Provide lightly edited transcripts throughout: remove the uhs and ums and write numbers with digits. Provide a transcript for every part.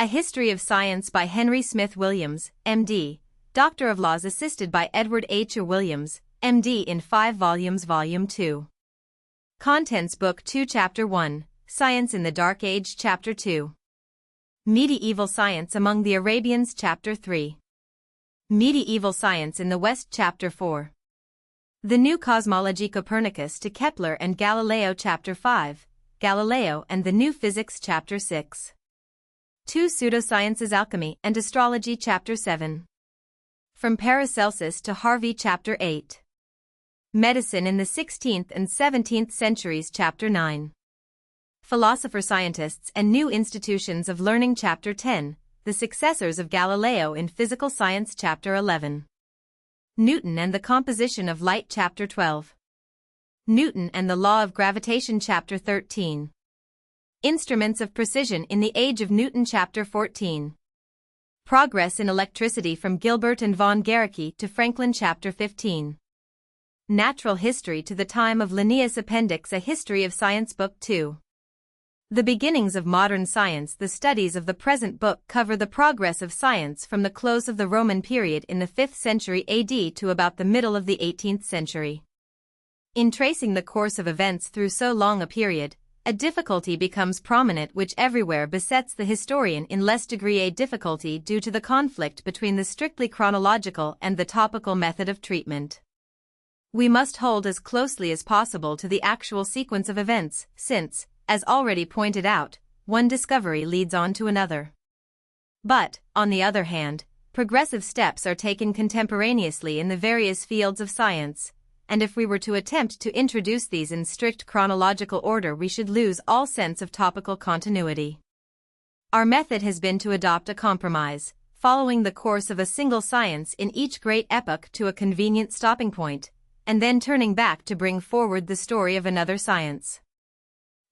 A History of Science by Henry Smith Williams, M.D., Doctor of Laws, assisted by Edward H. Williams, M.D. in 5 volumes, Volume 2. Contents Book 2 Chapter 1, Science in the Dark Age Chapter 2. Medieval Science Among the Arabians Chapter 3. Medieval Science in the West Chapter 4. The New Cosmology Copernicus to Kepler and Galileo Chapter 5, Galileo and the New Physics Chapter 6. 2 Pseudosciences Alchemy and Astrology Chapter 7. From Paracelsus to Harvey Chapter 8. Medicine in the 16th and 17th centuries Chapter 9. Philosopher-Scientists and New Institutions of Learning Chapter 10, The Successors of Galileo in Physical Science Chapter 11. Newton and the Composition of Light Chapter 12. Newton and the Law of Gravitation Chapter 13. Instruments of Precision in the Age of Newton Chapter 14. Progress in Electricity from Gilbert and von Guericke to Franklin Chapter 15. Natural History to the Time of Linnaeus Appendix A History of Science Book 2. The Beginnings of Modern Science. The studies of the present book cover the progress of science from the close of the Roman period in the 5th century AD to about the middle of the 18th century. In tracing the course of events through so long a period, a difficulty becomes prominent which everywhere besets the historian in less degree, a difficulty due to the conflict between the strictly chronological and the topical method of treatment. We must hold as closely as possible to the actual sequence of events, since, as already pointed out, one discovery leads on to another. But, on the other hand, progressive steps are taken contemporaneously in the various fields of science, and if we were to attempt to introduce these in strict chronological order, we should lose all sense of topical continuity. Our method has been to adopt a compromise, following the course of a single science in each great epoch to a convenient stopping point, and then turning back to bring forward the story of another science.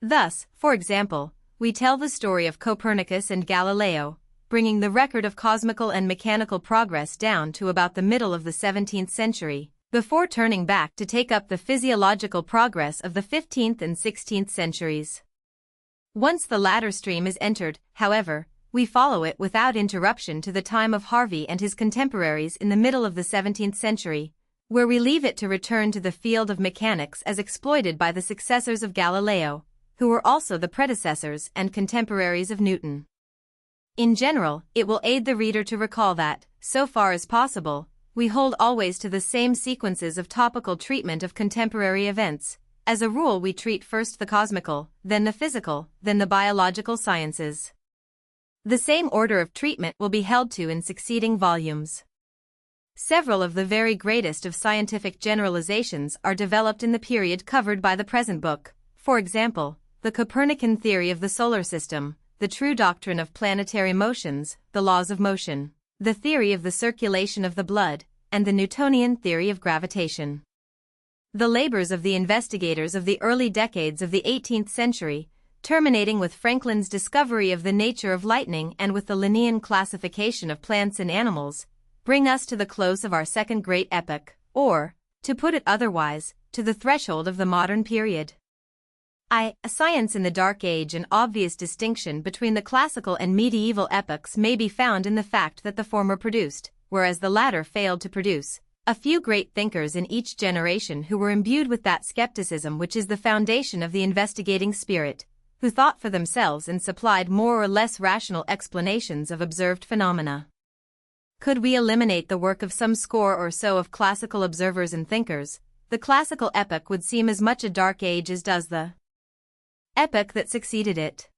Thus, for example, we tell the story of Copernicus and Galileo, bringing the record of cosmical and mechanical progress down to about the middle of the 17th century, before turning back to take up the physiological progress of the 15th and 16th centuries. Once the latter stream is entered, however, we follow it without interruption to the time of Harvey and his contemporaries in the middle of the 17th century, where we leave it to return to the field of mechanics as exploited by the successors of Galileo, who were also the predecessors and contemporaries of Newton. In general, it will aid the reader to recall that, so far as possible, we hold always to the same sequences of topical treatment of contemporary events. As a rule, we treat first the cosmical, then the physical, then the biological sciences. The same order of treatment will be held to in succeeding volumes. Several of the very greatest of scientific generalizations are developed in the period covered by the present book, for example, the Copernican theory of the solar system, the true doctrine of planetary motions, the laws of motion, the theory of the circulation of the blood, and the Newtonian theory of gravitation. The labors of the investigators of the early decades of the 18th century, terminating with Franklin's discovery of the nature of lightning and with the Linnaean classification of plants and animals, bring us to the close of our second great epoch, or, to put it otherwise, to the threshold of the modern period. A science in the Dark Age. An obvious distinction between the classical and medieval epochs may be found in the fact that the former produced, whereas the latter failed to produce, a few great thinkers in each generation who were imbued with that skepticism which is the foundation of the investigating spirit, who thought for themselves and supplied more or less rational explanations of observed phenomena. Could we eliminate the work of some score or so of classical observers and thinkers, the classical epoch would seem as much a dark age as does the epoch that succeeded it.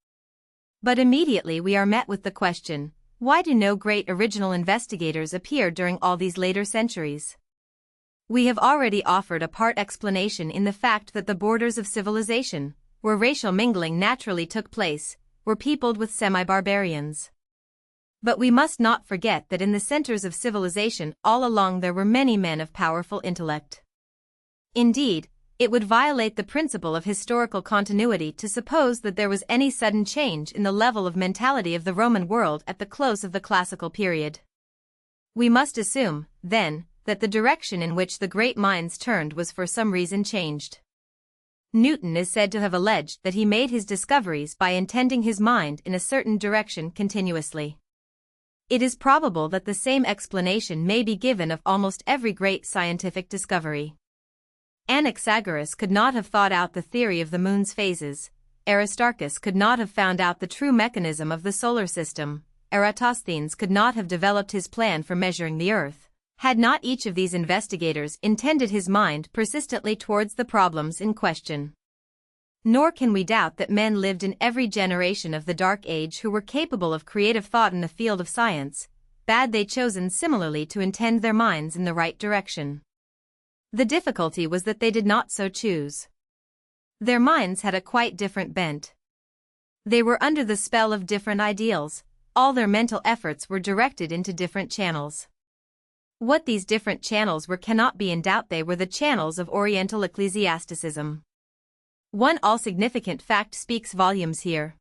But immediately we are met with the question, why do no great original investigators appear during all these later centuries? We have already offered a part explanation in the fact that the borders of civilization, where racial mingling naturally took place, were peopled with semi-barbarians. But we must not forget that in the centers of civilization all along there were many men of powerful intellect. Indeed, it would violate the principle of historical continuity to suppose that there was any sudden change in the level of mentality of the Roman world at the close of the classical period. We must assume, then, that the direction in which the great minds turned was for some reason changed. Newton is said to have alleged that he made his discoveries by intending his mind in a certain direction continuously. It is probable that the same explanation may be given of almost every great scientific discovery. Anaxagoras could not have thought out the theory of the moon's phases. Aristarchus could not have found out the true mechanism of the solar system. Eratosthenes could not have developed his plan for measuring the Earth, had not each of these investigators intended his mind persistently towards the problems in question. Nor can we doubt that men lived in every generation of the Dark Age who were capable of creative thought in the field of science, had they chosen similarly to intend their minds in the right direction. The difficulty was that they did not so choose. Their minds had a quite different bent. They were under the spell of different ideals, all their mental efforts were directed into different channels. What these different channels were cannot be in doubt. They were the channels of Oriental ecclesiasticism. One all-significant fact speaks volumes here.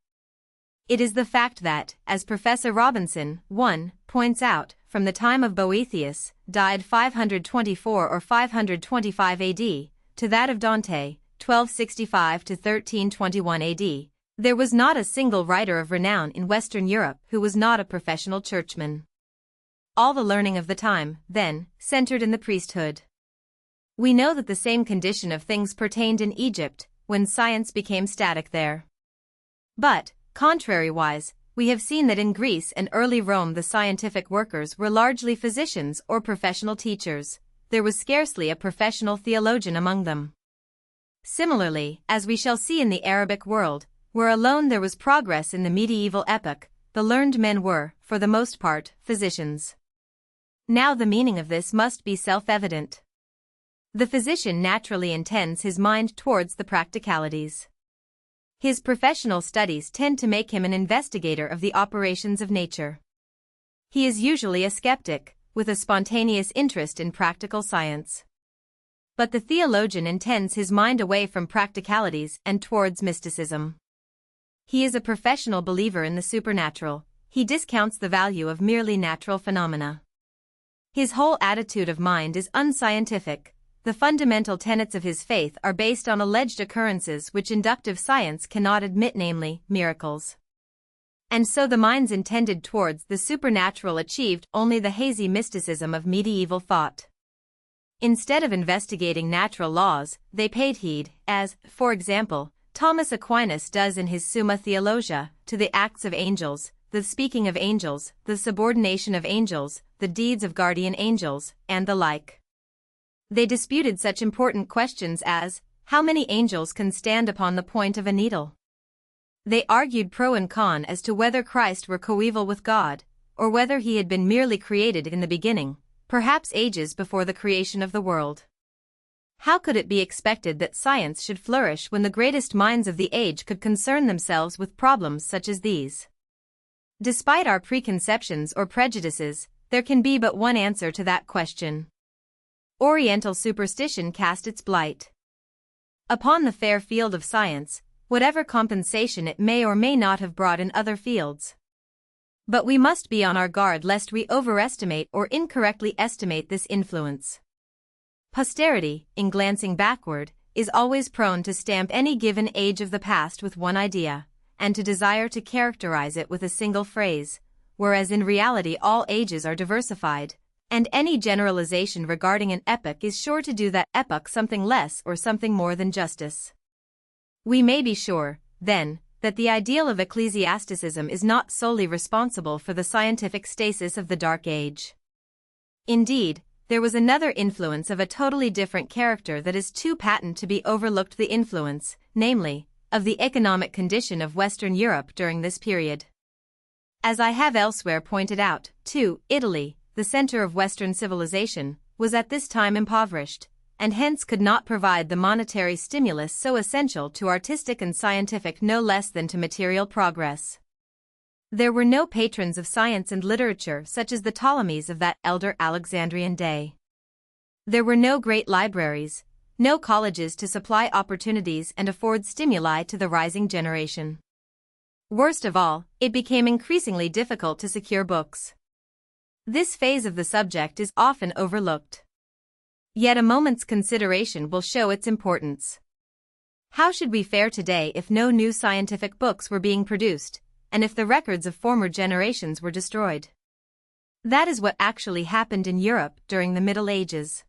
It is the fact that, as Professor Robinson, 1, points out, from the time of Boethius, died 524 or 525 AD, to that of Dante, 1265 to 1321 AD, there was not a single writer of renown in Western Europe who was not a professional churchman. All the learning of the time, then, centered in the priesthood. We know that the same condition of things pertained in Egypt, when science became static there. But, contrariwise, we have seen that in Greece and early Rome the scientific workers were largely physicians or professional teachers. There was scarcely a professional theologian among them. Similarly, as we shall see in the Arabic world, where alone there was progress in the medieval epoch, the learned men were, for the most part, physicians. Now the meaning of this must be self-evident. The physician naturally intends his mind towards the practicalities. His professional studies tend to make him an investigator of the operations of nature. He is usually a skeptic, with a spontaneous interest in practical science. But the theologian intends his mind away from practicalities and towards mysticism. He is a professional believer in the supernatural. He discounts the value of merely natural phenomena. His whole attitude of mind is unscientific. The fundamental tenets of his faith are based on alleged occurrences which inductive science cannot admit, namely, miracles. And so the minds intended towards the supernatural achieved only the hazy mysticism of medieval thought. Instead of investigating natural laws, they paid heed, as, for example, Thomas Aquinas does in his Summa Theologia, to the acts of angels, the speaking of angels, the subordination of angels, the deeds of guardian angels, and the like. They disputed such important questions as, how many angels can stand upon the point of a needle? They argued pro and con as to whether Christ were coeval with God, or whether he had been merely created in the beginning, perhaps ages before the creation of the world. How could it be expected that science should flourish when the greatest minds of the age could concern themselves with problems such as these? Despite our preconceptions or prejudices, there can be but one answer to that question. Oriental superstition cast its blight upon the fair field of science, whatever compensation it may or may not have brought in other fields. But we must be on our guard lest we overestimate or incorrectly estimate this influence. Posterity, in glancing backward, is always prone to stamp any given age of the past with one idea, and to desire to characterize it with a single phrase, whereas in reality all ages are diversified, and any generalization regarding an epoch is sure to do that epoch something less or something more than justice. We may be sure, then, that the ideal of ecclesiasticism is not solely responsible for the scientific stasis of the Dark Age. Indeed, there was another influence of a totally different character that is too patent to be overlooked, the influence, namely, of the economic condition of Western Europe during this period. As I have elsewhere pointed out, too, Italy, the center of Western civilization, was at this time impoverished, and hence could not provide the monetary stimulus so essential to artistic and scientific no less than to material progress. There were no patrons of science and literature such as the Ptolemies of that elder Alexandrian day. There were no great libraries, no colleges to supply opportunities and afford stimuli to the rising generation. Worst of all, it became increasingly difficult to secure books. This phase of the subject is often overlooked. Yet a moment's consideration will show its importance. How should we fare today if no new scientific books were being produced, and if the records of former generations were destroyed? That is what actually happened in Europe during the Middle Ages.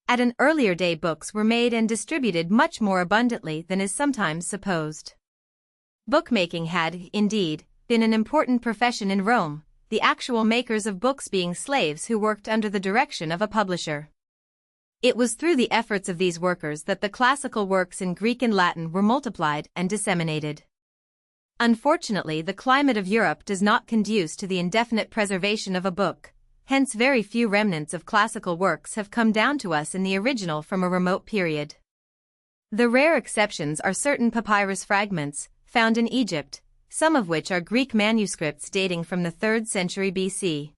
At an earlier day, books were made and distributed much more abundantly than is sometimes supposed. Bookmaking had, indeed, been an important profession in Rome, the actual makers of books being slaves who worked under the direction of a publisher. It was through the efforts of these workers that the classical works in Greek and Latin were multiplied and disseminated. Unfortunately, the climate of Europe does not conduce to the indefinite preservation of a book, hence very few remnants of classical works have come down to us in the original from a remote period. The rare exceptions are certain papyrus fragments, found in Egypt, some of which are Greek manuscripts dating from the 3rd century BC.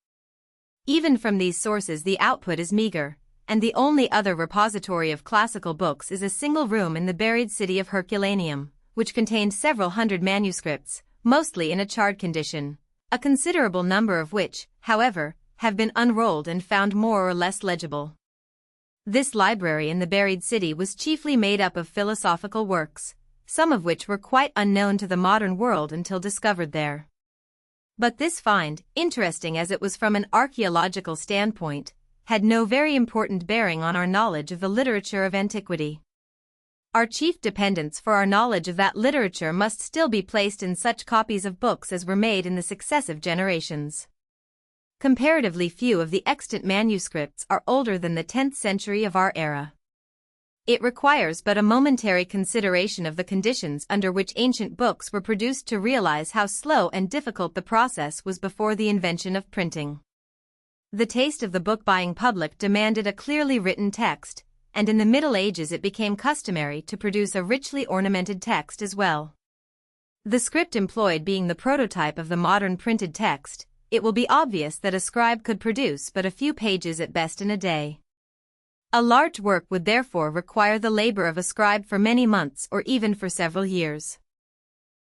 Even from these sources the output is meager, and the only other repository of classical books is a single room in the buried city of Herculaneum, which contained several hundred manuscripts, mostly in a charred condition, a considerable number of which, however, have been unrolled and found more or less legible. This library in the buried city was chiefly made up of philosophical works, some of which were quite unknown to the modern world until discovered there. But this find, interesting as it was from an archaeological standpoint, had no very important bearing on our knowledge of the literature of antiquity. Our chief dependence for our knowledge of that literature must still be placed in such copies of books as were made in the successive generations. Comparatively few of the extant manuscripts are older than the 10th century of our era. It requires but a momentary consideration of the conditions under which ancient books were produced to realize how slow and difficult the process was before the invention of printing. The taste of the book-buying public demanded a clearly written text, and in the Middle Ages it became customary to produce a richly ornamented text as well. The script employed being the prototype of the modern printed text, it will be obvious that a scribe could produce but a few pages at best in a day. A large work would therefore require the labor of a scribe for many months or even for several years.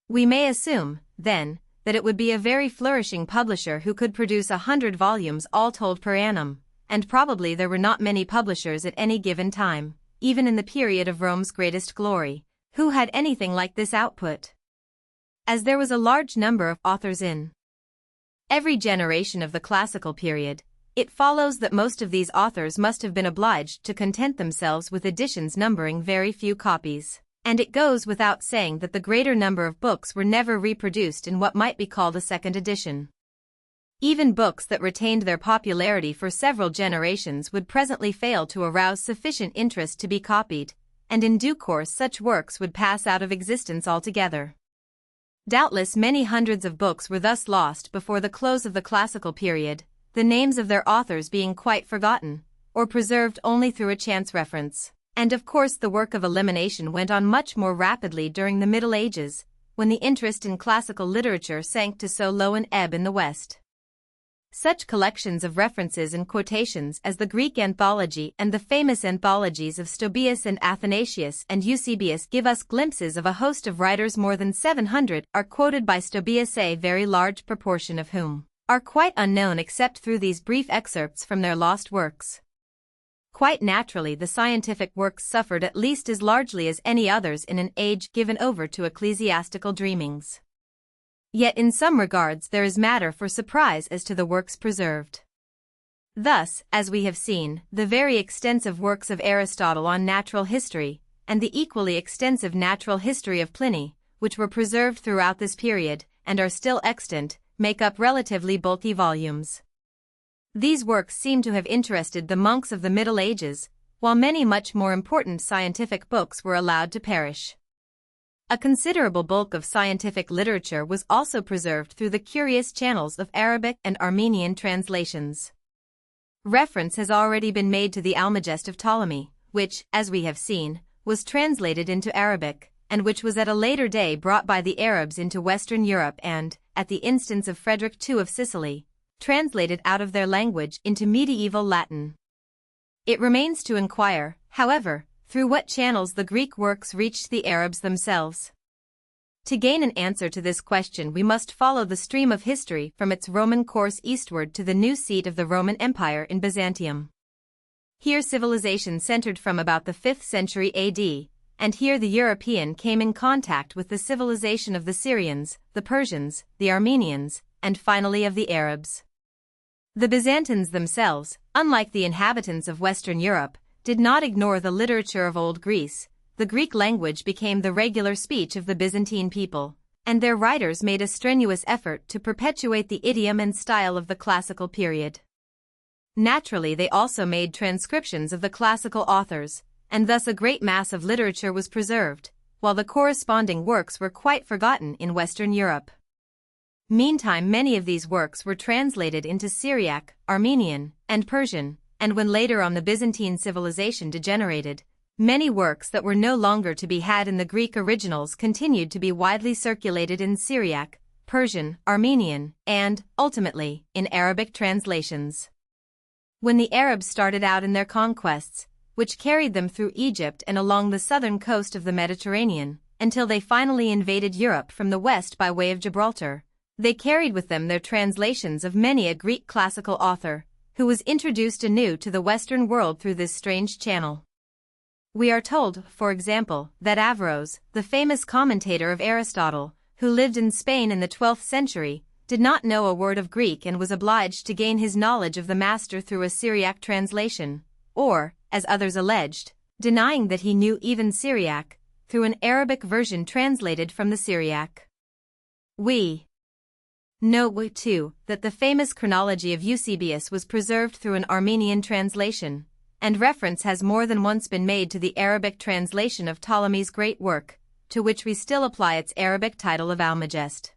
We may assume, then, that it would be a very flourishing publisher who could produce 100 volumes all told per annum, and probably there were not many publishers at any given time, even in the period of Rome's greatest glory, who had anything like this output. As there was a large number of authors in every generation of the classical period, it follows that most of these authors must have been obliged to content themselves with editions numbering very few copies, and it goes without saying that the greater number of books were never reproduced in what might be called a second edition. Even books that retained their popularity for several generations would presently fail to arouse sufficient interest to be copied, and in due course such works would pass out of existence altogether. Doubtless many hundreds of books were thus lost before the close of the classical period, the names of their authors being quite forgotten, or preserved only through a chance reference. And of course the work of elimination went on much more rapidly during the Middle Ages, when the interest in classical literature sank to so low an ebb in the West. Such collections of references and quotations as the Greek anthology and the famous anthologies of Stobaeus and Athanasius and Eusebius give us glimpses of a host of writers. More than 700 are quoted by Stobaeus, a very large proportion of whom are quite unknown except through these brief excerpts from their lost works. Quite naturally, the scientific works suffered at least as largely as any others in an age given over to ecclesiastical dreamings. Yet in some regards there is matter for surprise as to the works preserved. Thus, as we have seen, the very extensive works of Aristotle on natural history, and the equally extensive natural history of Pliny, which were preserved throughout this period, and are still extant, make up relatively bulky volumes. These works seem to have interested the monks of the Middle Ages, while many much more important scientific books were allowed to perish. A considerable bulk of scientific literature was also preserved through the curious channels of Arabic and Armenian translations. Reference has already been made to the Almagest of Ptolemy, which, as we have seen, was translated into Arabic, and which was at a later day brought by the Arabs into Western Europe and, at the instance of Frederick II of Sicily, translated out of their language into medieval Latin. It remains to inquire, however, through what channels the Greek works reached the Arabs themselves. To gain an answer to this question we must follow the stream of history from its Roman course eastward to the new seat of the Roman Empire in Byzantium. Here civilization centered from about the 5th century AD, and here the European came in contact with the civilization of the Syrians, the Persians, the Armenians, and finally of the Arabs. The Byzantines themselves, unlike the inhabitants of Western Europe, did not ignore the literature of Old Greece. The Greek language became the regular speech of the Byzantine people, and their writers made a strenuous effort to perpetuate the idiom and style of the classical period. Naturally, they also made transcriptions of the classical authors, and thus a great mass of literature was preserved, while the corresponding works were quite forgotten in Western Europe. Meantime, many of these works were translated into Syriac, Armenian, and Persian, and when later on the Byzantine civilization degenerated, many works that were no longer to be had in the Greek originals continued to be widely circulated in Syriac, Persian, Armenian, and, ultimately, in Arabic translations. When the Arabs started out in their conquests, which carried them through Egypt and along the southern coast of the Mediterranean, until they finally invaded Europe from the west by way of Gibraltar, they carried with them their translations of many a Greek classical author, who was introduced anew to the Western world through this strange channel. We are told, for example, that Averroes, the famous commentator of Aristotle, who lived in Spain in the 12th century, did not know a word of Greek and was obliged to gain his knowledge of the master through a Syriac translation, or, as others alleged, denying that he knew even Syriac, through an Arabic version translated from the Syriac. We know, too, that the famous chronology of Eusebius was preserved through an Armenian translation, and reference has more than once been made to the Arabic translation of Ptolemy's great work, to which we still apply its Arabic title of Almagest.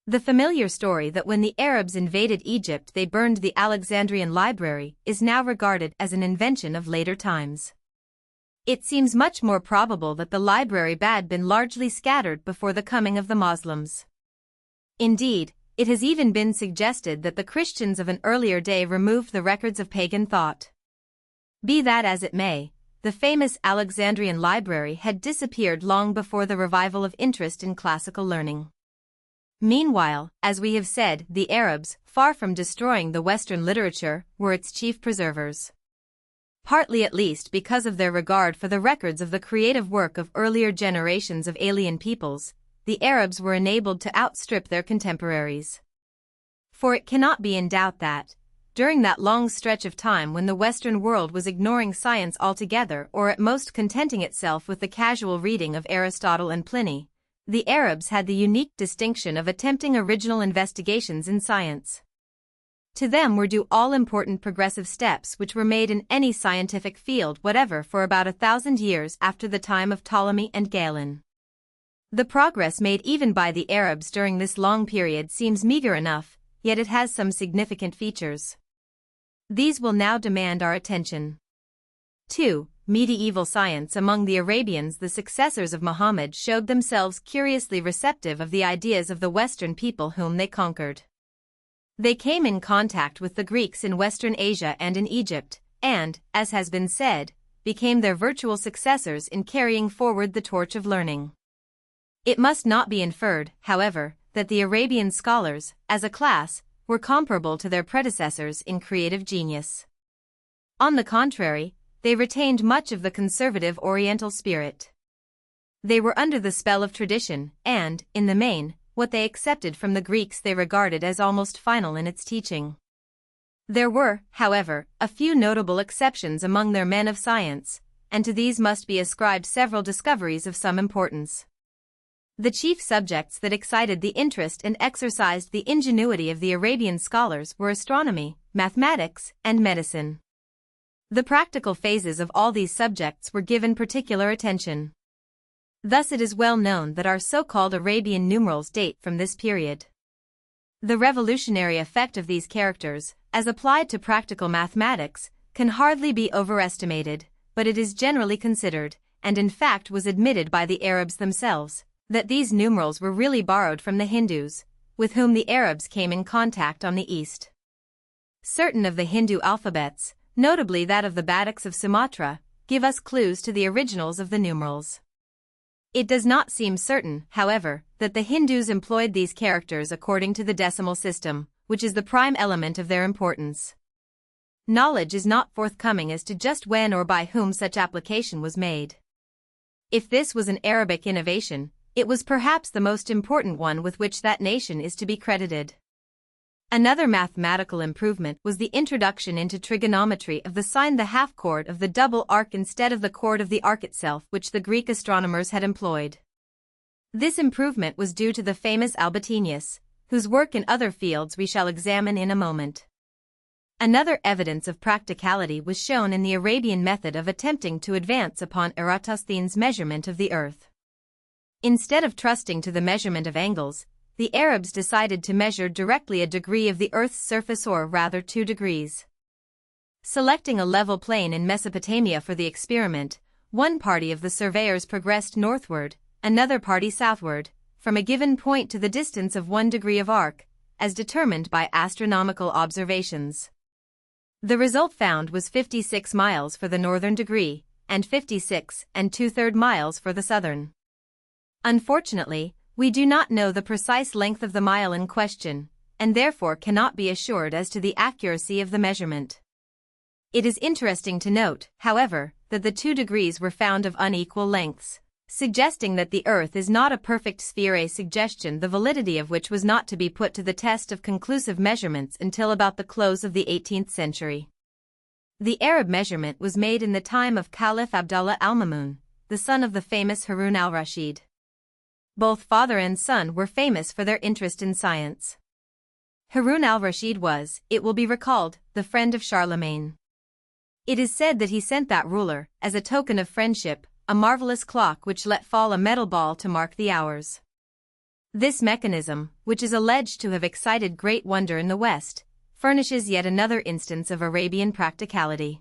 The familiar story that when the Arabs invaded Egypt they burned the Alexandrian library is now regarded as an invention of later times. It seems much more probable that the library had been largely scattered before the coming of the Moslems. Indeed, it has even been suggested that the Christians of an earlier day removed the records of pagan thought. Be that as it may, the famous Alexandrian library had disappeared long before the revival of interest in classical learning. Meanwhile, as we have said, the Arabs, far from destroying the Western literature, were its chief preservers. Partly at least because of their regard for the records of the creative work of earlier generations of alien peoples, the Arabs were enabled to outstrip their contemporaries. For it cannot be in doubt that, during that long stretch of time when the Western world was ignoring science altogether or at most contenting itself with the casual reading of Aristotle and Pliny, the Arabs had the unique distinction of attempting original investigations in science. To them were due all important progressive steps which were made in any scientific field whatever for about 1,000 years after the time of Ptolemy and Galen. The progress made even by the Arabs during this long period seems meager enough, yet it has some significant features. These will now demand our attention. 2. Medieval science. Among the Arabians, the successors of Muhammad showed themselves curiously receptive of the ideas of the Western people whom they conquered. They came in contact with the Greeks in Western Asia and in Egypt, and, as has been said, became their virtual successors in carrying forward the torch of learning. It must not be inferred, however, that the Arabian scholars, as a class, were comparable to their predecessors in creative genius. On the contrary, they retained much of the conservative Oriental spirit. They were under the spell of tradition, and, in the main, what they accepted from the Greeks they regarded as almost final in its teaching. There were, however, a few notable exceptions among their men of science, and to these must be ascribed several discoveries of some importance. The chief subjects that excited the interest and exercised the ingenuity of the Arabian scholars were astronomy, mathematics, and medicine. The practical phases of all these subjects were given particular attention. Thus it is well known that our so-called Arabian numerals date from this period. The revolutionary effect of these characters, as applied to practical mathematics, can hardly be overestimated, but it is generally considered, and in fact was admitted by the Arabs themselves, that these numerals were really borrowed from the Hindus, with whom the Arabs came in contact on the east. Certain of the Hindu alphabets, notably that of the Badakhs of Sumatra, give us clues to the originals of the numerals. It does not seem certain, however, that the Hindus employed these characters according to the decimal system, which is the prime element of their importance. Knowledge is not forthcoming as to just when or by whom such application was made. If this was an Arabic innovation, it was perhaps the most important one with which that nation is to be credited. Another mathematical improvement was the introduction into trigonometry of the sine, the half-chord of the double arc instead of the chord of the arc itself, which the Greek astronomers had employed. This improvement was due to the famous Albatenius, whose work in other fields we shall examine in a moment. Another evidence of practicality was shown in the Arabian method of attempting to advance upon Eratosthenes' measurement of the earth. Instead of trusting to the measurement of angles, the Arabs decided to measure directly a degree of the Earth's surface, or rather 2 degrees. Selecting a level plain in Mesopotamia for the experiment, one party of the surveyors progressed northward, another party southward, from a given point to the distance of 1 degree of arc, as determined by astronomical observations. The result found was 56 miles for the northern degree, and 56 2/3 miles for the southern. Unfortunately, we do not know the precise length of the mile in question, and therefore cannot be assured as to the accuracy of the measurement. It is interesting to note, however, that the 2 degrees were found of unequal lengths, suggesting that the Earth is not a perfect sphere, a suggestion the validity of which was not to be put to the test of conclusive measurements until about the close of the 18th century. The Arab measurement was made in the time of Caliph Abdallah al-Mamun, the son of the famous Harun al-Rashid. Both father and son were famous for their interest in science. Harun al-Rashid was, it will be recalled, the friend of Charlemagne. It is said that he sent that ruler, as a token of friendship, a marvelous clock which let fall a metal ball to mark the hours. This mechanism, which is alleged to have excited great wonder in the West, furnishes yet another instance of Arabian practicality.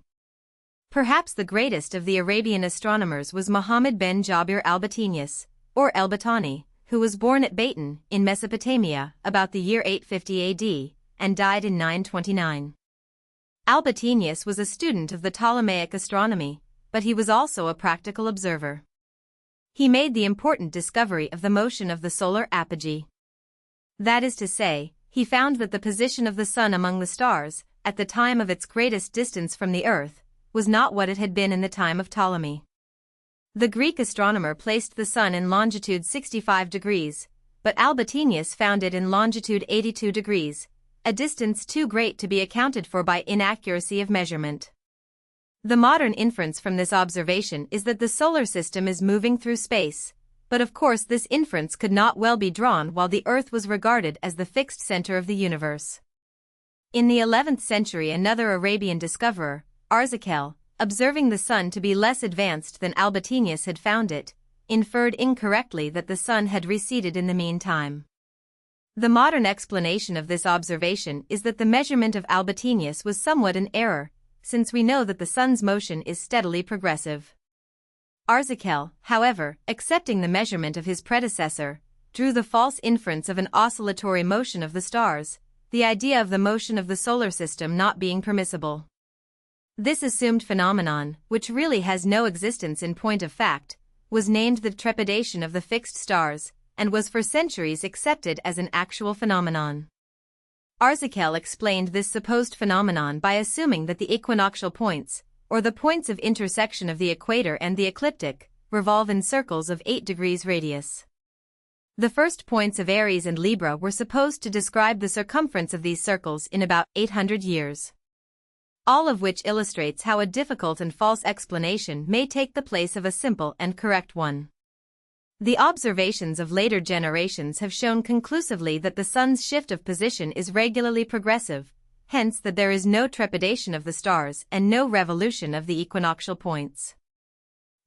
Perhaps the greatest of the Arabian astronomers was Muhammad ben Jabir al-Batenius, or El-Battani, who was born at Baytun, in Mesopotamia, about the year 850 AD, and died in 929. Al-Batenius was a student of the Ptolemaic astronomy, but he was also a practical observer. He made the important discovery of the motion of the solar apogee. That is to say, he found that the position of the sun among the stars, at the time of its greatest distance from the earth, was not what it had been in the time of Ptolemy. The Greek astronomer placed the sun in longitude 65 degrees, but Albatenius found it in longitude 82 degrees, a distance too great to be accounted for by inaccuracy of measurement. The modern inference from this observation is that the solar system is moving through space, but of course this inference could not well be drawn while the Earth was regarded as the fixed center of the universe. In the 11th century, another Arabian discoverer, Arzakel, observing the sun to be less advanced than Albatenius had found it, inferred incorrectly that the sun had receded in the meantime. The modern explanation of this observation is that the measurement of Albatenius was somewhat in error, since we know that the sun's motion is steadily progressive. Arzakel, however, accepting the measurement of his predecessor, drew the false inference of an oscillatory motion of the stars, the idea of the motion of the solar system not being permissible. This assumed phenomenon, which really has no existence in point of fact, was named the trepidation of the fixed stars, and was for centuries accepted as an actual phenomenon. Arzakel explained this supposed phenomenon by assuming that the equinoctial points, or the points of intersection of the equator and the ecliptic, revolve in circles of 8 degrees radius. The first points of Aries and Libra were supposed to describe the circumference of these circles in about 800 years. All of which illustrates how a difficult and false explanation may take the place of a simple and correct one. The observations of later generations have shown conclusively that the sun's shift of position is regularly progressive, hence that there is no trepidation of the stars and no revolution of the equinoctial points.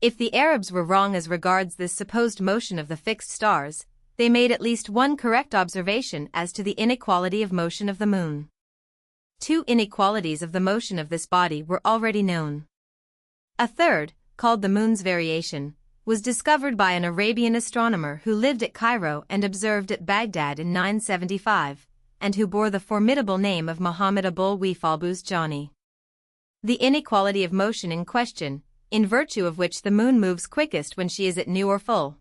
If the Arabs were wrong as regards this supposed motion of the fixed stars, they made at least one correct observation as to the inequality of motion of the moon. 2 inequalities of the motion of this body were already known. A third, called the moon's variation, was discovered by an Arabian astronomer who lived at Cairo and observed at Baghdad in 975, and who bore the formidable name of Muhammad Abul Wifalbuz Jani. The inequality of motion in question, in virtue of which the moon moves quickest when she is at new or full,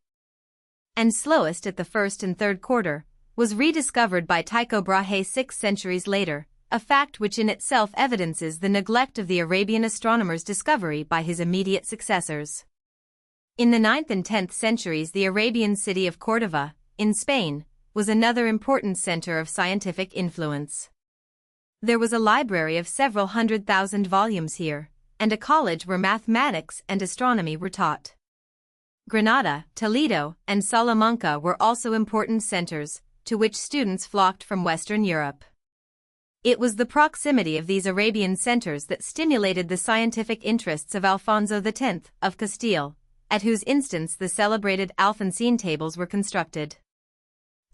and slowest at the first and third quarter, was rediscovered by Tycho Brahe 6 centuries later, a fact which in itself evidences the neglect of the Arabian astronomer's discovery by his immediate successors. In the 9th and 10th centuries, the Arabian city of Cordova, in Spain, was another important center of scientific influence. There was a library of several 100,000 volumes here, and a college where mathematics and astronomy were taught. Granada, Toledo, and Salamanca were also important centers, to which students flocked from Western Europe. It was the proximity of these Arabian centers that stimulated the scientific interests of Alfonso X of Castile, at whose instance the celebrated Alphonsine tables were constructed.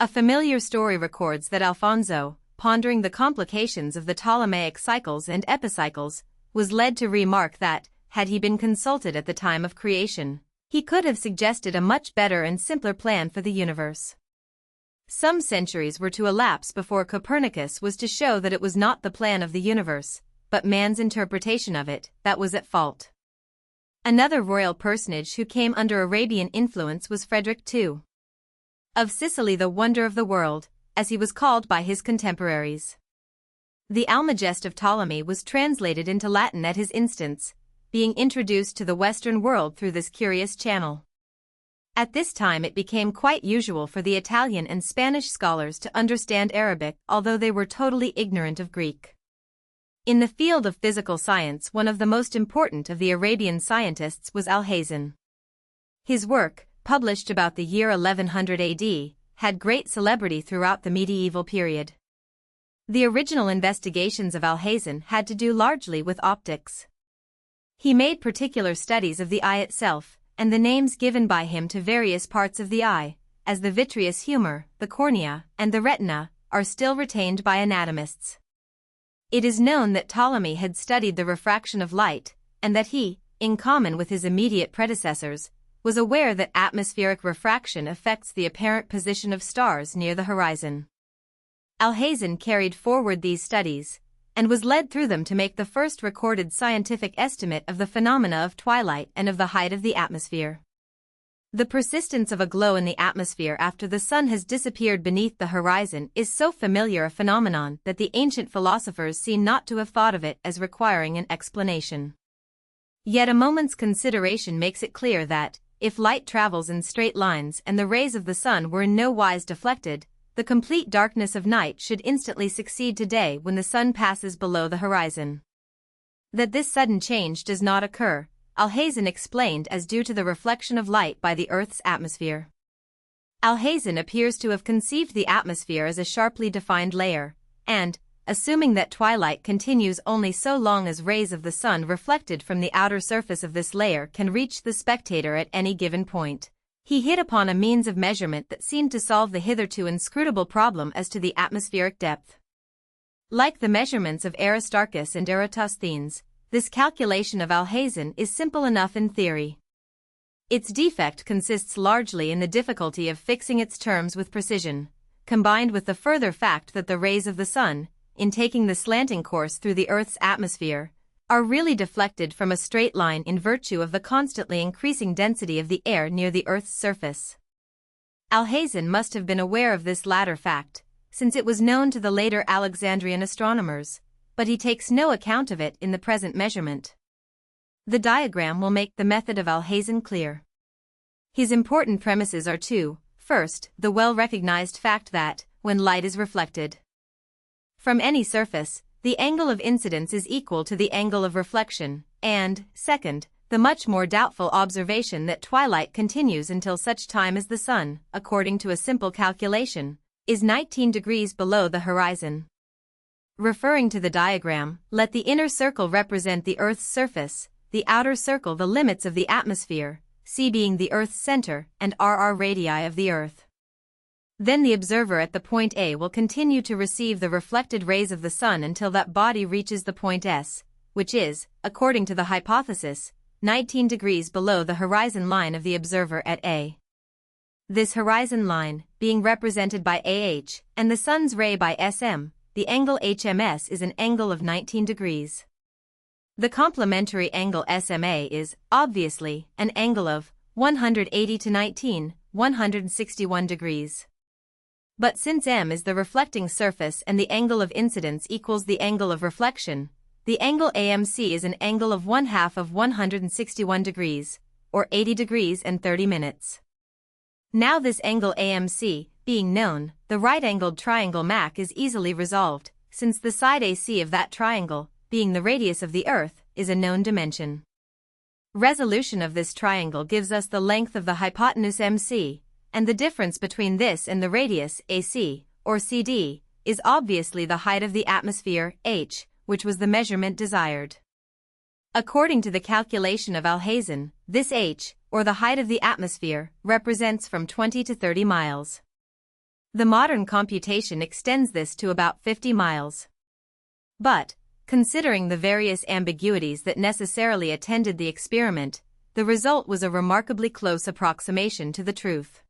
A familiar story records that Alfonso, pondering the complications of the Ptolemaic cycles and epicycles, was led to remark that, had he been consulted at the time of creation, he could have suggested a much better and simpler plan for the universe. Some centuries were to elapse before Copernicus was to show that it was not the plan of the universe, but man's interpretation of it, that was at fault. Another royal personage who came under Arabian influence was Frederick II of Sicily, the wonder of the world, as he was called by his contemporaries. The Almagest of Ptolemy was translated into Latin at his instance, being introduced to the Western world through this curious channel. At this time it became quite usual for the Italian and Spanish scholars to understand Arabic, although they were totally ignorant of Greek. In the field of physical science, one of the most important of the Arabian scientists was Alhazen. His work, published about the year 1100 AD, had great celebrity throughout the medieval period. The original investigations of Alhazen had to do largely with optics. He made particular studies of the eye itself, and the names given by him to various parts of the eye, as the vitreous humor, the cornea, and the retina, are still retained by anatomists. It is known that Ptolemy had studied the refraction of light, and that he, in common with his immediate predecessors, was aware that atmospheric refraction affects the apparent position of stars near the horizon. Alhazen carried forward these studies, and was led through them to make the first recorded scientific estimate of the phenomena of twilight and of the height of the atmosphere. The persistence of a glow in the atmosphere after the sun has disappeared beneath the horizon is so familiar a phenomenon that the ancient philosophers seem not to have thought of it as requiring an explanation. Yet a moment's consideration makes it clear that, if light travels in straight lines and the rays of the sun were in no wise deflected, the complete darkness of night should instantly succeed to day when the sun passes below the horizon. That this sudden change does not occur, Alhazen explained as due to the reflection of light by the Earth's atmosphere. Alhazen appears to have conceived the atmosphere as a sharply defined layer, and, assuming that twilight continues only so long as rays of the sun reflected from the outer surface of this layer can reach the spectator at any given point, he hit upon a means of measurement that seemed to solve the hitherto inscrutable problem as to the atmospheric depth. Like the measurements of Aristarchus and Eratosthenes, this calculation of Alhazen is simple enough in theory. Its defect consists largely in the difficulty of fixing its terms with precision, combined with the further fact that the rays of the sun, in taking the slanting course through the Earth's atmosphere, are really deflected from a straight line in virtue of the constantly increasing density of the air near the Earth's surface. Alhazen must have been aware of this latter fact, since it was known to the later Alexandrian astronomers, but he takes no account of it in the present measurement. The diagram will make the method of Alhazen clear. His important premises are two: first, the well-recognized fact that, when light is reflected from any surface, the angle of incidence is equal to the angle of reflection, and, second, the much more doubtful observation that twilight continues until such time as the sun, according to a simple calculation, is 19 degrees below the horizon. Referring to the diagram, let the inner circle represent the Earth's surface, the outer circle the limits of the atmosphere, C being the Earth's center and RR radii of the Earth. Then the observer at the point A will continue to receive the reflected rays of the sun until that body reaches the point S, which is, according to the hypothesis, 19 degrees below the horizon line of the observer at A. This horizon line, being represented by AH, and the sun's ray by SM, the angle HMS is an angle of 19 degrees. The complementary angle SMA is, obviously, an angle of 180 to 19, 161 degrees. But since M is the reflecting surface and the angle of incidence equals the angle of reflection, the angle AMC is an angle of 1/2 of 161 degrees, or 80 degrees and 30 minutes. Now this angle AMC, being known, the right-angled triangle MAC is easily resolved, since the side AC of that triangle, being the radius of the Earth, is a known dimension. Resolution of this triangle gives us the length of the hypotenuse MC, and the difference between this and the radius AC, or CD, is obviously the height of the atmosphere, h, which was the measurement desired. According to the calculation of Alhazen, this h, or the height of the atmosphere, represents from 20 to 30 miles. The modern computation extends this to about 50 miles. But, considering the various ambiguities that necessarily attended the experiment, the result was a remarkably close approximation to the truth.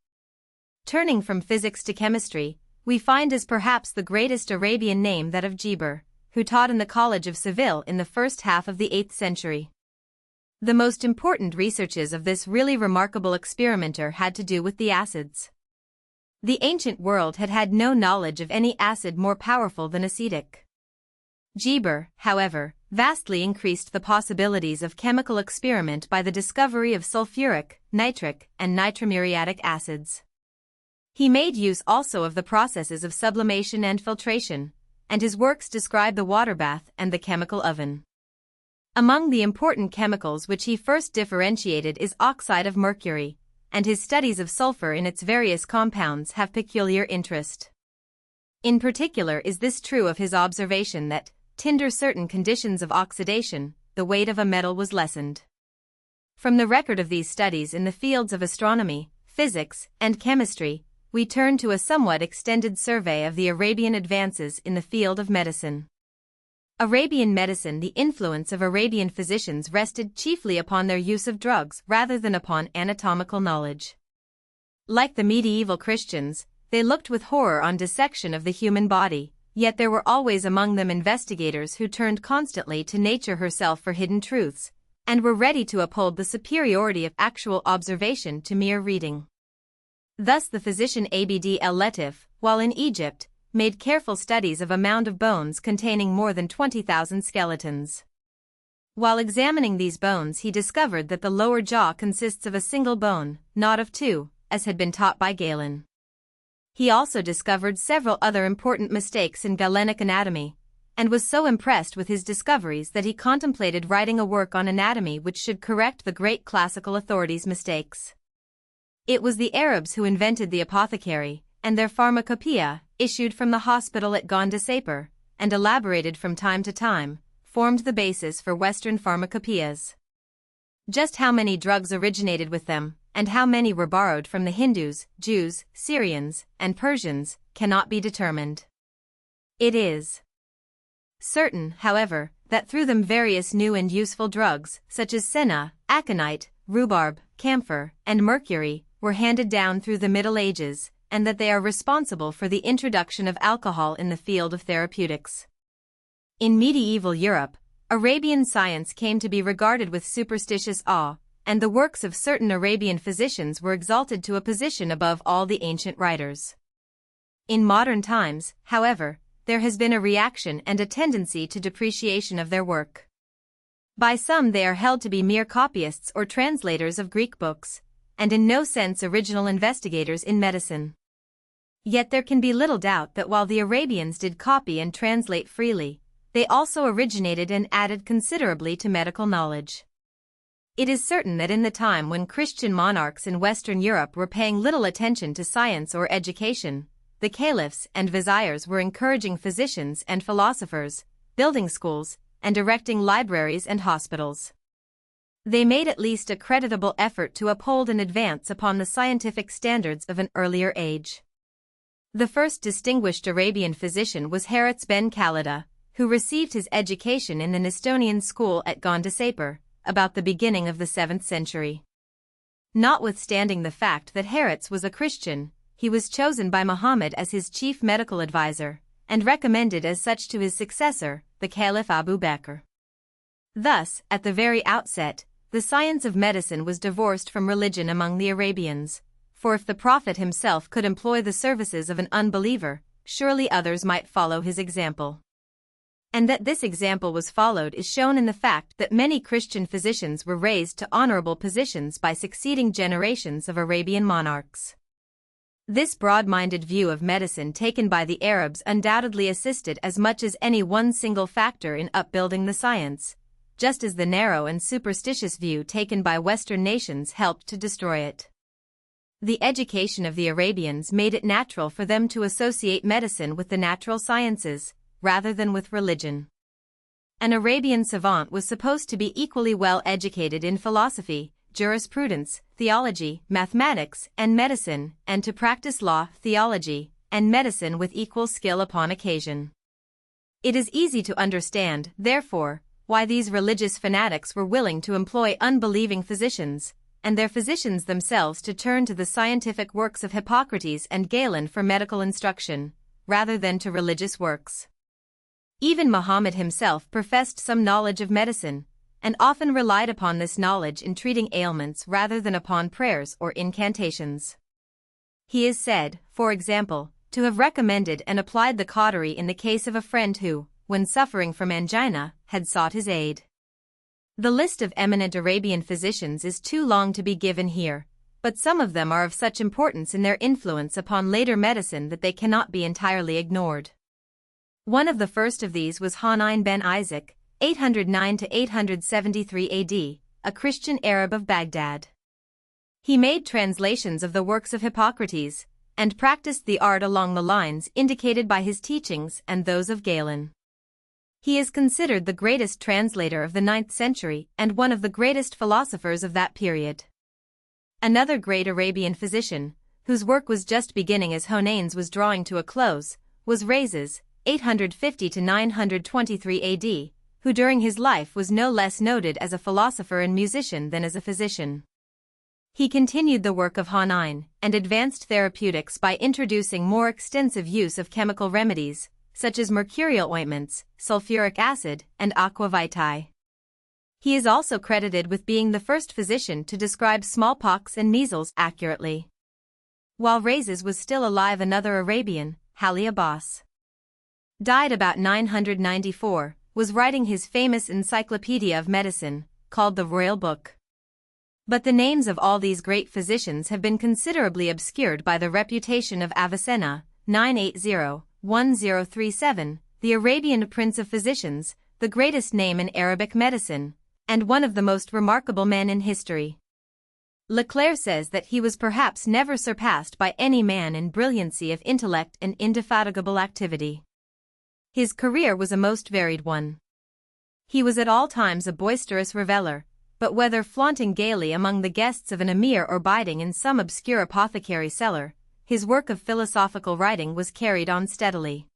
Turning from physics to chemistry, we find as perhaps the greatest Arabian name that of Geber, who taught in the College of Seville in the first half of the 8th century. The most important researches of this really remarkable experimenter had to do with the acids. The ancient world had had no knowledge of any acid more powerful than acetic. Geber, however, vastly increased the possibilities of chemical experiment by the discovery of sulfuric, nitric, and nitramuriatic acids. He made use also of the processes of sublimation and filtration, and his works describe the water bath and the chemical oven. Among the important chemicals which he first differentiated is oxide of mercury, and his studies of sulfur in its various compounds have peculiar interest. In particular is this true of his observation that, under certain conditions of oxidation, the weight of a metal was lessened. From the record of these studies in the fields of astronomy, physics, and chemistry, we turn to a somewhat extended survey of the Arabian advances in the field of medicine. Arabian medicine. The influence of Arabian physicians rested chiefly upon their use of drugs rather than upon anatomical knowledge. Like the medieval Christians, they looked with horror on dissection of the human body, yet there were always among them investigators who turned constantly to nature herself for hidden truths, and were ready to uphold the superiority of actual observation to mere reading. Thus the physician Abd el-Latif, while in Egypt, made careful studies of a mound of bones containing more than 20,000 skeletons. While examining these bones he discovered that the lower jaw consists of a single bone, not of two, as had been taught by Galen. He also discovered several other important mistakes in Galenic anatomy, and was so impressed with his discoveries that he contemplated writing a work on anatomy which should correct the great classical authorities' mistakes. It was the Arabs who invented the apothecary, and their pharmacopoeia, issued from the hospital at Gondasaper, and elaborated from time to time, formed the basis for Western pharmacopoeias. Just how many drugs originated with them, and how many were borrowed from the Hindus, Jews, Syrians, and Persians, cannot be determined. It is certain, however, that through them various new and useful drugs, such as senna, aconite, rhubarb, camphor, and mercury, were handed down through the Middle Ages, and that they are responsible for the introduction of alcohol in the field of therapeutics. In medieval Europe, Arabian science came to be regarded with superstitious awe, and the works of certain Arabian physicians were exalted to a position above all the ancient writers. In modern times, however, there has been a reaction and a tendency to depreciation of their work. By some they are held to be mere copyists or translators of Greek books, and in no sense original investigators in medicine. Yet there can be little doubt that while the Arabians did copy and translate freely, they also originated and added considerably to medical knowledge. It is certain that in the time when Christian monarchs in Western Europe were paying little attention to science or education, the caliphs and viziers were encouraging physicians and philosophers, building schools, and erecting libraries and hospitals. They made at least a creditable effort to uphold and advance upon the scientific standards of an earlier age. The first distinguished Arabian physician was Haritz ben Khalida, who received his education in the Nistonian school at Gondasaper, about the beginning of the 7th century. Notwithstanding the fact that Haritz was a Christian, he was chosen by Muhammad as his chief medical advisor, and recommended as such to his successor, the Caliph Abu Bakr. Thus, at the very outset, the science of medicine was divorced from religion among the Arabians, for if the Prophet himself could employ the services of an unbeliever, surely others might follow his example. And that this example was followed is shown in the fact that many Christian physicians were raised to honorable positions by succeeding generations of Arabian monarchs. This broad-minded view of medicine taken by the Arabs undoubtedly assisted as much as any one single factor in upbuilding the science, just as the narrow and superstitious view taken by Western nations helped to destroy it. The education of the Arabians made it natural for them to associate medicine with the natural sciences, rather than with religion. An Arabian savant was supposed to be equally well educated in philosophy, jurisprudence, theology, mathematics, and medicine, and to practice law, theology, and medicine with equal skill upon occasion. It is easy to understand, therefore, why these religious fanatics were willing to employ unbelieving physicians, and their physicians themselves to turn to the scientific works of Hippocrates and Galen for medical instruction, rather than to religious works. Even Muhammad himself professed some knowledge of medicine, and often relied upon this knowledge in treating ailments rather than upon prayers or incantations. He is said, for example, to have recommended and applied the cautery in the case of a friend who, when suffering from angina, had sought his aid. The list of eminent Arabian physicians is too long to be given here, but some of them are of such importance in their influence upon later medicine that they cannot be entirely ignored. One of the first of these was Hunayn ben Isaac, 809 to 873 AD, a Christian Arab of Baghdad. He made translations of the works of Hippocrates, and practiced the art along the lines indicated by his teachings and those of Galen. He is considered the greatest translator of the 9th century and one of the greatest philosophers of that period. Another great Arabian physician, whose work was just beginning as Hunayn's was drawing to a close, was Rhazes, 850 to 923 AD, who during his life was no less noted as a philosopher and musician than as a physician. He continued the work of Hunayn and advanced therapeutics by introducing more extensive use of chemical remedies, such as mercurial ointments, sulfuric acid, and aqua vitae. He is also credited with being the first physician to describe smallpox and measles accurately. While Rhazes was still alive, another Arabian, Ali Abbas, died about 994, was writing his famous Encyclopedia of Medicine, called the Royal Book. But the names of all these great physicians have been considerably obscured by the reputation of Avicenna, 980-1037, the Arabian prince of physicians, the greatest name in Arabic medicine, and one of the most remarkable men in history. Leclerc says that he was perhaps never surpassed by any man in brilliancy of intellect and indefatigable activity. His career was a most varied one. He was at all times a boisterous reveller, but whether flaunting gaily among the guests of an emir or biding in some obscure apothecary cellar, his work of philosophical writing was carried on steadily.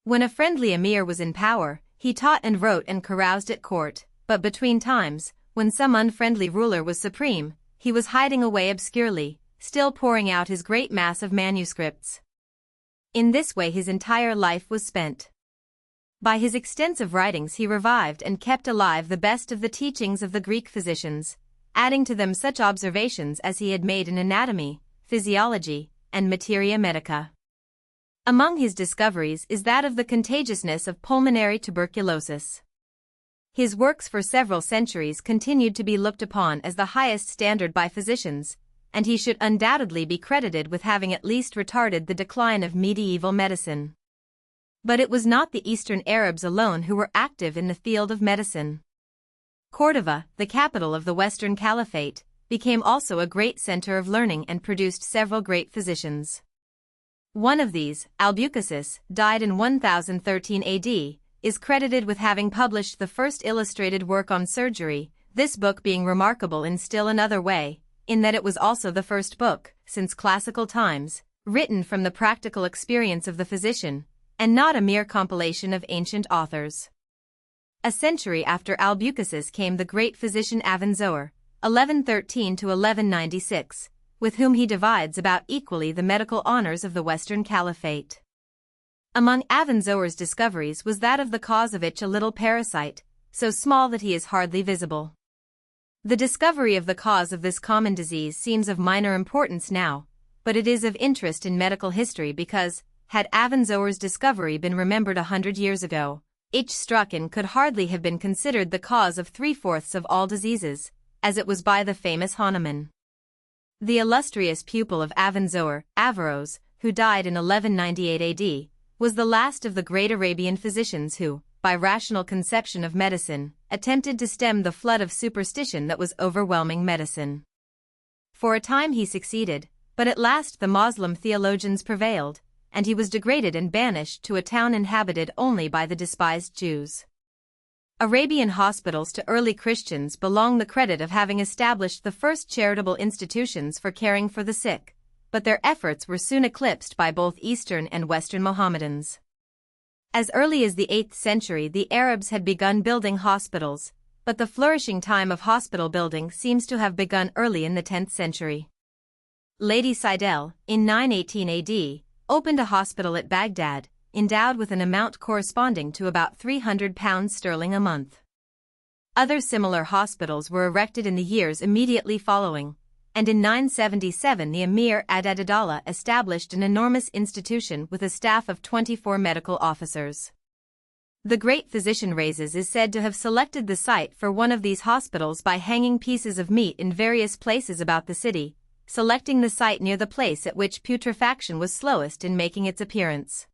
When a friendly emir was in power, he taught and wrote and caroused at court, but between times, when some unfriendly ruler was supreme, he was hiding away obscurely, still pouring out his great mass of manuscripts. In this way his entire life was spent. By his extensive writings he revived and kept alive the best of the teachings of the Greek physicians, adding to them such observations as he had made in anatomy, physiology, and materia medica. Among his discoveries is that of the contagiousness of pulmonary tuberculosis. His works for several centuries continued to be looked upon as the highest standard by physicians, and he should undoubtedly be credited with having at least retarded the decline of medieval medicine. But it was not the Eastern Arabs alone who were active in the field of medicine. Cordova, the capital of the Western Caliphate, became also a great center of learning and produced several great physicians. One of these, Albucasis, died in 1013 AD, is credited with having published the first illustrated work on surgery, this book being remarkable in still another way, in that it was also the first book, since classical times, written from the practical experience of the physician, and not a mere compilation of ancient authors. A century after Albucasis came the great physician Avenzoar, 1113 to 1196, with whom he divides about equally the medical honors of the Western Caliphate. Among Avenzoar's discoveries was that of the cause of itch, a little parasite, so small that he is hardly visible. The discovery of the cause of this common disease seems of minor importance now, but it is of interest in medical history because, had Avenzoar's discovery been remembered 100 years ago, H. could hardly have been considered the cause of 3/4 of all diseases, as it was by the famous Hahnemann. The illustrious pupil of Avenzoar, Averroes, who died in 1198 AD, was the last of the great Arabian physicians who, by rational conception of medicine, attempted to stem the flood of superstition that was overwhelming medicine. For a time he succeeded, but at last the Moslem theologians prevailed, and he was degraded and banished to a town inhabited only by the despised Jews. Arabian hospitals to early Christians belong the credit of having established the first charitable institutions for caring for the sick, but their efforts were soon eclipsed by both Eastern and Western Mohammedans. As early as the 8th century the Arabs had begun building hospitals, but the flourishing time of hospital building seems to have begun early in the 10th century. Lady Seidel, in 918 AD, opened a hospital at Baghdad, endowed with an amount corresponding to about £300 a month. Other similar hospitals were erected in the years immediately following, and in 977 the Emir Ad-Adallah established an enormous institution with a staff of 24 medical officers. The great physician Rhazes is said to have selected the site for one of these hospitals by hanging pieces of meat in various places about the city, selecting the site near the place at which putrefaction was slowest in making its appearance.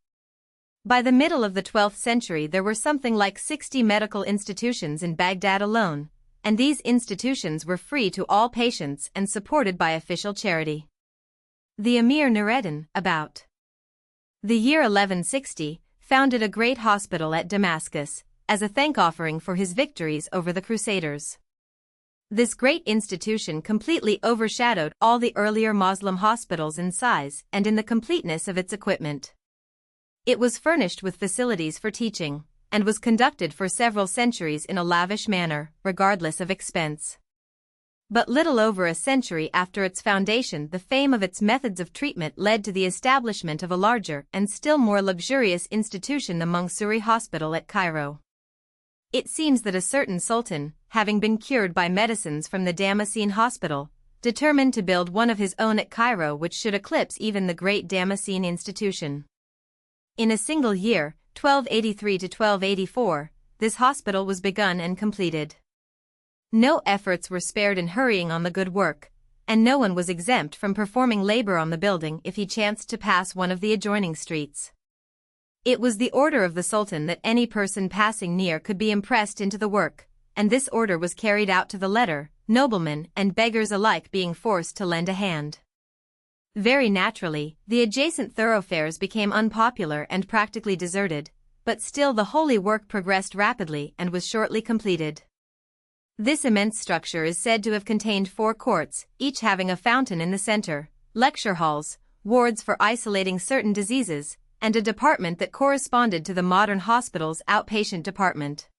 By the middle of the 12th century there were something like 60 medical institutions in Baghdad alone, and these institutions were free to all patients and supported by official charity. The Emir Nureddin, about the year 1160, founded a great hospital at Damascus, as a thank-offering for his victories over the Crusaders. This great institution completely overshadowed all the earlier Moslem hospitals in size and in the completeness of its equipment. It was furnished with facilities for teaching, and was conducted for several centuries in a lavish manner, regardless of expense. But little over a century after its foundation the fame of its methods of treatment led to the establishment of a larger and still more luxurious institution, the Mansouri Hospital at Cairo. It seems that a certain sultan, having been cured by medicines from the Damascene hospital, determined to build one of his own at Cairo which should eclipse even the great Damascene institution. In a single year, 1283 to 1284, this hospital was begun and completed. No efforts were spared in hurrying on the good work, and no one was exempt from performing labor on the building if he chanced to pass one of the adjoining streets. It was the order of the Sultan that any person passing near could be impressed into the work, and this order was carried out to the letter, noblemen and beggars alike being forced to lend a hand. Very naturally, the adjacent thoroughfares became unpopular and practically deserted, but still the holy work progressed rapidly and was shortly completed. This immense structure is said to have contained 4 courts, each having a fountain in the center, lecture halls, wards for isolating certain diseases, and a department that corresponded to the modern hospital's outpatient department.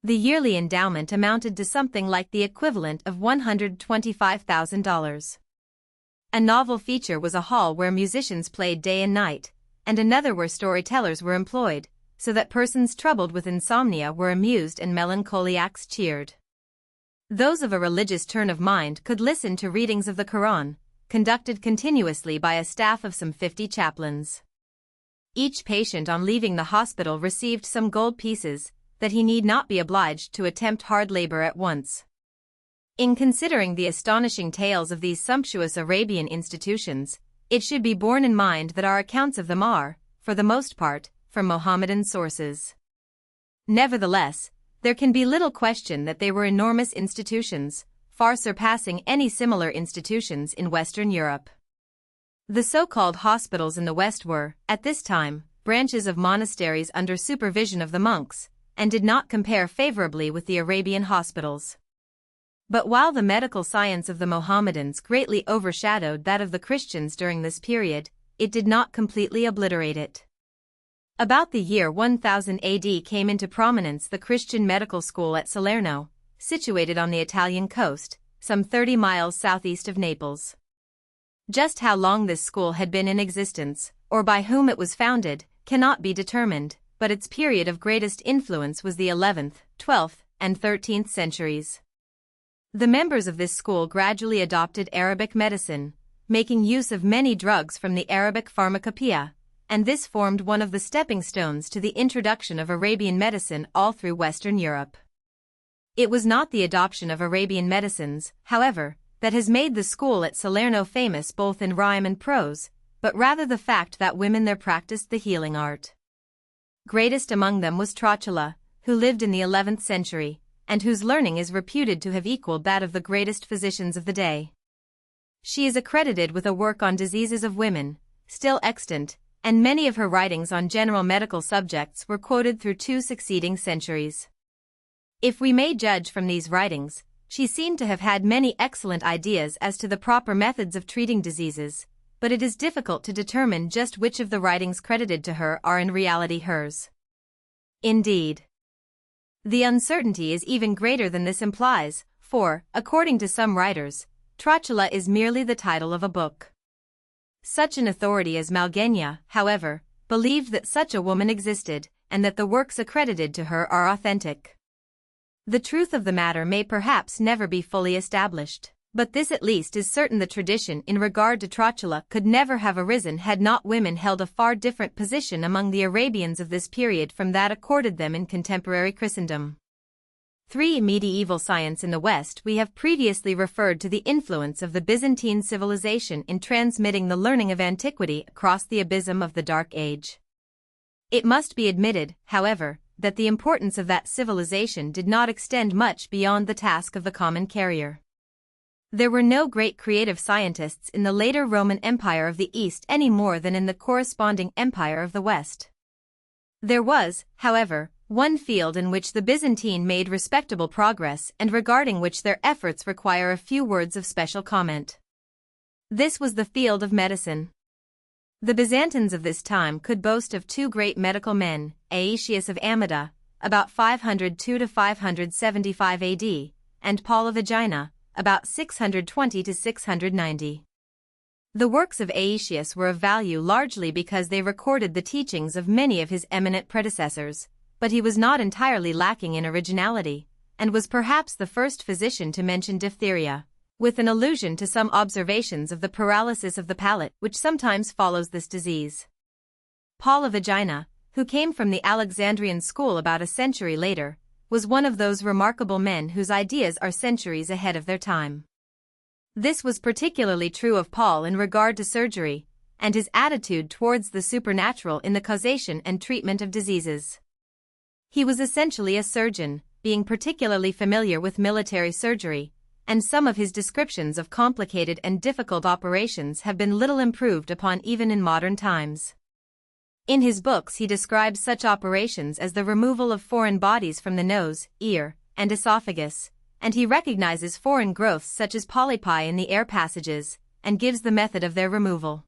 The yearly endowment amounted to something like the equivalent of $125,000. A novel feature was a hall where musicians played day and night, and another where storytellers were employed, so that persons troubled with insomnia were amused and melancholiacs cheered. Those of a religious turn of mind could listen to readings of the Quran, conducted continuously by a staff of some 50 chaplains. Each patient on leaving the hospital received some gold pieces, that he need not be obliged to attempt hard labor at once. In considering the astonishing tales of these sumptuous Arabian institutions, it should be borne in mind that our accounts of them are, for the most part, from Mohammedan sources. Nevertheless, there can be little question that they were enormous institutions, far surpassing any similar institutions in Western Europe. The so-called hospitals in the West were, at this time, branches of monasteries under supervision of the monks, and did not compare favorably with the Arabian hospitals. But while the medical science of the Mohammedans greatly overshadowed that of the Christians during this period, it did not completely obliterate it. About the year 1000 AD came into prominence the Christian medical school at Salerno, situated on the Italian coast, some 30 miles southeast of Naples. Just how long this school had been in existence, or by whom it was founded, cannot be determined, but its period of greatest influence was the 11th, 12th, and 13th centuries. The members of this school gradually adopted Arabic medicine, making use of many drugs from the Arabic pharmacopoeia, and this formed one of the stepping stones to the introduction of Arabian medicine all through Western Europe. It was not the adoption of Arabian medicines, however, that has made the school at Salerno famous both in rhyme and prose, but rather the fact that women there practiced the healing art. Greatest among them was Trotula, who lived in the 11th century, and whose learning is reputed to have equaled that of the greatest physicians of the day. She is accredited with a work on diseases of women, still extant, and many of her writings on general medical subjects were quoted through 2 succeeding centuries. If we may judge from these writings, she seemed to have had many excellent ideas as to the proper methods of treating diseases, but it is difficult to determine just which of the writings credited to her are in reality hers. Indeed, the uncertainty is even greater than this implies, for, according to some writers, Trotula is merely the title of a book. Such an authority as Malgenia, however, believed that such a woman existed, and that the works accredited to her are authentic. The truth of the matter may perhaps never be fully established, but this at least is certain: the tradition in regard to Trotula could never have arisen had not women held a far different position among the Arabians of this period from that accorded them in contemporary Christendom. 3. Medieval science in the West. We have previously referred to the influence of the Byzantine civilization in transmitting the learning of antiquity across the abysm of the Dark Age. It must be admitted, however, that the importance of that civilization did not extend much beyond the task of the common carrier. There were no great creative scientists in the later Roman Empire of the East any more than in the corresponding Empire of the West. There was, however, one field in which the Byzantine made respectable progress and regarding which their efforts require a few words of special comment. This was the field of medicine. The Byzantines of this time could boast of 2 great medical men, Aetius of Amida, about 502 to 575 AD, and Paul of Aegina, about 620 to 690. The works of Aetius were of value largely because they recorded the teachings of many of his eminent predecessors, but he was not entirely lacking in originality, and was perhaps the first physician to mention diphtheria, with an allusion to some observations of the paralysis of the palate which sometimes follows this disease. Paul of Aegina, who came from the Alexandrian school about a century later, was one of those remarkable men whose ideas are centuries ahead of their time. This was particularly true of Paul in regard to surgery, and his attitude towards the supernatural in the causation and treatment of diseases. He was essentially a surgeon, being particularly familiar with military surgery, and some of his descriptions of complicated and difficult operations have been little improved upon even in modern times. In his books he describes such operations as the removal of foreign bodies from the nose, ear, and esophagus, and he recognizes foreign growths such as polypi in the air passages, and gives the method of their removal.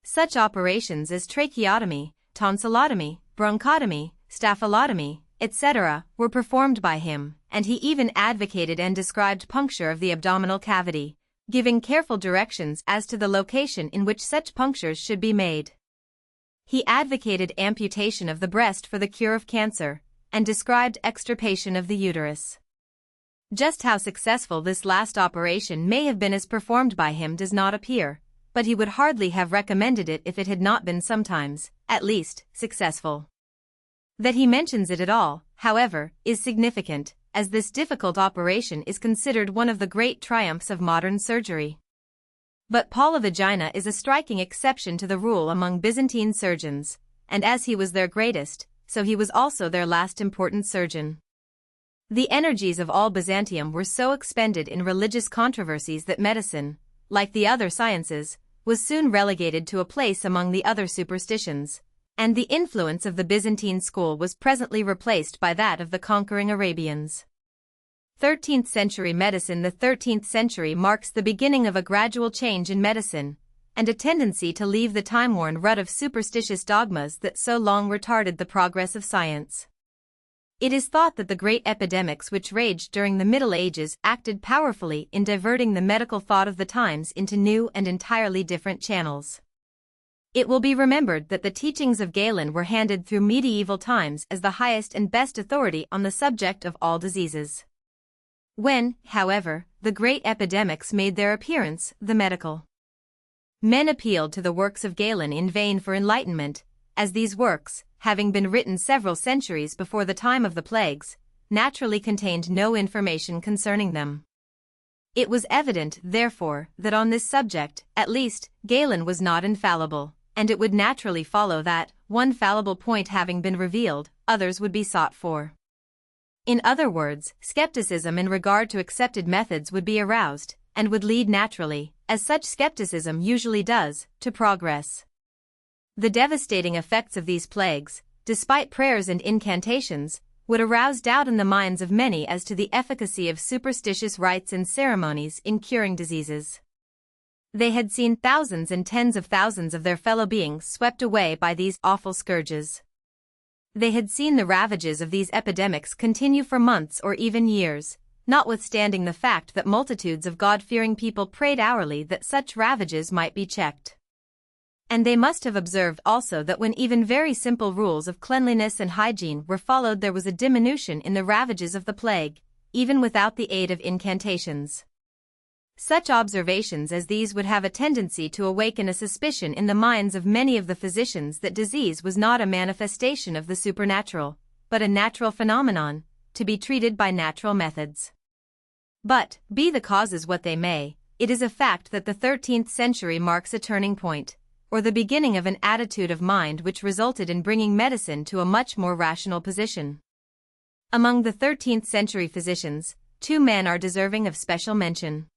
Such operations as tracheotomy, tonsillotomy, bronchotomy, staphylotomy, etc., were performed by him, and he even advocated and described puncture of the abdominal cavity, giving careful directions as to the location in which such punctures should be made. He advocated amputation of the breast for the cure of cancer, and described extirpation of the uterus. Just how successful this last operation may have been as performed by him does not appear, but he would hardly have recommended it if it had not been sometimes, at least, successful. That he mentions it at all, however, is significant, as this difficult operation is considered one of the great triumphs of modern surgery. But Paul of Aegina is a striking exception to the rule among Byzantine surgeons, and as he was their greatest, so he was also their last important surgeon. The energies of all Byzantium were so expended in religious controversies that medicine, like the other sciences, was soon relegated to a place among the other superstitions, and the influence of the Byzantine school was presently replaced by that of the conquering Arabians. 13th century medicine. The 13th century marks the beginning of a gradual change in medicine, and a tendency to leave the time-worn rut of superstitious dogmas that so long retarded the progress of science. It is thought that the great epidemics which raged during the Middle Ages acted powerfully in diverting the medical thought of the times into new and entirely different channels. It will be remembered that the teachings of Galen were handed through medieval times as the highest and best authority on the subject of all diseases. When, however, the great epidemics made their appearance, the medical Men appealed to the works of Galen in vain for enlightenment, as these works, having been written several centuries before the time of the plagues, naturally contained no information concerning them. It was evident, therefore, that on this subject, at least, Galen was not infallible, and it would naturally follow that, one fallible point having been revealed, others would be sought for. In other words, skepticism in regard to accepted methods would be aroused, and would lead naturally, as such skepticism usually does, to progress. The devastating effects of these plagues, despite prayers and incantations, would arouse doubt in the minds of many as to the efficacy of superstitious rites and ceremonies in curing diseases. They had seen thousands and tens of thousands of their fellow beings swept away by these awful scourges. They had seen the ravages of these epidemics continue for months or even years, notwithstanding the fact that multitudes of God-fearing people prayed hourly that such ravages might be checked. And they must have observed also that when even very simple rules of cleanliness and hygiene were followed, there was a diminution in the ravages of the plague, even without the aid of incantations. Such observations as these would have a tendency to awaken a suspicion in the minds of many of the physicians that disease was not a manifestation of the supernatural, but a natural phenomenon, to be treated by natural methods. But, be the causes what they may, it is a fact that the 13th century marks a turning point, or the beginning of an attitude of mind which resulted in bringing medicine to a much more rational position. Among the 13th century physicians, two men are deserving of special mention.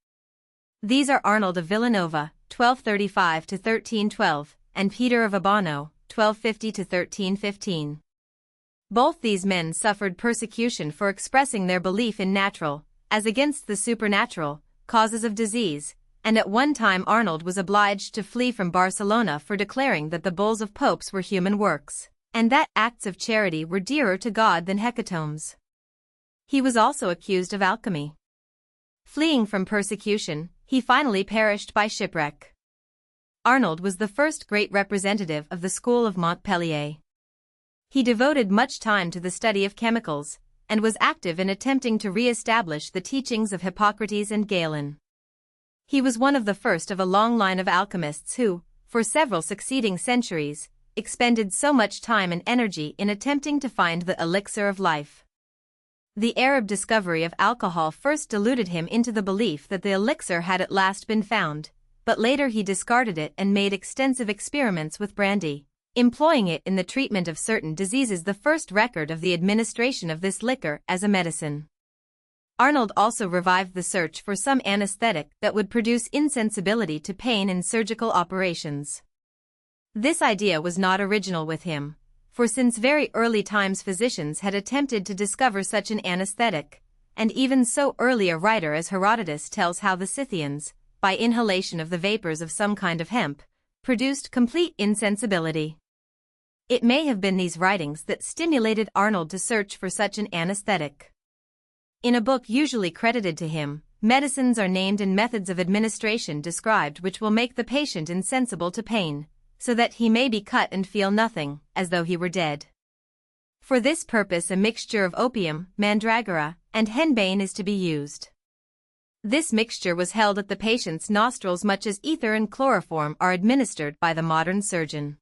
These are Arnold of Villanova, 1235 to 1312, and Peter of Abano, 1250 to 1315. Both these men suffered persecution for expressing their belief in natural, as against the supernatural, causes of disease, and at one time Arnold was obliged to flee from Barcelona for declaring that the bulls of popes were human works, and that acts of charity were dearer to God than hecatombs. He was also accused of alchemy. Fleeing from persecution, he finally perished by shipwreck. Arnold was the first great representative of the school of Montpellier. He devoted much time to the study of chemicals, and was active in attempting to re-establish the teachings of Hippocrates and Galen. He was one of the first of a long line of alchemists who, for several succeeding centuries, expended so much time and energy in attempting to find the elixir of life. The Arab discovery of alcohol first deluded him into the belief that the elixir had at last been found, but later he discarded it and made extensive experiments with brandy, employing it in the treatment of certain diseases, the first record of the administration of this liquor as a medicine. Arnold also revived the search for some anesthetic that would produce insensibility to pain in surgical operations. This idea was not original with him, for since very early times physicians had attempted to discover such an anesthetic, and even so early a writer as Herodotus tells how the Scythians, by inhalation of the vapors of some kind of hemp, produced complete insensibility. It may have been these writings that stimulated Arnold to search for such an anesthetic. In a book usually credited to him, medicines are named and methods of administration described which will make the patient insensible to pain, so that he may be cut and feel nothing, as though he were dead. For this purpose a mixture of opium, mandragora, and henbane is to be used. This mixture was held at the patient's nostrils much as ether and chloroform are administered by the modern surgeon.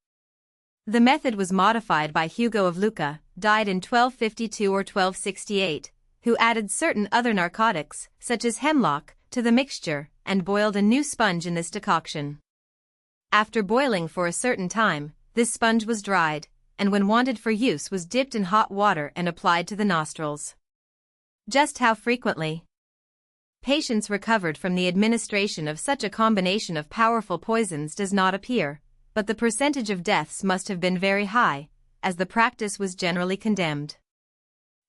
The method was modified by Hugo of Lucca, died in 1252 or 1268, who added certain other narcotics, such as hemlock, to the mixture, and boiled a new sponge in this decoction. After boiling for a certain time, this sponge was dried, and when wanted for use was dipped in hot water and applied to the nostrils. Just how frequently patients recovered from the administration of such a combination of powerful poisons does not appear, but the percentage of deaths must have been very high, as the practice was generally condemned.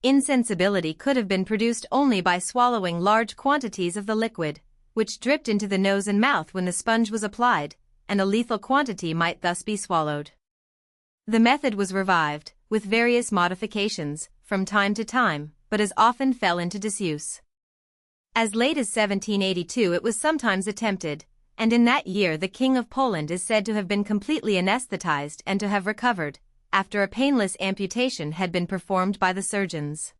Insensibility could have been produced only by swallowing large quantities of the liquid, which dripped into the nose and mouth when the sponge was applied, and a lethal quantity might thus be swallowed. The method was revived, with various modifications, from time to time, but as often fell into disuse. As late as 1782 it was sometimes attempted, and in that year the King of Poland is said to have been completely anesthetized and to have recovered, after a painless amputation had been performed by the surgeons.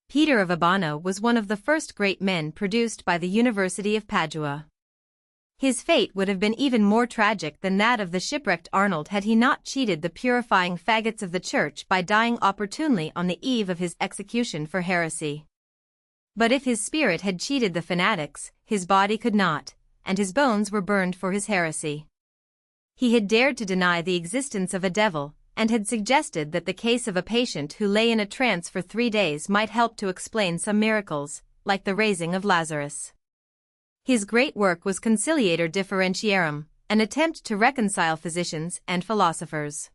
Peter of Abano was one of the first great men produced by the University of Padua. His fate would have been even more tragic than that of the shipwrecked Arnold had he not cheated the purifying faggots of the church by dying opportunely on the eve of his execution for heresy. But if his spirit had cheated the fanatics, his body could not, and his bones were burned for his heresy. He had dared to deny the existence of a devil, and had suggested that the case of a patient who lay in a trance for 3 days might help to explain some miracles, like the raising of Lazarus. His great work was Conciliator Differentiarum, an attempt to reconcile physicians and philosophers.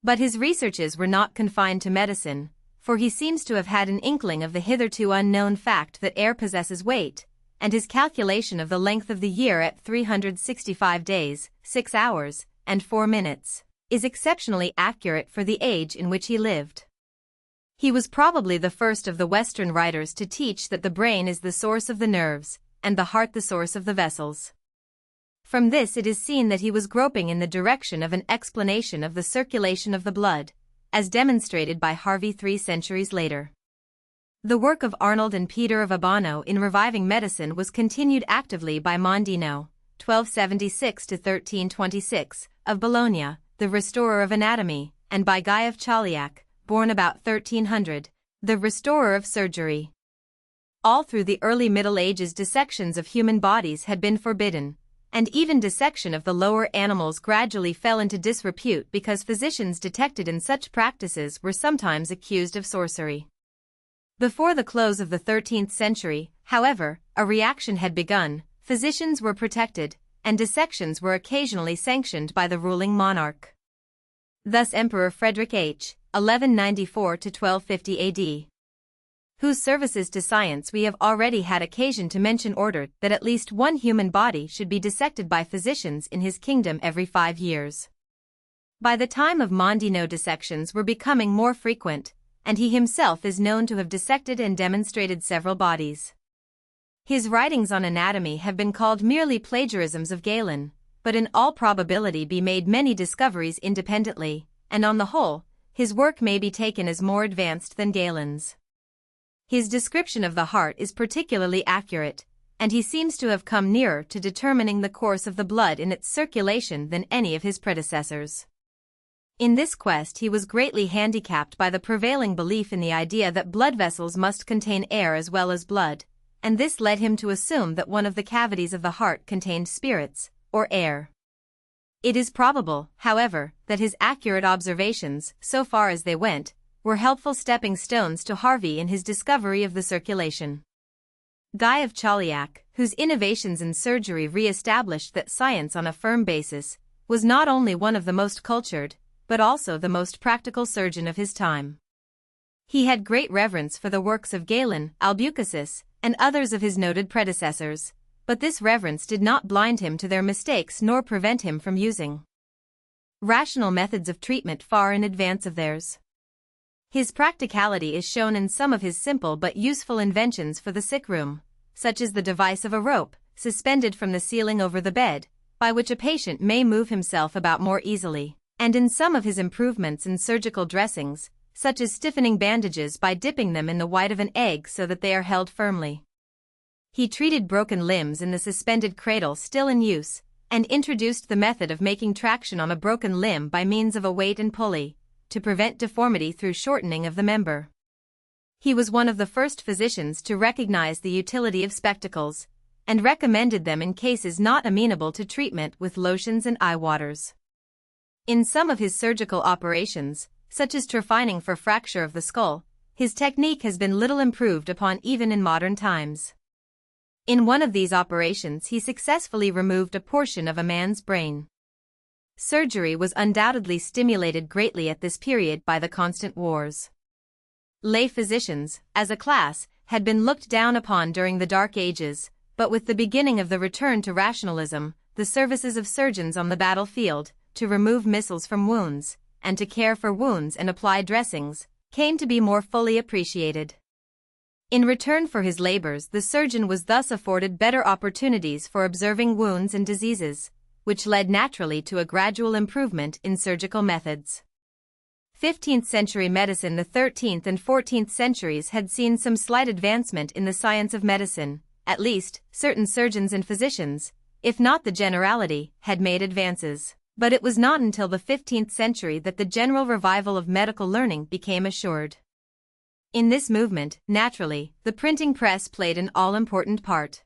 But his researches were not confined to medicine, for he seems to have had an inkling of the hitherto unknown fact that air possesses weight, and his calculation of the length of the year at 365 days, 6 hours, and 4 minutes, is exceptionally accurate for the age in which he lived. He was probably the first of the Western writers to teach that the brain is the source of the nerves, and the heart the source of the vessels. From this it is seen that he was groping in the direction of an explanation of the circulation of the blood, as demonstrated by Harvey 3 centuries later. The work of Arnold and Peter of Abano in reviving medicine was continued actively by Mondino, 1276–1326, of Bologna, the restorer of anatomy, and by Guy of Chauliac, born about 1300, the restorer of surgery. All through the early Middle Ages dissections of human bodies had been forbidden, and even dissection of the lower animals gradually fell into disrepute because physicians detected in such practices were sometimes accused of sorcery. Before the close of the 13th century, however, a reaction had begun, physicians were protected, and dissections were occasionally sanctioned by the ruling monarch. Thus Emperor Frederick H. 1194–1250 AD, whose services to science we have already had occasion to mention, ordered that at least one human body should be dissected by physicians in his kingdom every 5 years. By the time of Mondino dissections were becoming more frequent, and he himself is known to have dissected and demonstrated several bodies. His writings on anatomy have been called merely plagiarisms of Galen, but in all probability he made many discoveries independently, and on the whole, his work may be taken as more advanced than Galen's. His description of the heart is particularly accurate, and he seems to have come nearer to determining the course of the blood in its circulation than any of his predecessors. In this quest he was greatly handicapped by the prevailing belief in the idea that blood vessels must contain air as well as blood, and this led him to assume that one of the cavities of the heart contained spirits, or air. It is probable, however, that his accurate observations, so far as they went, were helpful stepping stones to Harvey in his discovery of the circulation. Guy of Chauliac, whose innovations in surgery re-established that science on a firm basis, was not only one of the most cultured, but also the most practical surgeon of his time. He had great reverence for the works of Galen, Albucasis, and others of his noted predecessors, but this reverence did not blind him to their mistakes nor prevent him from using rational methods of treatment far in advance of theirs. His practicality is shown in some of his simple but useful inventions for the sick room, such as the device of a rope, suspended from the ceiling over the bed, by which a patient may move himself about more easily, and in some of his improvements in surgical dressings, such as stiffening bandages by dipping them in the white of an egg so that they are held firmly. He treated broken limbs in the suspended cradle still in use, and introduced the method of making traction on a broken limb by means of a weight and pulley, to prevent deformity through shortening of the member. He was one of the first physicians to recognize the utility of spectacles, and recommended them in cases not amenable to treatment with lotions and eye waters. In some of his surgical operations, such as trephining for fracture of the skull, his technique has been little improved upon even in modern times. In one of these operations he successfully removed a portion of a man's brain. Surgery was undoubtedly stimulated greatly at this period by the constant wars. Lay physicians, as a class, had been looked down upon during the Dark Ages, but with the beginning of the return to rationalism, the services of surgeons on the battlefield, to remove missiles from wounds, and to care for wounds and apply dressings, came to be more fully appreciated. In return for his labors, the surgeon was thus afforded better opportunities for observing wounds and diseases, which led naturally to a gradual improvement in surgical methods. 15th century medicine. The 13th and 14th centuries had seen some slight advancement in the science of medicine, at least, certain surgeons and physicians, if not the generality, had made advances. But it was not until the 15th century that the general revival of medical learning became assured. In this movement, naturally, the printing press played an all-important part.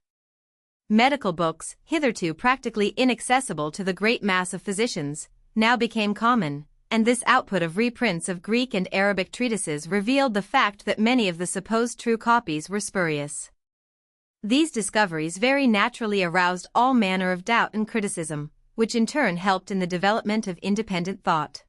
Medical books, hitherto practically inaccessible to the great mass of physicians, now became common, and this output of reprints of Greek and Arabic treatises revealed the fact that many of the supposed true copies were spurious. These discoveries very naturally aroused all manner of doubt and criticism, which in turn helped in the development of independent thought.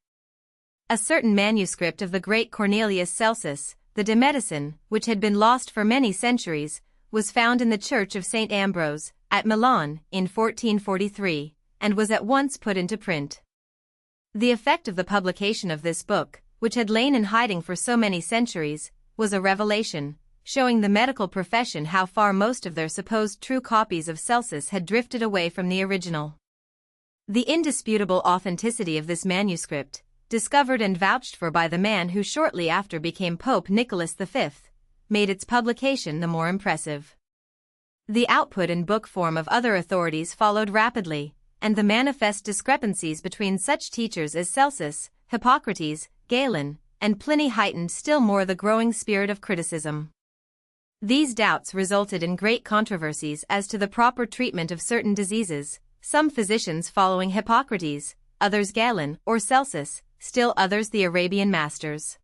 A certain manuscript of the great Cornelius Celsus, the De Medicine, which had been lost for many centuries, was found in the church of St. Ambrose, at Milan, in 1443, and was at once put into print. The effect of the publication of this book, which had lain in hiding for so many centuries, was a revelation, showing the medical profession how far most of their supposed true copies of Celsus had drifted away from the original. The indisputable authenticity of this manuscript, discovered and vouched for by the man who shortly after became Pope Nicholas V, made its publication the more impressive. The output in book form of other authorities followed rapidly, and the manifest discrepancies between such teachers as Celsus, Hippocrates, Galen, and Pliny heightened still more the growing spirit of criticism. These doubts resulted in great controversies as to the proper treatment of certain diseases, some physicians following Hippocrates, others Galen or Celsus, still others the Arabian masters.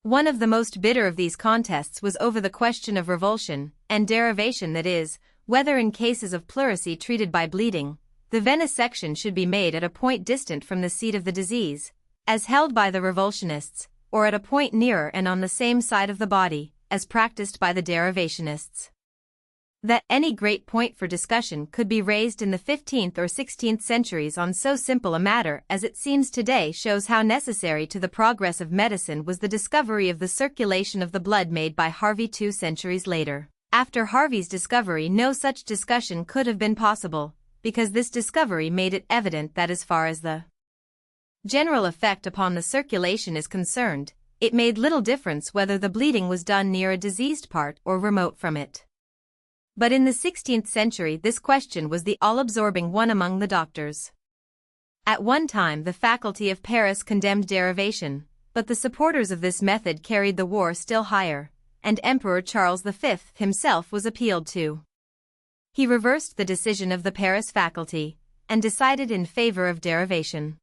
One of the most bitter of these contests was over the question of revulsion and derivation, that is, whether in cases of pleurisy treated by bleeding, the venesection should be made at a point distant from the seat of the disease, as held by the revulsionists, or at a point nearer and on the same side of the body, as practiced by the derivationists. That any great point for discussion could be raised in the 15th or 16th centuries on so simple a matter as it seems today shows how necessary to the progress of medicine was the discovery of the circulation of the blood made by Harvey 2 centuries later. After Harvey's discovery, no such discussion could have been possible, because this discovery made it evident that as far as the general effect upon the circulation is concerned, it made little difference whether the bleeding was done near a diseased part or remote from it. But in the 16th century this question was the all-absorbing one among the doctors. At one time the faculty of Paris condemned derivation, but the supporters of this method carried the war still higher, and Emperor Charles V himself was appealed to. He reversed the decision of the Paris faculty, and decided in favor of derivation.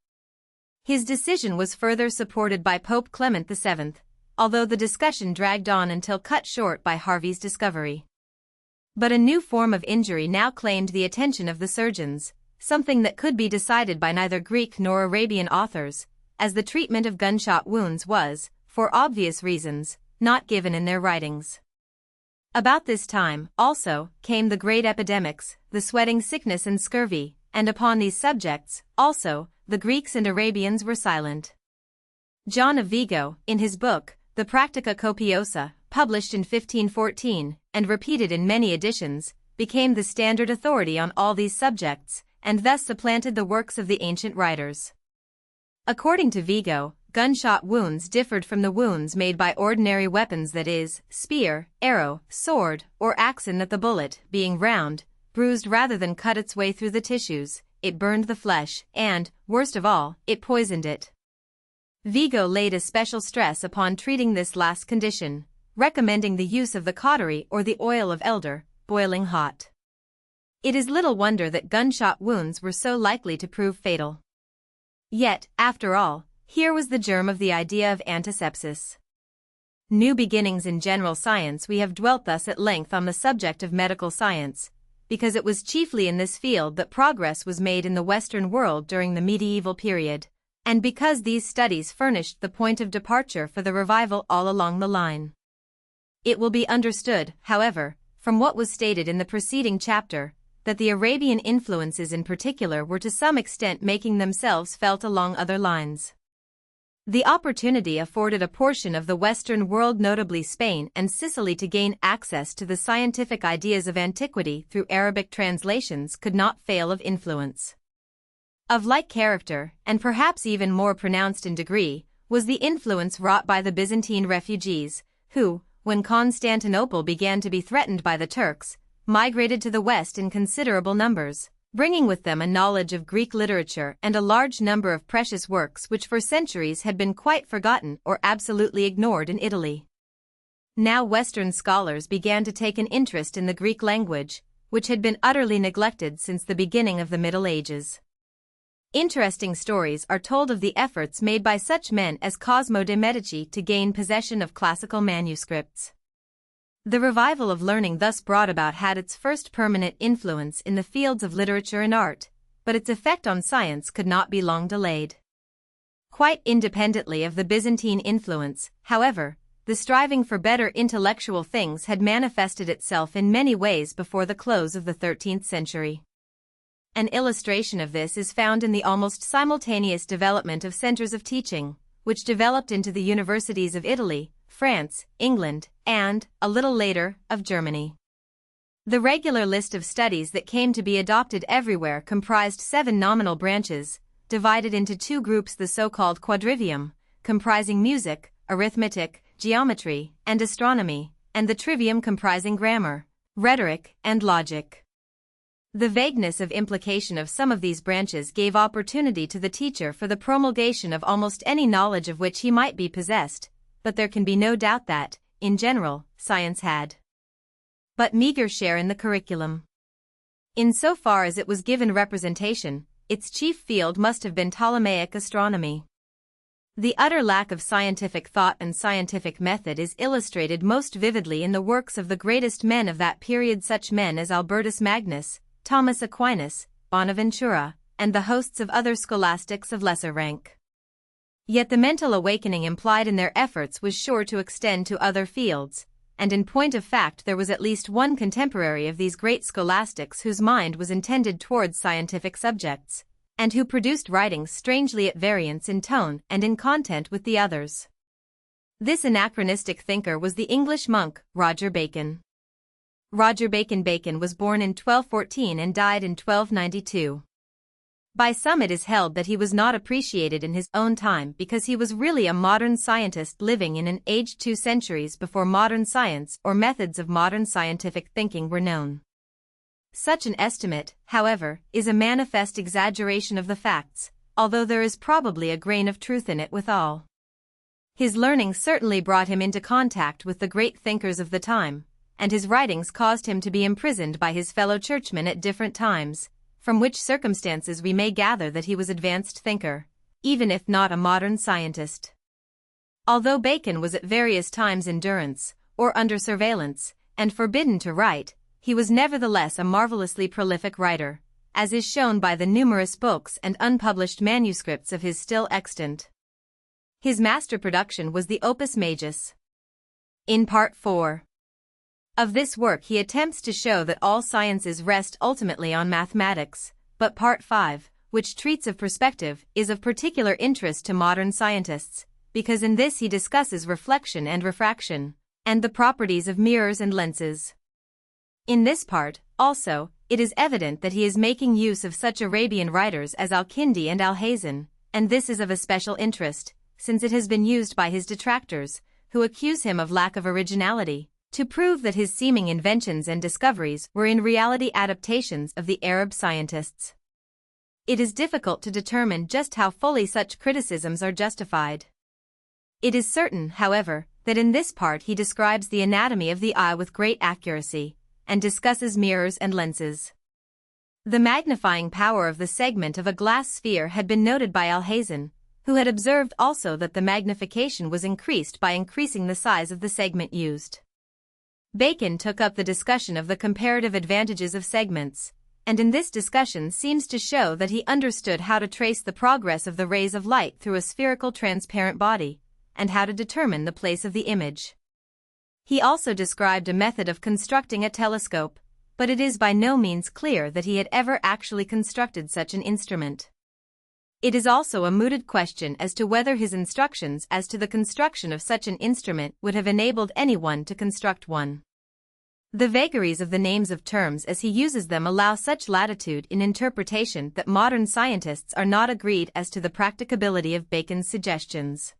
His decision was further supported by Pope Clement VII, although the discussion dragged on until cut short by Harvey's discovery. But a new form of injury now claimed the attention of the surgeons, something that could be decided by neither Greek nor Arabian authors, as the treatment of gunshot wounds was, for obvious reasons, not given in their writings. About this time, also, came the great epidemics, the sweating sickness and scurvy, and upon these subjects, also, the Greeks and Arabians were silent. John of Vigo, in his book, the Practica Copiosa, published in 1514, and repeated in many editions, became the standard authority on all these subjects, and thus supplanted the works of the ancient writers. According to Vigo, gunshot wounds differed from the wounds made by ordinary weapons, that is, spear, arrow, sword, or axe, in that the bullet, being round, bruised rather than cut its way through the tissues, it burned the flesh, and, worst of all, it poisoned it. Vigo laid a special stress upon treating this last condition, recommending the use of the cautery or the oil of elder, boiling hot. It is little wonder that gunshot wounds were so likely to prove fatal. Yet, after all, here was the germ of the idea of antisepsis. New beginnings in general science. We have dwelt thus at length on the subject of medical science, because it was chiefly in this field that progress was made in the Western world during the medieval period, and because these studies furnished the point of departure for the revival all along the line. It will be understood, however, from what was stated in the preceding chapter, that the Arabian influences in particular were to some extent making themselves felt along other lines. The opportunity afforded a portion of the Western world, notably Spain and Sicily, to gain access to the scientific ideas of antiquity through Arabic translations could not fail of influence. Of like character, and perhaps even more pronounced in degree, was the influence wrought by the Byzantine refugees, who, when Constantinople began to be threatened by the Turks, migrated to the west in considerable numbers, bringing with them a knowledge of Greek literature and a large number of precious works which for centuries had been quite forgotten or absolutely ignored in Italy. Now Western scholars began to take an interest in the Greek language, which had been utterly neglected since the beginning of the Middle Ages. Interesting stories are told of the efforts made by such men as Cosimo de' Medici to gain possession of classical manuscripts. The revival of learning thus brought about had its first permanent influence in the fields of literature and art, but its effect on science could not be long delayed. Quite independently of the Byzantine influence, however, the striving for better intellectual things had manifested itself in many ways before the close of the 13th century. An illustration of this is found in the almost simultaneous development of centers of teaching, which developed into the universities of Italy, France, England, and, a little later, of Germany. The regular list of studies that came to be adopted everywhere comprised 7 nominal branches, divided into 2 groups: the so-called quadrivium, comprising music, arithmetic, geometry, and astronomy, and the trivium comprising grammar, rhetoric, and logic. The vagueness of implication of some of these branches gave opportunity to the teacher for the promulgation of almost any knowledge of which he might be possessed, but there can be no doubt that, in general, science had but meager share in the curriculum. In so far as it was given representation, its chief field must have been Ptolemaic astronomy. The utter lack of scientific thought and scientific method is illustrated most vividly in the works of the greatest men of that period, such men as Albertus Magnus, Thomas Aquinas, Bonaventura, and the hosts of other scholastics of lesser rank. Yet the mental awakening implied in their efforts was sure to extend to other fields, and in point of fact there was at least one contemporary of these great scholastics whose mind was intended towards scientific subjects, and who produced writings strangely at variance in tone and in content with the others. This anachronistic thinker was the English monk, Roger Bacon. Roger Bacon was born in 1214 and died in 1292. By some it is held that he was not appreciated in his own time because he was really a modern scientist living in an age 2 centuries before modern science or methods of modern scientific thinking were known. Such an estimate, however, is a manifest exaggeration of the facts, although there is probably a grain of truth in it withal. His learning certainly brought him into contact with the great thinkers of the time, and his writings caused him to be imprisoned by his fellow churchmen at different times, from which circumstances we may gather that he was an advanced thinker, even if not a modern scientist. Although Bacon was at various times in durance, or under surveillance, and forbidden to write, he was nevertheless a marvelously prolific writer, as is shown by the numerous books and unpublished manuscripts of his still extant. His master production was the Opus Majus. In Part 4 of this work he attempts to show that all sciences rest ultimately on mathematics, but Part 5, which treats of perspective, is of particular interest to modern scientists, because in this he discusses reflection and refraction, and the properties of mirrors and lenses. In this part, also, it is evident that he is making use of such Arabian writers as Al-Kindi and Alhazen, and this is of especial interest, since it has been used by his detractors, who accuse him of lack of originality, to prove that his seeming inventions and discoveries were in reality adaptations of the Arab scientists. It is difficult to determine just how fully such criticisms are justified. It is certain, however, that in this part he describes the anatomy of the eye with great accuracy, and discusses mirrors and lenses. The magnifying power of the segment of a glass sphere had been noted by Alhazen, who had observed also that the magnification was increased by increasing the size of the segment used. Bacon took up the discussion of the comparative advantages of segments, and in this discussion seems to show that he understood how to trace the progress of the rays of light through a spherical transparent body, and how to determine the place of the image. He also described a method of constructing a telescope, but it is by no means clear that he had ever actually constructed such an instrument. It is also a mooted question as to whether his instructions as to the construction of such an instrument would have enabled anyone to construct one. The vagaries of the names of terms as he uses them allow such latitude in interpretation that modern scientists are not agreed as to the practicability of Bacon's suggestions.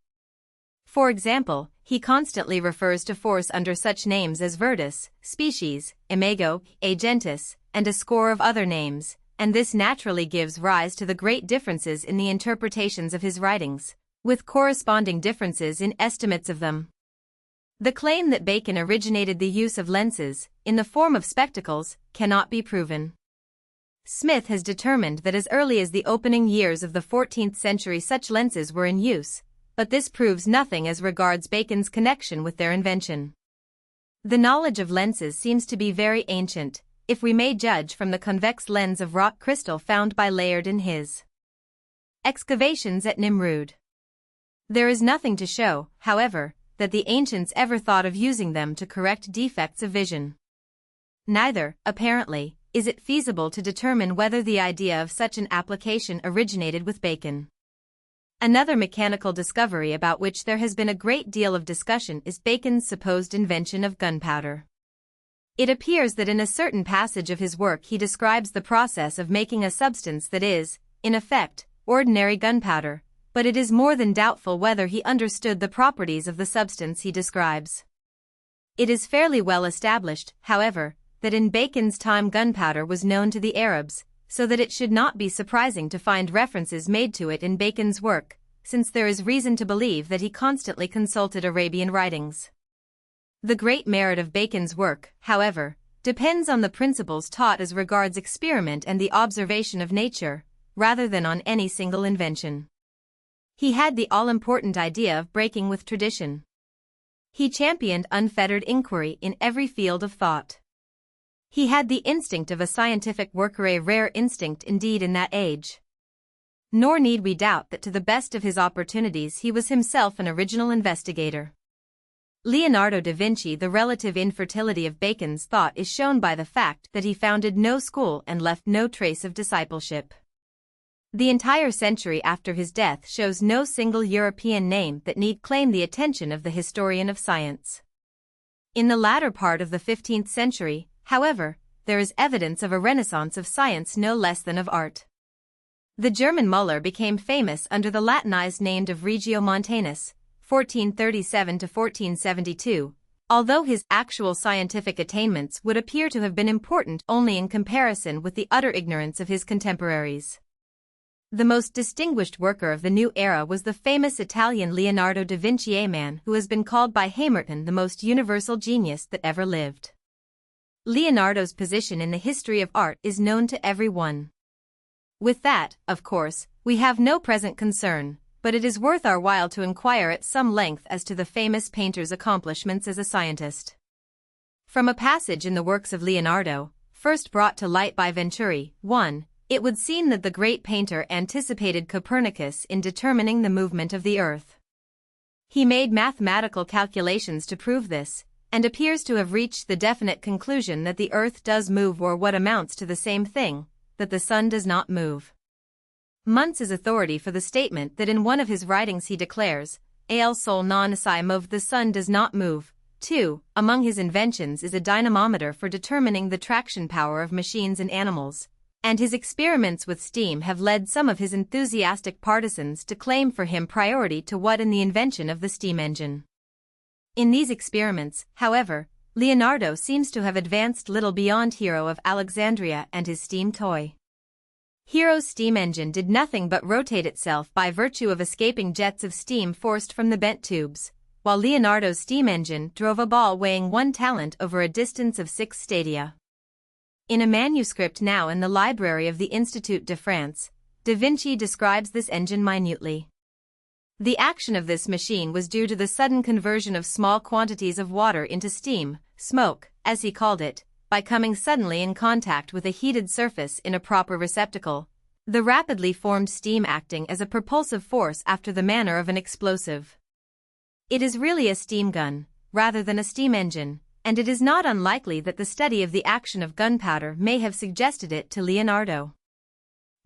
For example, he constantly refers to force under such names as virtus, species, imago, agentis, and a score of other names, and this naturally gives rise to the great differences in the interpretations of his writings, with corresponding differences in estimates of them. The claim that Bacon originated the use of lenses, in the form of spectacles, cannot be proven. Smith has determined that as early as the opening years of the 14th century such lenses were in use, but this proves nothing as regards Bacon's connection with their invention. The knowledge of lenses seems to be very ancient, if we may judge from the convex lens of rock crystal found by Layard in his excavations at Nimrud. There is nothing to show, however, that the ancients ever thought of using them to correct defects of vision. Neither, apparently, is it feasible to determine whether the idea of such an application originated with Bacon. Another mechanical discovery about which there has been a great deal of discussion is Bacon's supposed invention of gunpowder. It appears that in a certain passage of his work he describes the process of making a substance that is, in effect, ordinary gunpowder, but it is more than doubtful whether he understood the properties of the substance he describes. It is fairly well established, however, that in Bacon's time gunpowder was known to the Arabs, so that it should not be surprising to find references made to it in Bacon's work, since there is reason to believe that he constantly consulted Arabian writings. The great merit of Bacon's work, however, depends on the principles taught as regards experiment and the observation of nature, rather than on any single invention. He had the all-important idea of breaking with tradition. He championed unfettered inquiry in every field of thought. He had the instinct of a scientific worker, a rare instinct indeed in that age. Nor need we doubt that to the best of his opportunities he was himself an original investigator. Leonardo da Vinci. The relative infertility of Bacon's thought is shown by the fact that he founded no school and left no trace of discipleship. The entire century after his death shows no single European name that need claim the attention of the historian of science. In the latter part of the 15th century, however, there is evidence of a renaissance of science no less than of art. The German Müller became famous under the Latinized name of Regiomontanus, 1437 to 1472, although his actual scientific attainments would appear to have been important only in comparison with the utter ignorance of his contemporaries. The most distinguished worker of the new era was the famous Italian Leonardo da Vinci, a man who has been called by Hamerton the most universal genius that ever lived. Leonardo's position in the history of art is known to every one. With that, of course, we have no present concern, but it is worth our while to inquire at some length as to the famous painter's accomplishments as a scientist. From a passage in the works of Leonardo, first brought to light by Venturi, 1, it would seem that the great painter anticipated Copernicus in determining the movement of the earth. He made mathematical calculations to prove this, and appears to have reached the definite conclusion that the earth does move, or what amounts to the same thing, that the sun does not move. Muntz is authority for the statement that in one of his writings he declares, "El sol non si move," the sun does not move. 2. Among his inventions is a dynamometer for determining the traction power of machines and animals, and his experiments with steam have led some of his enthusiastic partisans to claim for him priority to what in the invention of the steam engine. In these experiments, however, Leonardo seems to have advanced little beyond Hero of Alexandria and his steam toy. Hero's steam engine did nothing but rotate itself by virtue of escaping jets of steam forced from the bent tubes, while Leonardo's steam engine drove a ball weighing 1 talent over a distance of 6 stadia. In a manuscript now in the library of the Institut de France, Da Vinci describes this engine minutely. The action of this machine was due to the sudden conversion of small quantities of water into steam, smoke, as he called it, by coming suddenly in contact with a heated surface in a proper receptacle, the rapidly formed steam acting as a propulsive force after the manner of an explosive. It is really a steam gun, rather than a steam engine, and it is not unlikely that the study of the action of gunpowder may have suggested it to Leonardo.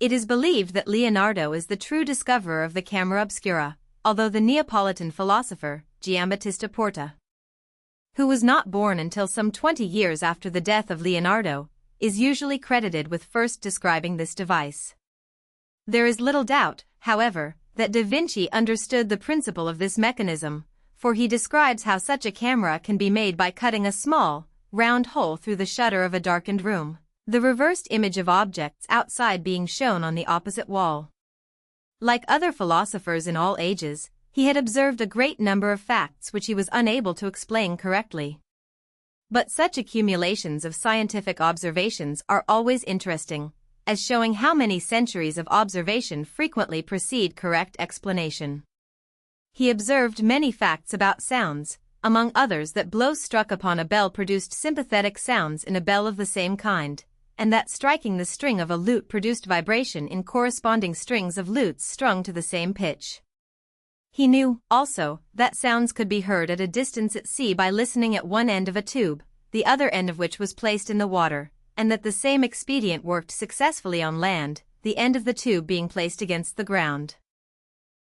It is believed that Leonardo is the true discoverer of the camera obscura, although the Neapolitan philosopher, Giambattista Porta, who was not born until some 20 years after the death of Leonardo, is usually credited with first describing this device. There is little doubt, however, that Da Vinci understood the principle of this mechanism, for he describes how such a camera can be made by cutting a small, round hole through the shutter of a darkened room, the reversed image of objects outside being shown on the opposite wall. Like other philosophers in all ages, he had observed a great number of facts which he was unable to explain correctly. But such accumulations of scientific observations are always interesting, as showing how many centuries of observation frequently precede correct explanation. He observed many facts about sounds, among others that blows struck upon a bell produced sympathetic sounds in a bell of the same kind, and that striking the string of a lute produced vibration in corresponding strings of lutes strung to the same pitch. He knew, also, that sounds could be heard at a distance at sea by listening at one end of a tube, the other end of which was placed in the water, and that the same expedient worked successfully on land, the end of the tube being placed against the ground.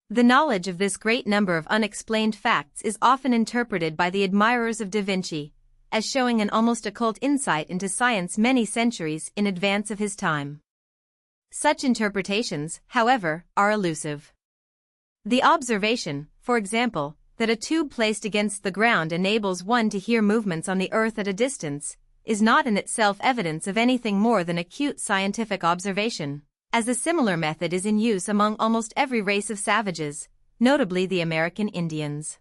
The knowledge of this great number of unexplained facts is often interpreted by the admirers of Da Vinci as showing an almost occult insight into science many centuries in advance of his time. Such interpretations, however, are elusive. The observation, for example, that a tube placed against the ground enables one to hear movements on the earth at a distance, is not in itself evidence of anything more than acute scientific observation, as a similar method is in use among almost every race of savages, notably the American Indians.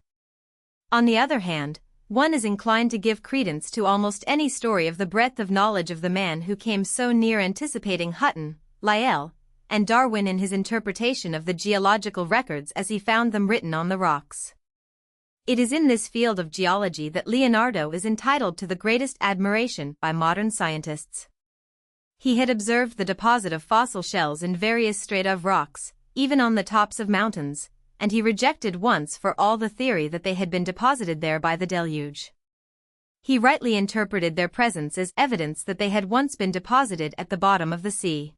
On the other hand, one is inclined to give credence to almost any story of the breadth of knowledge of the man who came so near anticipating Hutton, Lyell, and Darwin in his interpretation of the geological records as he found them written on the rocks. It is in this field of geology that Leonardo is entitled to the greatest admiration by modern scientists. He had observed the deposit of fossil shells in various strata of rocks, even on the tops of mountains, and he rejected once for all the theory that they had been deposited there by the deluge. He rightly interpreted their presence as evidence that they had once been deposited at the bottom of the sea.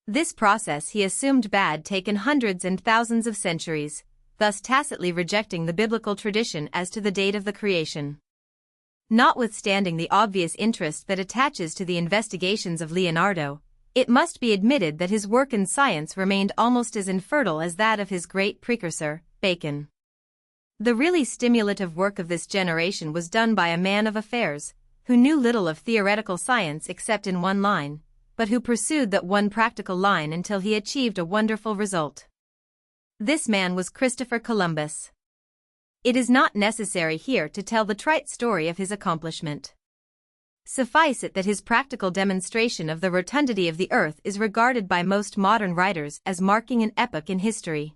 This process he assumed had taken hundreds and thousands of centuries, thus tacitly rejecting the biblical tradition as to the date of the creation. Notwithstanding the obvious interest that attaches to the investigations of Leonardo, it must be admitted that his work in science remained almost as infertile as that of his great precursor, Bacon. The really stimulative work of this generation was done by a man of affairs, who knew little of theoretical science except in one line, but who pursued that one practical line until he achieved a wonderful result. This man was Christopher Columbus. It is not necessary here to tell the trite story of his accomplishment. Suffice it that his practical demonstration of the rotundity of the earth is regarded by most modern writers as marking an epoch in history.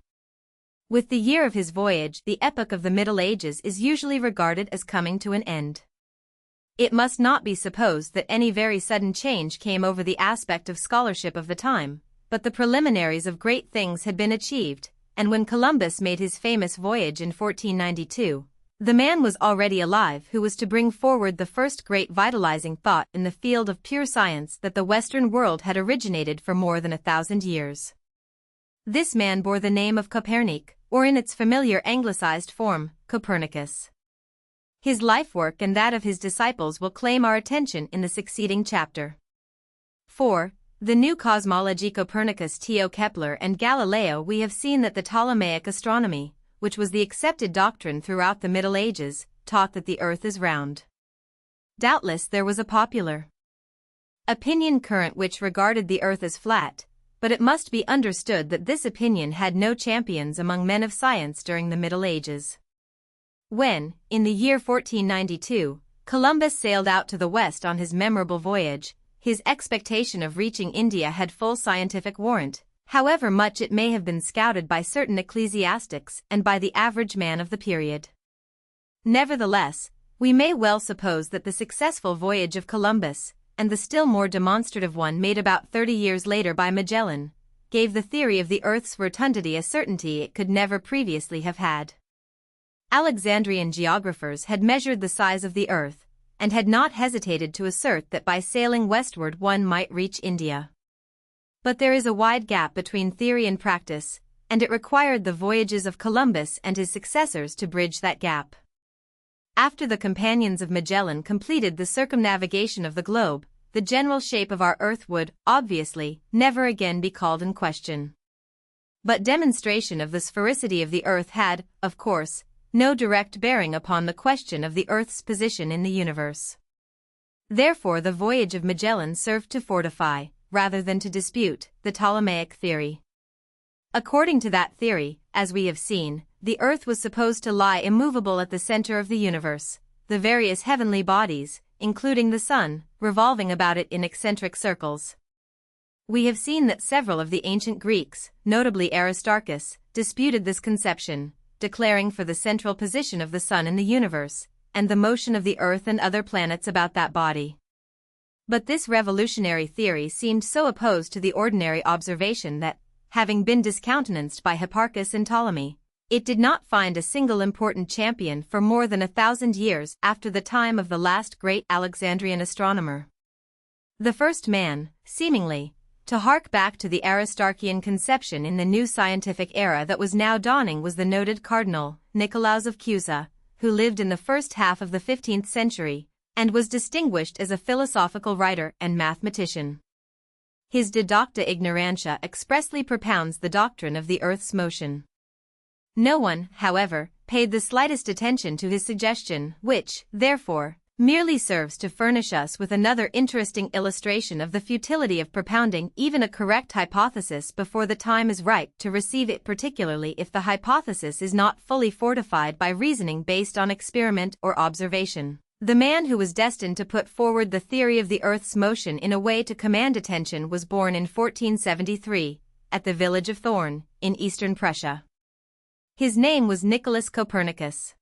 With the year of his voyage, the epoch of the Middle Ages is usually regarded as coming to an end. It must not be supposed that any very sudden change came over the aspect of scholarship of the time, but the preliminaries of great things had been achieved, and when Columbus made his famous voyage in 1492, the man was already alive who was to bring forward the first great vitalizing thought in the field of pure science that the Western world had originated for more than 1,000 years. This man bore the name of Copernic, or in its familiar anglicized form, Copernicus. His life work and that of his disciples will claim our attention in the succeeding chapter. 4. The new cosmology. Copernicus, Theo Kepler and Galileo. We have seen that the Ptolemaic astronomy, which was the accepted doctrine throughout the Middle Ages, taught that the earth is round. Doubtless there was a popular opinion current which regarded the earth as flat, but it must be understood that this opinion had no champions among men of science during the Middle Ages. When, in the year 1492, Columbus sailed out to the west on his memorable voyage, his expectation of reaching India had full scientific warrant, however much it may have been scouted by certain ecclesiastics and by the average man of the period. Nevertheless, we may well suppose that the successful voyage of Columbus, and the still more demonstrative one made about 30 years later by Magellan, gave the theory of the earth's rotundity a certainty it could never previously have had. Alexandrian geographers had measured the size of the earth, and had not hesitated to assert that by sailing westward one might reach India. But there is a wide gap between theory and practice, and it required the voyages of Columbus and his successors to bridge that gap. After the companions of Magellan completed the circumnavigation of the globe, the general shape of our earth would, obviously, never again be called in question. But demonstration of the sphericity of the earth had, of course, no direct bearing upon the question of the earth's position in the universe. Therefore the voyage of Magellan served to fortify, rather than to dispute, the Ptolemaic theory. According to that theory, as we have seen, the Earth was supposed to lie immovable at the center of the universe, the various heavenly bodies, including the Sun, revolving about it in eccentric circles. We have seen that several of the ancient Greeks, notably Aristarchus, disputed this conception, declaring for the central position of the Sun in the universe, and the motion of the Earth and other planets about that body. But this revolutionary theory seemed so opposed to the ordinary observation that, having been discountenanced by Hipparchus and Ptolemy, it did not find a single important champion for more than 1,000 years after the time of the last great Alexandrian astronomer. The first man, seemingly, to hark back to the Aristarchian conception in the new scientific era that was now dawning was the noted Cardinal, Nicolaus of Cusa, who lived in the first half of the 15th century, and was distinguished as a philosophical writer and mathematician. His De Docta Ignorantia expressly propounds the doctrine of the Earth's motion. No one, however, paid the slightest attention to his suggestion, which, therefore, merely serves to furnish us with another interesting illustration of the futility of propounding even a correct hypothesis before the time is ripe to receive it, particularly if the hypothesis is not fully fortified by reasoning based on experiment or observation. The man who was destined to put forward the theory of the Earth's motion in a way to command attention was born in 1473, at the village of Thorn, in eastern Prussia. His name was Nicholas Copernicus.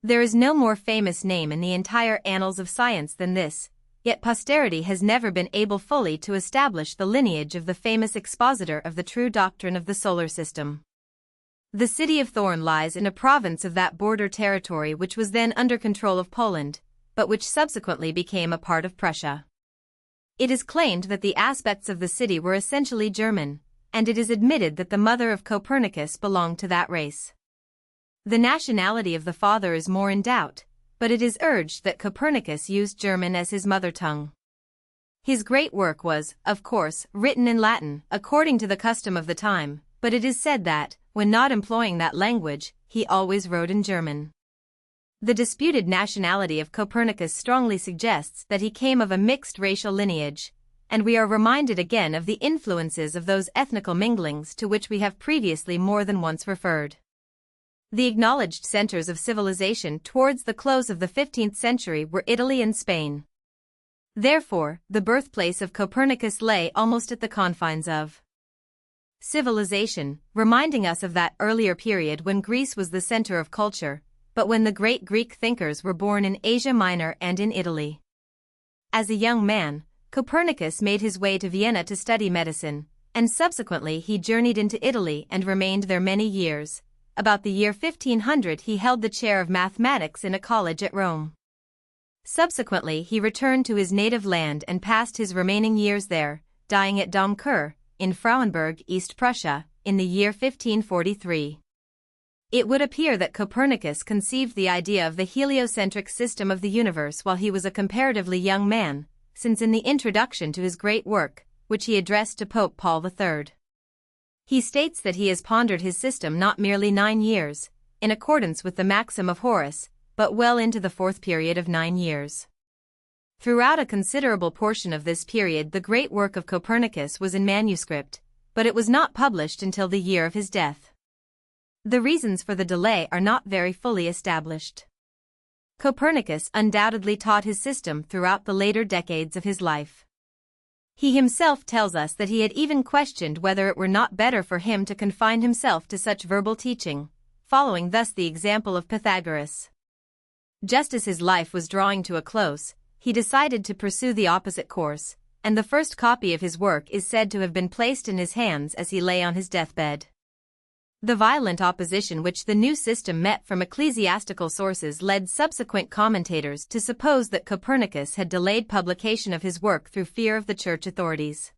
There is no more famous name in the entire annals of science than this, yet posterity has never been able fully to establish the lineage of the famous expositor of the true doctrine of the solar system. The city of Thorn lies in a province of that border territory which was then under control of Poland, but which subsequently became a part of Prussia. It is claimed that the aspects of the city were essentially German, and it is admitted that the mother of Copernicus belonged to that race. The nationality of the father is more in doubt, but it is urged that Copernicus used German as his mother tongue. His great work was, of course, written in Latin, according to the custom of the time, but it is said that, when not employing that language, he always wrote in German. The disputed nationality of Copernicus strongly suggests that he came of a mixed racial lineage, and we are reminded again of the influences of those ethnical minglings to which we have previously more than once referred. The acknowledged centers of civilization towards the close of the 15th century were Italy and Spain. Therefore, the birthplace of Copernicus lay almost at the confines of civilization, reminding us of that earlier period when Greece was the center of culture, but when the great Greek thinkers were born in Asia Minor and in Italy. As a young man, Copernicus made his way to Vienna to study medicine, and subsequently he journeyed into Italy and remained there many years. About the year 1500 he held the chair of mathematics in a college at Rome. Subsequently he returned to his native land and passed his remaining years there, dying at Domkirch, in Frauenburg, East Prussia, in the year 1543. It would appear that Copernicus conceived the idea of the heliocentric system of the universe while he was a comparatively young man, since in the introduction to his great work, which he addressed to Pope Paul III, he states that he has pondered his system not merely 9 years, in accordance with the maxim of Horace, but well into the fourth period of 9 years. Throughout a considerable portion of this period the great work of Copernicus was in manuscript, but it was not published until the year of his death. The reasons for the delay are not very fully established. Copernicus undoubtedly taught his system throughout the later decades of his life. He himself tells us that he had even questioned whether it were not better for him to confine himself to such verbal teaching, following thus the example of Pythagoras. Just as his life was drawing to a close, he decided to pursue the opposite course, and the first copy of his work is said to have been placed in his hands as he lay on his deathbed. The violent opposition which the new system met from ecclesiastical sources led subsequent commentators to suppose that Copernicus had delayed publication of his work through fear of the church authorities.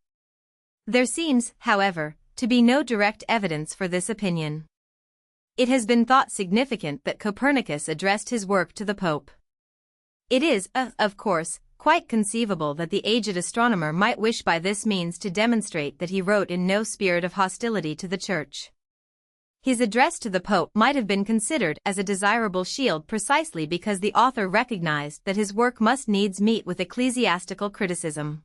There seems, however, to be no direct evidence for this opinion. It has been thought significant that Copernicus addressed his work to the Pope. It is, of course, quite conceivable that the aged astronomer might wish by this means to demonstrate that he wrote in no spirit of hostility to the Church. His address to the Pope might have been considered as a desirable shield precisely because the author recognized that his work must needs meet with ecclesiastical criticism.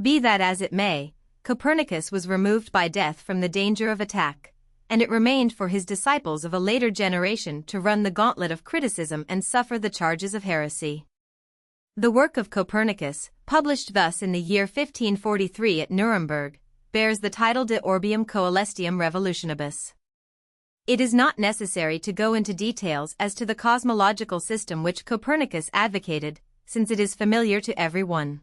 Be that as it may, Copernicus was removed by death from the danger of attack, and it remained for his disciples of a later generation to run the gauntlet of criticism and suffer the charges of heresy. The work of Copernicus, published thus in the year 1543 at Nuremberg, bears the title De Orbium Coelestium Revolutionibus. It is not necessary to go into details as to the cosmological system which Copernicus advocated, since it is familiar to every one.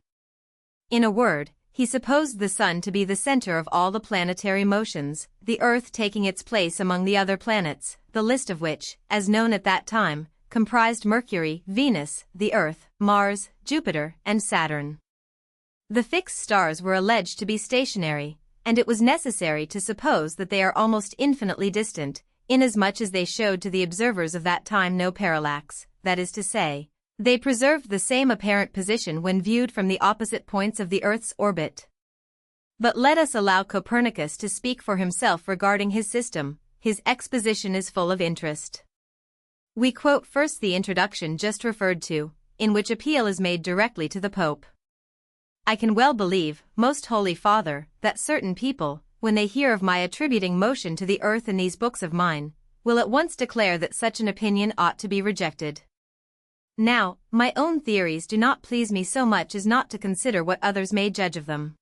In a word, he supposed the sun to be the center of all the planetary motions, the earth taking its place among the other planets, the list of which, as known at that time, comprised Mercury, Venus, the Earth, Mars, Jupiter, and Saturn. The fixed stars were alleged to be stationary, and it was necessary to suppose that they are almost infinitely distant, inasmuch as they showed to the observers of that time no parallax, that is to say, they preserved the same apparent position when viewed from the opposite points of the Earth's orbit. But let us allow Copernicus to speak for himself regarding his system. His exposition is full of interest. We quote first the introduction just referred to, in which appeal is made directly to the Pope. I can well believe, Most Holy Father, that certain people, when they hear of my attributing motion to the earth in these books of mine, will at once declare that such an opinion ought to be rejected. Now, my own theories do not please me so much as not to consider what others may judge of them.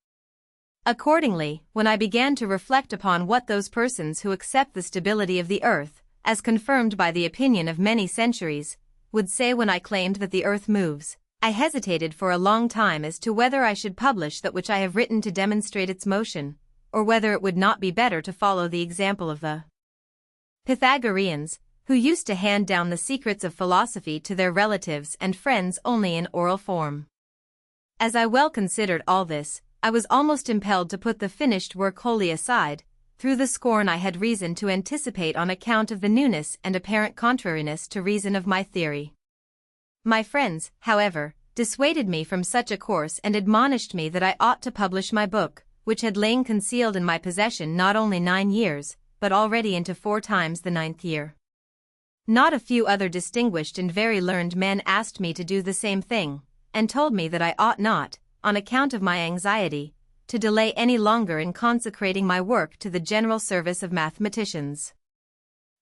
Accordingly, when I began to reflect upon what those persons who accept the stability of the earth, as confirmed by the opinion of many centuries, would say when I claimed that the earth moves, I hesitated for a long time as to whether I should publish that which I have written to demonstrate its motion, or whether it would not be better to follow the example of the Pythagoreans, who used to hand down the secrets of philosophy to their relatives and friends only in oral form. As I well considered all this, I was almost impelled to put the finished work wholly aside, through the scorn I had reason to anticipate on account of the newness and apparent contrariness to reason of my theory. My friends, however, dissuaded me from such a course and admonished me that I ought to publish my book, which had lain concealed in my possession not only 9 years, but already into 4 times the 9th year. Not a few other distinguished and very learned men asked me to do the same thing, and told me that I ought not, on account of my anxiety, to delay any longer in consecrating my work to the general service of mathematicians.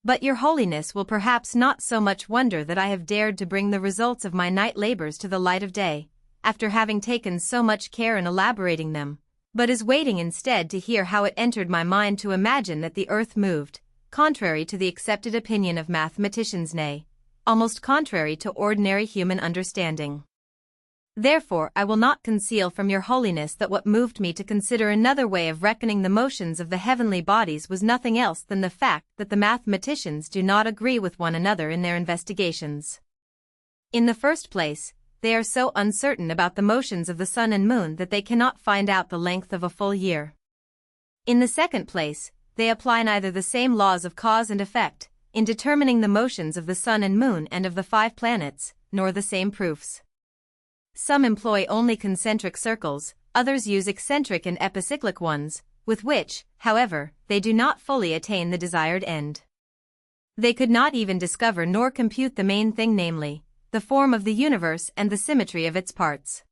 But your Holiness will perhaps not so much wonder that I have dared to bring the results of my night labors to the light of day, after having taken so much care in elaborating them, but is waiting instead to hear how it entered my mind to imagine that the earth moved, contrary to the accepted opinion of mathematicians, nay, almost contrary to ordinary human understanding. Therefore I will not conceal from your Holiness that what moved me to consider another way of reckoning the motions of the heavenly bodies was nothing else than the fact that the mathematicians do not agree with one another in their investigations. In the first place, they are so uncertain about the motions of the sun and moon that they cannot find out the length of a full year. In the second place, they apply neither the same laws of cause and effect, in determining the motions of the sun and moon and of the 5 planets, nor the same proofs. Some employ only concentric circles, others use eccentric and epicyclic ones, with which, however, they do not fully attain the desired end. They could not even discover nor compute the main thing, namely, the form of the universe and the symmetry of its parts.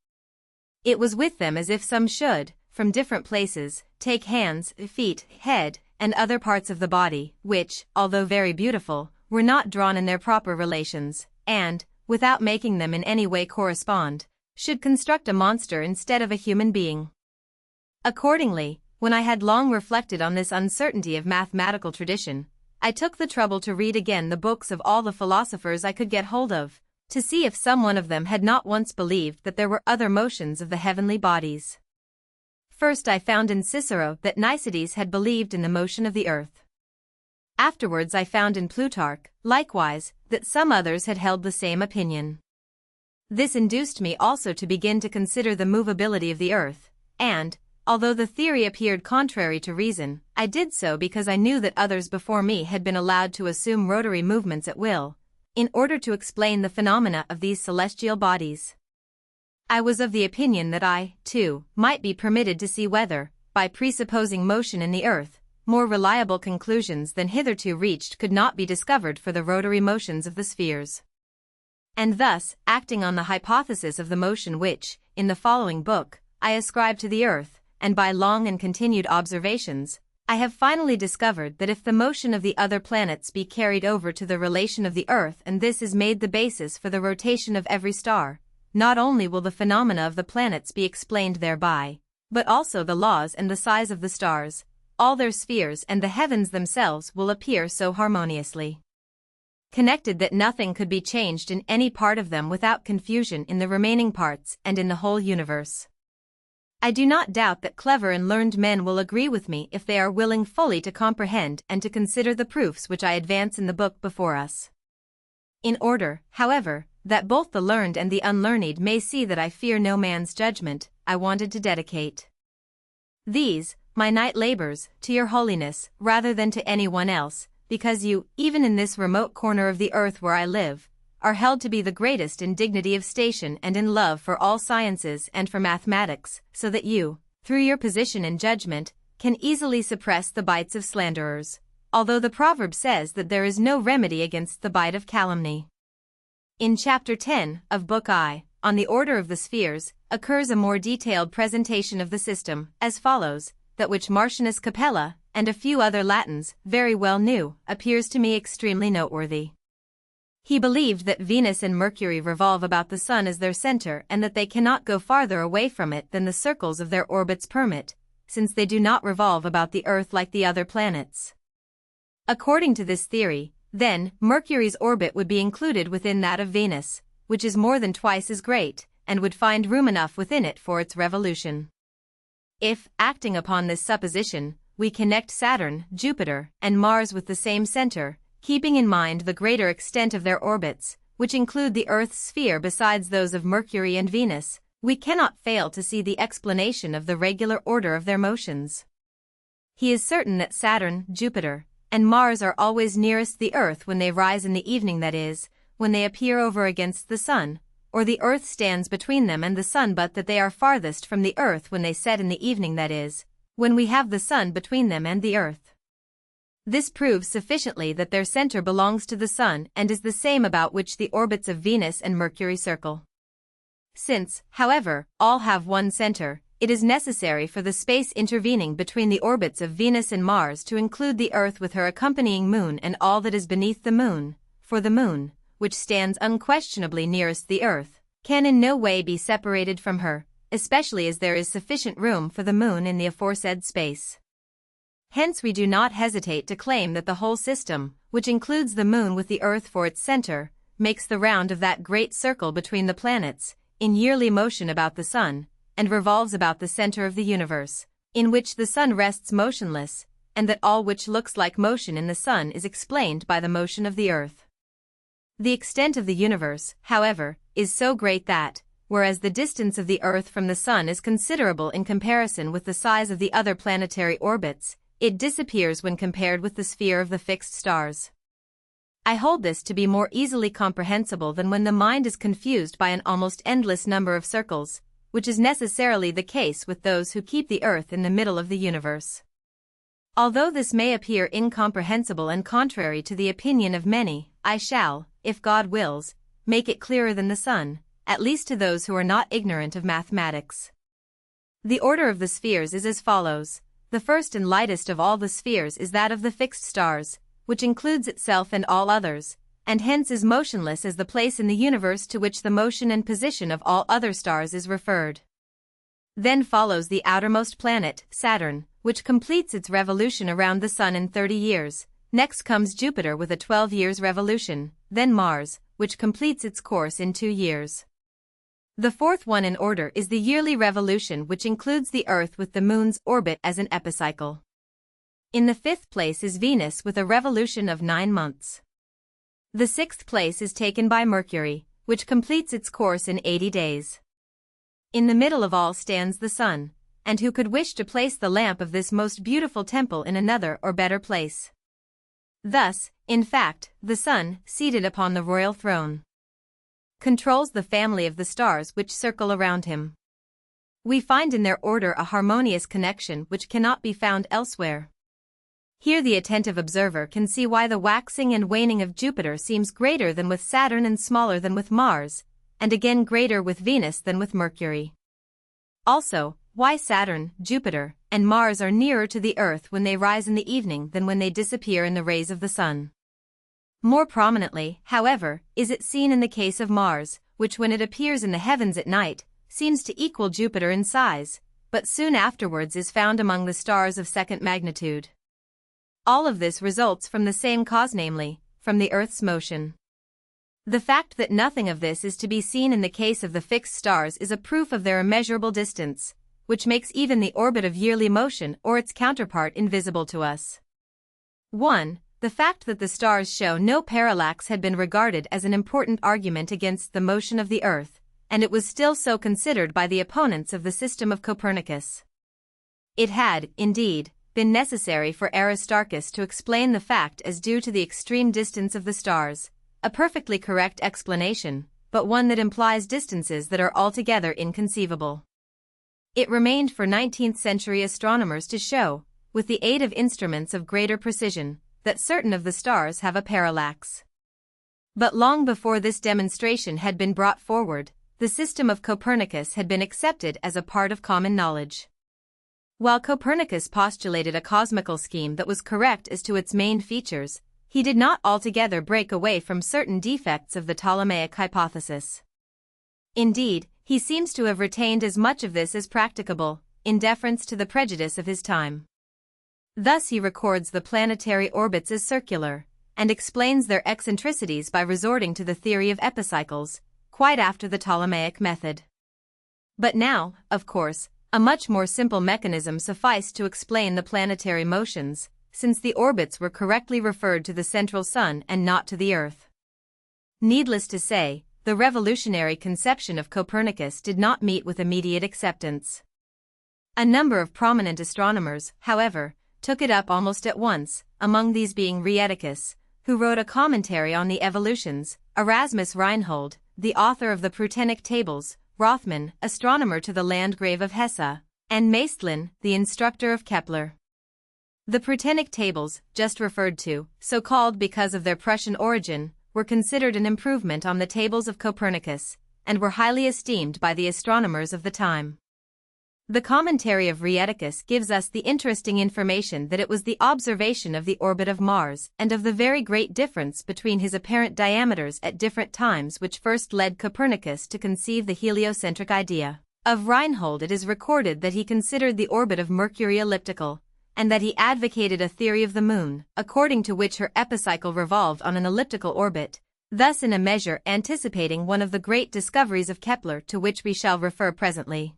It was with them as if some should, from different places, take hands, feet, head, and other parts of the body, which, although very beautiful, were not drawn in their proper relations, and, without making them in any way correspond, should construct a monster instead of a human being. Accordingly, when I had long reflected on this uncertainty of mathematical tradition, I took the trouble to read again the books of all the philosophers I could get hold of, to see if some one of them had not once believed that there were other motions of the heavenly bodies. First I found in Cicero that Nicetes had believed in the motion of the earth. Afterwards I found in Plutarch, likewise, that some others had held the same opinion. This induced me also to begin to consider the movability of the earth, and, although the theory appeared contrary to reason, I did so because I knew that others before me had been allowed to assume rotary movements at will, in order to explain the phenomena of these celestial bodies. I was of the opinion that I, too, might be permitted to see whether, by presupposing motion in the earth, more reliable conclusions than hitherto reached could not be discovered for the rotary motions of the spheres. And thus, acting on the hypothesis of the motion which, in the following book, I ascribe to the Earth, and by long and continued observations, I have finally discovered that if the motion of the other planets be carried over to the relation of the Earth and this is made the basis for the rotation of every star, not only will the phenomena of the planets be explained thereby, but also the laws and the size of the stars, all their spheres and the heavens themselves will appear so harmoniously connected that nothing could be changed in any part of them without confusion in the remaining parts and in the whole universe. I do not doubt that clever and learned men will agree with me if they are willing fully to comprehend and to consider the proofs which I advance in the book before us. In order, however, that both the learned and the unlearned may see that I fear no man's judgment, I wanted to dedicate these, my night labors, to your holiness, rather than to anyone else, because you, even in this remote corner of the earth where I live, are held to be the greatest in dignity of station and in love for all sciences and for mathematics, so that you, through your position and judgment, can easily suppress the bites of slanderers, although the proverb says that there is no remedy against the bite of calumny. In Chapter 10 of Book I, on the order of the spheres, occurs a more detailed presentation of the system, as follows, that which Martianus Capella, and a few other Latins, very well knew, appears to me extremely noteworthy. He believed that Venus and Mercury revolve about the Sun as their center and that they cannot go farther away from it than the circles of their orbits permit, since they do not revolve about the Earth like the other planets. According to this theory, then, Mercury's orbit would be included within that of Venus, which is more than twice as great, and would find room enough within it for its revolution. If, acting upon this supposition, we connect Saturn, Jupiter, and Mars with the same center, keeping in mind the greater extent of their orbits, which include the Earth's sphere besides those of Mercury and Venus, we cannot fail to see the explanation of the regular order of their motions. He is certain that Saturn, Jupiter, and Mars are always nearest the Earth when they rise in the evening, that is, when they appear over against the Sun, or the Earth stands between them and the Sun, but that they are farthest from the Earth when they set in the evening, that is, when we have the Sun between them and the Earth. This proves sufficiently that their center belongs to the Sun and is the same about which the orbits of Venus and Mercury circle. Since, however, all have one center, it is necessary for the space intervening between the orbits of Venus and Mars to include the Earth with her accompanying moon and all that is beneath the moon, for the moon, which stands unquestionably nearest the Earth, can in no way be separated from her, especially as there is sufficient room for the moon in the aforesaid space. Hence we do not hesitate to claim that the whole system, which includes the moon with the Earth for its center, makes the round of that great circle between the planets, in yearly motion about the Sun, and revolves about the center of the universe, in which the Sun rests motionless, and that all which looks like motion in the Sun is explained by the motion of the Earth. The extent of the universe, however, is so great that, whereas the distance of the Earth from the Sun is considerable in comparison with the size of the other planetary orbits, it disappears when compared with the sphere of the fixed stars. I hold this to be more easily comprehensible than when the mind is confused by an almost endless number of circles, which is necessarily the case with those who keep the Earth in the middle of the universe. Although this may appear incomprehensible and contrary to the opinion of many, I shall, if God wills, make it clearer than the sun, at least to those who are not ignorant of mathematics. The order of the spheres is as follows. The first and lightest of all the spheres is that of the fixed stars, which includes itself and all others, and hence is motionless as the place in the universe to which the motion and position of all other stars is referred. Then follows the outermost planet, Saturn, which completes its revolution around the Sun in 30 years. Next comes Jupiter with a 12 years revolution, then Mars, which completes its course in 2 years. The fourth one in order is the yearly revolution, which includes the Earth with the Moon's orbit as an epicycle. In the fifth place is Venus with a revolution of 9 months. The sixth place is taken by Mercury, which completes its course in 80 days. In the middle of all stands the Sun, and who could wish to place the lamp of this most beautiful temple in another or better place? Thus, in fact, the Sun, seated upon the royal throne, controls the family of the stars which circle around him. We find in their order a harmonious connection which cannot be found elsewhere. Here the attentive observer can see why the waxing and waning of Jupiter seems greater than with Saturn and smaller than with Mars, and again greater with Venus than with Mercury. Also, why Saturn, Jupiter, and Mars are nearer to the Earth when they rise in the evening than when they disappear in the rays of the sun. More prominently, however, is it seen in the case of Mars, which when it appears in the heavens at night, seems to equal Jupiter in size, but soon afterwards is found among the stars of second magnitude. All of this results from the same cause, namely, from the Earth's motion. The fact that nothing of this is to be seen in the case of the fixed stars is a proof of their immeasurable distance, which makes even the orbit of yearly motion or its counterpart invisible to us. 1. The fact that the stars show no parallax had been regarded as an important argument against the motion of the Earth, and it was still so considered by the opponents of the system of Copernicus. It had, indeed, been necessary for Aristarchus to explain the fact as due to the extreme distance of the stars, a perfectly correct explanation, but one that implies distances that are altogether inconceivable. It remained for 19th-century astronomers to show, with the aid of instruments of greater precision, that certain of the stars have a parallax. But long before this demonstration had been brought forward, the system of Copernicus had been accepted as a part of common knowledge. While Copernicus postulated a cosmical scheme that was correct as to its main features, he did not altogether break away from certain defects of the Ptolemaic hypothesis. Indeed, he seems to have retained as much of this as practicable, in deference to the prejudice of his time. Thus he records the planetary orbits as circular, and explains their eccentricities by resorting to the theory of epicycles, quite after the Ptolemaic method. But now, of course, a much more simple mechanism sufficed to explain the planetary motions, since the orbits were correctly referred to the central sun and not to the Earth. Needless to say, the revolutionary conception of Copernicus did not meet with immediate acceptance. A number of prominent astronomers, however, took it up almost at once, among these being Rheticus, who wrote a commentary on the evolutions, Erasmus Reinhold, the author of the Prutenic Tables, Rothmann, astronomer to the Landgrave of Hesse, and Maestlin, the instructor of Kepler. The Prutenic Tables, just referred to, so called because of their Prussian origin, were considered an improvement on the tables of Copernicus, and were highly esteemed by the astronomers of the time. The commentary of Rheticus gives us the interesting information that it was the observation of the orbit of Mars and of the very great difference between his apparent diameters at different times which first led Copernicus to conceive the heliocentric idea. Of Reinhold it is recorded that he considered the orbit of Mercury elliptical, and that he advocated a theory of the Moon, according to which her epicycle revolved on an elliptical orbit, thus in a measure anticipating one of the great discoveries of Kepler to which we shall refer presently.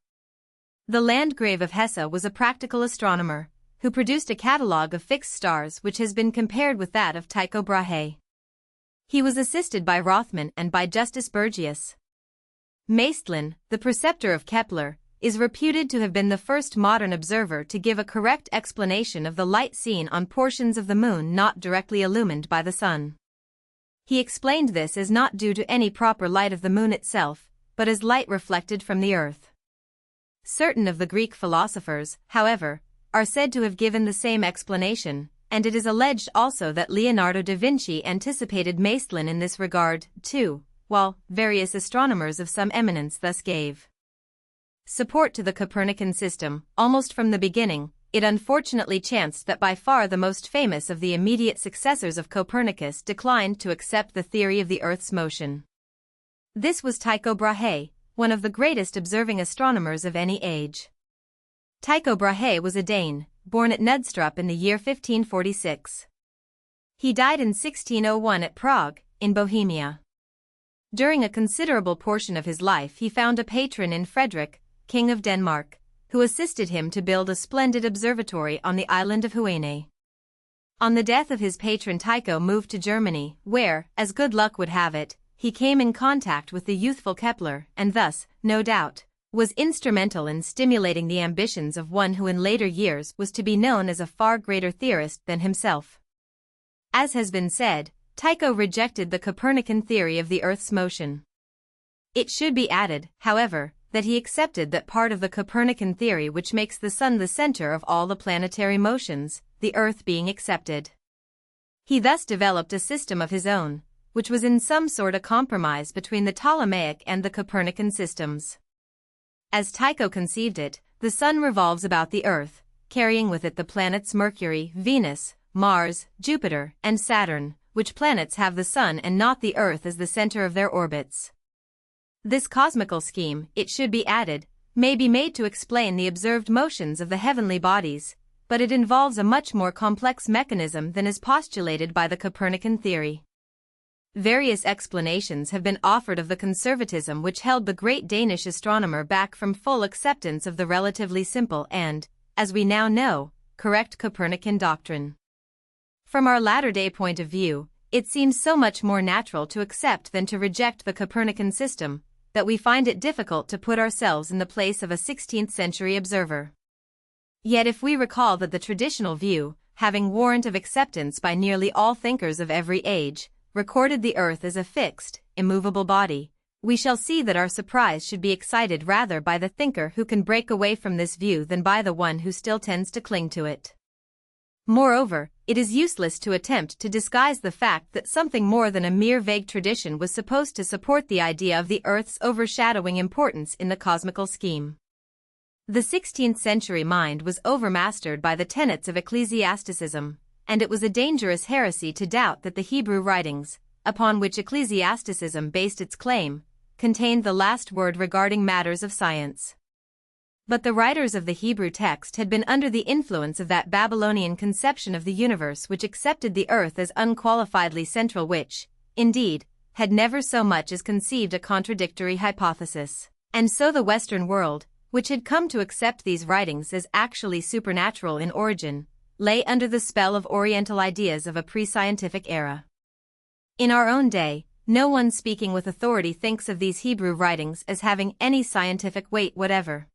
The Landgrave of Hesse was a practical astronomer, who produced a catalogue of fixed stars which has been compared with that of Tycho Brahe. He was assisted by Rothmann and by Justus Burgius. Maestlin, the preceptor of Kepler, is reputed to have been the first modern observer to give a correct explanation of the light seen on portions of the Moon not directly illumined by the sun. He explained this as not due to any proper light of the Moon itself, but as light reflected from the Earth. Certain of the Greek philosophers, however, are said to have given the same explanation, and it is alleged also that Leonardo da Vinci anticipated Maestlin in this regard, too, while various astronomers of some eminence thus gave support to the Copernican system. Almost from the beginning, it unfortunately chanced that by far the most famous of the immediate successors of Copernicus declined to accept the theory of the Earth's motion. This was Tycho Brahe, one of the greatest observing astronomers of any age. Tycho Brahe was a Dane, born at Knudstrup in the year 1546. He died in 1601 at Prague, in Bohemia. During a considerable portion of his life he found a patron in Frederick, King of Denmark, who assisted him to build a splendid observatory on the island of Huene. On the death of his patron Tycho moved to Germany, where, as good luck would have it, he came in contact with the youthful Kepler and thus, no doubt, was instrumental in stimulating the ambitions of one who in later years was to be known as a far greater theorist than himself. As has been said, Tycho rejected the Copernican theory of the Earth's motion. It should be added, however, that he accepted that part of the Copernican theory which makes the sun the center of all the planetary motions, the Earth being accepted. He thus developed a system of his own, which was in some sort a compromise between the Ptolemaic and the Copernican systems. As Tycho conceived it, the sun revolves about the Earth, carrying with it the planets Mercury, Venus, Mars, Jupiter, and Saturn, which planets have the sun and not the Earth as the center of their orbits. This cosmical scheme, it should be added, may be made to explain the observed motions of the heavenly bodies, but it involves a much more complex mechanism than is postulated by the Copernican theory. Various explanations have been offered of the conservatism which held the great Danish astronomer back from full acceptance of the relatively simple and, as we now know, correct Copernican doctrine. From our latter-day point of view, it seems so much more natural to accept than to reject the Copernican system, that we find it difficult to put ourselves in the place of a 16th-century observer. Yet if we recall that the traditional view, having warrant of acceptance by nearly all thinkers of every age, recorded the Earth as a fixed, immovable body, we shall see that our surprise should be excited rather by the thinker who can break away from this view than by the one who still tends to cling to it. Moreover, it is useless to attempt to disguise the fact that something more than a mere vague tradition was supposed to support the idea of the Earth's overshadowing importance in the cosmical scheme. The 16th-century mind was overmastered by the tenets of ecclesiasticism, and it was a dangerous heresy to doubt that the Hebrew writings, upon which ecclesiasticism based its claim, contained the last word regarding matters of science. But the writers of the Hebrew text had been under the influence of that Babylonian conception of the universe which accepted the Earth as unqualifiedly central, which, indeed, had never so much as conceived a contradictory hypothesis. And so the Western world, which had come to accept these writings as actually supernatural in origin, lay under the spell of Oriental ideas of a pre-scientific era. In our own day, no one speaking with authority thinks of these Hebrew writings as having any scientific weight whatever.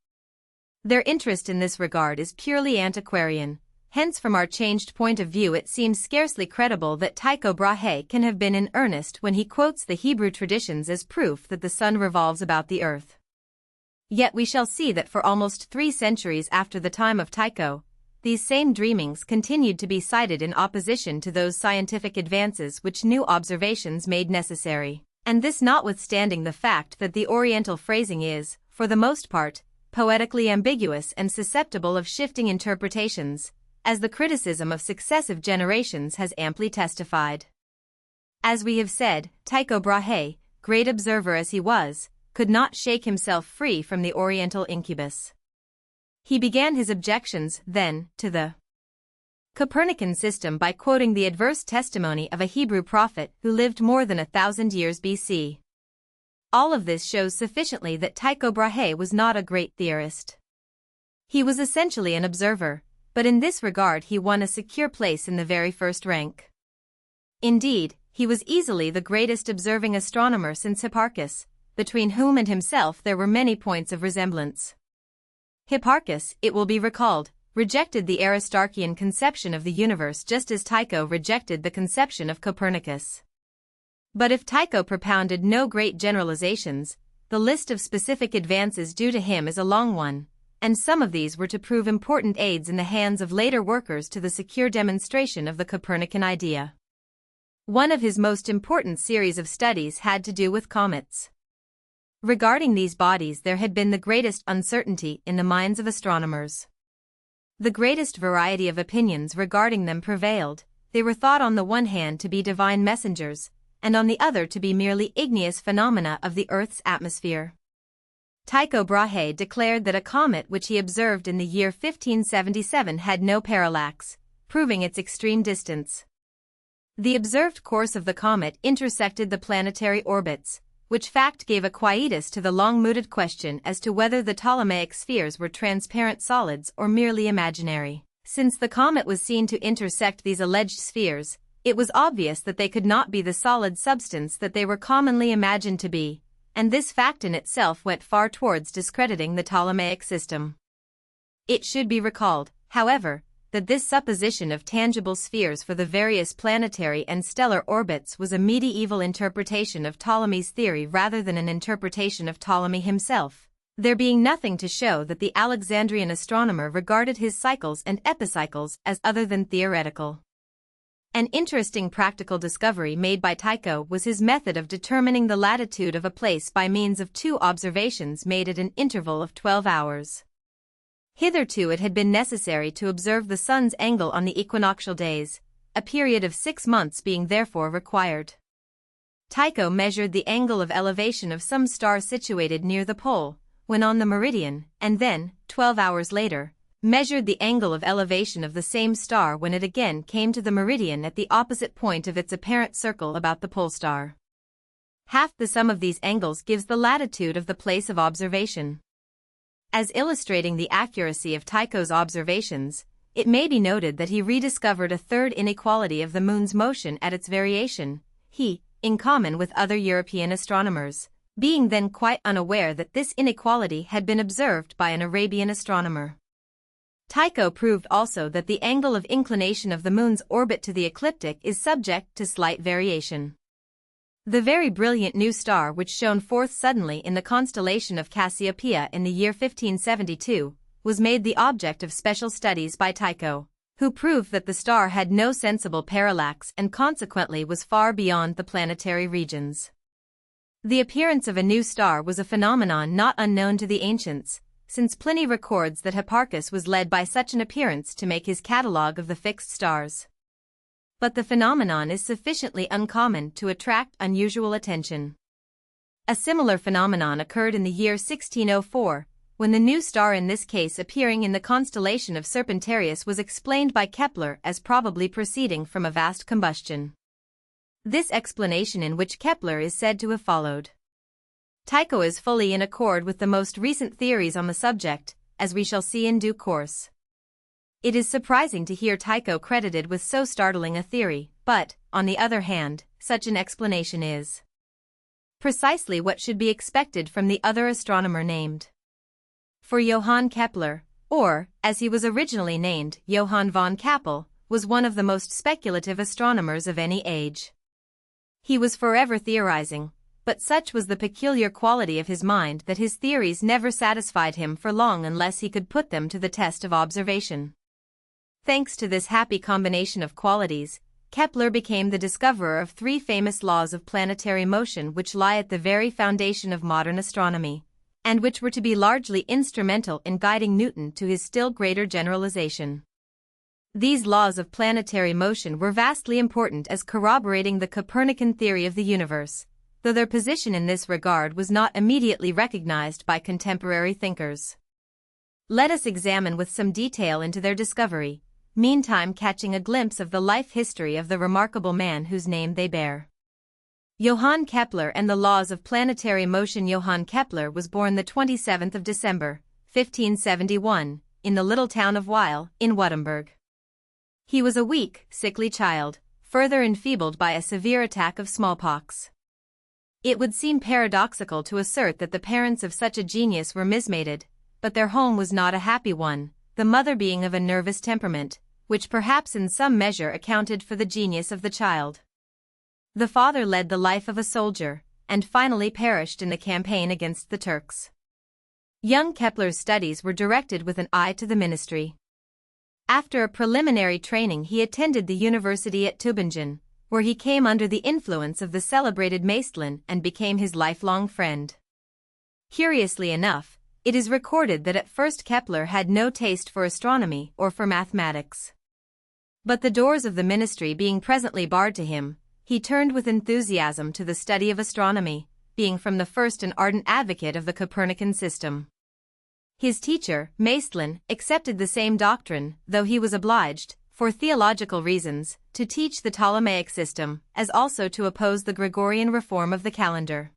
Their interest in this regard is purely antiquarian, hence from our changed point of view it seems scarcely credible that Tycho Brahe can have been in earnest when he quotes the Hebrew traditions as proof that the sun revolves about the Earth. Yet we shall see that for almost 3 centuries after the time of Tycho, these same dreamings continued to be cited in opposition to those scientific advances which new observations made necessary, and this notwithstanding the fact that the Oriental phrasing is, for the most part, poetically ambiguous and susceptible of shifting interpretations, as the criticism of successive generations has amply testified. As we have said, Tycho Brahe, great observer as he was, could not shake himself free from the Oriental incubus. He began his objections, then, to the Copernican system by quoting the adverse testimony of a Hebrew prophet who lived more than 1,000 years BC. All of this shows sufficiently that Tycho Brahe was not a great theorist. He was essentially an observer, but in this regard he won a secure place in the very first rank. Indeed, he was easily the greatest observing astronomer since Hipparchus, between whom and himself there were many points of resemblance. Hipparchus, it will be recalled, rejected the Aristarchian conception of the universe just as Tycho rejected the conception of Copernicus. But if Tycho propounded no great generalizations, the list of specific advances due to him is a long one, and some of these were to prove important aids in the hands of later workers to the secure demonstration of the Copernican idea. One of his most important series of studies had to do with comets. Regarding these bodies there had been the greatest uncertainty in the minds of astronomers. The greatest variety of opinions regarding them prevailed. They were thought on the one hand to be divine messengers, and on the other to be merely igneous phenomena of the Earth's atmosphere. Tycho Brahe declared that a comet which he observed in the year 1577 had no parallax, proving its extreme distance. The observed course of the comet intersected the planetary orbits, which fact gave a quietus to the long-mooted question as to whether the Ptolemaic spheres were transparent solids or merely imaginary. Since the comet was seen to intersect these alleged spheres, it was obvious that they could not be the solid substance that they were commonly imagined to be, and this fact in itself went far towards discrediting the Ptolemaic system. It should be recalled, however, that this supposition of tangible spheres for the various planetary and stellar orbits was a medieval interpretation of Ptolemy's theory rather than an interpretation of Ptolemy himself, there being nothing to show that the Alexandrian astronomer regarded his cycles and epicycles as other than theoretical. An interesting practical discovery made by Tycho was his method of determining the latitude of a place by means of two observations made at an interval of 12 hours. Hitherto it had been necessary to observe the sun's angle on the equinoctial days, a period of 6 months being therefore required. Tycho measured the angle of elevation of some star situated near the pole, when on the meridian, and then, 12 hours later, measured the angle of elevation of the same star when it again came to the meridian at the opposite point of its apparent circle about the pole star. Half the sum of these angles gives the latitude of the place of observation. As illustrating the accuracy of Tycho's observations, it may be noted that he rediscovered a third inequality of the moon's motion at its variation, he, in common with other European astronomers, being then quite unaware that this inequality had been observed by an Arabian astronomer. Tycho proved also that the angle of inclination of the moon's orbit to the ecliptic is subject to slight variation. The very brilliant new star which shone forth suddenly in the constellation of Cassiopeia in the year 1572, was made the object of special studies by Tycho, who proved that the star had no sensible parallax and consequently was far beyond the planetary regions. The appearance of a new star was a phenomenon not unknown to the ancients, since Pliny records that Hipparchus was led by such an appearance to make his catalogue of the fixed stars. But the phenomenon is sufficiently uncommon to attract unusual attention. A similar phenomenon occurred in the year 1604, when the new star in this case appearing in the constellation of Serpentarius was explained by Kepler as probably proceeding from a vast combustion. This explanation in which Kepler is said to have followed Tycho is fully in accord with the most recent theories on the subject, as we shall see in due course. It is surprising to hear Tycho credited with so startling a theory, but, on the other hand, such an explanation is precisely what should be expected from the other astronomer named. For Johann Kepler, or, as he was originally named, Johann von Kappel, was one of the most speculative astronomers of any age. He was forever theorizing, but such was the peculiar quality of his mind that his theories never satisfied him for long unless he could put them to the test of observation. Thanks to this happy combination of qualities, Kepler became the discoverer of 3 famous laws of planetary motion which lie at the very foundation of modern astronomy, and which were to be largely instrumental in guiding Newton to his still greater generalization. These laws of planetary motion were vastly important as corroborating the Copernican theory of the universe, though their position in this regard was not immediately recognized by contemporary thinkers. Let us examine with some detail into their discovery, meantime catching a glimpse of the life history of the remarkable man whose name they bear. Johann Kepler and the laws of planetary motion. Johann Kepler was born the 27th of December, 1571, in the little town of Weil, in Württemberg. He was a weak, sickly child, further enfeebled by a severe attack of smallpox. It would seem paradoxical to assert that the parents of such a genius were mismated, but their home was not a happy one, the mother being of a nervous temperament, which perhaps in some measure accounted for the genius of the child. The father led the life of a soldier, and finally perished in the campaign against the Turks. Young Kepler's studies were directed with an eye to the ministry. After a preliminary training he attended the university at Tübingen, where he came under the influence of the celebrated Maestlin and became his lifelong friend. Curiously enough, it is recorded that at first Kepler had no taste for astronomy or for mathematics. But the doors of the ministry being presently barred to him, he turned with enthusiasm to the study of astronomy, being from the first an ardent advocate of the Copernican system. His teacher, Maestlin, accepted the same doctrine, though he was obliged, for theological reasons, to teach the Ptolemaic system, as also to oppose the Gregorian reform of the calendar.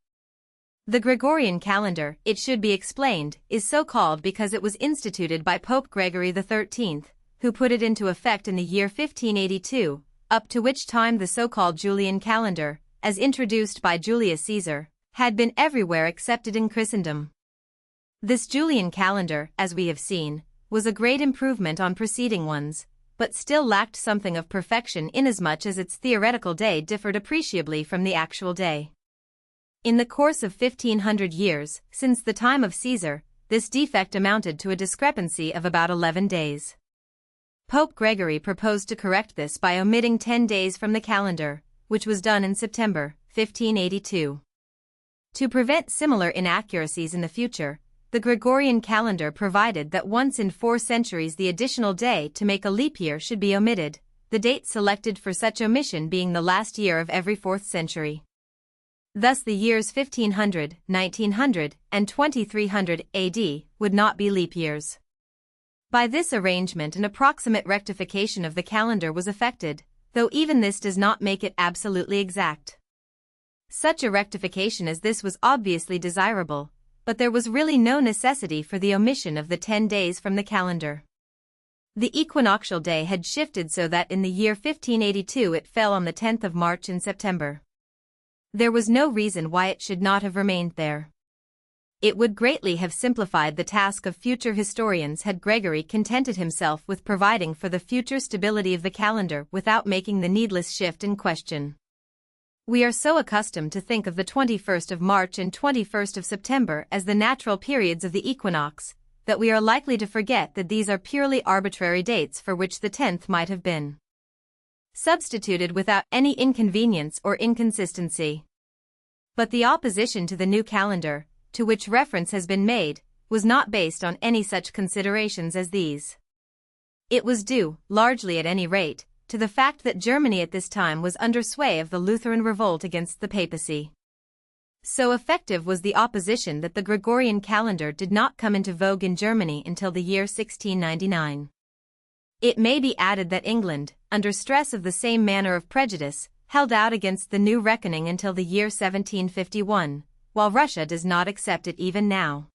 The Gregorian calendar, it should be explained, is so called because it was instituted by Pope Gregory XIII, who put it into effect in the year 1582, up to which time the so-called Julian calendar, as introduced by Julius Caesar, had been everywhere accepted in Christendom. This Julian calendar, as we have seen, was a great improvement on preceding ones, but still lacked something of perfection inasmuch as its theoretical day differed appreciably from the actual day. In the course of 1500 years, since the time of Caesar, this defect amounted to a discrepancy of about 11 days. Pope Gregory proposed to correct this by omitting 10 days from the calendar, which was done in September, 1582. To prevent similar inaccuracies in the future, the Gregorian calendar provided that once in 4 centuries the additional day to make a leap year should be omitted, the date selected for such omission being the last year of every 4th century. Thus the years 1500, 1900, and 2300 AD would not be leap years. By this arrangement an approximate rectification of the calendar was effected, though even this does not make it absolutely exact. Such a rectification as this was obviously desirable, but there was really no necessity for the omission of the 10 days from the calendar. The equinoctial day had shifted so that in the year 1582 it fell on the 10th of March in September. There was no reason why it should not have remained there. It would greatly have simplified the task of future historians had Gregory contented himself with providing for the future stability of the calendar without making the needless shift in question. We are so accustomed to think of the 21st of March and 21st of September as the natural periods of the equinox, that we are likely to forget that these are purely arbitrary dates for which the 10th might have been substituted without any inconvenience or inconsistency. But the opposition to the new calendar, to which reference has been made, was not based on any such considerations as these. It was due, largely at any rate, to the fact that Germany at this time was under sway of the Lutheran revolt against the papacy. So effective was the opposition that the Gregorian calendar did not come into vogue in Germany until the year 1699. It may be added that England, under stress of the same manner of prejudice, held out against the new reckoning until the year 1751, while Russia does not accept it even now.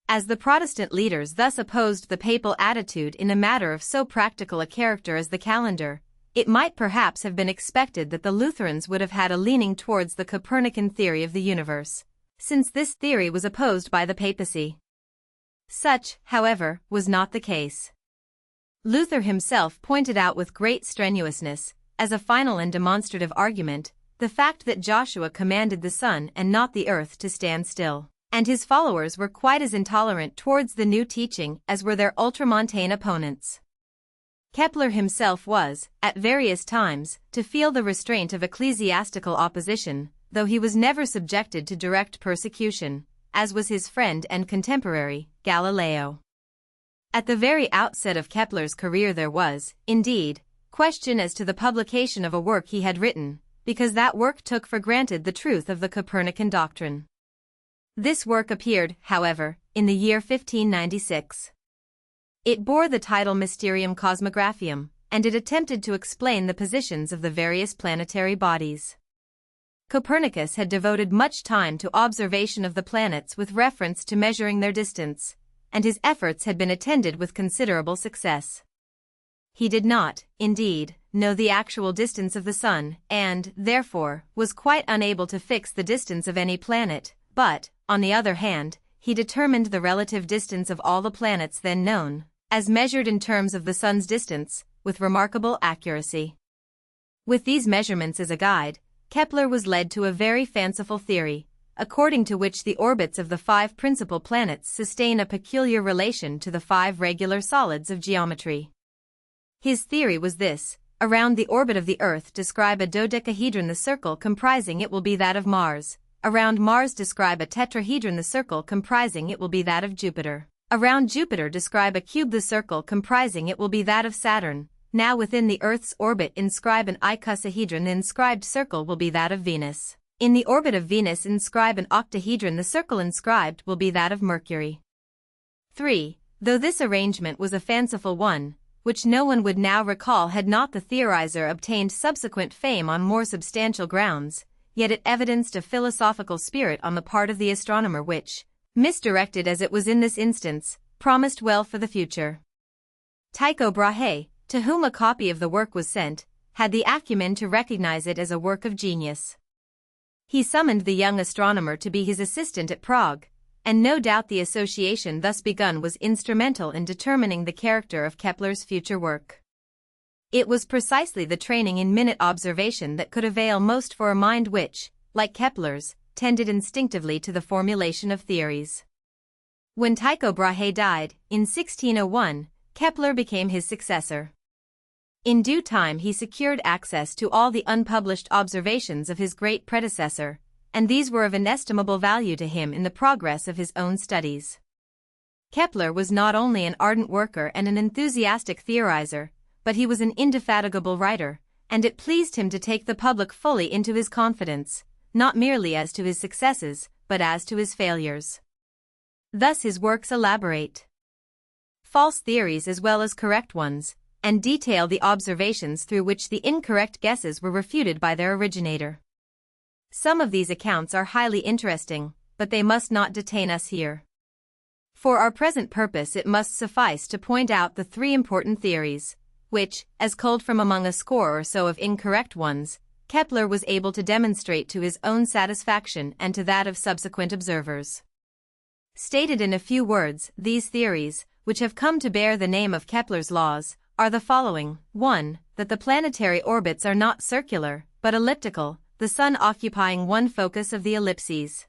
As the Protestant leaders thus opposed the papal attitude in a matter of so practical a character as the calendar, it might perhaps have been expected that the Lutherans would have had a leaning towards the Copernican theory of the universe, since this theory was opposed by the papacy. Such, however, was not the case. Luther himself pointed out with great strenuousness, as a final and demonstrative argument, the fact that Joshua commanded the sun and not the earth to stand still, and his followers were quite as intolerant towards the new teaching as were their ultramontane opponents. Kepler himself was, at various times, to feel the restraint of ecclesiastical opposition, though he was never subjected to direct persecution, as was his friend and contemporary, Galileo. At the very outset of Kepler's career there was, indeed, question as to the publication of a work he had written, because that work took for granted the truth of the Copernican doctrine. This work appeared, however, in the year 1596. It bore the title Mysterium Cosmographium, and it attempted to explain the positions of the various planetary bodies. Copernicus had devoted much time to observation of the planets with reference to measuring their distance, and his efforts had been attended with considerable success. He did not, indeed, know the actual distance of the sun, and, therefore, was quite unable to fix the distance of any planet, but, on the other hand, he determined the relative distance of all the planets then known, as measured in terms of the sun's distance, with remarkable accuracy. With these measurements as a guide, Kepler was led to a very fanciful theory, according to which the orbits of the 5 principal planets sustain a peculiar relation to the 5 regular solids of geometry. His theory was this: around the orbit of the Earth describe a dodecahedron, the circle comprising it will be that of Mars; around Mars describe a tetrahedron, the circle comprising it will be that of Jupiter; around Jupiter describe a cube, the circle comprising it will be that of Saturn; now within the Earth's orbit inscribe an icosahedron, the inscribed circle will be that of Venus; in the orbit of Venus inscribe an octahedron, the circle inscribed will be that of Mercury. 3. Though this arrangement was a fanciful one, which no one would now recall had not the theorizer obtained subsequent fame on more substantial grounds, yet it evidenced a philosophical spirit on the part of the astronomer which, misdirected as it was in this instance, promised well for the future. Tycho Brahe, to whom a copy of the work was sent, had the acumen to recognize it as a work of genius. He summoned the young astronomer to be his assistant at Prague, and no doubt the association thus begun was instrumental in determining the character of Kepler's future work. It was precisely the training in minute observation that could avail most for a mind which, like Kepler's, tended instinctively to the formulation of theories. When Tycho Brahe died, in 1601, Kepler became his successor. In due time he secured access to all the unpublished observations of his great predecessor, and these were of inestimable value to him in the progress of his own studies. Kepler was not only an ardent worker and an enthusiastic theorizer, but he was an indefatigable writer, and it pleased him to take the public fully into his confidence, not merely as to his successes, but as to his failures. Thus his works elaborate false theories as well as correct ones, and detail the observations through which the incorrect guesses were refuted by their originator. Some of these accounts are highly interesting, but they must not detain us here. For our present purpose it must suffice to point out the three important theories, which, as culled from among a score or so of incorrect ones, Kepler was able to demonstrate to his own satisfaction and to that of subsequent observers. Stated in a few words, these theories, which have come to bear the name of Kepler's laws, are the following: 1. That the planetary orbits are not circular, but elliptical, the Sun occupying one focus of the ellipses.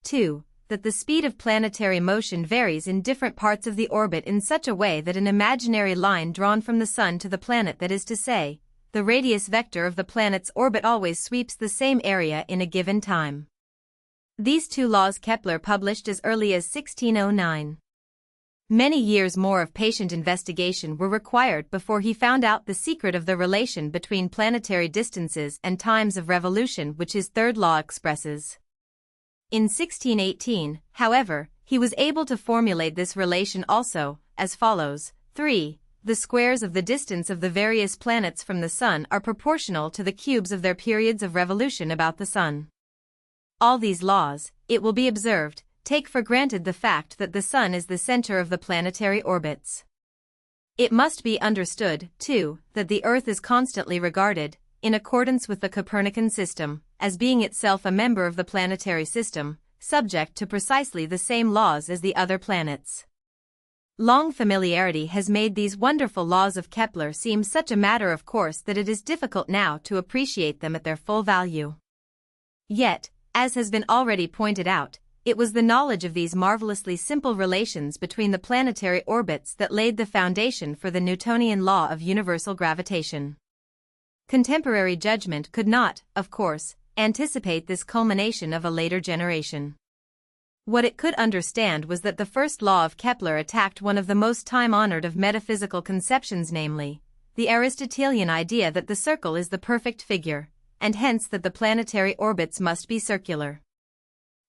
2. That the speed of planetary motion varies in different parts of the orbit in such a way that an imaginary line drawn from the Sun to the planet, that is to say, the radius vector of the planet's orbit, always sweeps the same area in a given time. These two laws Kepler published as early as 1609. Many years more of patient investigation were required before he found out the secret of the relation between planetary distances and times of revolution which his third law expresses. In 1618, however, he was able to formulate this relation also, as follows: 3. The squares of the distance of the various planets from the Sun are proportional to the cubes of their periods of revolution about the Sun. All these laws, it will be observed, take for granted the fact that the Sun is the center of the planetary orbits. It must be understood, too, that the Earth is constantly regarded, in accordance with the Copernican system, as being itself a member of the planetary system, subject to precisely the same laws as the other planets. Long familiarity has made these wonderful laws of Kepler seem such a matter of course that it is difficult now to appreciate them at their full value. Yet, as has been already pointed out, it was the knowledge of these marvelously simple relations between the planetary orbits that laid the foundation for the Newtonian law of universal gravitation. Contemporary judgment could not, of course, anticipate this culmination of a later generation. What it could understand was that the first law of Kepler attacked one of the most time-honored of metaphysical conceptions, namely, the Aristotelian idea that the circle is the perfect figure, and hence that the planetary orbits must be circular.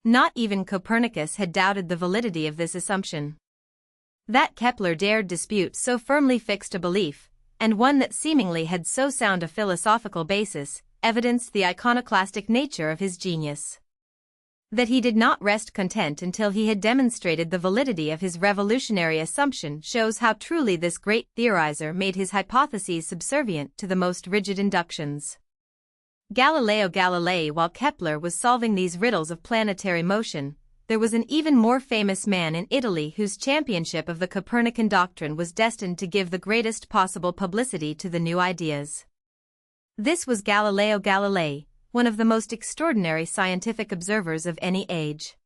Not even Copernicus had doubted the validity of this assumption. That Kepler dared dispute so firmly fixed a belief, and one that seemingly had so sound a philosophical basis, evidenced the iconoclastic nature of his genius. That he did not rest content until he had demonstrated the validity of his revolutionary assumption shows how truly this great theorizer made his hypotheses subservient to the most rigid inductions. Galileo Galilei. While Kepler was solving these riddles of planetary motion, there was an even more famous man in Italy whose championship of the Copernican doctrine was destined to give the greatest possible publicity to the new ideas. This was Galileo Galilei, one of the most extraordinary scientific observers of any age.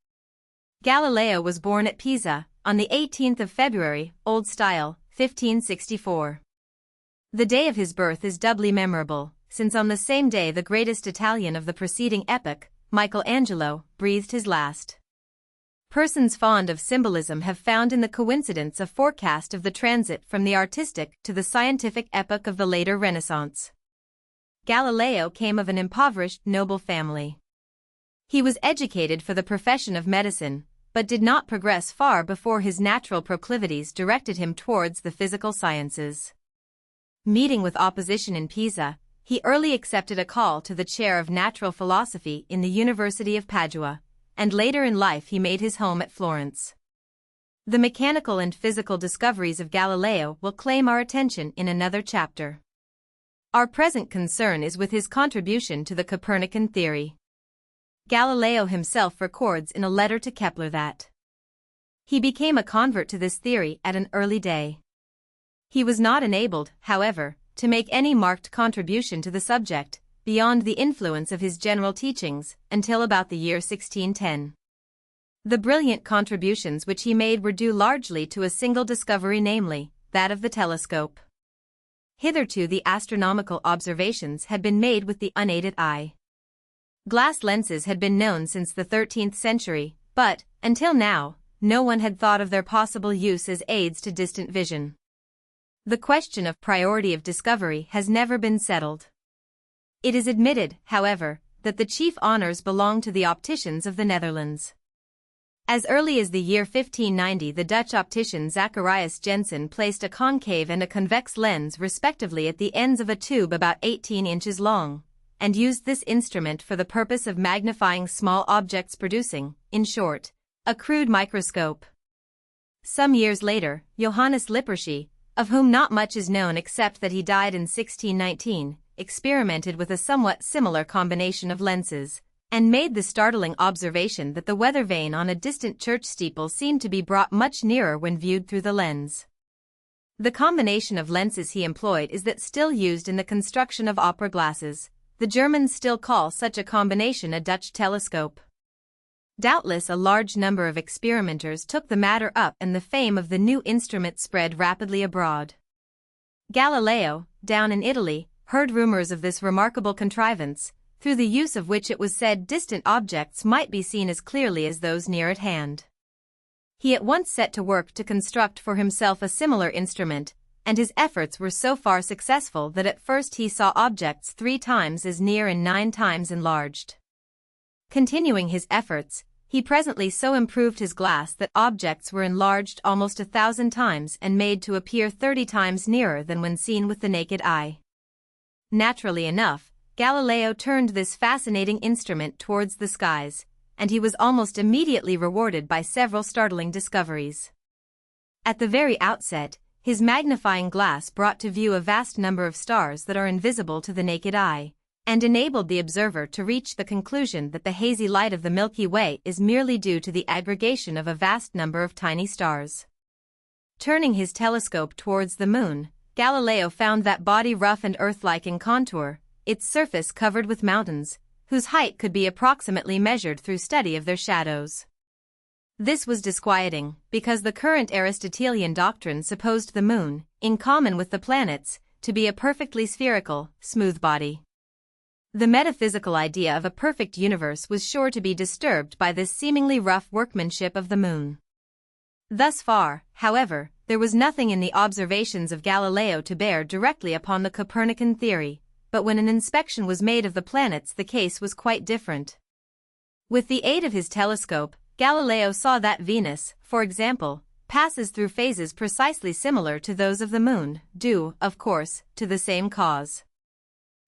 Galileo was born at Pisa, on the 18th of February, Old Style, 1564. The day of his birth is doubly memorable, since on the same day the greatest Italian of the preceding epoch, Michelangelo, breathed his last. Persons fond of symbolism have found in the coincidence a forecast of the transit from the artistic to the scientific epoch of the later Renaissance. Galileo came of an impoverished noble family. He was educated for the profession of medicine, but did not progress far before his natural proclivities directed him towards the physical sciences. Meeting with opposition in Pisa, he early accepted a call to the chair of natural philosophy in the University of Padua, and later in life he made his home at Florence. The mechanical and physical discoveries of Galileo will claim our attention in another chapter. Our present concern is with his contribution to the Copernican theory. Galileo himself records in a letter to Kepler that he became a convert to this theory at an early day. He was not enabled, however, to make any marked contribution to the subject, beyond the influence of his general teachings, until about the year 1610. The brilliant contributions which he made were due largely to a single discovery, namely, that of the telescope. Hitherto the astronomical observations had been made with the unaided eye. Glass lenses had been known since the 13th century, but, until now, no one had thought of their possible use as aids to distant vision. The question of priority of discovery has never been settled. It is admitted, however, that the chief honors belong to the opticians of the Netherlands. As early as the year 1590, the Dutch optician Zacharias Jensen placed a concave and a convex lens respectively at the ends of a tube about 18 inches long, and used this instrument for the purpose of magnifying small objects, producing, in short, a crude microscope. Some years later, Johannes Lippershey, of whom not much is known except that he died in 1619, experimented with a somewhat similar combination of lenses, and made the startling observation that the weather vane on a distant church steeple seemed to be brought much nearer when viewed through the lens. The combination of lenses he employed is that still used in the construction of opera glasses. The Germans still call such a combination a Dutch telescope. Doubtless a large number of experimenters took the matter up, and the fame of the new instrument spread rapidly abroad. Galileo, down in Italy, heard rumors of this remarkable contrivance, through the use of which it was said distant objects might be seen as clearly as those near at hand. He at once set to work to construct for himself a similar instrument, and his efforts were so far successful that at first he saw objects 3 times as near and 9 times enlarged. Continuing his efforts, he presently so improved his glass that objects were enlarged almost 1,000 times and made to appear 30 times nearer than when seen with the naked eye. Naturally enough, Galileo turned this fascinating instrument towards the skies, and he was almost immediately rewarded by several startling discoveries. At the very outset, his magnifying glass brought to view a vast number of stars that are invisible to the naked eye, and enabled the observer to reach the conclusion that the hazy light of the Milky Way is merely due to the aggregation of a vast number of tiny stars. Turning his telescope towards the moon, Galileo found that body rough and Earth-like in contour, its surface covered with mountains, whose height could be approximately measured through study of their shadows. This was disquieting, because the current Aristotelian doctrine supposed the moon, in common with the planets, to be a perfectly spherical, smooth body. The metaphysical idea of a perfect universe was sure to be disturbed by this seemingly rough workmanship of the moon. Thus far, however, there was nothing in the observations of Galileo to bear directly upon the Copernican theory, but when an inspection was made of the planets the case was quite different. With the aid of his telescope, Galileo saw that Venus, for example, passes through phases precisely similar to those of the moon, due, of course, to the same cause.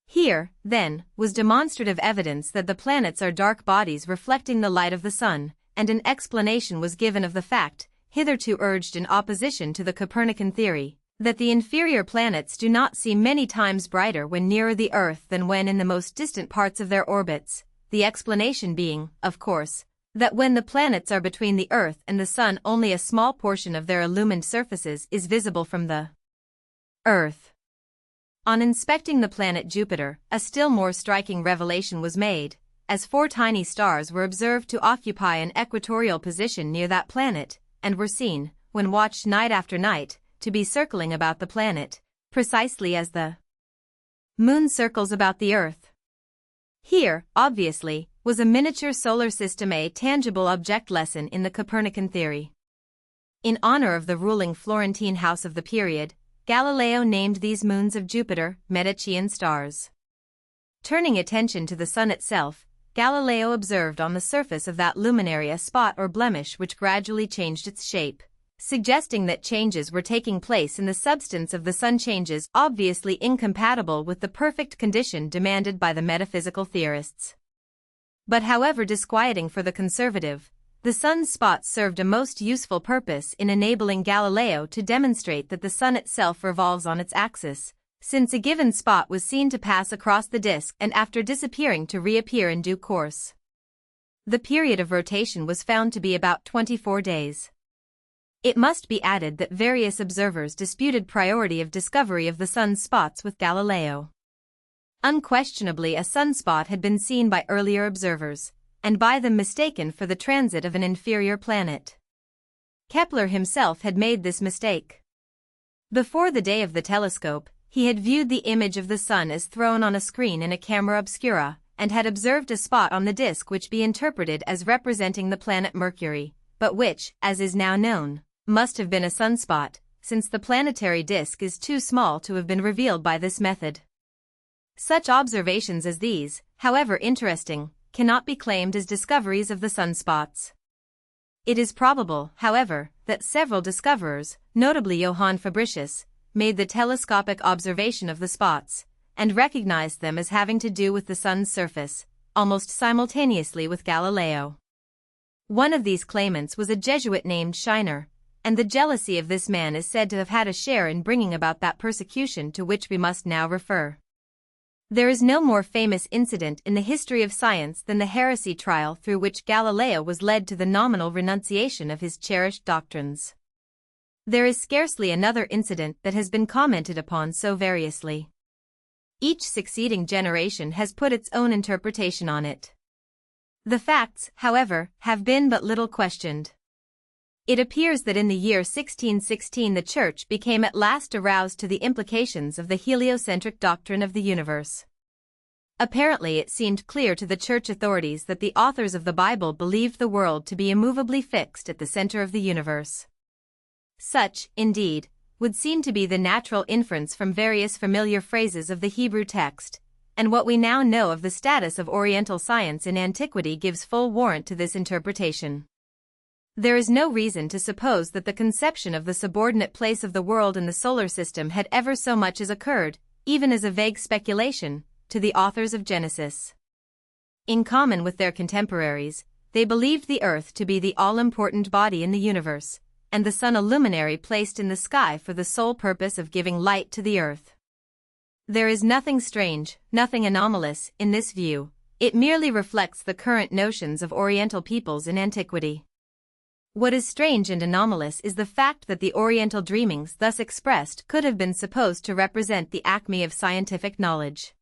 Here, then, was demonstrative evidence that the planets are dark bodies reflecting the light of the sun, and an explanation was given of the fact, hitherto urged in opposition to the Copernican theory, that the inferior planets do not seem many times brighter when nearer the Earth than when in the most distant parts of their orbits, the explanation being, of course, that when the planets are between the Earth and the Sun only a small portion of their illumined surfaces is visible from the Earth. On inspecting the planet Jupiter, a still more striking revelation was made, as 4 tiny stars were observed to occupy an equatorial position near that planet, and were seen, when watched night after night, to be circling about the planet, precisely as the moon circles about the Earth. Here, obviously, was a miniature solar system, a tangible object lesson in the Copernican theory. In honor of the ruling Florentine house of the period, Galileo named these moons of Jupiter Medicean stars. Turning attention to the sun itself, Galileo observed on the surface of that luminary a spot or blemish which gradually changed its shape, suggesting that changes were taking place in the substance of the sun, changes obviously incompatible with the perfect condition demanded by the metaphysical theorists. But however disquieting for the conservative, the sun's spots served a most useful purpose in enabling Galileo to demonstrate that the sun itself revolves on its axis, since a given spot was seen to pass across the disk and after disappearing to reappear in due course. The period of rotation was found to be about 24 days. It must be added that various observers disputed priority of discovery of the sun's spots with Galileo. Unquestionably, a sunspot had been seen by earlier observers, and by them mistaken for the transit of an inferior planet. Kepler himself had made this mistake. Before the day of the telescope, he had viewed the image of the sun as thrown on a screen in a camera obscura, and had observed a spot on the disk which be interpreted as representing the planet Mercury, but which, as is now known, must have been a sunspot, since the planetary disk is too small to have been revealed by this method. Such observations as these, however interesting, cannot be claimed as discoveries of the sunspots. It is probable, however, that several discoverers, notably Johann Fabricius, made the telescopic observation of the spots, and recognized them as having to do with the sun's surface, almost simultaneously with Galileo. One of these claimants was a Jesuit named Scheiner, and the jealousy of this man is said to have had a share in bringing about that persecution to which we must now refer. There is no more famous incident in the history of science than the heresy trial through which Galileo was led to the nominal renunciation of his cherished doctrines. There is scarcely another incident that has been commented upon so variously. Each succeeding generation has put its own interpretation on it. The facts, however, have been but little questioned. It appears that in the year 1616 the Church became at last aroused to the implications of the heliocentric doctrine of the universe. Apparently it seemed clear to the Church authorities that the authors of the Bible believed the world to be immovably fixed at the center of the universe. Such, indeed, would seem to be the natural inference from various familiar phrases of the Hebrew text, and what we now know of the status of Oriental science in antiquity gives full warrant to this interpretation. There is no reason to suppose that the conception of the subordinate place of the world in the solar system had ever so much as occurred, even as a vague speculation, to the authors of Genesis. In common with their contemporaries, they believed the earth to be the all-important body in the universe, and the sun a luminary placed in the sky for the sole purpose of giving light to the earth. There is nothing strange, nothing anomalous, in this view. It merely reflects the current notions of Oriental peoples in antiquity. What is strange and anomalous is the fact that the Oriental dreamings thus expressed could have been supposed to represent the acme of scientific knowledge.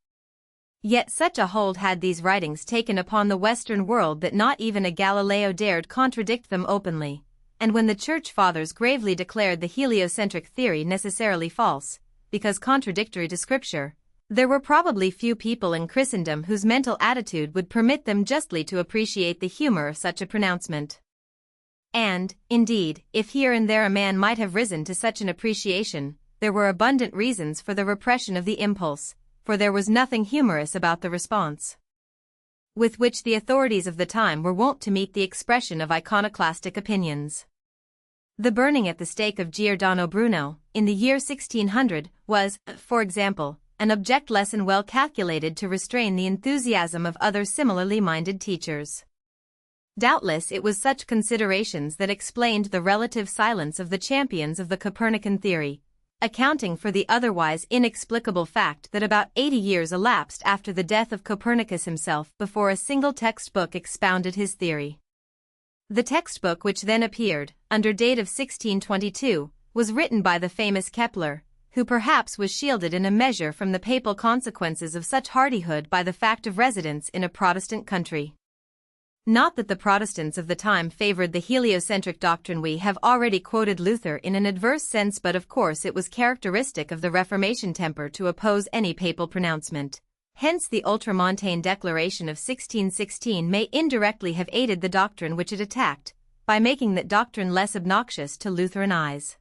Yet such a hold had these writings taken upon the Western world that not even a Galileo dared contradict them openly, and when the Church Fathers gravely declared the heliocentric theory necessarily false, because contradictory to Scripture, there were probably few people in Christendom whose mental attitude would permit them justly to appreciate the humor of such a pronouncement. And, indeed, if here and there a man might have risen to such an appreciation, there were abundant reasons for the repression of the impulse, for there was nothing humorous about the response with which the authorities of the time were wont to meet the expression of iconoclastic opinions. The burning at the stake of Giordano Bruno, in the year 1600, was, for example, an object lesson well calculated to restrain the enthusiasm of other similarly minded teachers. Doubtless it was such considerations that explained the relative silence of the champions of the Copernican theory, accounting for the otherwise inexplicable fact that about 80 years elapsed after the death of Copernicus himself before a single textbook expounded his theory. The textbook which then appeared, under date of 1622, was written by the famous Kepler, who perhaps was shielded in a measure from the papal consequences of such hardihood by the fact of residence in a Protestant country. Not that the Protestants of the time favored the heliocentric doctrine. We have already quoted Luther in an adverse sense, but of course it was characteristic of the Reformation temper to oppose any papal pronouncement. Hence the ultramontane declaration of 1616 may indirectly have aided the doctrine which it attacked, by making that doctrine less obnoxious to Lutheran eyes.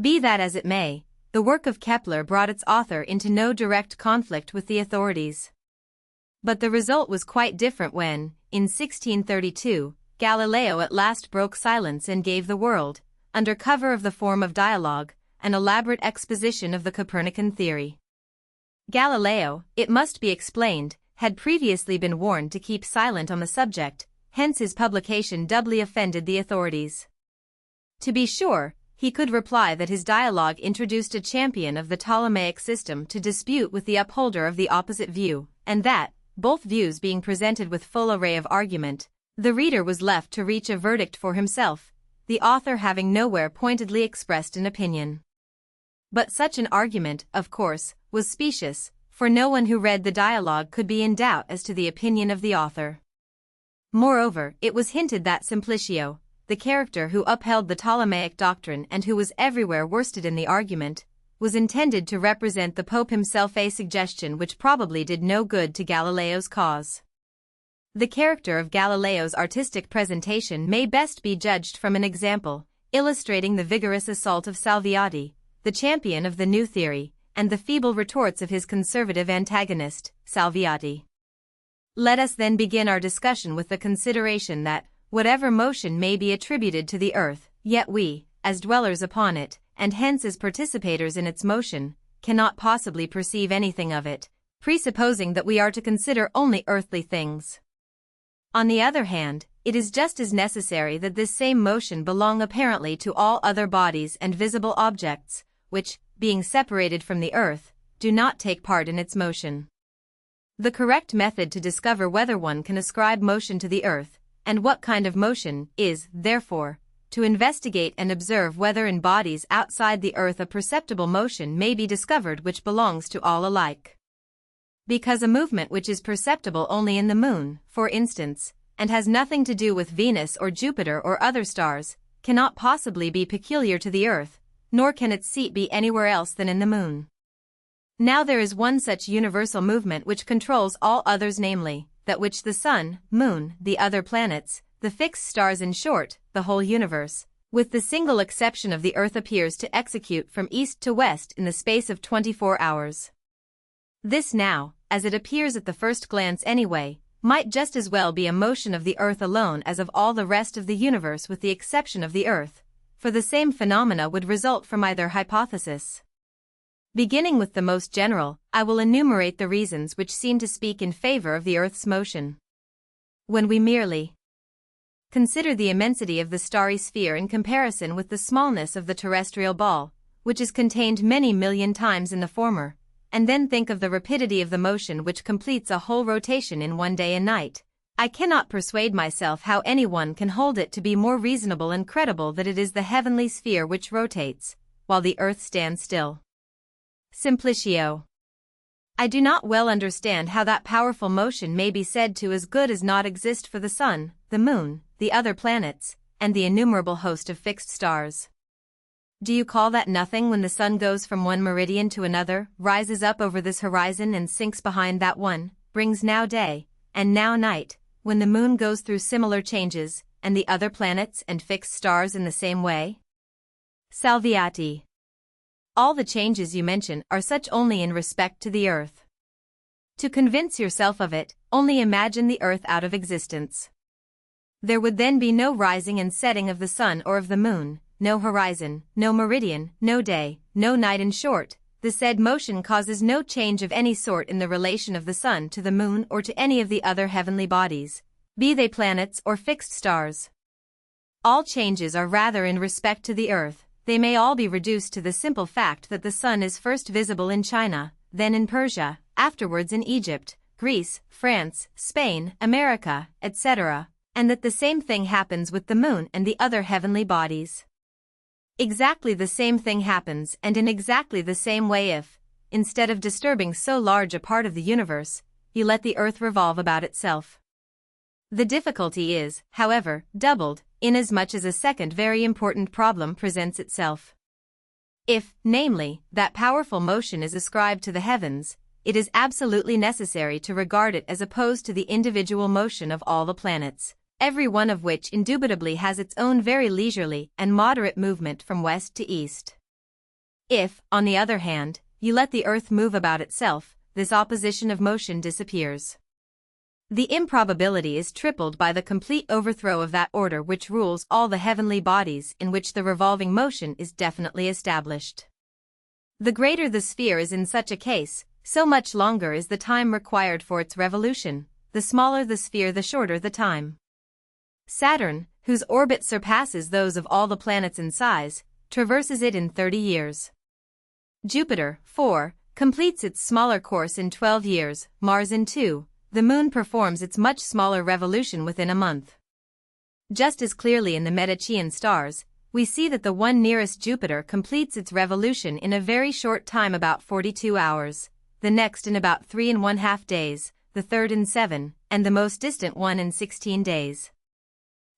Be that as it may, the work of Kepler brought its author into no direct conflict with the authorities. But the result was quite different when, in 1632, Galileo at last broke silence and gave the world, under cover of the form of dialogue, an elaborate exposition of the Copernican theory. Galileo, it must be explained, had previously been warned to keep silent on the subject, hence his publication doubly offended the authorities. To be sure, he could reply that his dialogue introduced a champion of the Ptolemaic system to dispute with the upholder of the opposite view, and that, both views being presented with full array of argument, the reader was left to reach a verdict for himself, the author having nowhere pointedly expressed an opinion. But such an argument, of course, was specious, for no one who read the dialogue could be in doubt as to the opinion of the author. Moreover, it was hinted that Simplicio, the character who upheld the Ptolemaic doctrine and who was everywhere worsted in the argument, was intended to represent the Pope himself, a suggestion which probably did no good to Galileo's cause. The character of Galileo's artistic presentation may best be judged from an example, illustrating the vigorous assault of Salviati, the champion of the new theory, and the feeble retorts of his conservative antagonist, Salviati. Let us then begin our discussion with the consideration that, whatever motion may be attributed to the earth, yet we, as dwellers upon it, and hence as participators in its motion, cannot possibly perceive anything of it, presupposing that we are to consider only earthly things. On the other hand, it is just as necessary that this same motion belong apparently to all other bodies and visible objects, which, being separated from the earth, do not take part in its motion. The correct method to discover whether one can ascribe motion to the earth, and what kind of motion, is, therefore, to investigate and observe whether in bodies outside the earth a perceptible motion may be discovered which belongs to all alike. Because a movement which is perceptible only in the moon, for instance, and has nothing to do with Venus or Jupiter or other stars, cannot possibly be peculiar to the earth, nor can its seat be anywhere else than in the moon. Now there is one such universal movement which controls all others, namely, that which the sun, moon, the other planets, the fixed stars, in short, the whole universe, with the single exception of the earth, appears to execute from east to west in the space of 24 hours. This now, as it appears at the first glance anyway, might just as well be a motion of the earth alone as of all the rest of the universe with the exception of the earth, for the same phenomena would result from either hypothesis. Beginning with the most general, I will enumerate the reasons which seem to speak in favor of the earth's motion. When we merely consider the immensity of the starry sphere in comparison with the smallness of the terrestrial ball, which is contained many million times in the former, and then think of the rapidity of the motion which completes a whole rotation in one day and night, I cannot persuade myself how anyone can hold it to be more reasonable and credible that it is the heavenly sphere which rotates, while the earth stands still. Simplicio. I do not well understand how that powerful motion may be said to as good as not exist for the sun, the moon, the other planets, and the innumerable host of fixed stars. Do you call that nothing when the sun goes from one meridian to another, rises up over this horizon and sinks behind that one, brings now day, and now night, when the moon goes through similar changes, and the other planets and fixed stars in the same way? Salviati. All the changes you mention are such only in respect to the earth. To convince yourself of it, only imagine the earth out of existence. There would then be no rising and setting of the sun or of the moon, no horizon, no meridian, no day, no night. In short, the said motion causes no change of any sort in the relation of the sun to the moon or to any of the other heavenly bodies, be they planets or fixed stars. All changes are rather in respect to the earth. They may all be reduced to the simple fact that the sun is first visible in China, then in Persia, afterwards in Egypt, Greece, France, Spain, America, etc., and that the same thing happens with the moon and the other heavenly bodies. Exactly the same thing happens, and in exactly the same way if, instead of disturbing so large a part of the universe, you let the earth revolve about itself. The difficulty is, however, doubled, inasmuch as a second very important problem presents itself. If, namely, that powerful motion is ascribed to the heavens, it is absolutely necessary to regard it as opposed to the individual motion of all the planets, every one of which indubitably has its own very leisurely and moderate movement from west to east. If, on the other hand, you let the earth move about itself, this opposition of motion disappears. The improbability is tripled by the complete overthrow of that order which rules all the heavenly bodies in which the revolving motion is definitely established. The greater the sphere is in such a case, so much longer is the time required for its revolution, the smaller the sphere the shorter the time. Saturn, whose orbit surpasses those of all the planets in size, traverses it in 30 years. Jupiter, 4, completes its smaller course in 12 years, Mars in 2. The moon performs its much smaller revolution within a month. Just as clearly in the Medicean stars, we see that the one nearest Jupiter completes its revolution in a very short time, about 42 hours, the next in about 3½ days, the third in 7, and the most distant one in 16 days.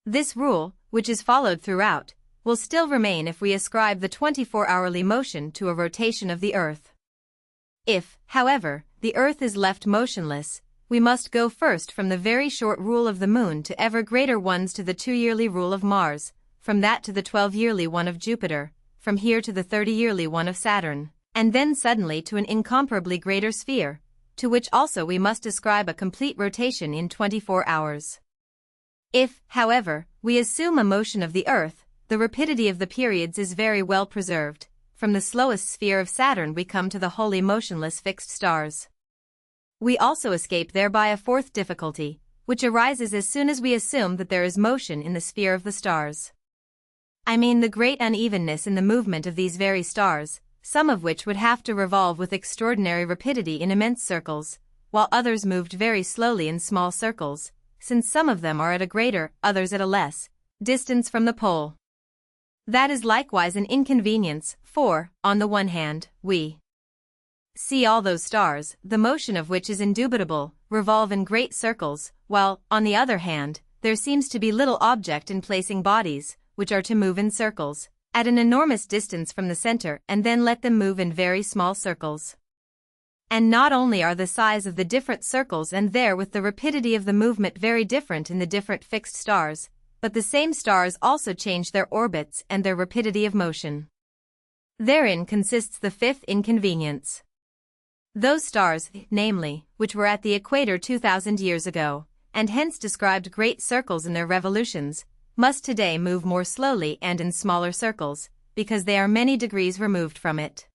This rule, which is followed throughout, will still remain if we ascribe the 24-hourly motion to a rotation of the Earth. If, however, the Earth is left motionless, we must go first from the very short rule of the Moon to ever greater ones to the 2-yearly rule of Mars, from that to the 12-yearly one of Jupiter, from here to the 30-yearly one of Saturn, and then suddenly to an incomparably greater sphere, to which also we must ascribe a complete rotation in 24 hours. If, however, we assume a motion of the Earth, the rapidity of the periods is very well preserved. From the slowest sphere of Saturn we come to the wholly motionless fixed stars. We also escape thereby a fourth difficulty, which arises as soon as we assume that there is motion in the sphere of the stars. I mean the great unevenness in the movement of these very stars, some of which would have to revolve with extraordinary rapidity in immense circles, while others moved very slowly in small circles, since some of them are at a greater, others at a less, distance from the pole. That is likewise an inconvenience, for, on the one hand, we see all those stars, the motion of which is indubitable, revolve in great circles, while, on the other hand, there seems to be little object in placing bodies, which are to move in circles, at an enormous distance from the center and then let them move in very small circles. And not only are the size of the different circles and therewith the rapidity of the movement very different in the different fixed stars, but the same stars also change their orbits and their rapidity of motion. Therein consists the fifth inconvenience. Those stars, namely, which were at the equator 2,000 years ago, and hence described great circles in their revolutions, must today move more slowly and in smaller circles, because they are many degrees removed from it.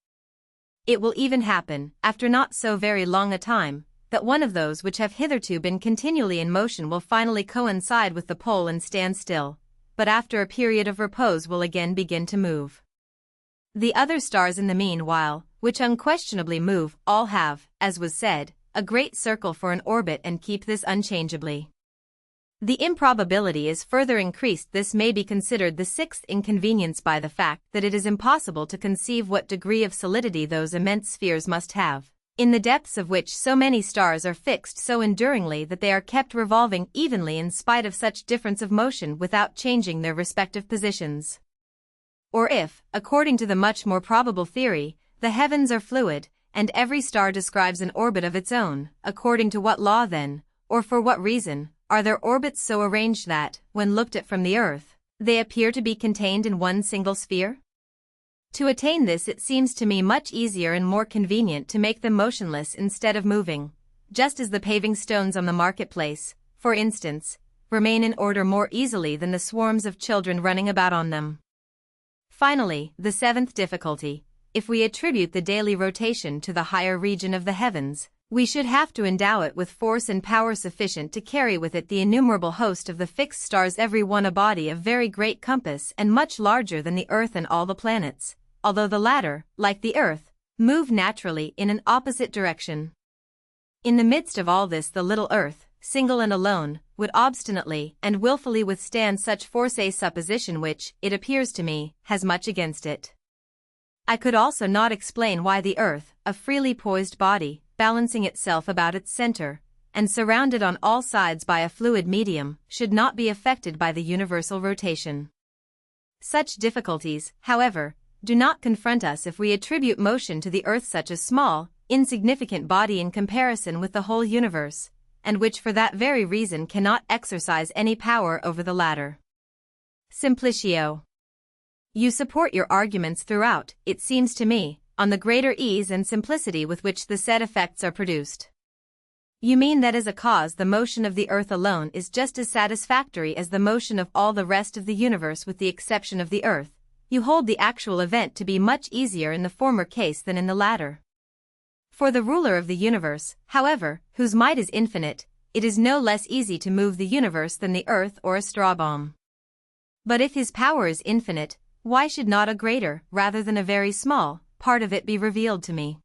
It will even happen, after not so very long a time, that one of those which have hitherto been continually in motion will finally coincide with the pole and stand still, but after a period of repose will again begin to move. The other stars in the meanwhile, which unquestionably move, all have, as was said, a great circle for an orbit and keep this unchangeably. The improbability is further increased. This may be considered the sixth inconvenience by the fact that it is impossible to conceive what degree of solidity those immense spheres must have, in the depths of which so many stars are fixed so enduringly that they are kept revolving evenly in spite of such difference of motion without changing their respective positions. Or if, according to the much more probable theory, the heavens are fluid, and every star describes an orbit of its own, according to what law then, or for what reason, are their orbits so arranged that, when looked at from the Earth, they appear to be contained in one single sphere? To attain this it seems to me much easier and more convenient to make them motionless instead of moving, just as the paving stones on the marketplace, for instance, remain in order more easily than the swarms of children running about on them. Finally, the seventh difficulty, if we attribute the daily rotation to the higher region of the heavens, we should have to endow it with force and power sufficient to carry with it the innumerable host of the fixed stars, every one a body of very great compass and much larger than the Earth and all the planets, although the latter, like the Earth, move naturally in an opposite direction. In the midst of all this the little Earth, single and alone, would obstinately and willfully withstand such force, a supposition which, it appears to me, has much against it. I could also not explain why the Earth, a freely poised body, balancing itself about its center, and surrounded on all sides by a fluid medium, should not be affected by the universal rotation. Such difficulties, however, do not confront us if we attribute motion to the Earth, such a small, insignificant body in comparison with the whole universe, and which for that very reason cannot exercise any power over the latter. Simplicio. You support your arguments throughout, it seems to me, on the greater ease and simplicity with which the said effects are produced. You mean that as a cause the motion of the Earth alone is just as satisfactory as the motion of all the rest of the universe with the exception of the Earth. You hold the actual event to be much easier in the former case than in the latter. For the ruler of the universe, however, whose might is infinite, it is no less easy to move the universe than the Earth or a straw bomb. But if his power is infinite, why should not a greater, rather than a very small, part of it be revealed to me?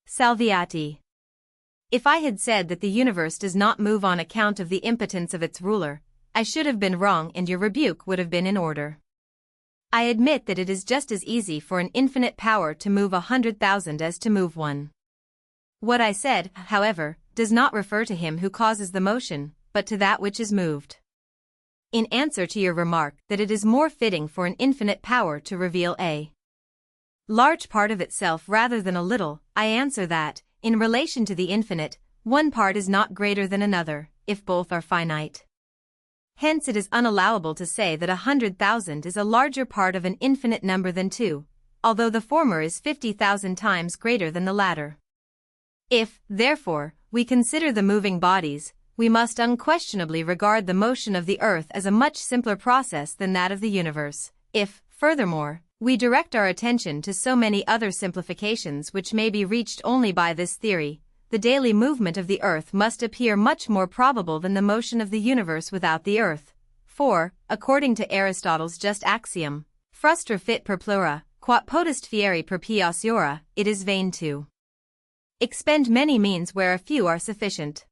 Salviati. If I had said that the universe does not move on account of the impotence of its ruler, I should have been wrong and your rebuke would have been in order. I admit that it is just as easy for an infinite power to move 100,000 as to move one. What I said, however, does not refer to him who causes the motion, but to that which is moved. In answer to your remark that it is more fitting for an infinite power to reveal a large part of itself rather than a little, I answer that, in relation to the infinite, one part is not greater than another, if both are finite. Hence it is unallowable to say that 100,000 is a larger part of an infinite number than 2, although the former is 50,000 times greater than the latter. If, therefore, we consider the moving bodies, we must unquestionably regard the motion of the earth as a much simpler process than that of the universe. If, furthermore, we direct our attention to so many other simplifications which may be reached only by this theory, the daily movement of the earth must appear much more probable than the motion of the universe without the earth. For, according to Aristotle's just axiom, frustra fit per plura, quod potest fieri per piosiora, it is vain to expend many means where a few are sufficient.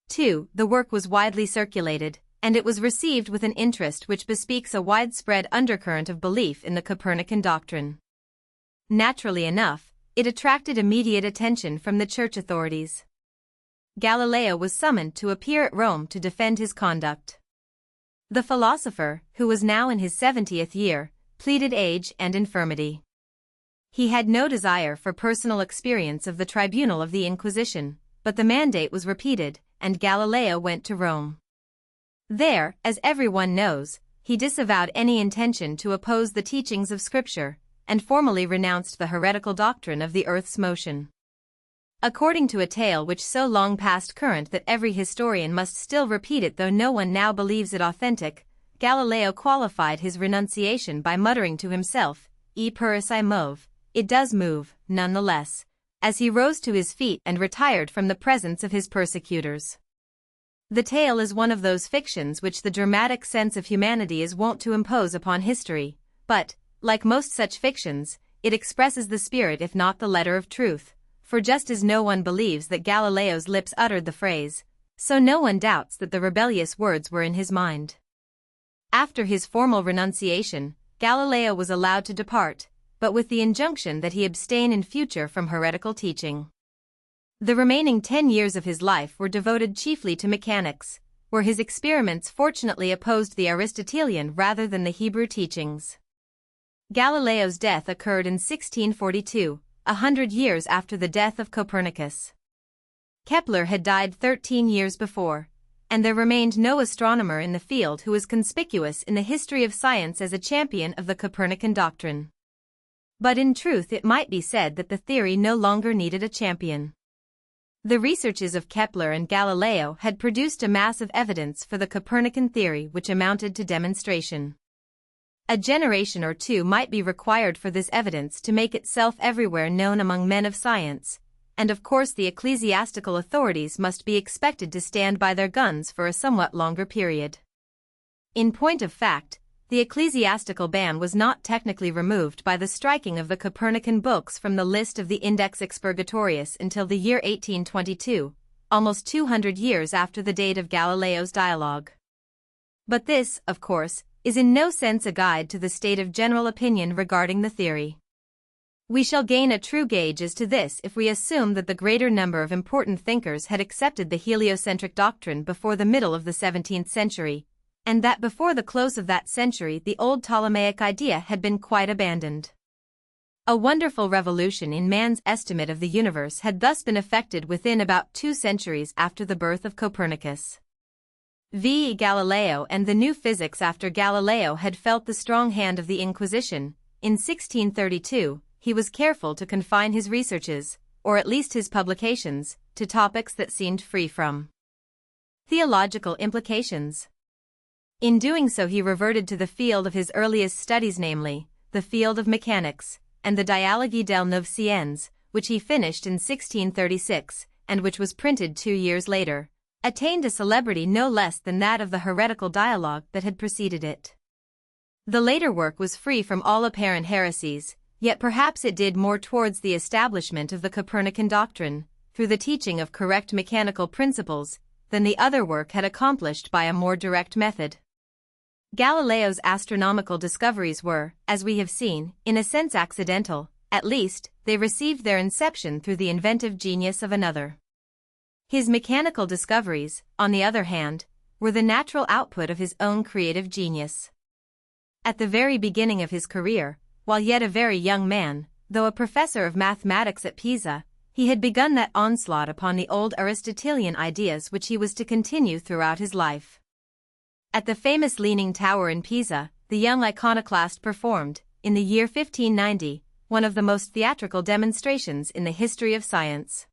2. The work was widely circulated, and it was received with an interest which bespeaks a widespread undercurrent of belief in the Copernican doctrine. Naturally enough, it attracted immediate attention from the church authorities. Galileo was summoned to appear at Rome to defend his conduct. The philosopher, who was now in his 70th year, pleaded age and infirmity. He had no desire for personal experience of the tribunal of the Inquisition, but the mandate was repeated, and Galileo went to Rome. There, as everyone knows, he disavowed any intention to oppose the teachings of Scripture, and formally renounced the heretical doctrine of the earth's motion. According to a tale which so long passed current that every historian must still repeat it though no one now believes it authentic, Galileo qualified his renunciation by muttering to himself, "E puris I move," it does move, nonetheless, as he rose to his feet and retired from the presence of his persecutors. The tale is one of those fictions which the dramatic sense of humanity is wont to impose upon history, but, like most such fictions, it expresses the spirit if not the letter of truth, for just as no one believes that Galileo's lips uttered the phrase, so no one doubts that the rebellious words were in his mind. After his formal renunciation, Galileo was allowed to depart, but with the injunction that he abstain in future from heretical teaching. The remaining 10 years of his life were devoted chiefly to mechanics, where his experiments fortunately opposed the Aristotelian rather than the Hebrew teachings. Galileo's death occurred in 1642, 100 years after the death of Copernicus. Kepler had died 13 years before, and there remained no astronomer in the field who was conspicuous in the history of science as a champion of the Copernican doctrine. But in truth it might be said that the theory no longer needed a champion. The researches of Kepler and Galileo had produced a mass of evidence for the Copernican theory which amounted to demonstration. A generation or two might be required for this evidence to make itself everywhere known among men of science, and of course the ecclesiastical authorities must be expected to stand by their guns for a somewhat longer period. In point of fact, the ecclesiastical ban was not technically removed by the striking of the Copernican books from the list of the Index Expurgatorius until the year 1822, almost 200 years after the date of Galileo's dialogue. But this, of course, is in no sense a guide to the state of general opinion regarding the theory. We shall gain a true gauge as to this if we assume that the greater number of important thinkers had accepted the heliocentric doctrine before the middle of the 17th century, and that before the close of that century the old Ptolemaic idea had been quite abandoned. A wonderful revolution in man's estimate of the universe had thus been effected within about 2 centuries after the birth of Copernicus. V. Galileo and the new physics after Galileo had felt the strong hand of the Inquisition. In 1632, he was careful to confine his researches, or at least his publications, to topics that seemed free from theological implications. In doing so he reverted to the field of his earliest studies, namely, the field of mechanics, and the Dialogi del Noveciense, which he finished in 1636, and which was printed 2 years later, attained a celebrity no less than that of the heretical dialogue that had preceded it. The later work was free from all apparent heresies, yet perhaps it did more towards the establishment of the Copernican doctrine, through the teaching of correct mechanical principles, than the other work had accomplished by a more direct method. Galileo's astronomical discoveries were, as we have seen, in a sense accidental, at least, they received their inception through the inventive genius of another. His mechanical discoveries, on the other hand, were the natural output of his own creative genius. At the very beginning of his career, while yet a very young man, though a professor of mathematics at Pisa, he had begun that onslaught upon the old Aristotelian ideas which he was to continue throughout his life. At the famous Leaning Tower in Pisa, the young iconoclast performed, in the year 1590, one of the most theatrical demonstrations in the history of science.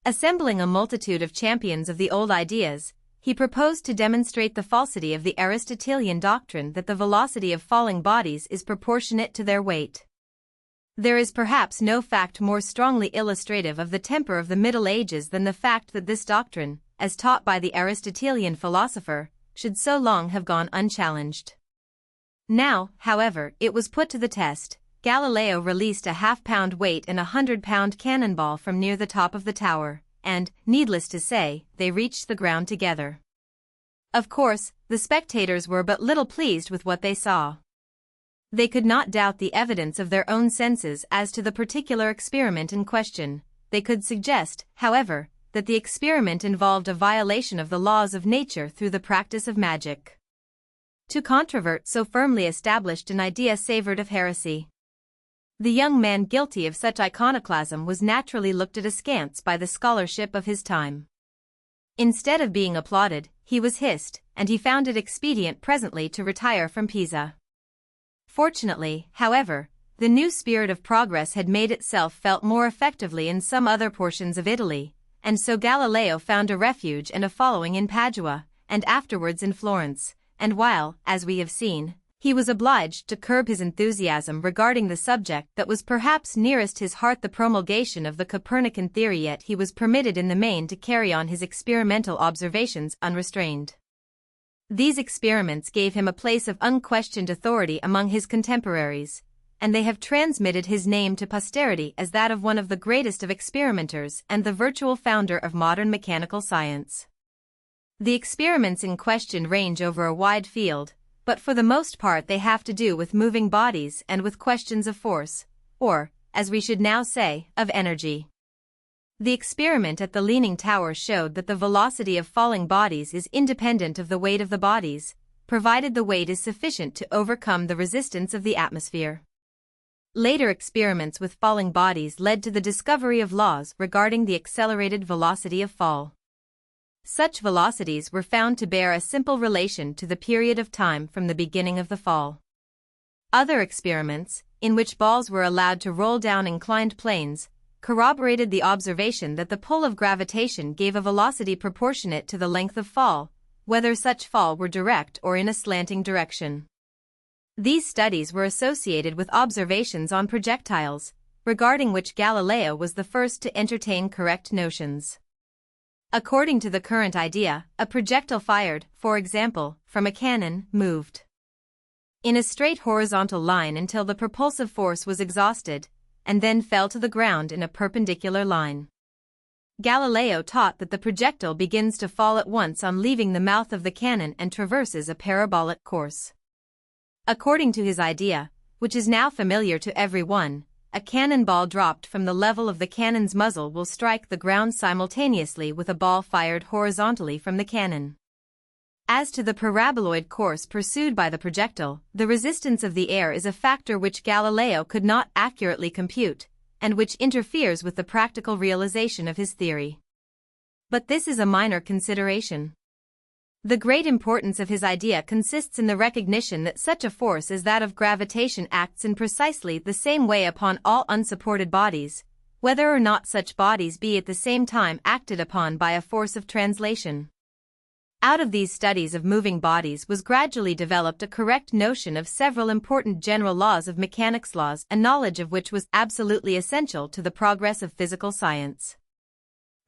Assembling a multitude of champions of the old ideas, he proposed to demonstrate the falsity of the Aristotelian doctrine that the velocity of falling bodies is proportionate to their weight. There is perhaps no fact more strongly illustrative of the temper of the Middle Ages than the fact that this doctrine, as taught by the Aristotelian philosopher, should so long have gone unchallenged. Now, however, it was put to the test. Galileo released a half-pound weight and 100-pound cannonball from near the top of the tower, and, needless to say, they reached the ground together. Of course, the spectators were but little pleased with what they saw. They could not doubt the evidence of their own senses as to the particular experiment in question. They could suggest, however, that the experiment involved a violation of the laws of nature through the practice of magic. To controvert so firmly established an idea savored of heresy. The young man guilty of such iconoclasm was naturally looked at askance by the scholarship of his time. Instead of being applauded, he was hissed, and he found it expedient presently to retire from Pisa. Fortunately, however, the new spirit of progress had made itself felt more effectively in some other portions of Italy, and so Galileo found a refuge and a following in Padua, and afterwards in Florence, and while, as we have seen, he was obliged to curb his enthusiasm regarding the subject that was perhaps nearest his heart, the promulgation of the Copernican theory, yet he was permitted in the main to carry on his experimental observations unrestrained. These experiments gave him a place of unquestioned authority among his contemporaries, and they have transmitted his name to posterity as that of one of the greatest of experimenters and the virtual founder of modern mechanical science. The experiments in question range over a wide field, but for the most part they have to do with moving bodies and with questions of force, or, as we should now say, of energy. The experiment at the Leaning Tower showed that the velocity of falling bodies is independent of the weight of the bodies, provided the weight is sufficient to overcome the resistance of the atmosphere. Later experiments with falling bodies led to the discovery of laws regarding the accelerated velocity of fall. Such velocities were found to bear a simple relation to the period of time from the beginning of the fall. Other experiments, in which balls were allowed to roll down inclined planes, corroborated the observation that the pull of gravitation gave a velocity proportionate to the length of fall, whether such fall were direct or in a slanting direction. These studies were associated with observations on projectiles, regarding which Galileo was the first to entertain correct notions. According to the current idea, a projectile fired, for example, from a cannon, moved in a straight horizontal line until the propulsive force was exhausted, and then fell to the ground in a perpendicular line. Galileo taught that the projectile begins to fall at once on leaving the mouth of the cannon and traverses a parabolic course. According to his idea, which is now familiar to every one, a cannonball dropped from the level of the cannon's muzzle will strike the ground simultaneously with a ball fired horizontally from the cannon. As to the paraboloid course pursued by the projectile, the resistance of the air is a factor which Galileo could not accurately compute, and which interferes with the practical realization of his theory. But this is a minor consideration. The great importance of his idea consists in the recognition that such a force as that of gravitation acts in precisely the same way upon all unsupported bodies, whether or not such bodies be at the same time acted upon by a force of translation. Out of these studies of moving bodies was gradually developed a correct notion of several important general laws of mechanics, laws a knowledge of which was absolutely essential to the progress of physical science.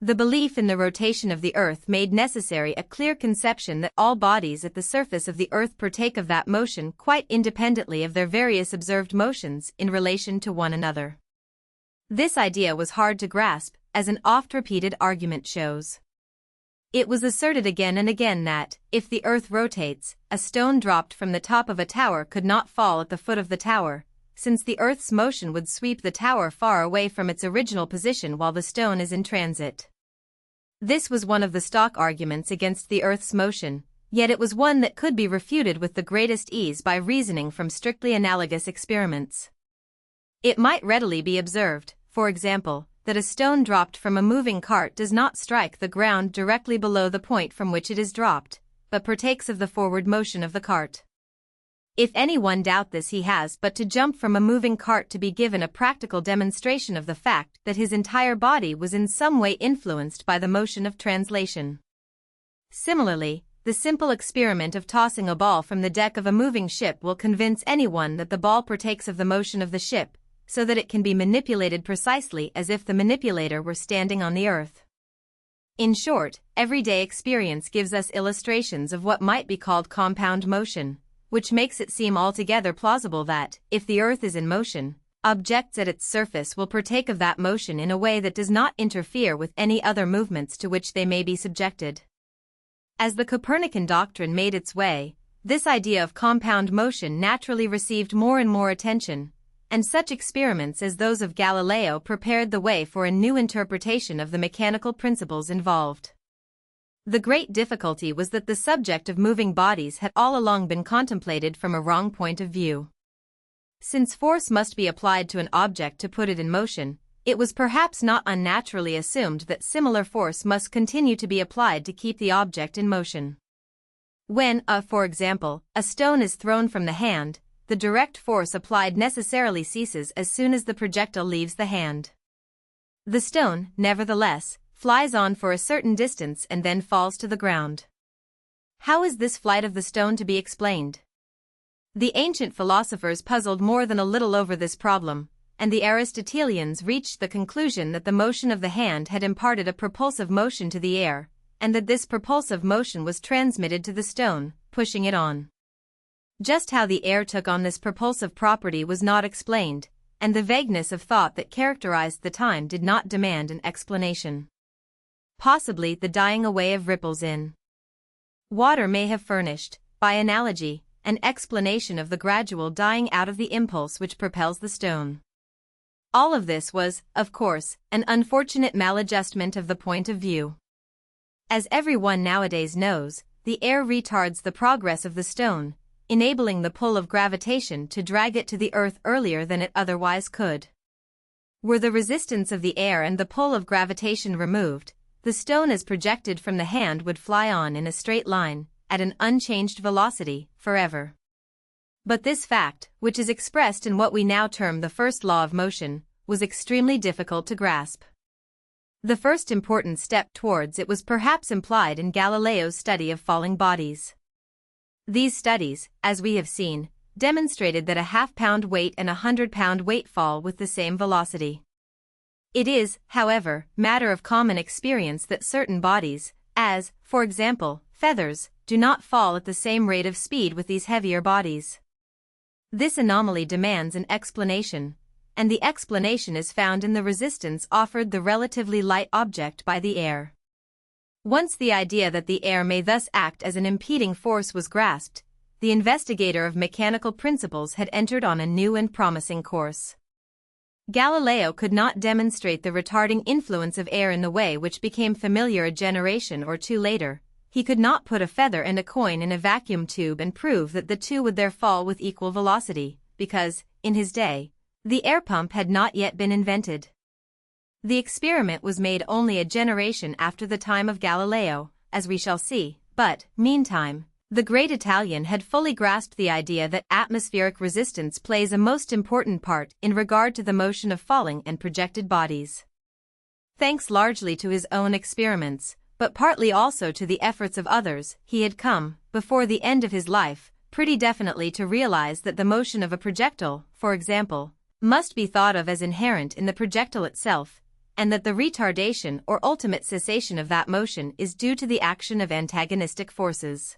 The belief in the rotation of the Earth made necessary a clear conception that all bodies at the surface of the Earth partake of that motion quite independently of their various observed motions in relation to one another. This idea was hard to grasp, as an oft-repeated argument shows. It was asserted again and again that, if the Earth rotates, a stone dropped from the top of a tower could not fall at the foot of the tower, since the Earth's motion would sweep the tower far away from its original position while the stone is in transit. This was one of the stock arguments against the Earth's motion, yet it was one that could be refuted with the greatest ease by reasoning from strictly analogous experiments. It might readily be observed, for example, that a stone dropped from a moving cart does not strike the ground directly below the point from which it is dropped, but partakes of the forward motion of the cart. If anyone doubt this, he has but to jump from a moving cart to be given a practical demonstration of the fact that his entire body was in some way influenced by the motion of translation. Similarly, the simple experiment of tossing a ball from the deck of a moving ship will convince anyone that the ball partakes of the motion of the ship, so that it can be manipulated precisely as if the manipulator were standing on the earth. In short, everyday experience gives us illustrations of what might be called compound motion, which makes it seem altogether plausible that, if the Earth is in motion, objects at its surface will partake of that motion in a way that does not interfere with any other movements to which they may be subjected. As the Copernican doctrine made its way, this idea of compound motion naturally received more and more attention, and such experiments as those of Galileo prepared the way for a new interpretation of the mechanical principles involved. The great difficulty was that the subject of moving bodies had all along been contemplated from a wrong point of view. Since force must be applied to an object to put it in motion, it was perhaps not unnaturally assumed that similar force must continue to be applied to keep the object in motion. When, for example, a stone is thrown from the hand, the direct force applied necessarily ceases as soon as the projectile leaves the hand. The stone, nevertheless, flies on for a certain distance and then falls to the ground. How is this flight of the stone to be explained? The ancient philosophers puzzled more than a little over this problem, and the Aristotelians reached the conclusion that the motion of the hand had imparted a propulsive motion to the air, and that this propulsive motion was transmitted to the stone, pushing it on. Just how the air took on this propulsive property was not explained, and the vagueness of thought that characterized the time did not demand an explanation. Possibly the dying away of ripples in water may have furnished, by analogy, an explanation of the gradual dying out of the impulse which propels the stone. All of this was, of course, an unfortunate maladjustment of the point of view. As everyone nowadays knows, the air retards the progress of the stone, enabling the pull of gravitation to drag it to the earth earlier than it otherwise could. Were the resistance of the air and the pull of gravitation removed, the stone as projected from the hand would fly on in a straight line, at an unchanged velocity, forever. But this fact, which is expressed in what we now term the first law of motion, was extremely difficult to grasp. The first important step towards it was perhaps implied in Galileo's study of falling bodies. These studies, as we have seen, demonstrated that a half-pound weight and 100-pound weight fall with the same velocity. It is, however, matter of common experience that certain bodies, as, for example, feathers, do not fall at the same rate of speed with these heavier bodies. This anomaly demands an explanation, and the explanation is found in the resistance offered the relatively light object by the air. Once the idea that the air may thus act as an impeding force was grasped, the investigator of mechanical principles had entered on a new and promising course. Galileo could not demonstrate the retarding influence of air in the way which became familiar a generation or two later. He could not put a feather and a coin in a vacuum tube and prove that the two would there fall with equal velocity, because, in his day, the air pump had not yet been invented. The experiment was made only a generation after the time of Galileo, as we shall see, but, meantime, the great Italian had fully grasped the idea that atmospheric resistance plays a most important part in regard to the motion of falling and projected bodies. Thanks largely to his own experiments, but partly also to the efforts of others, he had come, before the end of his life, pretty definitely to realize that the motion of a projectile, for example, must be thought of as inherent in the projectile itself, and that the retardation or ultimate cessation of that motion is due to the action of antagonistic forces.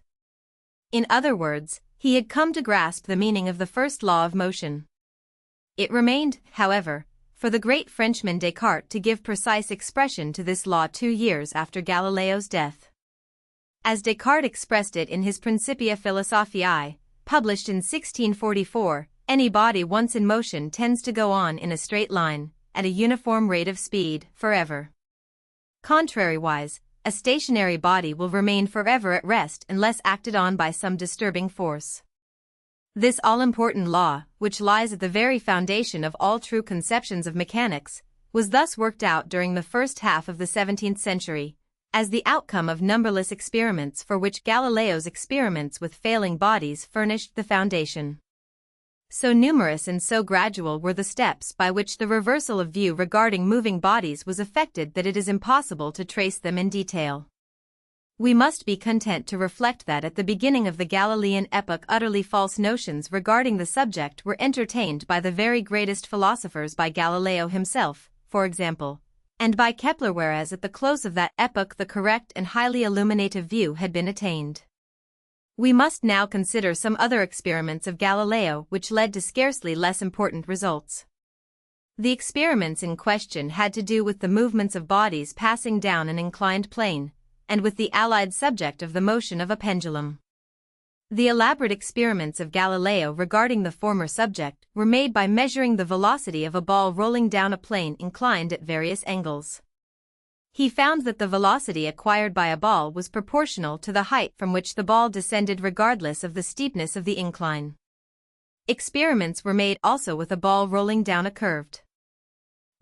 In other words, he had come to grasp the meaning of the first law of motion. It remained, however, for the great Frenchman Descartes to give precise expression to this law 2 years after Galileo's death. As Descartes expressed it in his Principia Philosophiae, published in 1644, Any body once in motion tends to go on in a straight line, at a uniform rate of speed, forever. Contrariwise, a stationary body will remain forever at rest unless acted on by some disturbing force. This all-important law, which lies at the very foundation of all true conceptions of mechanics, was thus worked out during the first half of the 17th century, as the outcome of numberless experiments for which Galileo's experiments with failing bodies furnished the foundation. So numerous and so gradual were the steps by which the reversal of view regarding moving bodies was effected that it is impossible to trace them in detail. We must be content to reflect that at the beginning of the Galilean epoch utterly false notions regarding the subject were entertained by the very greatest philosophers, by Galileo himself, for example, and by Kepler, whereas at the close of that epoch the correct and highly illuminative view had been attained. We must now consider some other experiments of Galileo which led to scarcely less important results. The experiments in question had to do with the movements of bodies passing down an inclined plane, and with the allied subject of the motion of a pendulum. The elaborate experiments of Galileo regarding the former subject were made by measuring the velocity of a ball rolling down a plane inclined at various angles. He found that the velocity acquired by a ball was proportional to the height from which the ball descended regardless of the steepness of the incline. Experiments were made also with a ball rolling down a curved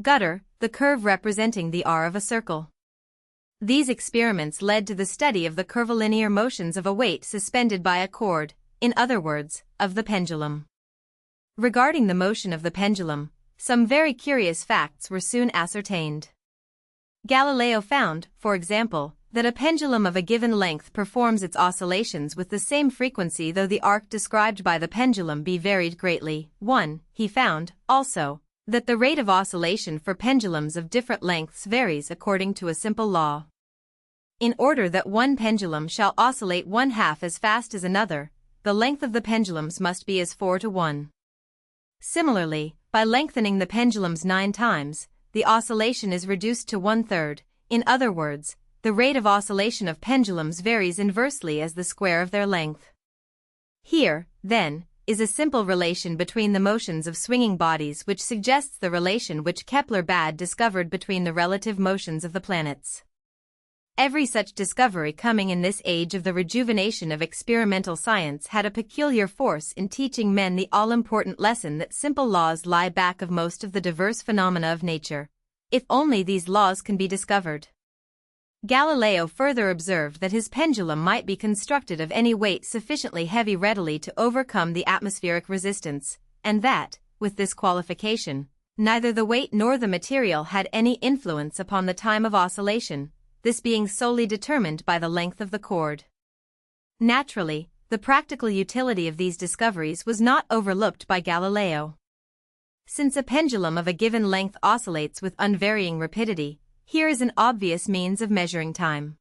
gutter, the curve representing the arc of a circle. These experiments led to the study of the curvilinear motions of a weight suspended by a cord, in other words, of the pendulum. Regarding the motion of the pendulum, some very curious facts were soon ascertained. Galileo found, for example, that a pendulum of a given length performs its oscillations with the same frequency though the arc described by the pendulum be varied greatly. 1. He found, also, that the rate of oscillation for pendulums of different lengths varies according to a simple law. In order that one pendulum shall oscillate 1/2 as fast as another, the length of the pendulums must be as 4 to 1. Similarly, by lengthening the pendulums 9 times, the oscillation is reduced to 1/3. In other words, the rate of oscillation of pendulums varies inversely as the square of their length. Here, then, is a simple relation between the motions of swinging bodies which suggests the relation which Kepler bad discovered between the relative motions of the planets. Every such discovery coming in this age of the rejuvenation of experimental science had a peculiar force in teaching men the all-important lesson that simple laws lie back of most of the diverse phenomena of nature, if only these laws can be discovered. Galileo further observed that his pendulum might be constructed of any weight sufficiently heavy readily to overcome the atmospheric resistance, and that, with this qualification, neither the weight nor the material had any influence upon the time of oscillation, this being solely determined by the length of the cord. Naturally, the practical utility of these discoveries was not overlooked by Galileo. Since a pendulum of a given length oscillates with unvarying rapidity, here is an obvious means of measuring time.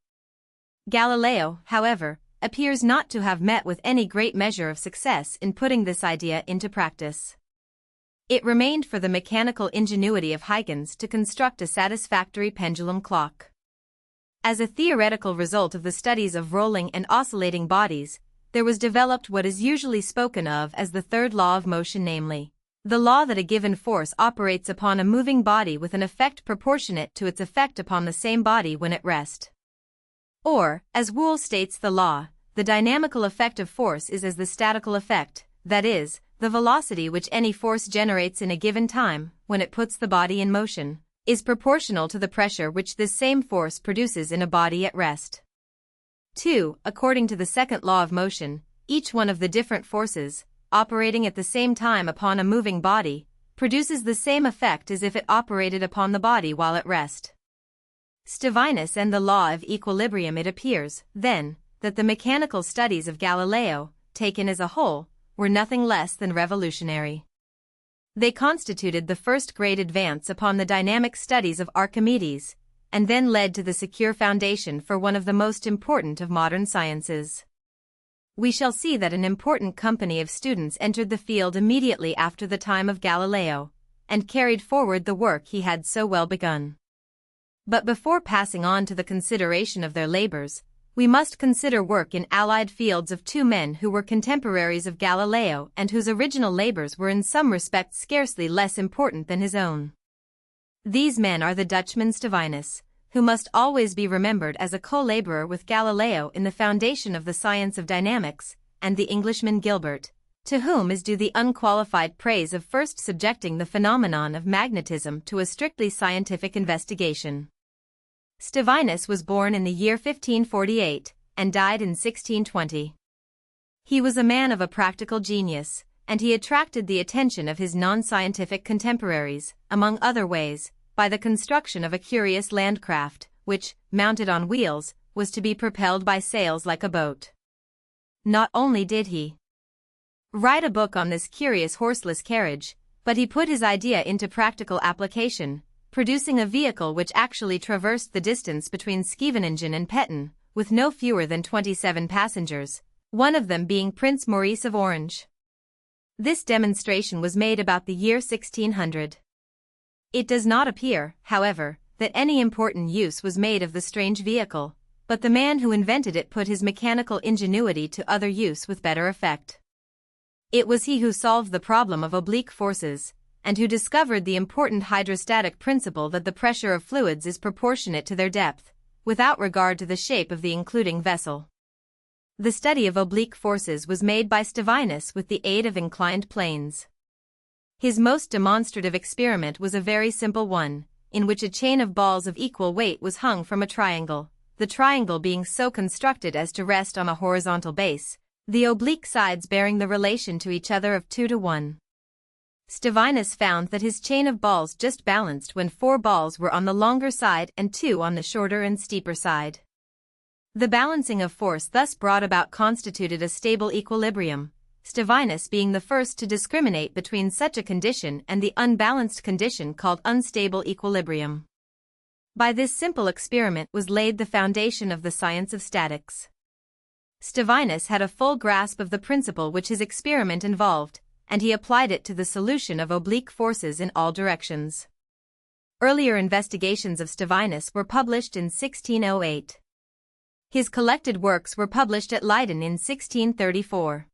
Galileo, however, appears not to have met with any great measure of success in putting this idea into practice. It remained for the mechanical ingenuity of Huygens to construct a satisfactory pendulum clock. As a theoretical result of the studies of rolling and oscillating bodies, there was developed what is usually spoken of as the third law of motion, namely, the law that a given force operates upon a moving body with an effect proportionate to its effect upon the same body when at rest. Or, as Wool states the law, the dynamical effect of force is as the statical effect, that is, the velocity which any force generates in a given time, when it puts the body in motion, is proportional to the pressure which this same force produces in a body at rest. 2. According to the second law of motion, each one of the different forces, operating at the same time upon a moving body, produces the same effect as if it operated upon the body while at rest. Stevinus and the law of equilibrium. It appears, then, that the mechanical studies of Galileo, taken as a whole, were nothing less than revolutionary. They constituted the first great advance upon the dynamic studies of Archimedes, and then led to the secure foundation for one of the most important of modern sciences. We shall see that an important company of students entered the field immediately after the time of Galileo, and carried forward the work he had so well begun. But before passing on to the consideration of their labors, we must consider work in allied fields of two men who were contemporaries of Galileo and whose original labors were in some respects scarcely less important than his own. These men are the Dutchman Stevinus, who must always be remembered as a co-laborer with Galileo in the foundation of the science of dynamics, and the Englishman Gilbert, to whom is due the unqualified praise of first subjecting the phenomenon of magnetism to a strictly scientific investigation. Stevinus was born in the year 1548, and died in 1620. He was a man of a practical genius, and he attracted the attention of his non-scientific contemporaries, among other ways, by the construction of a curious landcraft, which, mounted on wheels, was to be propelled by sails like a boat. Not only did he write a book on this curious horseless carriage, but he put his idea into practical application, producing a vehicle which actually traversed the distance between Scheveningen and Petten, with no fewer than 27 passengers, one of them being Prince Maurice of Orange. This demonstration was made about the year 1600. It does not appear, however, that any important use was made of the strange vehicle, but the man who invented it put his mechanical ingenuity to other use with better effect. It was he who solved the problem of oblique forces, and who discovered the important hydrostatic principle that the pressure of fluids is proportionate to their depth, without regard to the shape of the including vessel. The study of oblique forces was made by Stevinus with the aid of inclined planes. His most demonstrative experiment was a very simple one, in which a chain of balls of equal weight was hung from a triangle, the triangle being so constructed as to rest on a horizontal base, the oblique sides bearing the relation to each other of 2 to 1. Stevinus found that his chain of balls just balanced when 4 balls were on the longer side and 2 on the shorter and steeper side. The balancing of force thus brought about constituted a stable equilibrium, Stevinus being the first to discriminate between such a condition and the unbalanced condition called unstable equilibrium. By this simple experiment was laid the foundation of the science of statics. Stevinus had a full grasp of the principle which his experiment involved, and he applied it to the solution of oblique forces in all directions. Earlier investigations of Stevinus were published in 1608. His collected works were published at Leiden in 1634.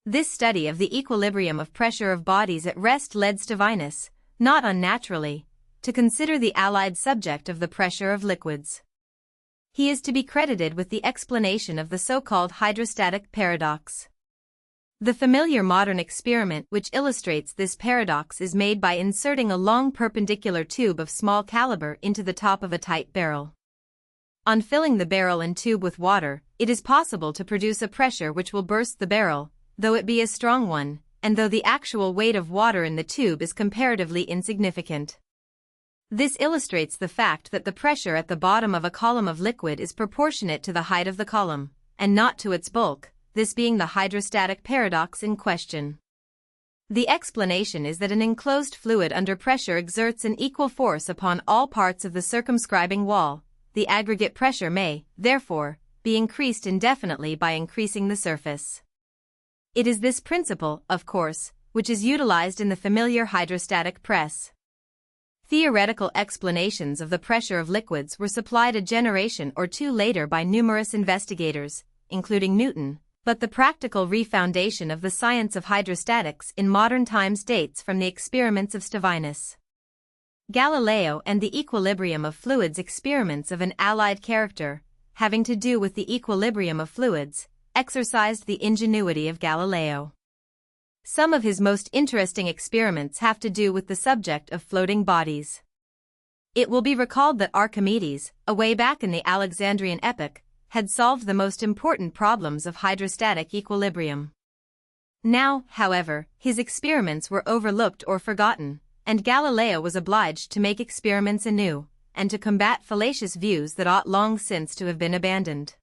This study of the equilibrium of pressure of bodies at rest led Stevinus, not unnaturally, to consider the allied subject of the pressure of liquids. He is to be credited with the explanation of the so-called hydrostatic paradox. The familiar modern experiment which illustrates this paradox is made by inserting a long perpendicular tube of small caliber into the top of a tight barrel. On filling the barrel and tube with water, it is possible to produce a pressure which will burst the barrel, though it be a strong one, and though the actual weight of water in the tube is comparatively insignificant. This illustrates the fact that the pressure at the bottom of a column of liquid is proportionate to the height of the column, and not to its bulk, this being the hydrostatic paradox in question. The explanation is that an enclosed fluid under pressure exerts an equal force upon all parts of the circumscribing wall. The aggregate pressure may, therefore, be increased indefinitely by increasing the surface. It is this principle, of course, which is utilized in the familiar hydrostatic press. Theoretical explanations of the pressure of liquids were supplied a generation or two later by numerous investigators, including Newton, but the practical refoundation of the science of hydrostatics in modern times dates from the experiments of Stevinus. Galileo and the equilibrium of fluids experiments of an allied character, having to do with the equilibrium of fluids, exercised the ingenuity of Galileo. Some of his most interesting experiments have to do with the subject of floating bodies. It will be recalled that Archimedes, away back in the Alexandrian epoch, had solved the most important problems of hydrostatic equilibrium. Now, however, his experiments were overlooked or forgotten, and Galileo was obliged to make experiments anew, and to combat fallacious views that ought long since to have been abandoned.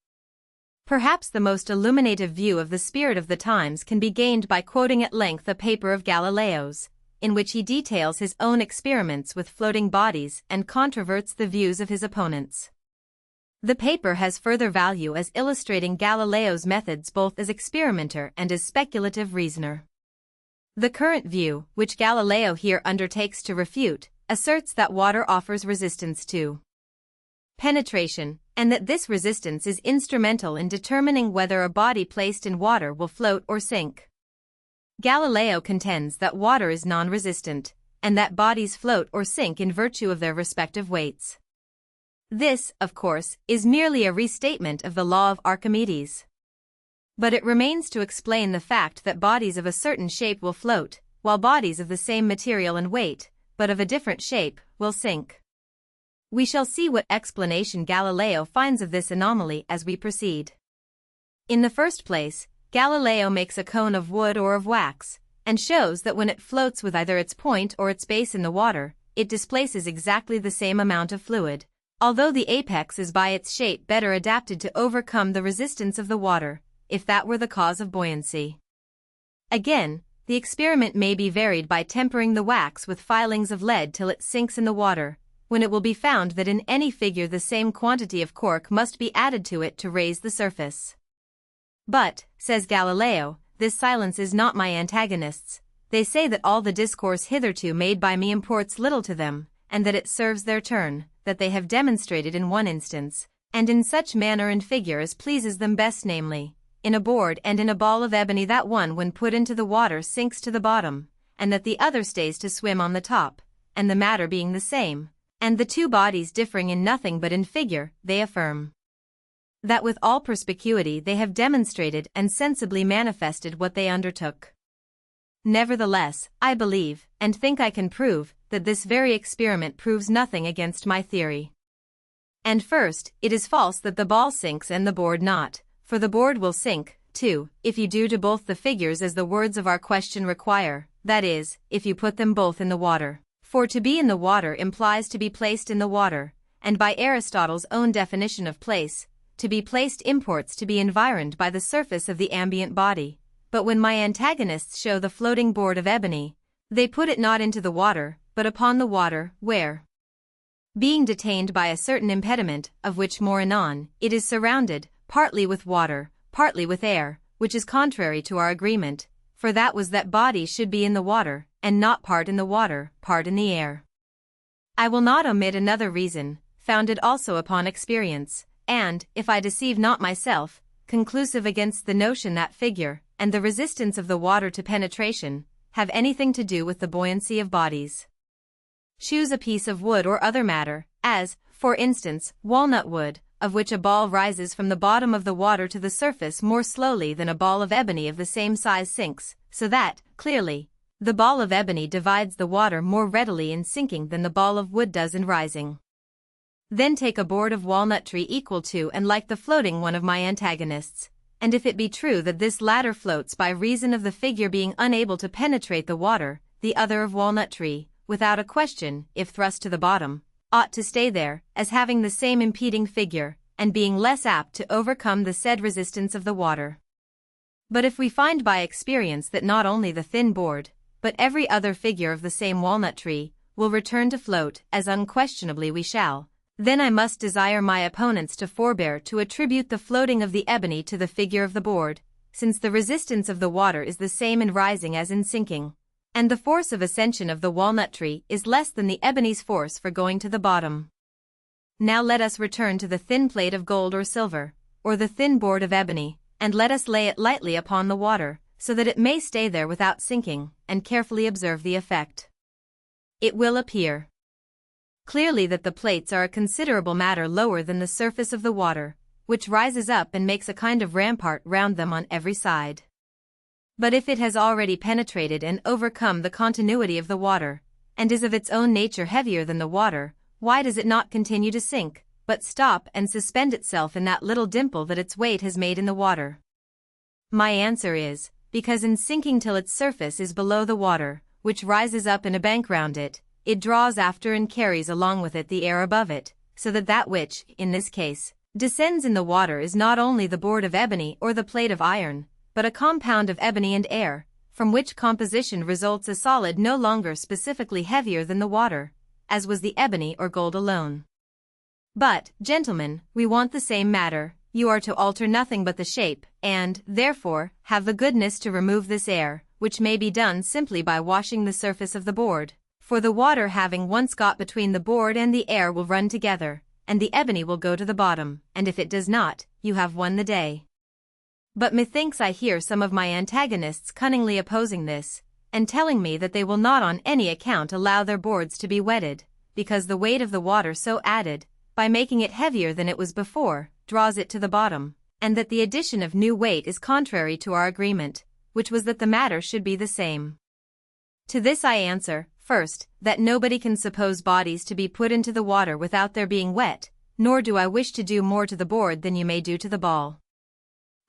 Perhaps the most illuminative view of the spirit of the times can be gained by quoting at length a paper of Galileo's, in which he details his own experiments with floating bodies and controverts the views of his opponents. The paper has further value as illustrating Galileo's methods both as experimenter and as speculative reasoner. The current view, which Galileo here undertakes to refute, asserts that water offers resistance to penetration, and that this resistance is instrumental in determining whether a body placed in water will float or sink. Galileo contends that water is non-resistant, and that bodies float or sink in virtue of their respective weights. This, of course, is merely a restatement of the law of Archimedes. But it remains to explain the fact that bodies of a certain shape will float, while bodies of the same material and weight, but of a different shape, will sink. We shall see what explanation Galileo finds of this anomaly as we proceed. In the first place, Galileo makes a cone of wood or of wax, and shows that when it floats with either its point or its base in the water, it displaces exactly the same amount of fluid, although the apex is by its shape better adapted to overcome the resistance of the water, if that were the cause of buoyancy. Again, the experiment may be varied by tempering the wax with filings of lead till it sinks in the water, when it will be found that in any figure the same quantity of cork must be added to it to raise the surface. But, says Galileo, this silences not my antagonists. They say that all the discourse hitherto made by me imports little to them, and that it serves their turn, that they have demonstrated in one instance, and in such manner and figure as pleases them best, namely, in a board and in a ball of ebony, that one when put into the water sinks to the bottom, and that the other stays to swim on the top, and the matter being the same, and the two bodies differing in nothing but in figure, they affirm that with all perspicuity they have demonstrated and sensibly manifested what they undertook. Nevertheless, I believe, and think I can prove, that this very experiment proves nothing against my theory. And first, it is false that the ball sinks and the board not, for the board will sink, too, if you do to both the figures as the words of our question require, that is, if you put them both in the water. For to be in the water implies to be placed in the water, and by Aristotle's own definition of place, to be placed imports to be environed by the surface of the ambient body. But when my antagonists show the floating board of ebony, they put it not into the water, but upon the water, where, being detained by a certain impediment, of which more anon, it is surrounded, partly with water, partly with air, which is contrary to our agreement, for that was that bodies should be in the water, and not part in the water, part in the air. I will not omit another reason, founded also upon experience, and, if I deceive not myself, conclusive against the notion that figure, and the resistance of the water to penetration, have anything to do with the buoyancy of bodies. Choose a piece of wood or other matter, as, for instance, walnut wood, of which a ball rises from the bottom of the water to the surface more slowly than a ball of ebony of the same size sinks, so that, clearly, the ball of ebony divides the water more readily in sinking than the ball of wood does in rising. Then take a board of walnut tree equal to and like the floating one of my antagonists, and if it be true that this latter floats by reason of the figure being unable to penetrate the water, the other of walnut tree, without a question, if thrust to the bottom, ought to stay there, as having the same impeding figure, and being less apt to overcome the said resistance of the water. But if we find by experience that not only the thin board, but every other figure of the same walnut tree, will return to float, as unquestionably we shall, then I must desire my opponents to forbear to attribute the floating of the ebony to the figure of the board, since the resistance of the water is the same in rising as in sinking, and the force of ascension of the walnut tree is less than the ebony's force for going to the bottom. Now let us return to the thin plate of gold or silver, or the thin board of ebony, and let us lay it lightly upon the water, so that it may stay there without sinking, and carefully observe the effect. It will appear clearly that the plates are a considerable matter lower than the surface of the water, which rises up and makes a kind of rampart round them on every side. But if it has already penetrated and overcome the continuity of the water, and is of its own nature heavier than the water, why does it not continue to sink, but stop and suspend itself in that little dimple that its weight has made in the water? My answer is, because in sinking till its surface is below the water, which rises up in a bank round it, it draws after and carries along with it the air above it, so that that which, in this case, descends in the water is not only the board of ebony or the plate of iron, but a compound of ebony and air, from which composition results a solid no longer specifically heavier than the water, as was the ebony or gold alone. But, gentlemen, we want the same matter, you are to alter nothing but the shape, and, therefore, have the goodness to remove this air, which may be done simply by washing the surface of the board. For the water having once got between the board and the air will run together, and the ebony will go to the bottom, and if it does not, you have won the day. But methinks I hear some of my antagonists cunningly opposing this, and telling me that they will not on any account allow their boards to be wetted, because the weight of the water so added, by making it heavier than it was before, draws it to the bottom, and that the addition of new weight is contrary to our agreement, which was that the matter should be the same. To this I answer, first, that nobody can suppose bodies to be put into the water without their being wet, nor do I wish to do more to the board than you may do to the ball.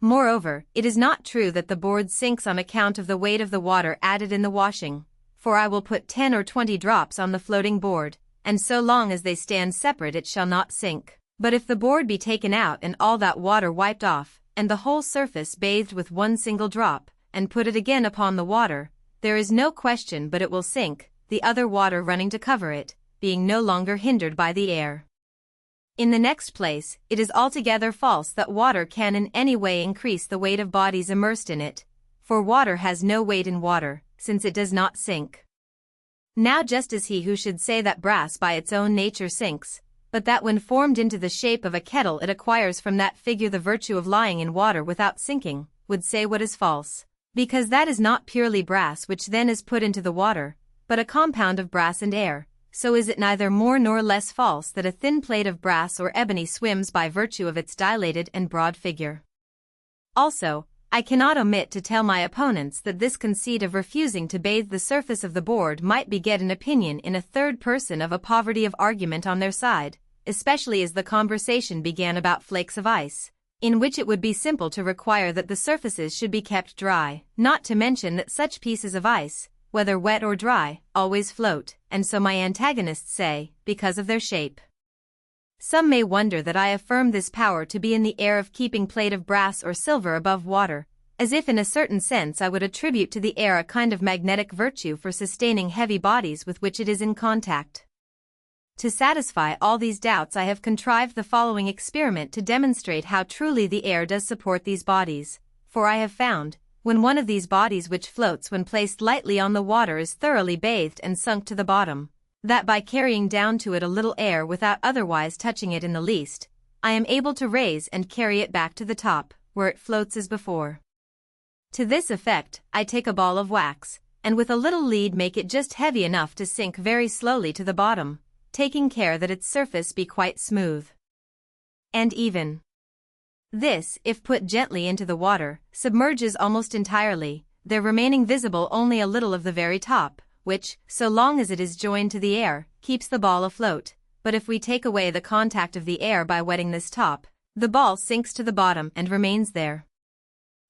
Moreover, it is not true that the board sinks on account of the weight of the water added in the washing, for I will put 10 or 20 drops on the floating board, and so long as they stand separate it shall not sink. But if the board be taken out and all that water wiped off, and the whole surface bathed with one single drop, and put it again upon the water, there is no question but it will sink, the other water running to cover it, being no longer hindered by the air. In the next place, it is altogether false that water can in any way increase the weight of bodies immersed in it, for water has no weight in water, since it does not sink. Now just as he who should say that brass by its own nature sinks, but that when formed into the shape of a kettle it acquires from that figure the virtue of lying in water without sinking, would say what is false, because that is not purely brass which then is put into the water, but a compound of brass and air, so is it neither more nor less false that a thin plate of brass or ebony swims by virtue of its dilated and broad figure. Also, I cannot omit to tell my opponents that this conceit of refusing to bathe the surface of the board might beget an opinion in a third person of a poverty of argument on their side, especially as the conversation began about flakes of ice, in which it would be simple to require that the surfaces should be kept dry, not to mention that such pieces of ice, whether wet or dry, always float, and so my antagonists say, because of their shape. Some may wonder that I affirm this power to be in the air of keeping plate of brass or silver above water, as if in a certain sense I would attribute to the air a kind of magnetic virtue for sustaining heavy bodies with which it is in contact. To satisfy all these doubts I have contrived the following experiment to demonstrate how truly the air does support these bodies, for I have found, when one of these bodies which floats when placed lightly on the water is thoroughly bathed and sunk to the bottom, that by carrying down to it a little air without otherwise touching it in the least, I am able to raise and carry it back to the top, where it floats as before. To this effect, I take a ball of wax, and with a little lead make it just heavy enough to sink very slowly to the bottom, taking care that its surface be quite smooth and even. This, if put gently into the water, submerges almost entirely, there remaining visible only a little of the very top, which, so long as it is joined to the air, keeps the ball afloat, but if we take away the contact of the air by wetting this top, the ball sinks to the bottom and remains there.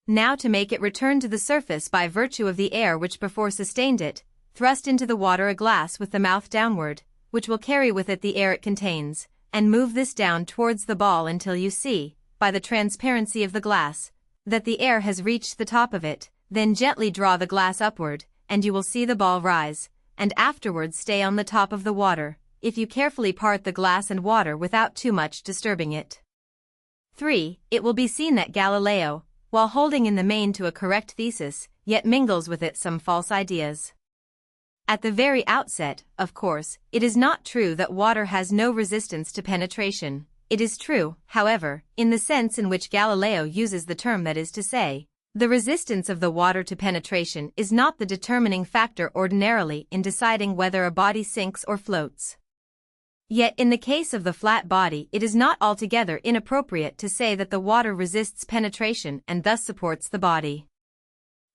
Now to make it return to the surface by virtue of the air which before sustained it, thrust into the water a glass with the mouth downward, which will carry with it the air it contains, and move this down towards the ball until you see, by the transparency of the glass, that the air has reached the top of it, then gently draw the glass upward, and you will see the ball rise, and afterwards stay on the top of the water, if you carefully part the glass and water without too much disturbing it. 3. It will be seen that Galileo, while holding in the main to a correct thesis, yet mingles with it some false ideas. At the very outset, of course, it is not true that water has no resistance to penetration. It is true, however, in the sense in which Galileo uses the term, that is to say, the resistance of the water to penetration is not the determining factor ordinarily in deciding whether a body sinks or floats. Yet in the case of the flat body it is not altogether inappropriate to say that the water resists penetration and thus supports the body.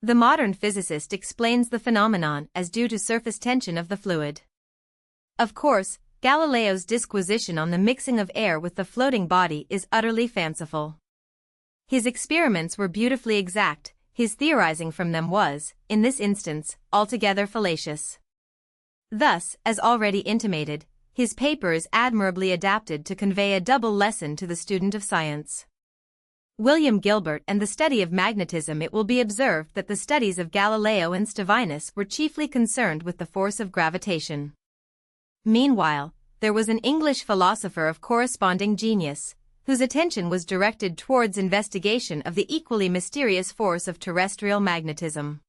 The modern physicist explains the phenomenon as due to surface tension of the fluid. Of course, Galileo's disquisition on the mixing of air with the floating body is utterly fanciful. His experiments were beautifully exact, his theorizing from them was, in this instance, altogether fallacious. Thus, as already intimated, his paper is admirably adapted to convey a double lesson to the student of science. William Gilbert and the study of magnetism. It will be observed that the studies of Galileo and Stevinus were chiefly concerned with the force of gravitation. Meanwhile, there was an English philosopher of corresponding genius, whose attention was directed towards investigation of the equally mysterious force of terrestrial magnetism.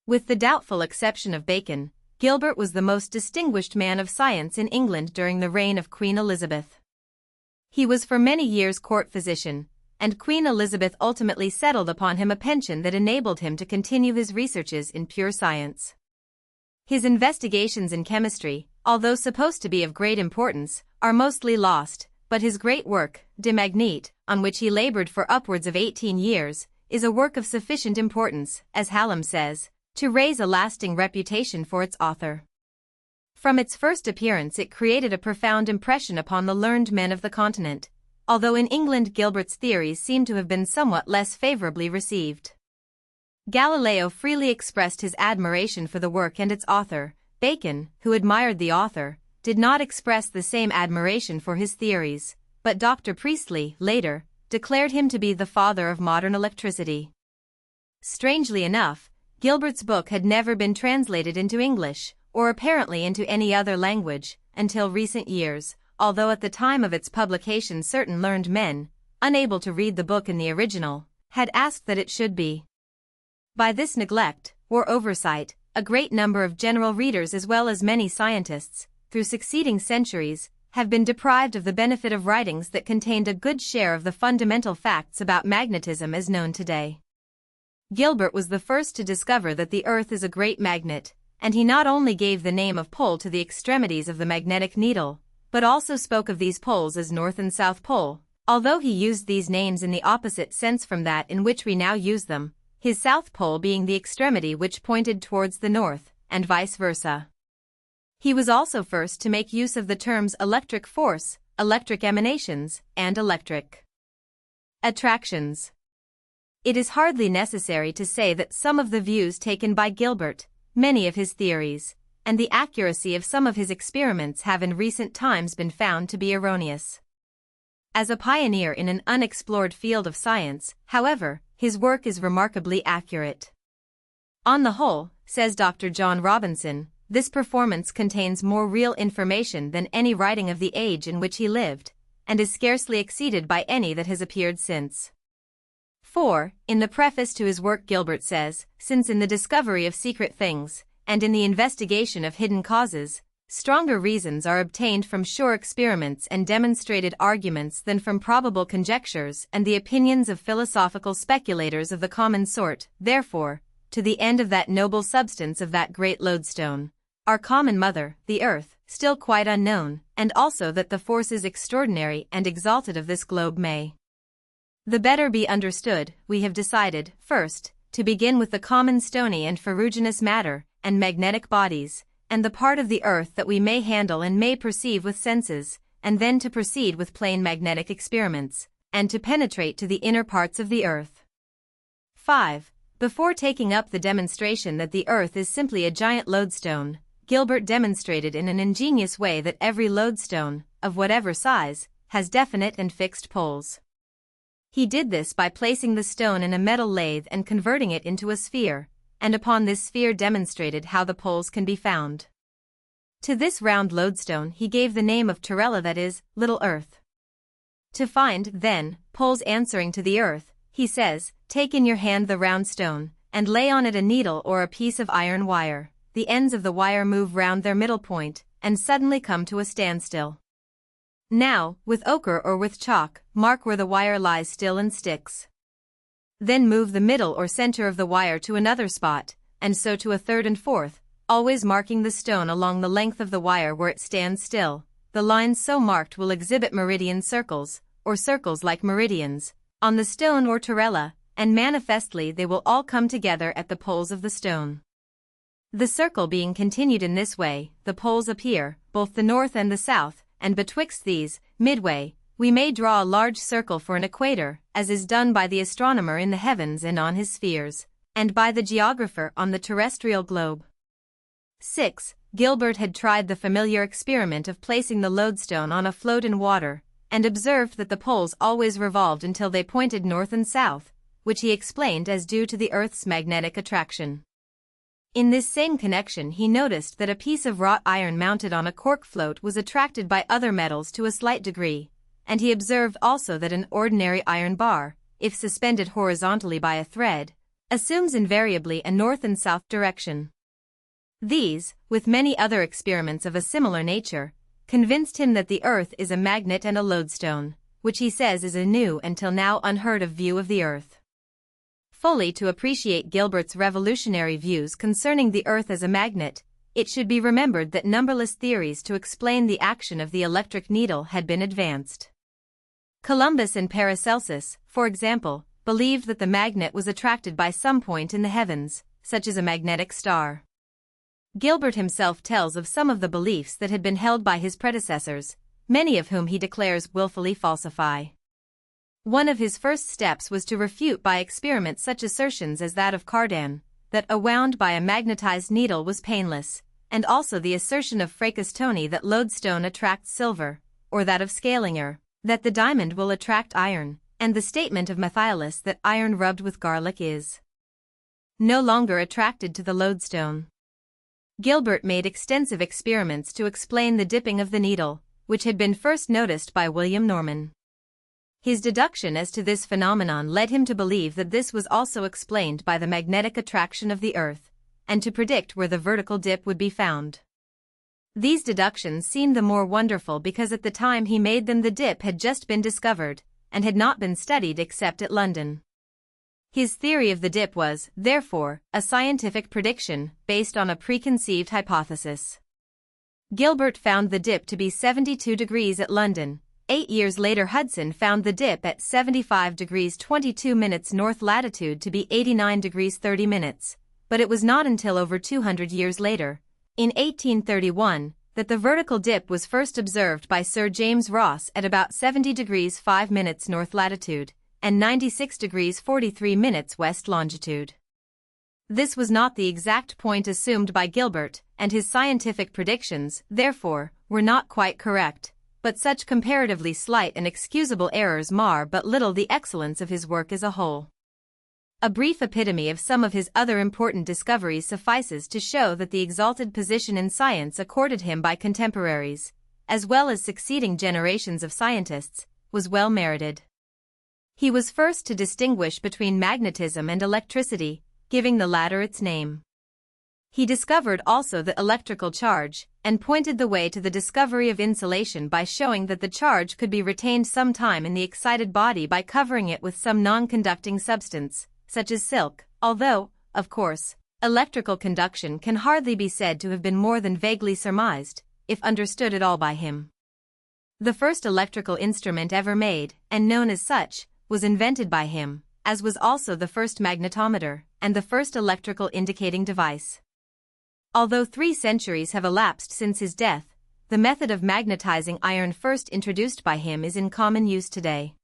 With the doubtful exception of Bacon, Gilbert was the most distinguished man of science in England during the reign of Queen Elizabeth. He was for many years court physician, and Queen Elizabeth ultimately settled upon him a pension that enabled him to continue his researches in pure science. His investigations in chemistry, although supposed to be of great importance, are mostly lost, but his great work, De Magnete, on which he labored for upwards of 18 years, is a work of sufficient importance, as Hallam says, to raise a lasting reputation for its author. From its first appearance it created a profound impression upon the learned men of the continent, although in England Gilbert's theories seem to have been somewhat less favorably received. Galileo freely expressed his admiration for the work and its author. Bacon, who admired the author, did not express the same admiration for his theories, but Dr. Priestley, later, declared him to be the father of modern electricity. Strangely enough, Gilbert's book had never been translated into English, or apparently into any other language, until recent years, although at the time of its publication certain learned men, unable to read the book in the original, had asked that it should be. By this neglect, or oversight, a great number of general readers as well as many scientists, through succeeding centuries, have been deprived of the benefit of writings that contained a good share of the fundamental facts about magnetism as known today. Gilbert was the first to discover that the Earth is a great magnet, and he not only gave the name of pole to the extremities of the magnetic needle, but also spoke of these poles as North and South Pole, although he used these names in the opposite sense from that in which we now use them, his South Pole being the extremity which pointed towards the north, and vice versa. He was also first to make use of the terms electric force, electric emanations, and electric attractions. It is hardly necessary to say that some of the views taken by Gilbert, many of his theories, and the accuracy of some of his experiments have in recent times been found to be erroneous. As a pioneer in an unexplored field of science, however, his work is remarkably accurate. On the whole, says Dr. John Robinson, this performance contains more real information than any writing of the age in which he lived, and is scarcely exceeded by any that has appeared since. For, in the preface to his work Gilbert says, since in the discovery of secret things, and in the investigation of hidden causes, stronger reasons are obtained from sure experiments and demonstrated arguments than from probable conjectures and the opinions of philosophical speculators of the common sort, therefore, to the end of that noble substance of that great lodestone, our common mother, the earth, still quite unknown, and also that the forces extraordinary and exalted of this globe may the better be understood, we have decided, first, to begin with the common stony and ferruginous matter, and magnetic bodies, and the part of the earth that we may handle and may perceive with senses, and then to proceed with plain magnetic experiments, and to penetrate to the inner parts of the earth. 5. Before taking up the demonstration that the earth is simply a giant lodestone, Gilbert demonstrated in an ingenious way that every lodestone, of whatever size, has definite and fixed poles. He did this by placing the stone in a metal lathe and converting it into a sphere, and upon this sphere demonstrated how the poles can be found. To this round lodestone he gave the name of Terrella, that is, Little Earth. To find, then, poles answering to the earth, he says, take in your hand the round stone, and lay on it a needle or a piece of iron wire. The ends of the wire move round their middle point, and suddenly come to a standstill. Now, with ochre or with chalk, mark where the wire lies still and sticks. Then move the middle or center of the wire to another spot, and so to a third and fourth, always marking the stone along the length of the wire where it stands still. The lines so marked will exhibit meridian circles, or circles like meridians, on the stone or terrella, and manifestly they will all come together at the poles of the stone. The circle being continued in this way, the poles appear, both the north and the south, and betwixt these, midway, we may draw a large circle for an equator, as is done by the astronomer in the heavens and on his spheres, and by the geographer on the terrestrial globe. 6. Gilbert had tried the familiar experiment of placing the lodestone on a float in water, and observed that the poles always revolved until they pointed north and south, which he explained as due to the Earth's magnetic attraction. In this same connection he noticed that a piece of wrought iron mounted on a cork float was attracted by other metals to a slight degree, and he observed also that an ordinary iron bar, if suspended horizontally by a thread, assumes invariably a north and south direction. These, with many other experiments of a similar nature, convinced him that the earth is a magnet and a lodestone, which he says is a new until now unheard of view of the Earth. Fully to appreciate Gilbert's revolutionary views concerning the Earth as a magnet, it should be remembered that numberless theories to explain the action of the electric needle had been advanced. Columbus and Paracelsus, for example, believed that the magnet was attracted by some point in the heavens, such as a magnetic star. Gilbert himself tells of some of the beliefs that had been held by his predecessors, many of whom he declares willfully falsify. One of his first steps was to refute by experiment such assertions as that of Cardan, that a wound by a magnetized needle was painless, and also the assertion of Fracastoni that lodestone attracts silver, or that of Scaliger, that the diamond will attract iron, and the statement of Matthiolus that iron rubbed with garlic is no longer attracted to the lodestone. Gilbert made extensive experiments to explain the dipping of the needle, which had been first noticed by William Norman. His deduction as to this phenomenon led him to believe that this was also explained by the magnetic attraction of the Earth, and to predict where the vertical dip would be found. These deductions seemed the more wonderful because at the time he made them the dip had just been discovered, and had not been studied except at London. His theory of the dip was, therefore, a scientific prediction based on a preconceived hypothesis. Gilbert found the dip to be 72 degrees at London. 8 years later Hudson found the dip at 75 degrees 22 minutes north latitude to be 89 degrees 30 minutes, but it was not until over 200 years later, in 1831, that the vertical dip was first observed by Sir James Ross at about 70 degrees 5 minutes north latitude, and 96 degrees 43 minutes west longitude. This was not the exact point assumed by Gilbert, and his scientific predictions, therefore, were not quite correct. But such comparatively slight and excusable errors mar but little the excellence of his work as a whole. A brief epitome of some of his other important discoveries suffices to show that the exalted position in science accorded him by contemporaries, as well as succeeding generations of scientists, was well merited. He was first to distinguish between magnetism and electricity, giving the latter its name. He discovered also the electrical charge, and pointed the way to the discovery of insulation by showing that the charge could be retained some time in the excited body by covering it with some non-conducting substance, such as silk, although, of course, electrical conduction can hardly be said to have been more than vaguely surmised, if understood at all by him. The first electrical instrument ever made, and known as such, was invented by him, as was also the first magnetometer, and the first electrical indicating device. Although 3 centuries have elapsed since his death, the method of magnetizing iron first introduced by him is in common use today.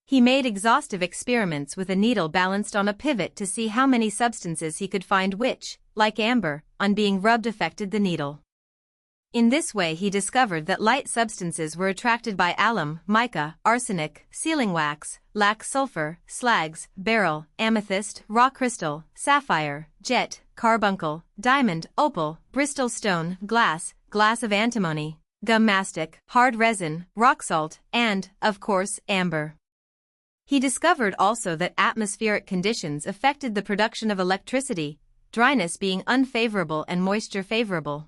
He made exhaustive experiments with a needle balanced on a pivot to see how many substances he could find which, like amber, on being rubbed affected the needle. In this way he discovered that light substances were attracted by alum, mica, arsenic, sealing wax, lac sulfur, slags, beryl, amethyst, raw crystal, sapphire, jet, carbuncle, diamond, opal, Bristol stone, glass of antimony, gum mastic, hard resin, rock salt, and, of course, amber. He discovered also that atmospheric conditions affected the production of electricity, dryness being unfavorable and moisture favorable.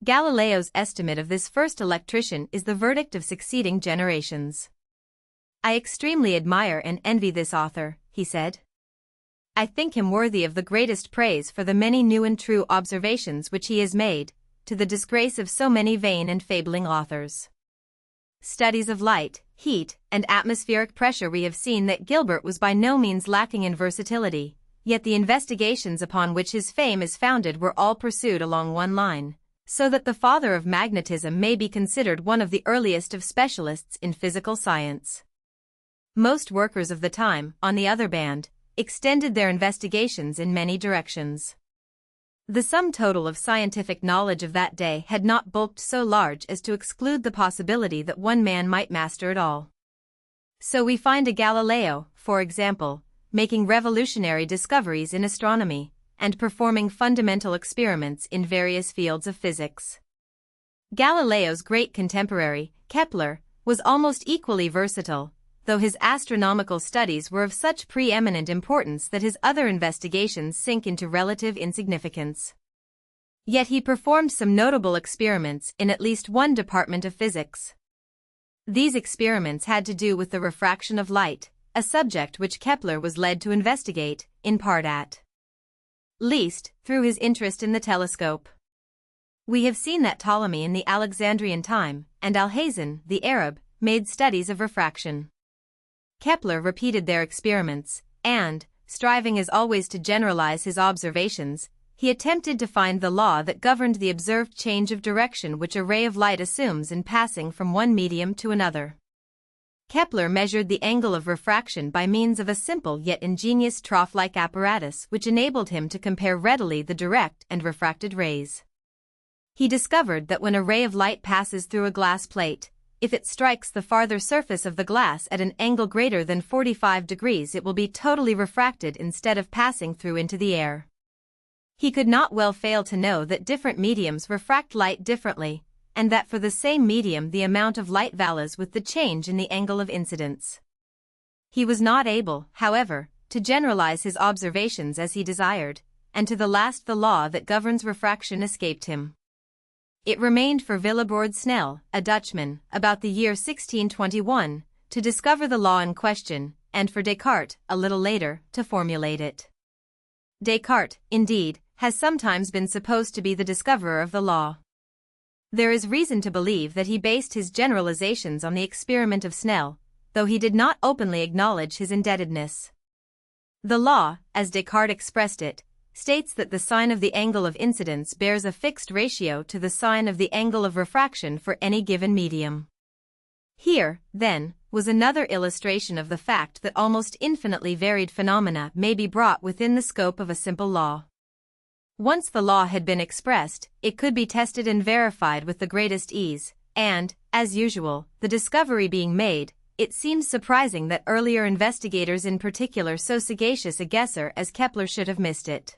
Galileo's estimate of this first electrician is the verdict of succeeding generations. "I extremely admire and envy this author," he said. "I think him worthy of the greatest praise for the many new and true observations which he has made, to the disgrace of so many vain and fabling authors." Studies of light, heat, and atmospheric pressure. We have seen that Gilbert was by no means lacking in versatility, yet the investigations upon which his fame is founded were all pursued along one line, so that the father of magnetism may be considered one of the earliest of specialists in physical science. Most workers of the time, on the other hand, extended their investigations in many directions. The sum total of scientific knowledge of that day had not bulked so large as to exclude the possibility that one man might master it all. So we find a Galileo, for example, making revolutionary discoveries in astronomy, and performing fundamental experiments in various fields of physics. Galileo's great contemporary, Kepler, was almost equally versatile, though his astronomical studies were of such preeminent importance that his other investigations sink into relative insignificance. Yet he performed some notable experiments in at least one department of physics. These experiments had to do with the refraction of light, a subject which Kepler was led to investigate, in part at least, through his interest in the telescope. We have seen that Ptolemy in the Alexandrian time, and Alhazen, the Arab, made studies of refraction. Kepler repeated their experiments, and, striving as always to generalize his observations, he attempted to find the law that governed the observed change of direction which a ray of light assumes in passing from one medium to another. Kepler measured the angle of refraction by means of a simple yet ingenious trough-like apparatus which enabled him to compare readily the direct and refracted rays. He discovered that when a ray of light passes through a glass plate, if it strikes the farther surface of the glass at an angle greater than 45 degrees, it will be totally refracted instead of passing through into the air. He could not well fail to know that different mediums refract light differently, and that for the same medium the amount of light varies with the change in the angle of incidence. He was not able, however, to generalize his observations as he desired, and to the last the law that governs refraction escaped him. It remained for Willebrord Snell, a Dutchman, about the year 1621, to discover the law in question, and for Descartes, a little later, to formulate it. Descartes, indeed, has sometimes been supposed to be the discoverer of the law. There is reason to believe that he based his generalizations on the experiment of Snell, though he did not openly acknowledge his indebtedness. The law, as Descartes expressed it, states that the sine of the angle of incidence bears a fixed ratio to the sine of the angle of refraction for any given medium. Here, then, was another illustration of the fact that almost infinitely varied phenomena may be brought within the scope of a simple law. Once the law had been expressed, it could be tested and verified with the greatest ease, and, as usual, the discovery being made, it seems surprising that earlier investigators, in particular so sagacious a guesser as Kepler, should have missed it.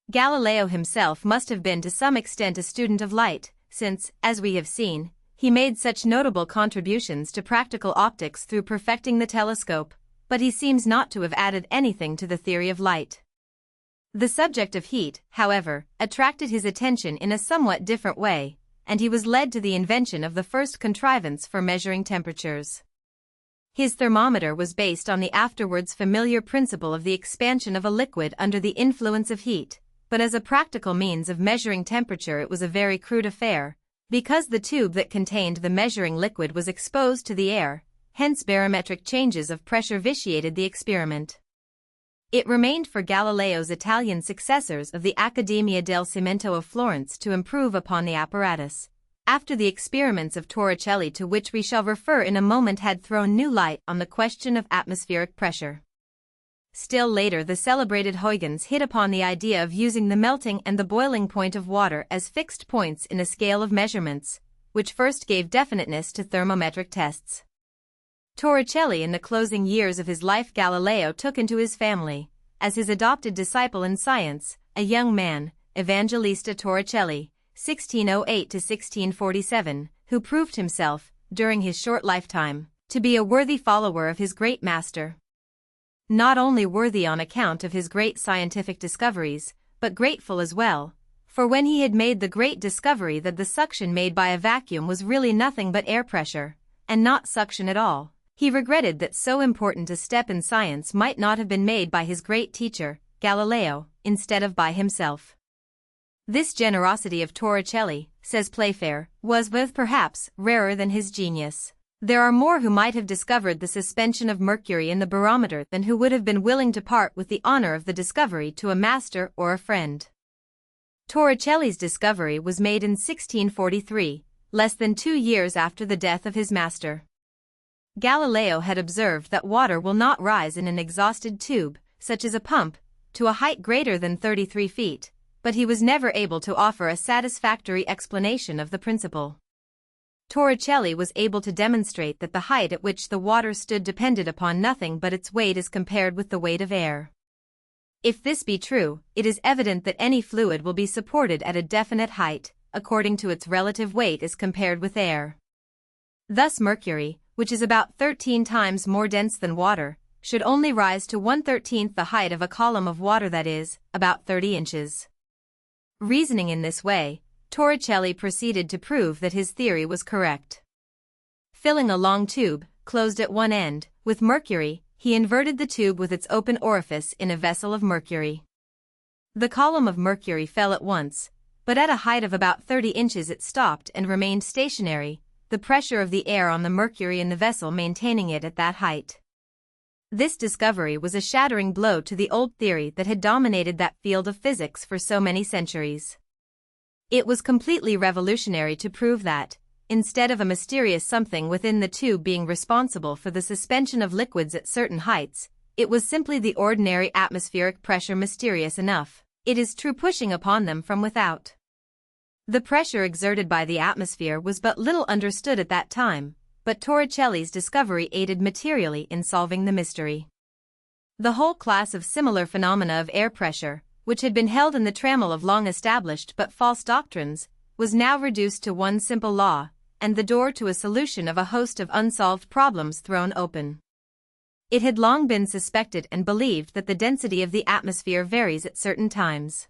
Galileo himself must have been to some extent a student of light, since, as we have seen, he made such notable contributions to practical optics through perfecting the telescope, but he seems not to have added anything to the theory of light. The subject of heat, however, attracted his attention in a somewhat different way, and he was led to the invention of the first contrivance for measuring temperatures. His thermometer was based on the afterwards familiar principle of the expansion of a liquid under the influence of heat, but as a practical means of measuring temperature it was a very crude affair, because the tube that contained the measuring liquid was exposed to the air, hence barometric changes of pressure vitiated the experiment. It remained for Galileo's Italian successors of the Accademia del Cimento of Florence to improve upon the apparatus, after the experiments of Torricelli, to which we shall refer in a moment, had thrown new light on the question of atmospheric pressure. Still later the celebrated Huygens hit upon the idea of using the melting and the boiling point of water as fixed points in a scale of measurements, which first gave definiteness to thermometric tests. Torricelli, in the closing years of his life, Galileo took into his family, as his adopted disciple in science, a young man, Evangelista Torricelli, 1608–1647, who proved himself, during his short lifetime, to be a worthy follower of his great master. Not only worthy on account of his great scientific discoveries, but grateful as well, for when he had made the great discovery that the suction made by a vacuum was really nothing but air pressure, and not suction at all, he regretted that so important a step in science might not have been made by his great teacher, Galileo, instead of by himself. This generosity of Torricelli, says Playfair, was perhaps rarer than his genius. There are more who might have discovered the suspension of mercury in the barometer than who would have been willing to part with the honor of the discovery to a master or a friend. Torricelli's discovery was made in 1643, less than 2 years after the death of his master. Galileo had observed that water will not rise in an exhausted tube, such as a pump, to a height greater than 33 feet, but he was never able to offer a satisfactory explanation of the principle. Torricelli was able to demonstrate that the height at which the water stood depended upon nothing but its weight as compared with the weight of air. If this be true, it is evident that any fluid will be supported at a definite height, according to its relative weight as compared with air. Thus mercury, which is about 13 times more dense than water, should only rise to 1/13 the height of a column of water, that is, about 30 inches. Reasoning in this way, Torricelli proceeded to prove that his theory was correct. Filling a long tube, closed at one end, with mercury, he inverted the tube with its open orifice in a vessel of mercury. The column of mercury fell at once, but at a height of about 30 inches it stopped and remained stationary, the pressure of the air on the mercury in the vessel maintaining it at that height. This discovery was a shattering blow to the old theory that had dominated that field of physics for so many centuries. It was completely revolutionary to prove that, instead of a mysterious something within the tube being responsible for the suspension of liquids at certain heights, it was simply the ordinary atmospheric pressure, mysterious enough, it is true, pushing upon them from without. The pressure exerted by the atmosphere was but little understood at that time, but Torricelli's discovery aided materially in solving the mystery. The whole class of similar phenomena of air pressure, which had been held in the trammel of long-established but false doctrines, was now reduced to one simple law, and the door to a solution of a host of unsolved problems thrown open. It had long been suspected and believed that the density of the atmosphere varies at certain times.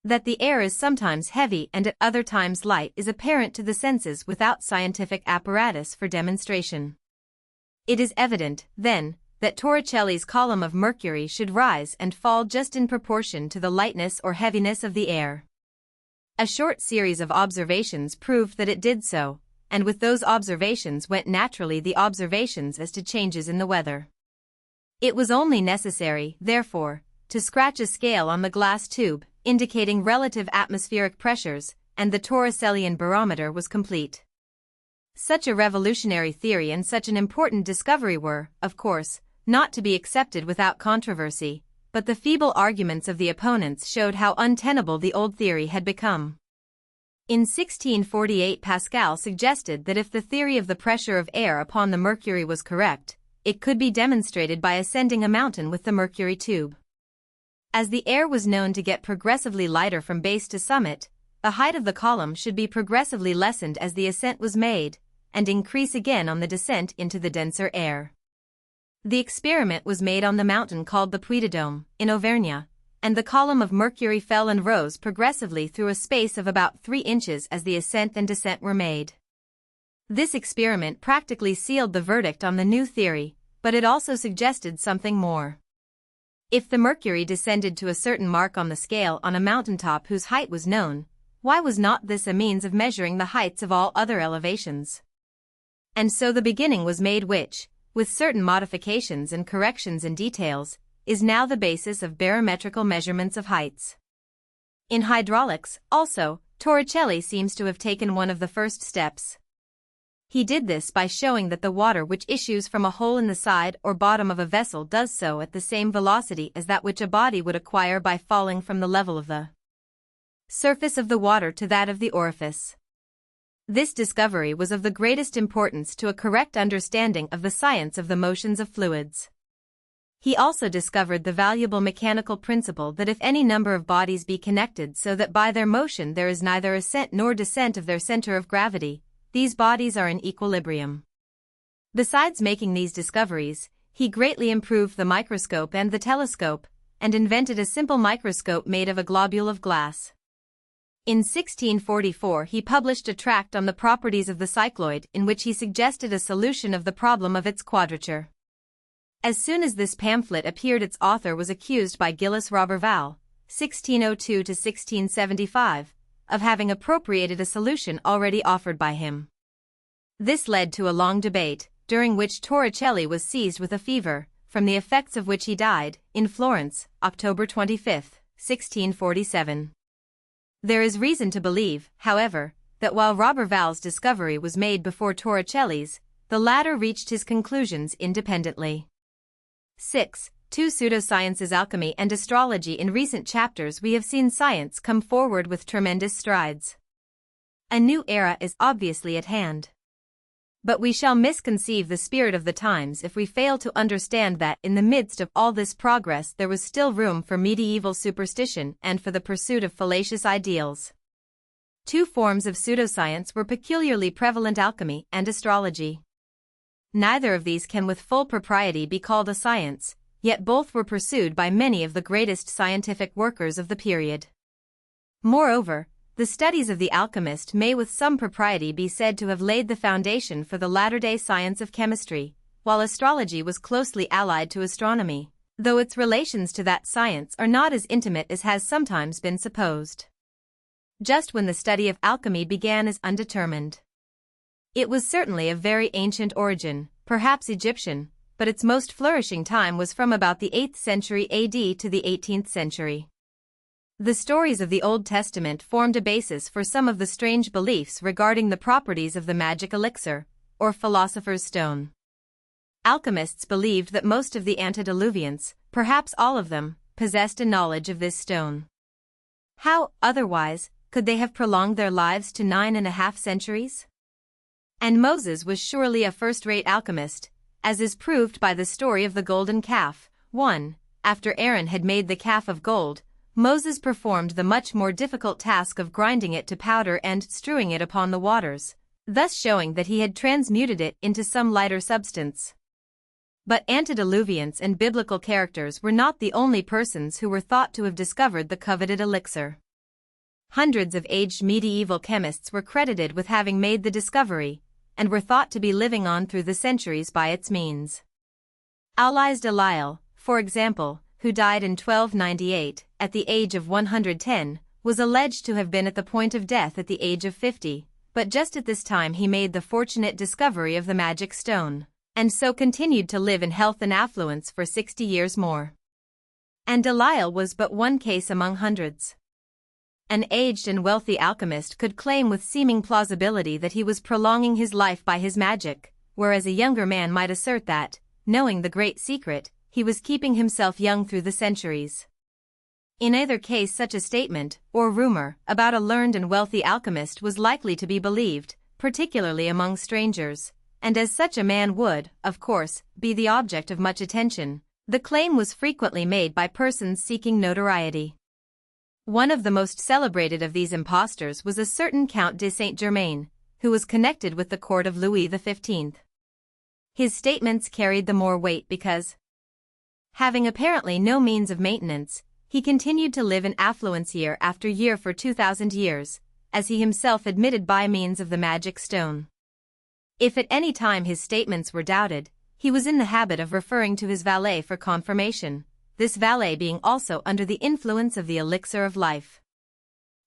That the air is sometimes heavy and at other times light is apparent to the senses without scientific apparatus for demonstration. It is evident, then, that Torricelli's column of mercury should rise and fall just in proportion to the lightness or heaviness of the air. A short series of observations proved that it did so, and with those observations went naturally the observations as to changes in the weather. It was only necessary, therefore, to scratch a scale on the glass tube, indicating relative atmospheric pressures, and the Torricellian barometer was complete. Such a revolutionary theory and such an important discovery were, of course, not to be accepted without controversy, but the feeble arguments of the opponents showed how untenable the old theory had become. In 1648 Pascal suggested that if the theory of the pressure of air upon the mercury was correct, it could be demonstrated by ascending a mountain with the mercury tube. As the air was known to get progressively lighter from base to summit, the height of the column should be progressively lessened as the ascent was made, and increase again on the descent into the denser air. The experiment was made on the mountain called the Puy-de-Dôme, in Auvergne, and the column of mercury fell and rose progressively through a space of about 3 inches as the ascent and descent were made. This experiment practically sealed the verdict on the new theory, but it also suggested something more. If the mercury descended to a certain mark on the scale on a mountaintop whose height was known, why was not this a means of measuring the heights of all other elevations? And so the beginning was made which, with certain modifications and corrections in details, is now the basis of barometrical measurements of heights. In hydraulics, also, Torricelli seems to have taken one of the first steps. He did this by showing that the water which issues from a hole in the side or bottom of a vessel does so at the same velocity as that which a body would acquire by falling from the level of the surface of the water to that of the orifice. This discovery was of the greatest importance to a correct understanding of the science of the motions of fluids. He also discovered the valuable mechanical principle that if any number of bodies be connected so that by their motion there is neither ascent nor descent of their center of gravity, these bodies are in equilibrium. Besides making these discoveries, he greatly improved the microscope and the telescope, and invented a simple microscope made of a globule of glass. In 1644 he published a tract on the properties of the cycloid in which he suggested a solution of the problem of its quadrature. As soon as this pamphlet appeared its author was accused by Gilles Roberval, 1602–1675, of having appropriated a solution already offered by him. This led to a long debate, during which Torricelli was seized with a fever, from the effects of which he died, in Florence, October 25, 1647. There is reason to believe, however, that while Roberval's discovery was made before Torricelli's, the latter reached his conclusions independently. 6. Pseudosciences. Alchemy and astrology. In recent chapters we have seen science come forward with tremendous strides. A new era is obviously at hand. But we shall misconceive the spirit of the times if we fail to understand that in the midst of all this progress there was still room for medieval superstition and for the pursuit of fallacious ideals. Two forms of pseudoscience were peculiarly prevalent: alchemy and astrology. Neither of these can with full propriety be called a science, yet both were pursued by many of the greatest scientific workers of the period. Moreover, the The studies of the alchemist may with some propriety be said to have laid the foundation for the latter-day science of chemistry, while astrology was closely allied to astronomy, though its relations to that science are not as intimate as has sometimes been supposed. Just when the study of alchemy began is undetermined. It was certainly of very ancient origin, perhaps Egyptian, but its most flourishing time was from about the 8th century AD to the 18th century. The stories of the Old Testament formed a basis for some of the strange beliefs regarding the properties of the magic elixir, or philosopher's stone. Alchemists believed that most of the antediluvians, perhaps all of them, possessed a knowledge of this stone. How, otherwise, could they have prolonged their lives to 9.5 centuries? And Moses was surely a first-rate alchemist, as is proved by the story of the golden calf. 1. After Aaron had made the calf of gold, Moses performed the much more difficult task of grinding it to powder and strewing it upon the waters, thus showing that he had transmuted it into some lighter substance. But antediluvians and biblical characters were not the only persons who were thought to have discovered the coveted elixir. Hundreds of aged medieval chemists were credited with having made the discovery, and were thought to be living on through the centuries by its means. Alais de Lisle, for example, who died in 1298, at the age of 110, was alleged to have been at the point of death at the age of 50, but just at this time he made the fortunate discovery of the magic stone, and so continued to live in health and affluence for 60 years more. And de Lisle was but one case among hundreds. An aged and wealthy alchemist could claim with seeming plausibility that he was prolonging his life by his magic, whereas a younger man might assert that, knowing the great secret, he was keeping himself young through the centuries. In either case such a statement, or rumor, about a learned and wealthy alchemist was likely to be believed, particularly among strangers, and as such a man would, of course, be the object of much attention, the claim was frequently made by persons seeking notoriety. One of the most celebrated of these impostors was a certain Count de Saint-Germain, who was connected with the court of Louis XV. His statements carried the more weight because, having apparently no means of maintenance, he continued to live in affluence year after year for 2,000 years, as he himself admitted by means of the magic stone. If at any time his statements were doubted, he was in the habit of referring to his valet for confirmation, this valet being also under the influence of the elixir of life.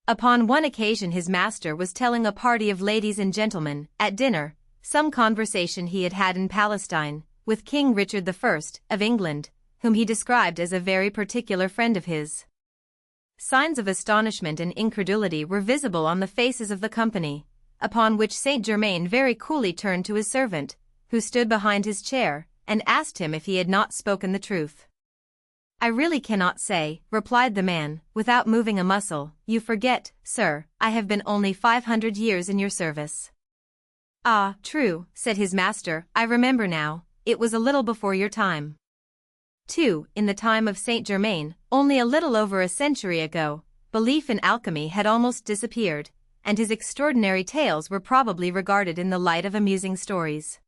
Upon one occasion his master was telling a party of ladies and gentlemen, at dinner, some conversation he had had in Palestine, with King Richard I, of England, whom he described as a very particular friend of his. Signs of astonishment and incredulity were visible on the faces of the company, upon which Saint-Germain very coolly turned to his servant, who stood behind his chair, and asked him if he had not spoken the truth. "I really cannot say," replied the man, without moving a muscle. "You forget, sir, I have been only 500 years in your service." "Ah, true," said his master, "I remember now, it was a little before your time." 2. In the time of Saint-Germain, only a little over a century ago, belief in alchemy had almost disappeared, and his extraordinary tales were probably regarded in the light of amusing stories.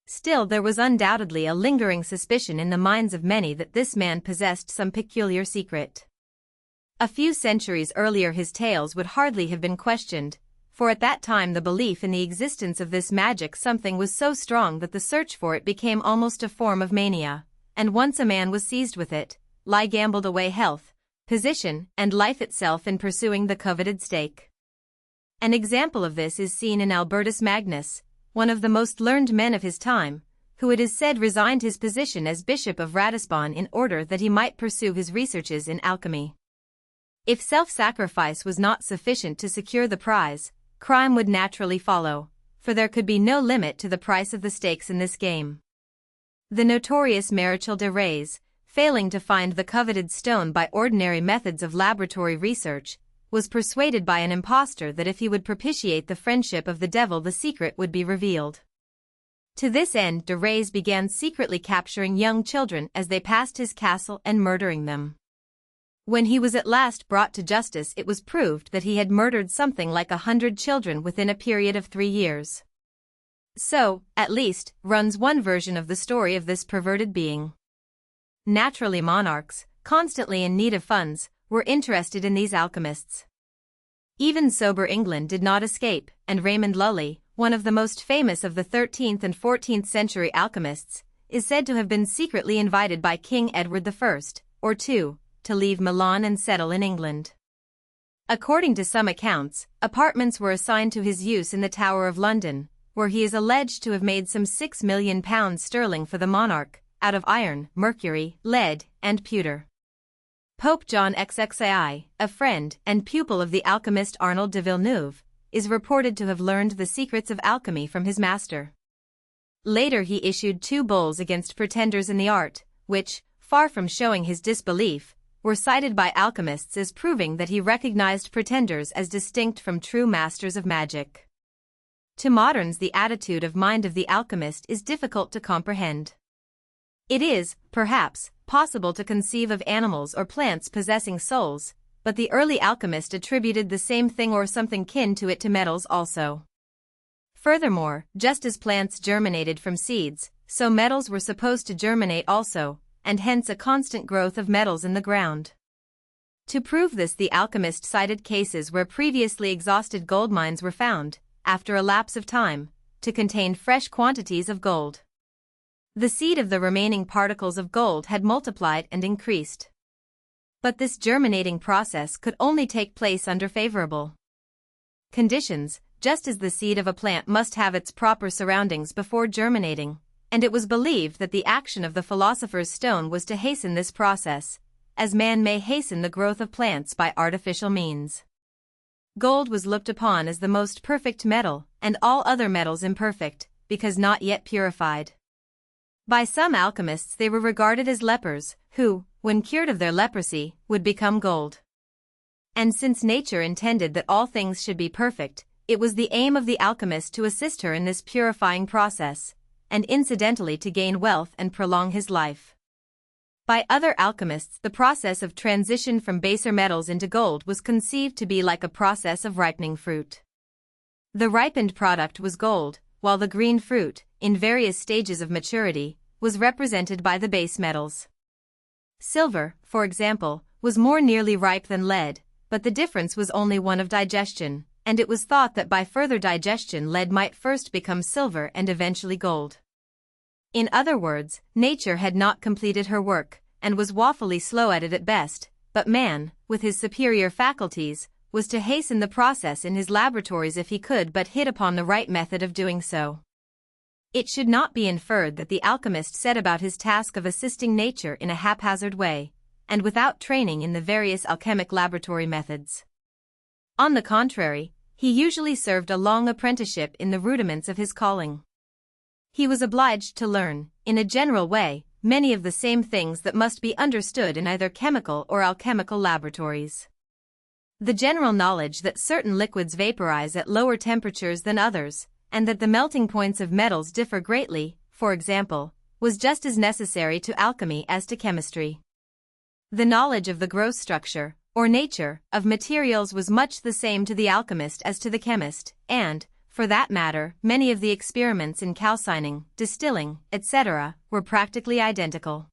Still there was undoubtedly a lingering suspicion in the minds of many that this man possessed some peculiar secret. A few centuries earlier his tales would hardly have been questioned, for at that time the belief in the existence of this magic something was so strong that the search for it became almost a form of mania, and once a man was seized with it, lie gambled away health, position, and life itself in pursuing the coveted stake. An example of this is seen in Albertus Magnus, one of the most learned men of his time, who it is said resigned his position as Bishop of Ratisbon in order that he might pursue his researches in alchemy. If self-sacrifice was not sufficient to secure the prize, crime would naturally follow, for there could be no limit to the price of the stakes in this game. The notorious Maréchal de Rays, failing to find the coveted stone by ordinary methods of laboratory research, was persuaded by an impostor that if he would propitiate the friendship of the devil the secret would be revealed. To this end de Rays began secretly capturing young children as they passed his castle and murdering them. When he was at last brought to justice it was proved that he had murdered something like 100 children within a period of 3 years. So, at least, runs one version of the story of this perverted being. Naturally monarchs, constantly in need of funds, were interested in these alchemists. Even sober England did not escape, and Raymond Lully, one of the most famous of the 13th and 14th century alchemists, is said to have been secretly invited by King Edward I, or II, to leave Milan and settle in England. According to some accounts, apartments were assigned to his use in the Tower of London, where he is alleged to have made some £6 million for the monarch, out of iron, mercury, lead, and pewter. Pope John XXII, a friend and pupil of the alchemist Arnold de Villeneuve, is reported to have learned the secrets of alchemy from his master. Later he issued 2 bulls against pretenders in the art, which, far from showing his disbelief, were cited by alchemists as proving that he recognized pretenders as distinct from true masters of magic. To moderns, the attitude of mind of the alchemist is difficult to comprehend. It is, perhaps, possible to conceive of animals or plants possessing souls, but the early alchemist attributed the same thing or something kin to it to metals also. Furthermore, just as plants germinated from seeds, so metals were supposed to germinate also, and hence a constant growth of metals in the ground. To prove this, the alchemist cited cases where previously exhausted gold mines were found, after a lapse of time, to contain fresh quantities of gold. The seed of the remaining particles of gold had multiplied and increased. But this germinating process could only take place under favorable conditions, just as the seed of a plant must have its proper surroundings before germinating, and it was believed that the action of the philosopher's stone was to hasten this process, as man may hasten the growth of plants by artificial means. Gold was looked upon as the most perfect metal, and all other metals imperfect, because not yet purified. By some alchemists they were regarded as lepers, who, when cured of their leprosy, would become gold. And since nature intended that all things should be perfect, it was the aim of the alchemist to assist her in this purifying process, and incidentally to gain wealth and prolong his life. By other alchemists, the process of transition from baser metals into gold was conceived to be like a process of ripening fruit. The ripened product was gold, while the green fruit, in various stages of maturity, was represented by the base metals. Silver, for example, was more nearly ripe than lead, but the difference was only one of digestion, and it was thought that by further digestion lead might first become silver and eventually gold. In other words, nature had not completed her work, and was woefully slow at it at best, but man, with his superior faculties, was to hasten the process in his laboratories if he could but hit upon the right method of doing so. It should not be inferred that the alchemist set about his task of assisting nature in a haphazard way, and without training in the various alchemic laboratory methods. On the contrary, he usually served a long apprenticeship in the rudiments of his calling. He was obliged to learn, in a general way, many of the same things that must be understood in either chemical or alchemical laboratories. The general knowledge that certain liquids vaporize at lower temperatures than others, and that the melting points of metals differ greatly, for example, was just as necessary to alchemy as to chemistry. The knowledge of the gross structure, or nature, of materials was much the same to the alchemist as to the chemist, and, for that matter, many of the experiments in calcining, distilling, etc., were practically identical.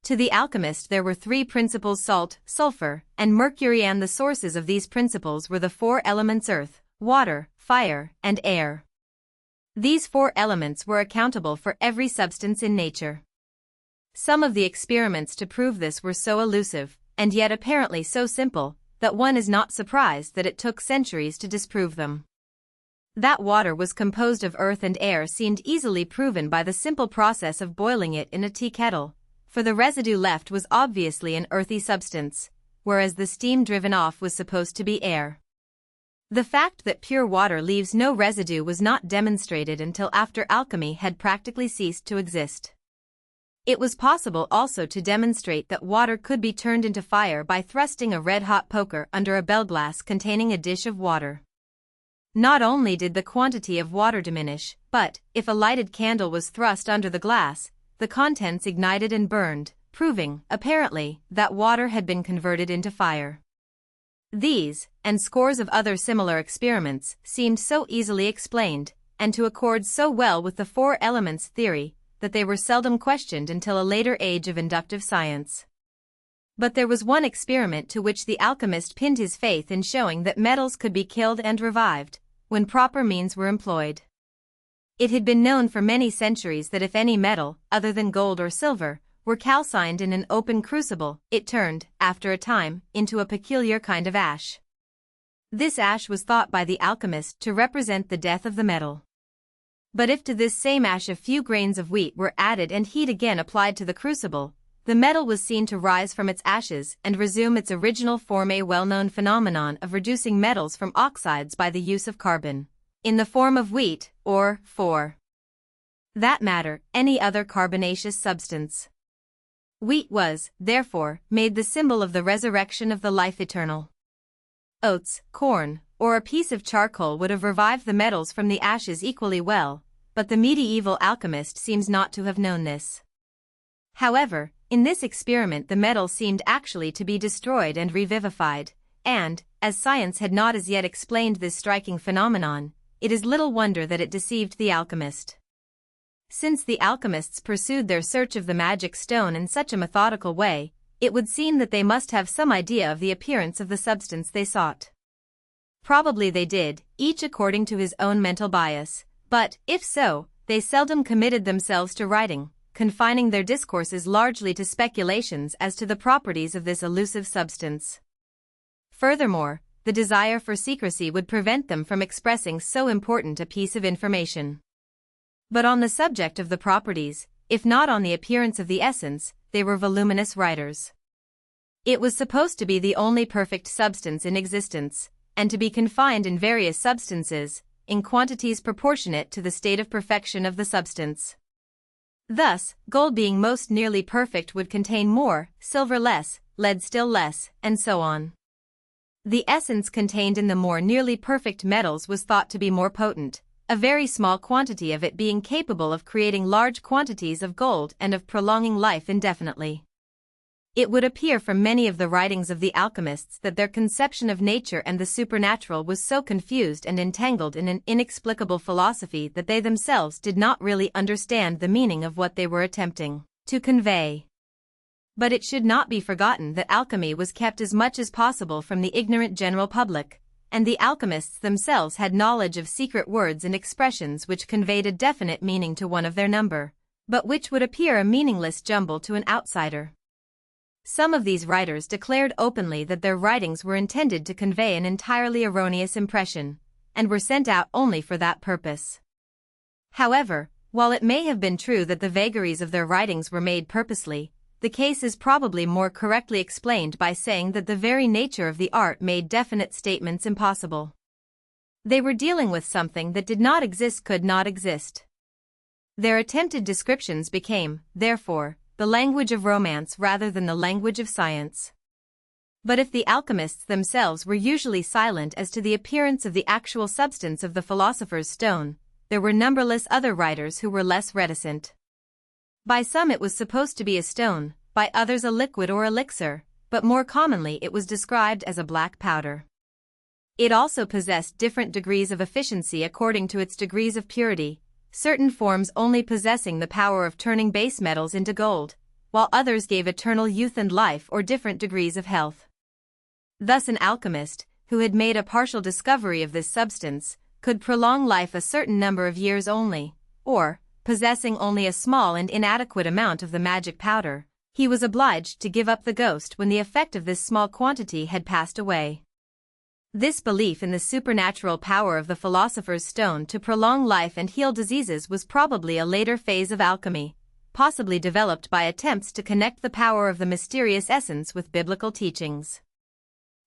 To the alchemist there were 3 principles: salt, sulfur, and mercury, and the sources of these principles were the 4 elements: earth, water, fire, and air. These 4 elements were accountable for every substance in nature. Some of the experiments to prove this were so elusive, and yet apparently so simple, that one is not surprised that it took centuries to disprove them. That water was composed of earth and air seemed easily proven by the simple process of boiling it in a tea kettle, for the residue left was obviously an earthy substance, whereas the steam driven off was supposed to be air. The fact that pure water leaves no residue was not demonstrated until after alchemy had practically ceased to exist. It was possible also to demonstrate that water could be turned into fire by thrusting a red-hot poker under a bell glass containing a dish of water. Not only did the quantity of water diminish, but, if a lighted candle was thrust under the glass, the contents ignited and burned, proving, apparently, that water had been converted into fire. These, and scores of other similar experiments, seemed so easily explained, and to accord so well with the 4 elements theory, that they were seldom questioned until a later age of inductive science. But there was one experiment to which the alchemist pinned his faith in, showing that metals could be killed and revived, when proper means were employed. It had been known for many centuries that if any metal, other than gold or silver, were calcined in an open crucible, it turned, after a time, into a peculiar kind of ash. This ash was thought by the alchemist to represent the death of the metal. But if to this same ash a few grains of wheat were added and heat again applied to the crucible, the metal was seen to rise from its ashes and resume its original form, a well-known phenomenon of reducing metals from oxides by the use of carbon, in the form of wheat, or, for that matter, any other carbonaceous substance. Wheat was, therefore, made the symbol of the resurrection of the life eternal. Oats, corn, or a piece of charcoal would have revived the metals from the ashes equally well, but the medieval alchemist seems not to have known this. However, in this experiment the metal seemed actually to be destroyed and revivified, and, as science had not as yet explained this striking phenomenon, it is little wonder that it deceived the alchemist. Since the alchemists pursued their search of the magic stone in such a methodical way, it would seem that they must have some idea of the appearance of the substance they sought. Probably they did, each according to his own mental bias, but, if so, they seldom committed themselves to writing, confining their discourses largely to speculations as to the properties of this elusive substance. Furthermore, the desire for secrecy would prevent them from expressing so important a piece of information. But on the subject of the properties, if not on the appearance of the essence, they were voluminous writers. It was supposed to be the only perfect substance in existence, and to be confined in various substances, in quantities proportionate to the state of perfection of the substance. Thus, gold being most nearly perfect would contain more, silver less, lead still less, and so on. The essence contained in the more nearly perfect metals was thought to be more potent, a very small quantity of it being capable of creating large quantities of gold and of prolonging life indefinitely. It would appear from many of the writings of the alchemists that their conception of nature and the supernatural was so confused and entangled in an inexplicable philosophy that they themselves did not really understand the meaning of what they were attempting to convey. But it should not be forgotten that alchemy was kept as much as possible from the ignorant general public, and the alchemists themselves had knowledge of secret words and expressions which conveyed a definite meaning to one of their number, but which would appear a meaningless jumble to an outsider. Some of these writers declared openly that their writings were intended to convey an entirely erroneous impression, and were sent out only for that purpose. However, while it may have been true that the vagaries of their writings were made purposely, the case is probably more correctly explained by saying that the very nature of the art made definite statements impossible. They were dealing with something that did not exist, could not exist. Their attempted descriptions became, therefore, the language of romance rather than the language of science. But if the alchemists themselves were usually silent as to the appearance of the actual substance of the philosopher's stone, there were numberless other writers who were less reticent. By some it was supposed to be a stone, by others a liquid or elixir, but more commonly it was described as a black powder. It also possessed different degrees of efficiency according to its degrees of purity, certain forms only possessing the power of turning base metals into gold, while others gave eternal youth and life or different degrees of health. Thus an alchemist, who had made a partial discovery of this substance, could prolong life a certain number of years only, or, possessing only a small and inadequate amount of the magic powder, he was obliged to give up the ghost when the effect of this small quantity had passed away. This belief in the supernatural power of the philosopher's stone to prolong life and heal diseases was probably a later phase of alchemy, possibly developed by attempts to connect the power of the mysterious essence with biblical teachings.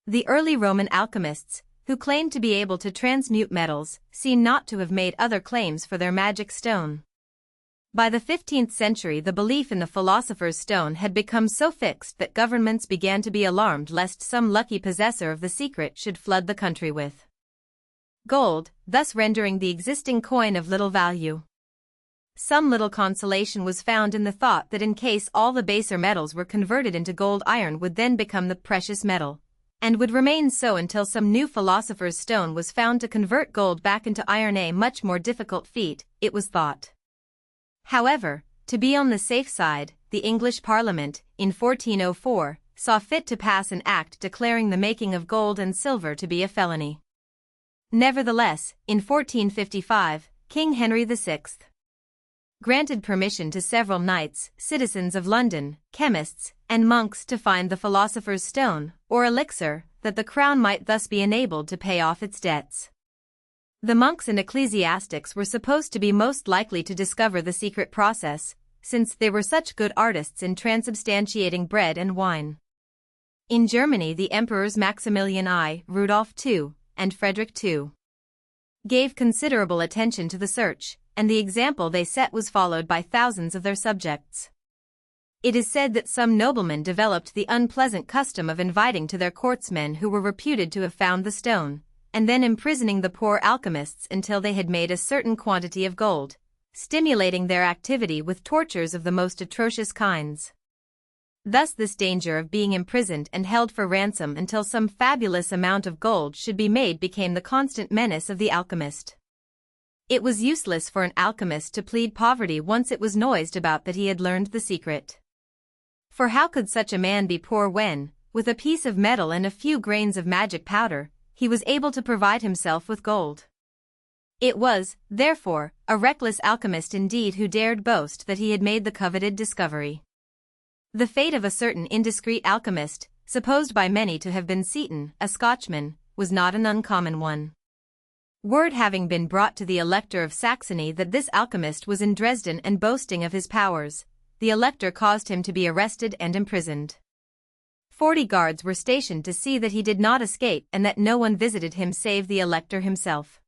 The early Roman alchemists, who claimed to be able to transmute metals, seem not to have made other claims for their magic stone. By the 15th century the belief in the philosopher's stone had become so fixed that governments began to be alarmed lest some lucky possessor of the secret should flood the country with gold, thus rendering the existing coin of little value. Some little consolation was found in the thought that in case all the baser metals were converted into gold, iron would then become the precious metal, and would remain so until some new philosopher's stone was found to convert gold back into iron, a much more difficult feat, it was thought. However, to be on the safe side, the English Parliament, in 1404, saw fit to pass an act declaring the making of gold and silver to be a felony. Nevertheless, in 1455, King Henry VI granted permission to several knights, citizens of London, chemists, and monks to find the philosopher's stone, or elixir, that the crown might thus be enabled to pay off its debts. The monks and ecclesiastics were supposed to be most likely to discover the secret process, since they were such good artists in transubstantiating bread and wine. In Germany, the emperors Maximilian I, Rudolph II, and Frederick II gave considerable attention to the search, and the example they set was followed by thousands of their subjects. It is said that some noblemen developed the unpleasant custom of inviting to their courts men who were reputed to have found the stone, and then imprisoning the poor alchemists until they had made a certain quantity of gold, stimulating their activity with tortures of the most atrocious kinds. Thus this danger of being imprisoned and held for ransom until some fabulous amount of gold should be made became the constant menace of the alchemist. It was useless for an alchemist to plead poverty once it was noised about that he had learned the secret. For how could such a man be poor when, with a piece of metal and a few grains of magic powder, he was able to provide himself with gold? It was, therefore, a reckless alchemist indeed who dared boast that he had made the coveted discovery. The fate of a certain indiscreet alchemist, supposed by many to have been Seton, a Scotchman, was not an uncommon one. Word having been brought to the Elector of Saxony that this alchemist was in Dresden and boasting of his powers, the Elector caused him to be arrested and imprisoned. 40 guards were stationed to see that he did not escape and that no one visited him save the Elector himself.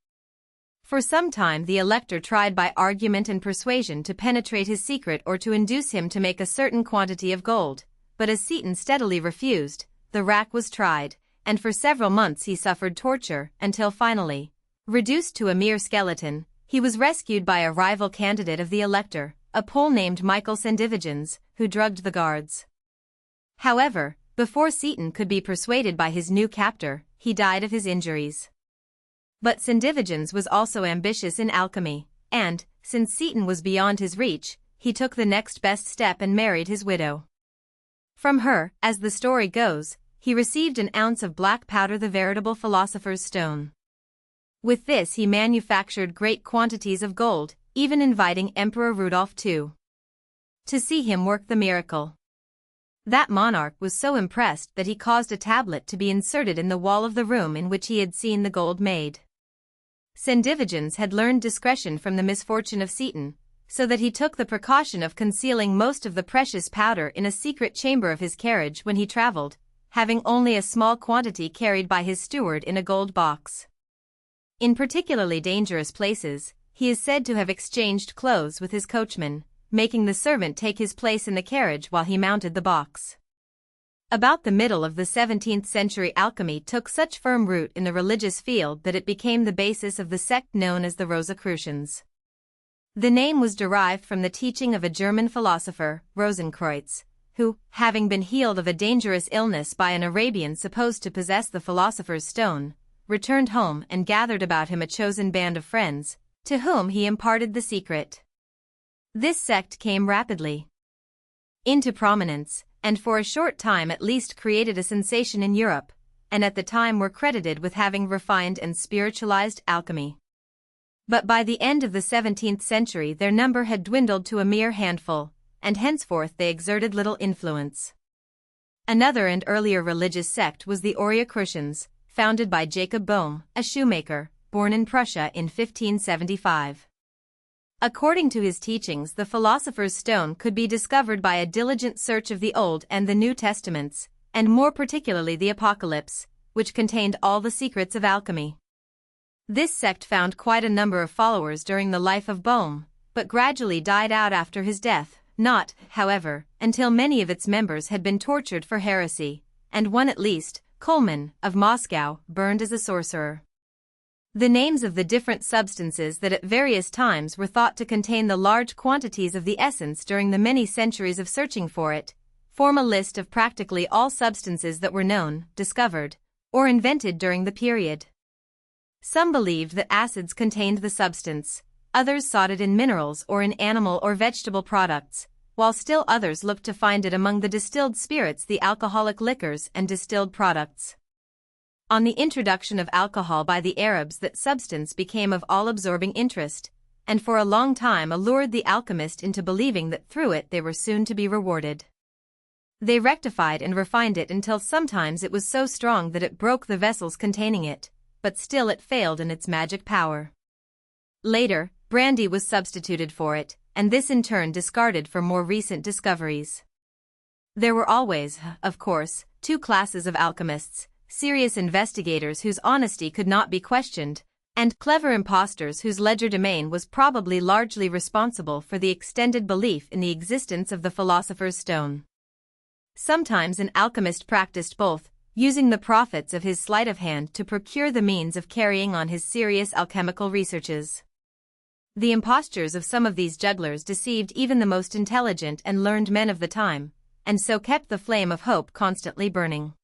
For some time the Elector tried by argument and persuasion to penetrate his secret or to induce him to make a certain quantity of gold, but as Seton steadily refused, the rack was tried, and for several months he suffered torture, until finally, reduced to a mere skeleton, he was rescued by a rival candidate of the Elector, a Pole named Michael Sendivogians, who drugged the guards. However, before Seton could be persuaded by his new captor, he died of his injuries. But Sendivogians was also ambitious in alchemy, and, since Seton was beyond his reach, he took the next best step and married his widow. From her, as the story goes, he received an ounce of black powder, the veritable philosopher's stone. With this he manufactured great quantities of gold, even inviting Emperor Rudolph II to see him work the miracle. That monarch was so impressed that he caused a tablet to be inserted in the wall of the room in which he had seen the gold made. Sendivogians had learned discretion from the misfortune of Seton, so that he took the precaution of concealing most of the precious powder in a secret chamber of his carriage when he traveled, having only a small quantity carried by his steward in a gold box. In particularly dangerous places, he is said to have exchanged clothes with his coachman, making the servant take his place in the carriage while he mounted the box. About the middle of the 17th century, alchemy took such firm root in the religious field that it became the basis of the sect known as the Rosicrucians. The name was derived from the teaching of a German philosopher, Rosenkreuz, who, having been healed of a dangerous illness by an Arabian supposed to possess the philosopher's stone, returned home and gathered about him a chosen band of friends, to whom he imparted the secret. This sect came rapidly into prominence, and for a short time at least created a sensation in Europe, and at the time were credited with having refined and spiritualized alchemy. But by the end of the 17th century their number had dwindled to a mere handful, and henceforth they exerted little influence. Another and earlier religious sect was the Audiobooks, founded by Jacob Boehme, a shoemaker, born in Prussia in 1575. According to his teachings, the philosopher's stone could be discovered by a diligent search of the Old and the New Testaments, and more particularly the Apocalypse, which contained all the secrets of alchemy. This sect found quite a number of followers during the life of Boehme, but gradually died out after his death, not, however, until many of its members had been tortured for heresy, and one at least, Coleman, of Moscow, burned as a sorcerer. The names of the different substances that at various times were thought to contain the large quantities of the essence during the many centuries of searching for it, form a list of practically all substances that were known, discovered, or invented during the period. Some believed that acids contained the substance, others sought it in minerals or in animal or vegetable products, while still others looked to find it among the distilled spirits, the alcoholic liquors and distilled products. On the introduction of alcohol by the Arabs, that substance became of all-absorbing interest, and for a long time allured the alchemist into believing that through it they were soon to be rewarded. They rectified and refined it until sometimes it was so strong that it broke the vessels containing it, but still it failed in its magic power. Later, brandy was substituted for it, and this in turn discarded for more recent discoveries. There were always, of course, two classes of alchemists: serious investigators whose honesty could not be questioned, and clever impostors whose legerdemain was probably largely responsible for the extended belief in the existence of the philosopher's stone. Sometimes an alchemist practiced both, using the profits of his sleight of hand to procure the means of carrying on his serious alchemical researches. The impostures of some of these jugglers deceived even the most intelligent and learned men of the time, and so kept the flame of hope constantly burning.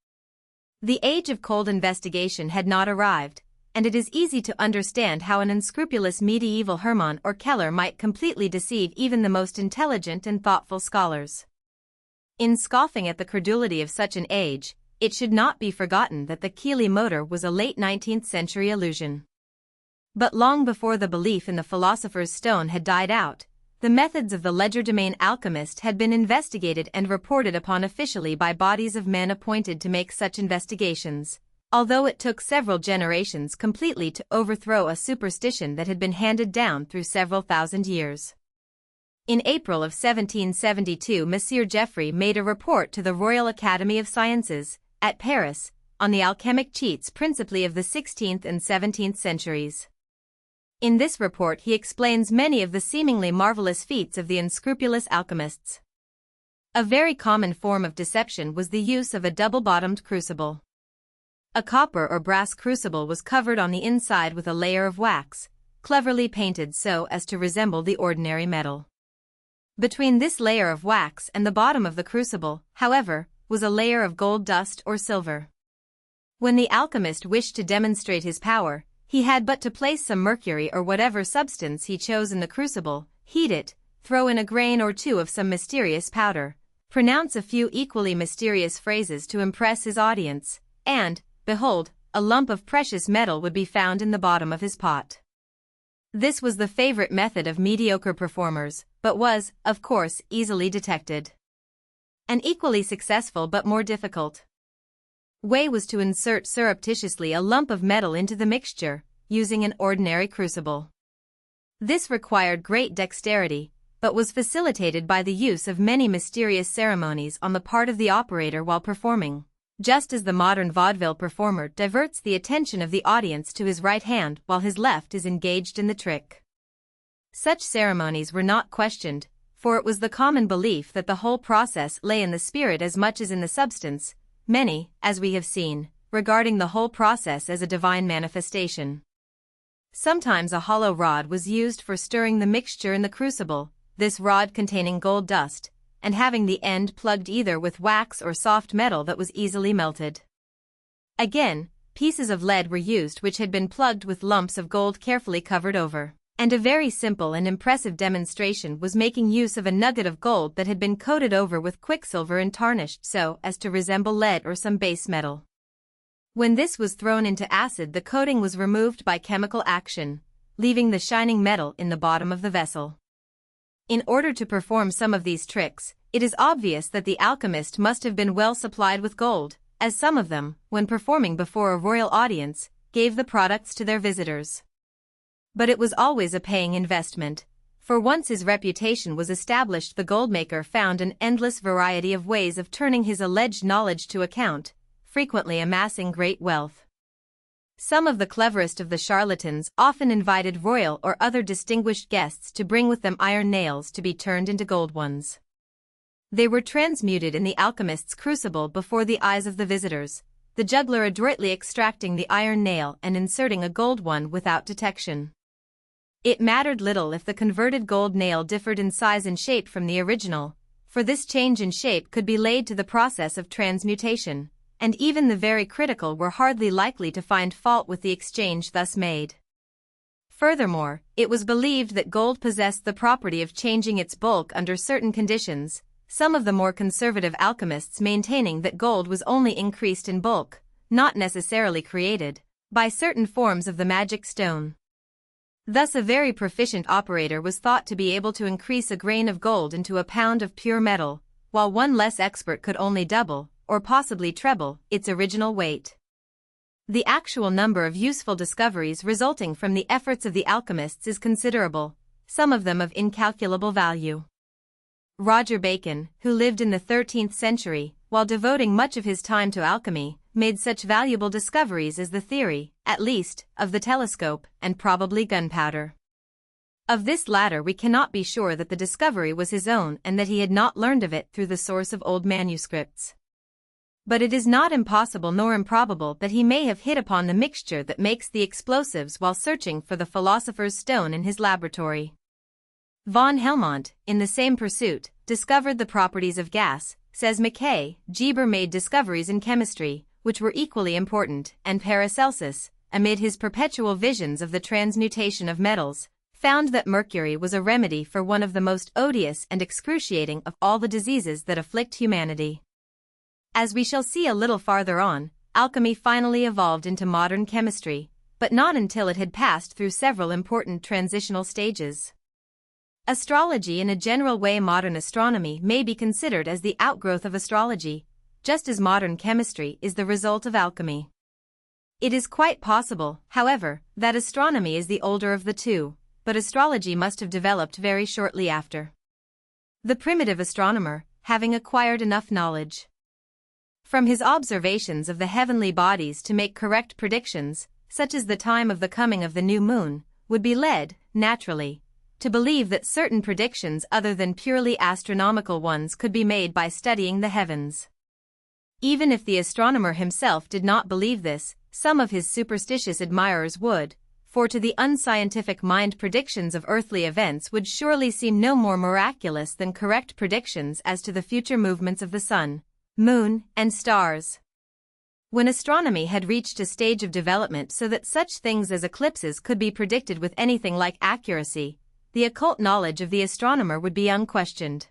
The age of cold investigation had not arrived, and it is easy to understand how an unscrupulous medieval Hermann or Keller might completely deceive even the most intelligent and thoughtful scholars. In scoffing at the credulity of such an age, it should not be forgotten that the Keeley motor was a late 19th century illusion. But long before the belief in the philosopher's stone had died out, the methods of the legerdemain alchemist had been investigated and reported upon officially by bodies of men appointed to make such investigations, although it took several generations completely to overthrow a superstition that had been handed down through several thousand years. In April of 1772, Monsieur Geoffroy made a report to the Royal Academy of Sciences, at Paris, on the alchemic cheats principally of the 16th and 17th centuries. In this report he explains many of the seemingly marvelous feats of the unscrupulous alchemists. A very common form of deception was the use of a double-bottomed crucible. A copper or brass crucible was covered on the inside with a layer of wax, cleverly painted so as to resemble the ordinary metal. Between this layer of wax and the bottom of the crucible, however, was a layer of gold dust or silver. When the alchemist wished to demonstrate his power, he had but to place some mercury or whatever substance he chose in the crucible, heat it, throw in a grain or two of some mysterious powder, pronounce a few equally mysterious phrases to impress his audience, and, behold, a lump of precious metal would be found in the bottom of his pot. This was the favorite method of mediocre performers, but was, of course, easily detected. An equally successful but more difficult way was to insert surreptitiously a lump of metal into the mixture, using an ordinary crucible. This required great dexterity, but was facilitated by the use of many mysterious ceremonies on the part of the operator while performing, just as the modern vaudeville performer diverts the attention of the audience to his right hand while his left is engaged in the trick. Such ceremonies were not questioned, for it was the common belief that the whole process lay in the spirit as much as in the substance, many, as we have seen, regarding the whole process as a divine manifestation. Sometimes a hollow rod was used for stirring the mixture in the crucible, this rod containing gold dust, and having the end plugged either with wax or soft metal that was easily melted. Again, pieces of lead were used which had been plugged with lumps of gold carefully covered over. And a very simple and impressive demonstration was making use of a nugget of gold that had been coated over with quicksilver and tarnished so as to resemble lead or some base metal. When this was thrown into acid, the coating was removed by chemical action, leaving the shining metal in the bottom of the vessel. In order to perform some of these tricks, it is obvious that the alchemist must have been well supplied with gold, as some of them, when performing before a royal audience, gave the products to their visitors. But it was always a paying investment, for once his reputation was established, the goldmaker found an endless variety of ways of turning his alleged knowledge to account, frequently amassing great wealth. Some of the cleverest of the charlatans often invited royal or other distinguished guests to bring with them iron nails to be turned into gold ones. They were transmuted in the alchemist's crucible before the eyes of the visitors, the juggler adroitly extracting the iron nail and inserting a gold one without detection. It mattered little if the converted gold nail differed in size and shape from the original, for this change in shape could be laid to the process of transmutation, and even the very critical were hardly likely to find fault with the exchange thus made. Furthermore, it was believed that gold possessed the property of changing its bulk under certain conditions, some of the more conservative alchemists maintaining that gold was only increased in bulk, not necessarily created, by certain forms of the magic stone. Thus a very proficient operator was thought to be able to increase a grain of gold into a pound of pure metal, while one less expert could only double, or possibly treble, its original weight. The actual number of useful discoveries resulting from the efforts of the alchemists is considerable, some of them of incalculable value. Roger Bacon, who lived in the 13th century, while devoting much of his time to alchemy, made such valuable discoveries as the theory, at least, of the telescope, and probably gunpowder. Of this latter we cannot be sure that the discovery was his own and that he had not learned of it through the source of old manuscripts. But it is not impossible nor improbable that he may have hit upon the mixture that makes the explosives while searching for the philosopher's stone in his laboratory. Von Helmont, in the same pursuit, discovered the properties of gas, says Mackay. Geber made discoveries in chemistry, which were equally important, and Paracelsus, amid his perpetual visions of the transmutation of metals, found that mercury was a remedy for one of the most odious and excruciating of all the diseases that afflict humanity. As we shall see a little farther on, alchemy finally evolved into modern chemistry, but not until it had passed through several important transitional stages. Astrology in a general way. Modern astronomy may be considered as the outgrowth of astrology, just as modern chemistry is the result of alchemy. It is quite possible, however, that astronomy is the older of the two, but astrology must have developed very shortly after. The primitive astronomer, having acquired enough knowledge from his observations of the heavenly bodies to make correct predictions, such as the time of the coming of the new moon, would be led, naturally, to believe that certain predictions other than purely astronomical ones could be made by studying the heavens. Even if the astronomer himself did not believe this, some of his superstitious admirers would, for to the unscientific mind predictions of earthly events would surely seem no more miraculous than correct predictions as to the future movements of the sun, moon, and stars. When astronomy had reached a stage of development so that such things as eclipses could be predicted with anything like accuracy, the occult knowledge of the astronomer would be unquestioned.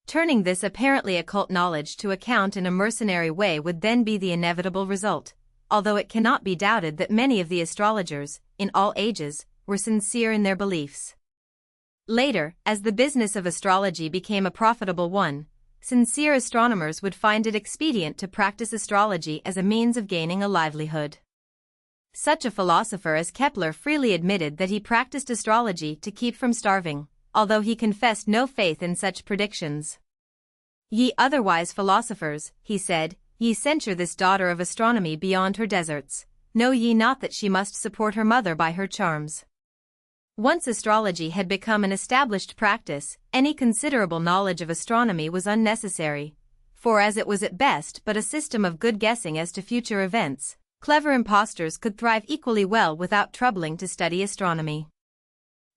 Turning this apparently occult knowledge to account in a mercenary way would then be the inevitable result, although it cannot be doubted that many of the astrologers, in all ages, were sincere in their beliefs. Later, as the business of astrology became a profitable one, sincere astronomers would find it expedient to practice astrology as a means of gaining a livelihood. Such a philosopher as Kepler freely admitted that he practiced astrology to keep from starving, although he confessed no faith in such predictions. "Ye otherwise philosophers," he said, "ye censure this daughter of astronomy beyond her deserts. Know ye not that she must support her mother by her charms?" Once astrology had become an established practice, any considerable knowledge of astronomy was unnecessary, for as it was at best but a system of good guessing as to future events, clever impostors could thrive equally well without troubling to study astronomy.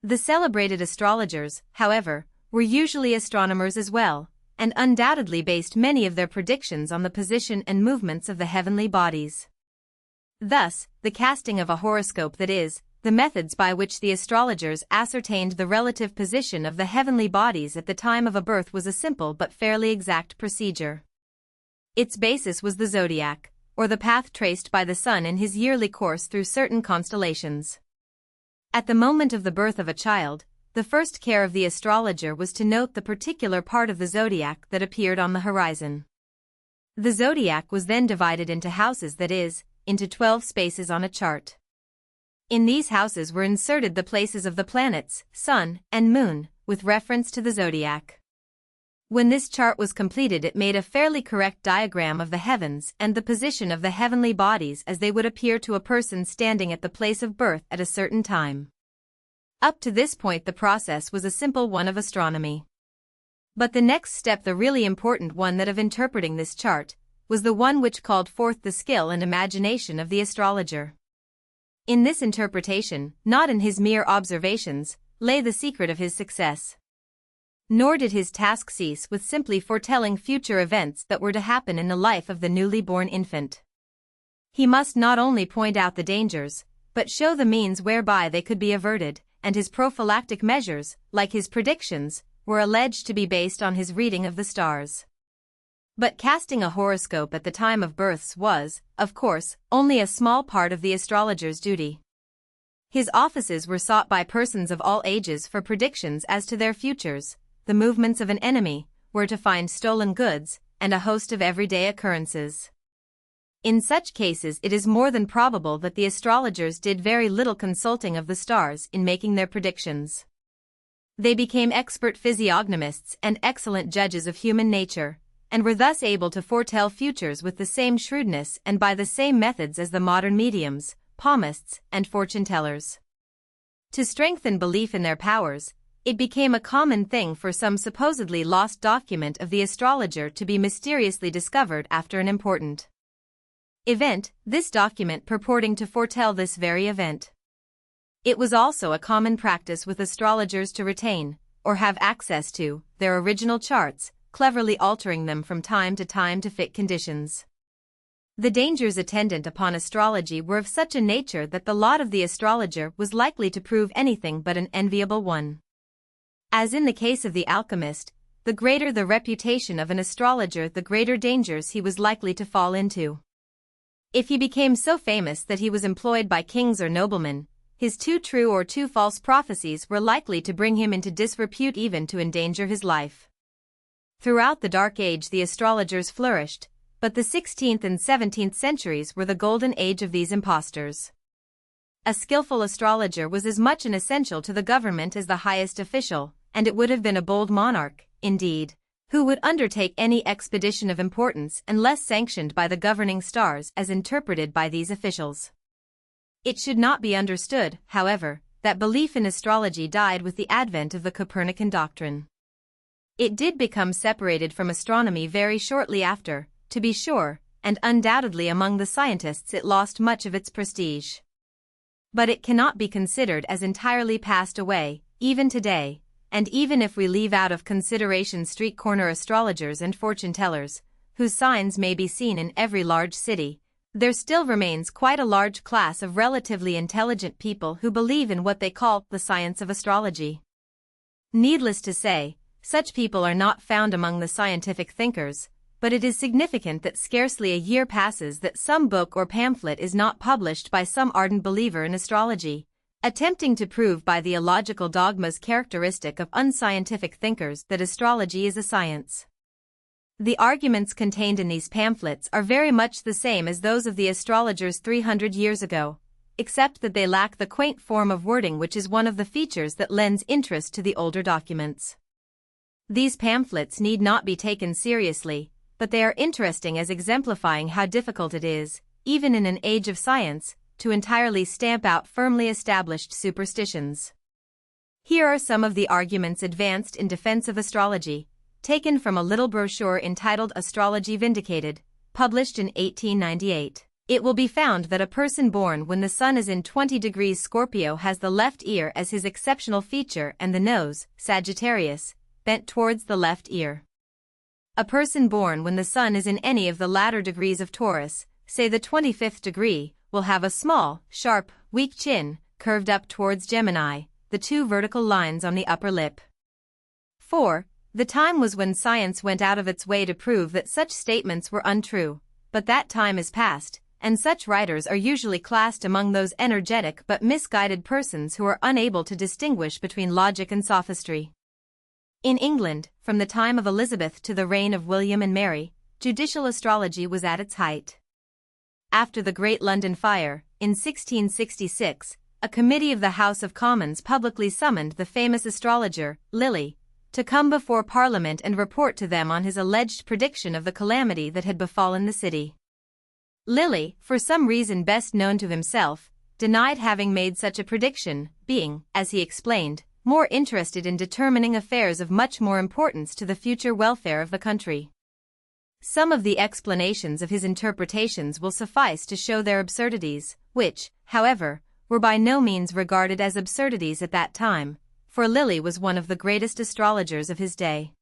The celebrated astrologers, however, were usually astronomers as well, and undoubtedly based many of their predictions on the position and movements of the heavenly bodies. Thus, the casting of a horoscope, that is, the methods by which the astrologers ascertained the relative position of the heavenly bodies at the time of a birth, was a simple but fairly exact procedure. Its basis was the zodiac, or the path traced by the sun in his yearly course through certain constellations. At the moment of the birth of a child, the first care of the astrologer was to note the particular part of the zodiac that appeared on the horizon. The zodiac was then divided into houses, that is, into 12 spaces on a chart. In these houses were inserted the places of the planets, sun, and moon, with reference to the zodiac. When this chart was completed, it made a fairly correct diagram of the heavens and the position of the heavenly bodies as they would appear to a person standing at the place of birth at a certain time. Up to this point the process was a simple one of astronomy. But the next step, the really important one, that of interpreting this chart, was the one which called forth the skill and imagination of the astrologer. In this interpretation, not in his mere observations, lay the secret of his success. Nor did his task cease with simply foretelling future events that were to happen in the life of the newly born infant. He must not only point out the dangers, but show the means whereby they could be averted, and his prophylactic measures, like his predictions, were alleged to be based on his reading of the stars. But casting a horoscope at the time of births was, of course, only a small part of the astrologer's duty. His offices were sought by persons of all ages for predictions as to their futures, the movements of an enemy, where to find stolen goods, and a host of everyday occurrences. In such cases it is more than probable that the astrologers did very little consulting of the stars in making their predictions. They became expert physiognomists and excellent judges of human nature, and were thus able to foretell futures with the same shrewdness and by the same methods as the modern mediums, palmists, and fortune-tellers. To strengthen belief in their powers, it became a common thing for some supposedly lost document of the astrologer to be mysteriously discovered after an important event, this document purporting to foretell this very event. It was also a common practice with astrologers to retain, or have access to, their original charts, cleverly altering them from time to fit conditions. The dangers attendant upon astrology were of such a nature that the lot of the astrologer was likely to prove anything but an enviable one. As in the case of the alchemist, the greater the reputation of an astrologer, the greater dangers he was likely to fall into. If he became so famous that he was employed by kings or noblemen, his too true or too false prophecies were likely to bring him into disrepute, even to endanger his life. Throughout the Dark Age the astrologers flourished, but the 16th and 17th centuries were the golden age of these impostors. A skillful astrologer was as much an essential to the government as the highest official, and it would have been a bold monarch, indeed, who would undertake any expedition of importance unless sanctioned by the governing stars as interpreted by these officials. It should not be understood, however, that belief in astrology died with the advent of the Copernican doctrine. It did become separated from astronomy very shortly after, to be sure, and undoubtedly among the scientists it lost much of its prestige. But it cannot be considered as entirely passed away, even today, and even if we leave out of consideration street-corner astrologers and fortune-tellers, whose signs may be seen in every large city, there still remains quite a large class of relatively intelligent people who believe in what they call the science of astrology. Needless to say, such people are not found among the scientific thinkers, but it is significant that scarcely a year passes that some book or pamphlet is not published by some ardent believer in astrology, attempting to prove by the illogical dogmas characteristic of unscientific thinkers that astrology is a science. The arguments contained in these pamphlets are very much the same as those of the astrologers 300 years ago, except that they lack the quaint form of wording which is one of the features that lends interest to the older documents. These pamphlets need not be taken seriously, but they are interesting as exemplifying how difficult it is, even in an age of science, to entirely stamp out firmly established superstitions. Here are some of the arguments advanced in defense of astrology, taken from a little brochure entitled Astrology Vindicated, published in 1898. It will be found that a person born when the sun is in 20 degrees Scorpio has the left ear as his exceptional feature and the nose, Sagittarius, bent towards the left ear. A person born when the sun is in any of the latter degrees of Taurus, say the 25th degree, will have a small, sharp, weak chin, curved up towards Gemini, the two vertical lines on the upper lip. 4. The time was when science went out of its way to prove that such statements were untrue, but that time is past, and such writers are usually classed among those energetic but misguided persons who are unable to distinguish between logic and sophistry. In England, from the time of Elizabeth to the reign of William and Mary, judicial astrology was at its height. After the Great London Fire, in 1666, a committee of the House of Commons publicly summoned the famous astrologer, Lilly, to come before Parliament and report to them on his alleged prediction of the calamity that had befallen the city. Lilly, for some reason best known to himself, denied having made such a prediction, being, as he explained, more interested in determining affairs of much more importance to the future welfare of the country. Some of the explanations of his interpretations will suffice to show their absurdities, which, however, were by no means regarded as absurdities at that time, for Lilly was one of the greatest astrologers of his day.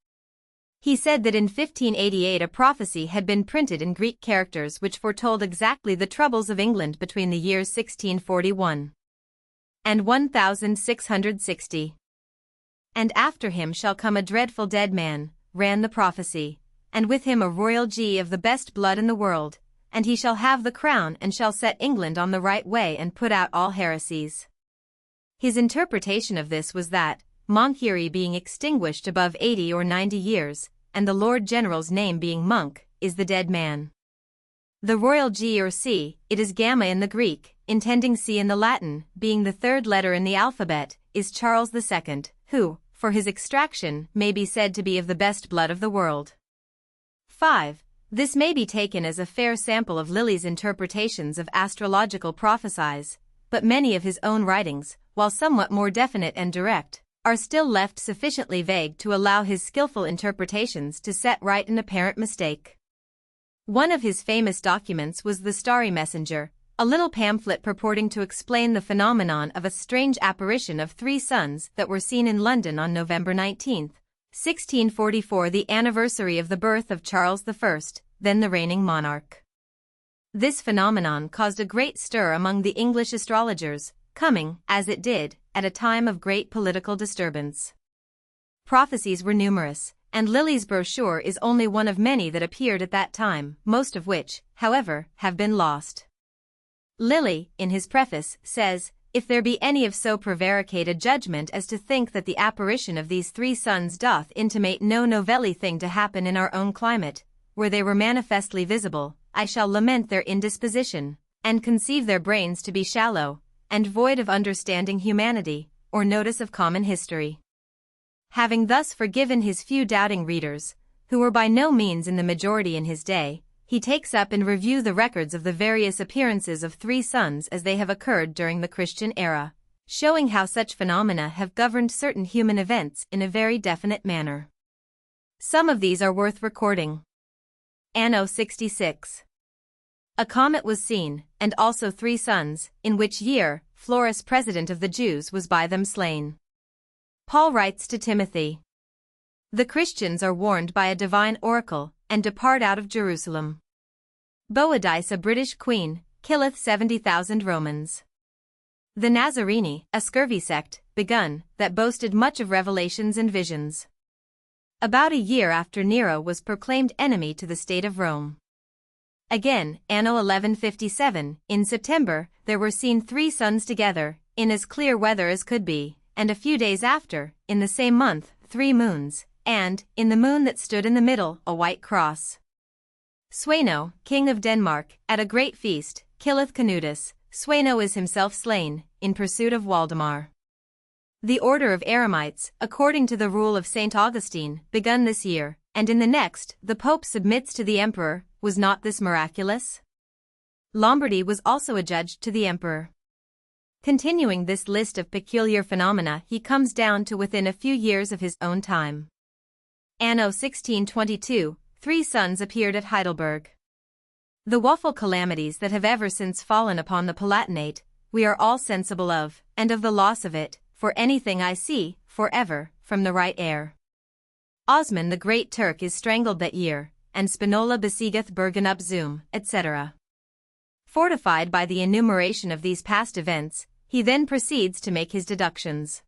He said that in 1588 a prophecy had been printed in Greek characters which foretold exactly the troubles of England between the years 1641 and 1660. "And after him shall come a dreadful dead man," ran the prophecy, "and with him a royal G of the best blood in the world, and he shall have the crown and shall set England on the right way and put out all heresies." His interpretation of this was that, Monarchy being extinguished above 80 or 90 years, and the Lord General's name being Monk, is the dead man. The royal G or C, it is Gamma in the Greek, intending C in the Latin, being the third letter in the alphabet, is Charles II, who, for his extraction, may be said to be of the best blood of the world. 5. This may be taken as a fair sample of Lilly's interpretations of astrological prophecies, but many of his own writings, while somewhat more definite and direct, are still left sufficiently vague to allow his skillful interpretations to set right an apparent mistake. One of his famous documents was The Starry Messenger, a little pamphlet purporting to explain the phenomenon of a strange apparition of three suns that were seen in London on November 19, 1644, the anniversary of the birth of Charles I, then the reigning monarch. This phenomenon caused a great stir among the English astrologers, coming, as it did, at a time of great political disturbance. Prophecies were numerous, and Lilly's brochure is only one of many that appeared at that time, most of which, however, have been lost. Lilly, in his preface, says, "If there be any of so prevaricate judgment as to think that the apparition of these three suns doth intimate no novelly thing to happen in our own climate, where they were manifestly visible, I shall lament their indisposition, and conceive their brains to be shallow, and void of understanding humanity, or notice of common history." Having thus forgiven his few doubting readers, who were by no means in the majority in his day, he takes up in review the records of the various appearances of three suns as they have occurred during the Christian era, showing how such phenomena have governed certain human events in a very definite manner. Some of these are worth recording. Anno 66. A comet was seen, and also three suns, in which year, Florus, president of the Jews, was by them slain. Paul writes to Timothy, "The Christians are warned by a divine oracle, and depart out of Jerusalem. Boadice, a British queen, killeth 70,000 Romans." The Nazarini, a scurvy sect, begun, that boasted much of revelations and visions. About a year after Nero was proclaimed enemy to the state of Rome. Again, anno 1157, in September, there were seen three suns together, in as clear weather as could be, and a few days after, in the same month, three moons, and, in the moon that stood in the middle, a white cross. Sweno, king of Denmark, at a great feast, killeth Canutus. Sweno is himself slain, in pursuit of Waldemar. The order of Eremites, according to the rule of St. Augustine, begun this year, and in the next, the Pope submits to the Emperor. Was not this miraculous? Lombardy was also adjudged to the Emperor. Continuing this list of peculiar phenomena, he comes down to within a few years of his own time. Anno 1622, three suns appeared at Heidelberg. The woeful calamities that have ever since fallen upon the Palatinate, we are all sensible of, and of the loss of it, for anything I see, forever, from the right air. Osman the Great Turk is strangled that year, and Spinola besiegeth Bergen up Zoom, etc. Fortified by the enumeration of these past events, he then proceeds to make his deductions.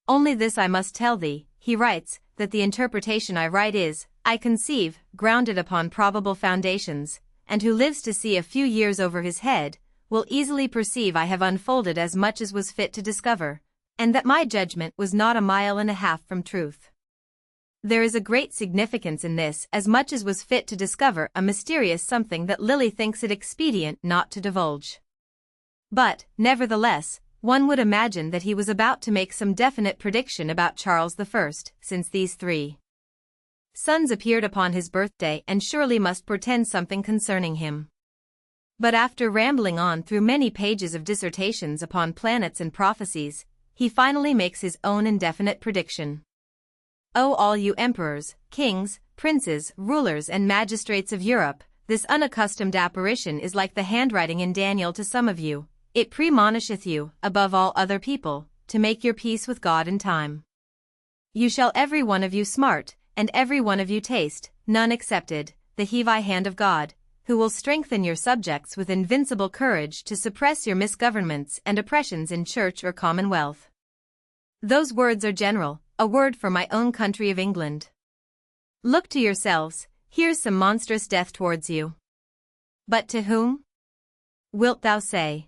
"Only this I must tell thee," he writes, "that the interpretation I write is, I conceive, grounded upon probable foundations, and who lives to see a few years over his head, will easily perceive I have unfolded as much as was fit to discover, and that my judgment was not a mile and a half from truth. There is a great significance in this, as much as was fit to discover a mysterious something that Lilly thinks it expedient not to divulge. But, nevertheless, one would imagine that he was about to make some definite prediction about Charles I, since these three suns appeared upon his birthday and surely must portend something concerning him. But after rambling on through many pages of dissertations upon planets and prophecies, he finally makes his own indefinite prediction. "O all you emperors, kings, princes, rulers and magistrates of Europe, this unaccustomed apparition is like the handwriting in Daniel to some of you. It premonisheth you, above all other people, to make your peace with God in time. You shall every one of you smart, and every one of you taste, none excepted, the heave hand of God, who will strengthen your subjects with invincible courage to suppress your misgovernments and oppressions in church or commonwealth. Those words are general, a word for my own country of England. Look to yourselves, here's some monstrous death towards you. But to whom? Wilt thou say?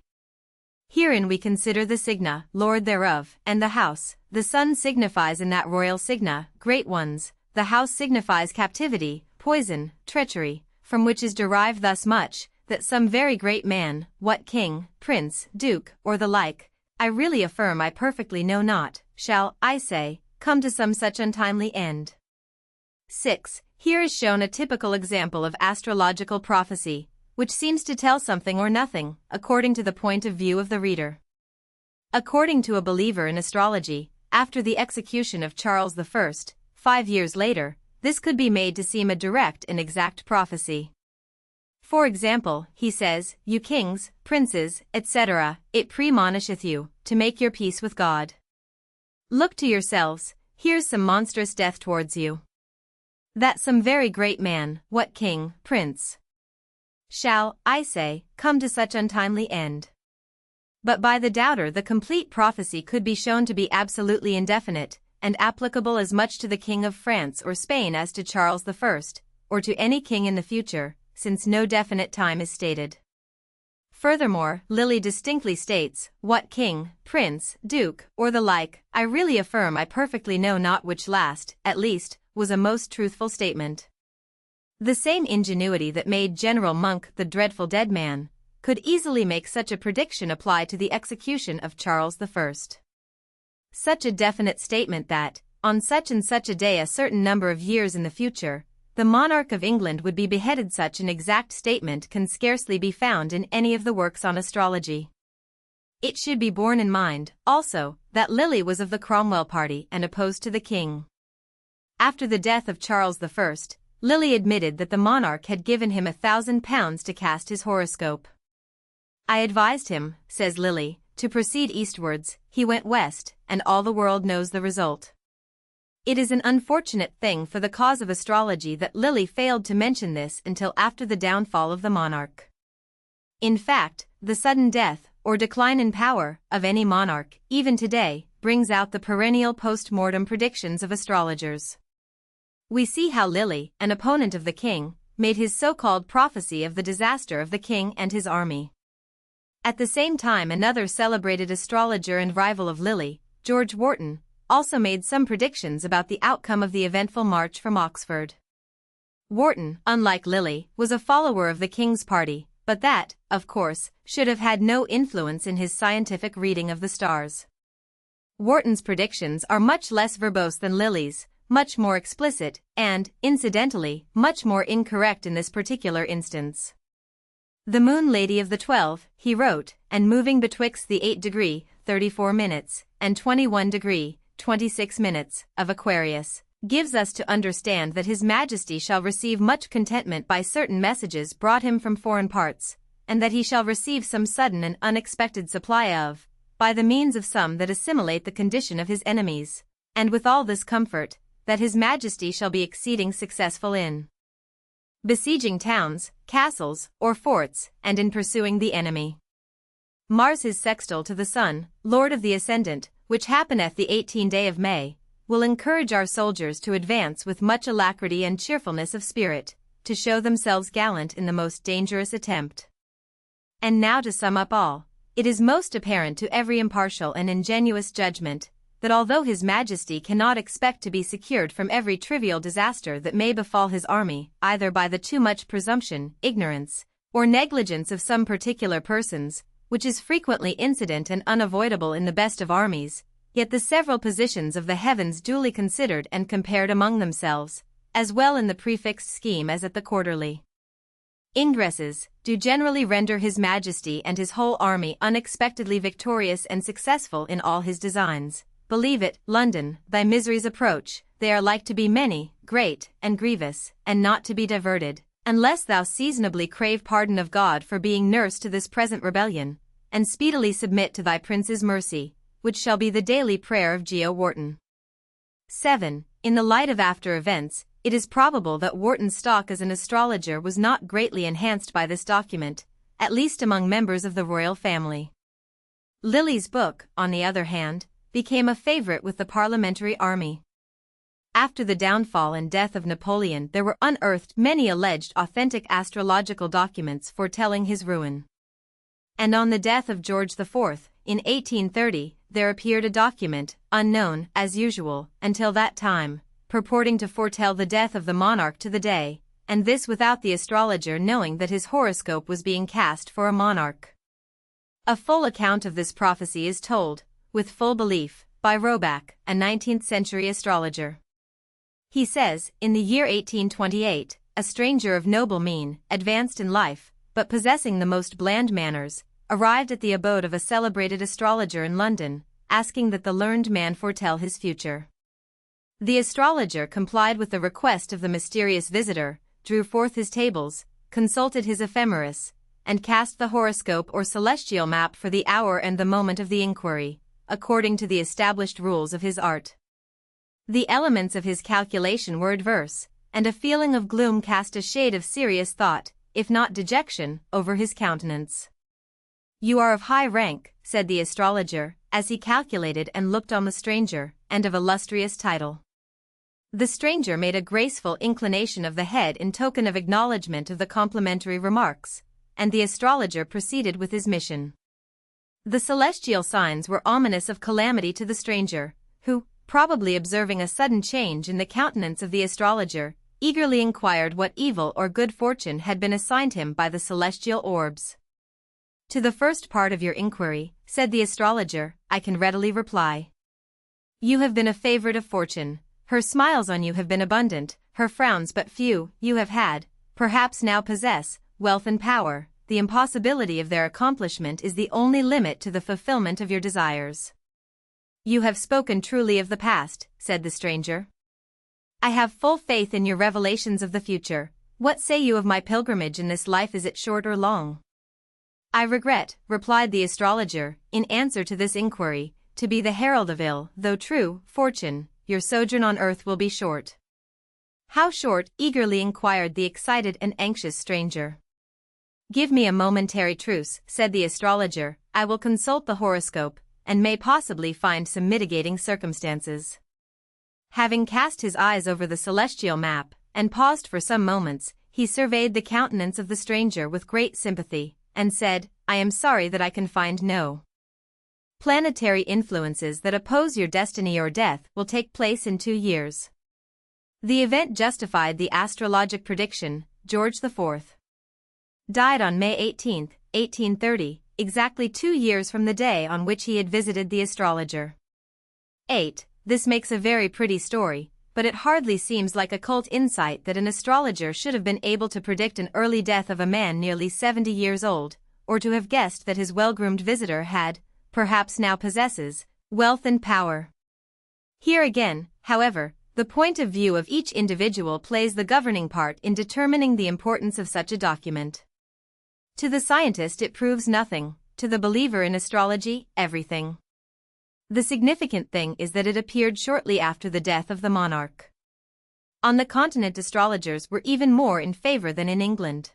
Herein we consider the signa, Lord thereof, and the house. The sun signifies in that royal signa, great ones, the house signifies captivity, poison, treachery, from which is derived thus much, that some very great man, what king, prince, duke, or the like, I really affirm I perfectly know not, shall, I say, come to some such untimely end. 6. Here is shown a typical example of astrological prophecy, which seems to tell something or nothing, according to the point of view of the reader. According to a believer in astrology, after the execution of Charles I, 5 years later, this could be made to seem a direct and exact prophecy. For example, he says, "You kings, princes, etc., it premonisheth you, to make your peace with God. Look to yourselves, here's some monstrous death towards you. That some very great man, what king, prince, shall, I say, come to such untimely end." But by the doubter the complete prophecy could be shown to be absolutely indefinite, and applicable as much to the King of France or Spain as to Charles I, or to any king in the future, since no definite time is stated. Furthermore, Lilly distinctly states, "What king, prince, duke, or the like, I really affirm I perfectly know not," which last, at least, was a most truthful statement. The same ingenuity that made General Monk the dreadful dead man, could easily make such a prediction apply to the execution of Charles I. Such a definite statement that, on such and such a day a certain number of years in the future, the monarch of England would be beheaded. Such an exact statement can scarcely be found in any of the works on astrology. It should be borne in mind, also, that Lilly was of the Cromwell party and opposed to the king. After the death of Charles I, Lilly admitted that the monarch had given him £1,000 to cast his horoscope. "I advised him," says Lilly, "to proceed eastwards, he went west, and all the world knows the result." It is an unfortunate thing for the cause of astrology that Lilly failed to mention this until after the downfall of the monarch. In fact, the sudden death, or decline in power, of any monarch, even today, brings out the perennial post-mortem predictions of astrologers. We see how Lilly, an opponent of the king, made his so-called prophecy of the disaster of the king and his army. At the same time, another celebrated astrologer and rival of Lilly, George Wharton, also made some predictions about the outcome of the eventful march from Oxford. Wharton, unlike Lilly, was a follower of the king's party, but that, of course, should have had no influence in his scientific reading of the stars. Wharton's predictions are much less verbose than Lilly's, much more explicit, and, incidentally, much more incorrect in this particular instance. "The moon lady of the 12, he wrote, and moving betwixt the 8° 34' and 21° 26' of Aquarius, gives us to understand that His Majesty shall receive much contentment by certain messages brought him from foreign parts, and that he shall receive some sudden and unexpected supply of, by the means of some that assimilate the condition of his enemies, and with all this comfort, that His Majesty shall be exceeding successful in besieging towns, castles, or forts, and in pursuing the enemy. Mars his sextile to the Sun, Lord of the Ascendant, which happeneth the 18th day of May, will encourage our soldiers to advance with much alacrity and cheerfulness of spirit, to show themselves gallant in the most dangerous attempt. And now to sum up all, it is most apparent to every impartial and ingenuous judgment, that although His Majesty cannot expect to be secured from every trivial disaster that may befall his army, either by the too much presumption, ignorance, or negligence of some particular persons, which is frequently incident and unavoidable in the best of armies, yet the several positions of the heavens duly considered and compared among themselves, as well in the prefixed scheme as at the quarterly ingresses, do generally render His Majesty and his whole army unexpectedly victorious and successful in all his designs. Believe it, London, thy miseries approach, they are like to be many, great, and grievous, and not to be diverted, unless thou seasonably crave pardon of God for being nurse to this present rebellion, and speedily submit to thy prince's mercy, which shall be the daily prayer of Geo. Wharton. 7. In the light of after events, it is probable that Wharton's stock as an astrologer was not greatly enhanced by this document, at least among members of the royal family. Lilly's book, on the other hand, became a favorite with the parliamentary army. After the downfall and death of Napoleon, there were unearthed many alleged authentic astrological documents foretelling his ruin. And on the death of George IV, in 1830, there appeared a document, unknown, as usual, until that time, purporting to foretell the death of the monarch to the day, and this without the astrologer knowing that his horoscope was being cast for a monarch. A full account of this prophecy is told, with full belief, by Roback, a 19th-century astrologer. He says, in the year 1828, a stranger of noble mien, advanced in life, but possessing the most bland manners, arrived at the abode of a celebrated astrologer in London, asking that the learned man foretell his future. The astrologer complied with the request of the mysterious visitor, drew forth his tables, consulted his ephemeris, and cast the horoscope or celestial map for the hour and the moment of the inquiry, according to the established rules of his art. The elements of his calculation were adverse, and a feeling of gloom cast a shade of serious thought, if not dejection, over his countenance. "You are of high rank," said the astrologer, as he calculated and looked on the stranger, "and of illustrious title." The stranger made a graceful inclination of the head in token of acknowledgment of the complimentary remarks, and the astrologer proceeded with his mission. The celestial signs were ominous of calamity to the stranger, who, probably observing a sudden change in the countenance of the astrologer, eagerly inquired what evil or good fortune had been assigned him by the celestial orbs. "To the first part of your inquiry," said the astrologer, "I can readily reply. You have been a favorite of fortune, her smiles on you have been abundant, her frowns but few, you have had, perhaps now possess, wealth and power, the impossibility of their accomplishment is the only limit to the fulfillment of your desires." "You have spoken truly of the past," said the stranger. "I have full faith in your revelations of the future. What say you of my pilgrimage in this life, is it short or long?" "I regret," replied the astrologer, in answer to this inquiry, "to be the herald of ill, though true, fortune. Your sojourn on earth will be short." "How short?" eagerly inquired the excited and anxious stranger. "Give me a momentary truce," said the astrologer, "I will consult the horoscope, and may possibly find some mitigating circumstances." Having cast his eyes over the celestial map, and paused for some moments, he surveyed the countenance of the stranger with great sympathy, and said, "I am sorry that I can find no planetary influences that oppose your destiny or death will take place in 2 years." The event justified the astrologic prediction. George IV died on May 18, 1830, exactly 2 years from the day on which he had visited the astrologer. 8. This makes a very pretty story, but it hardly seems like occult insight that an astrologer should have been able to predict an early death of a man nearly 70 years old, or to have guessed that his well-groomed visitor had, perhaps now possesses, wealth and power. Here again, however, the point of view of each individual plays the governing part in determining the importance of such a document. To the scientist it proves nothing, to the believer in astrology, everything. The significant thing is that it appeared shortly after the death of the monarch. On the continent astrologers were even more in favor than in England.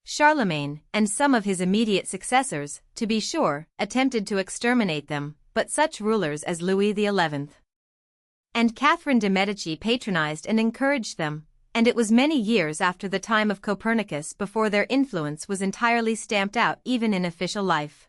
Charlemagne, and some of his immediate successors, to be sure, attempted to exterminate them, but such rulers as Louis XI and Catherine de' Medici patronized and encouraged them, and it was many years after the time of Copernicus before their influence was entirely stamped out even in official life.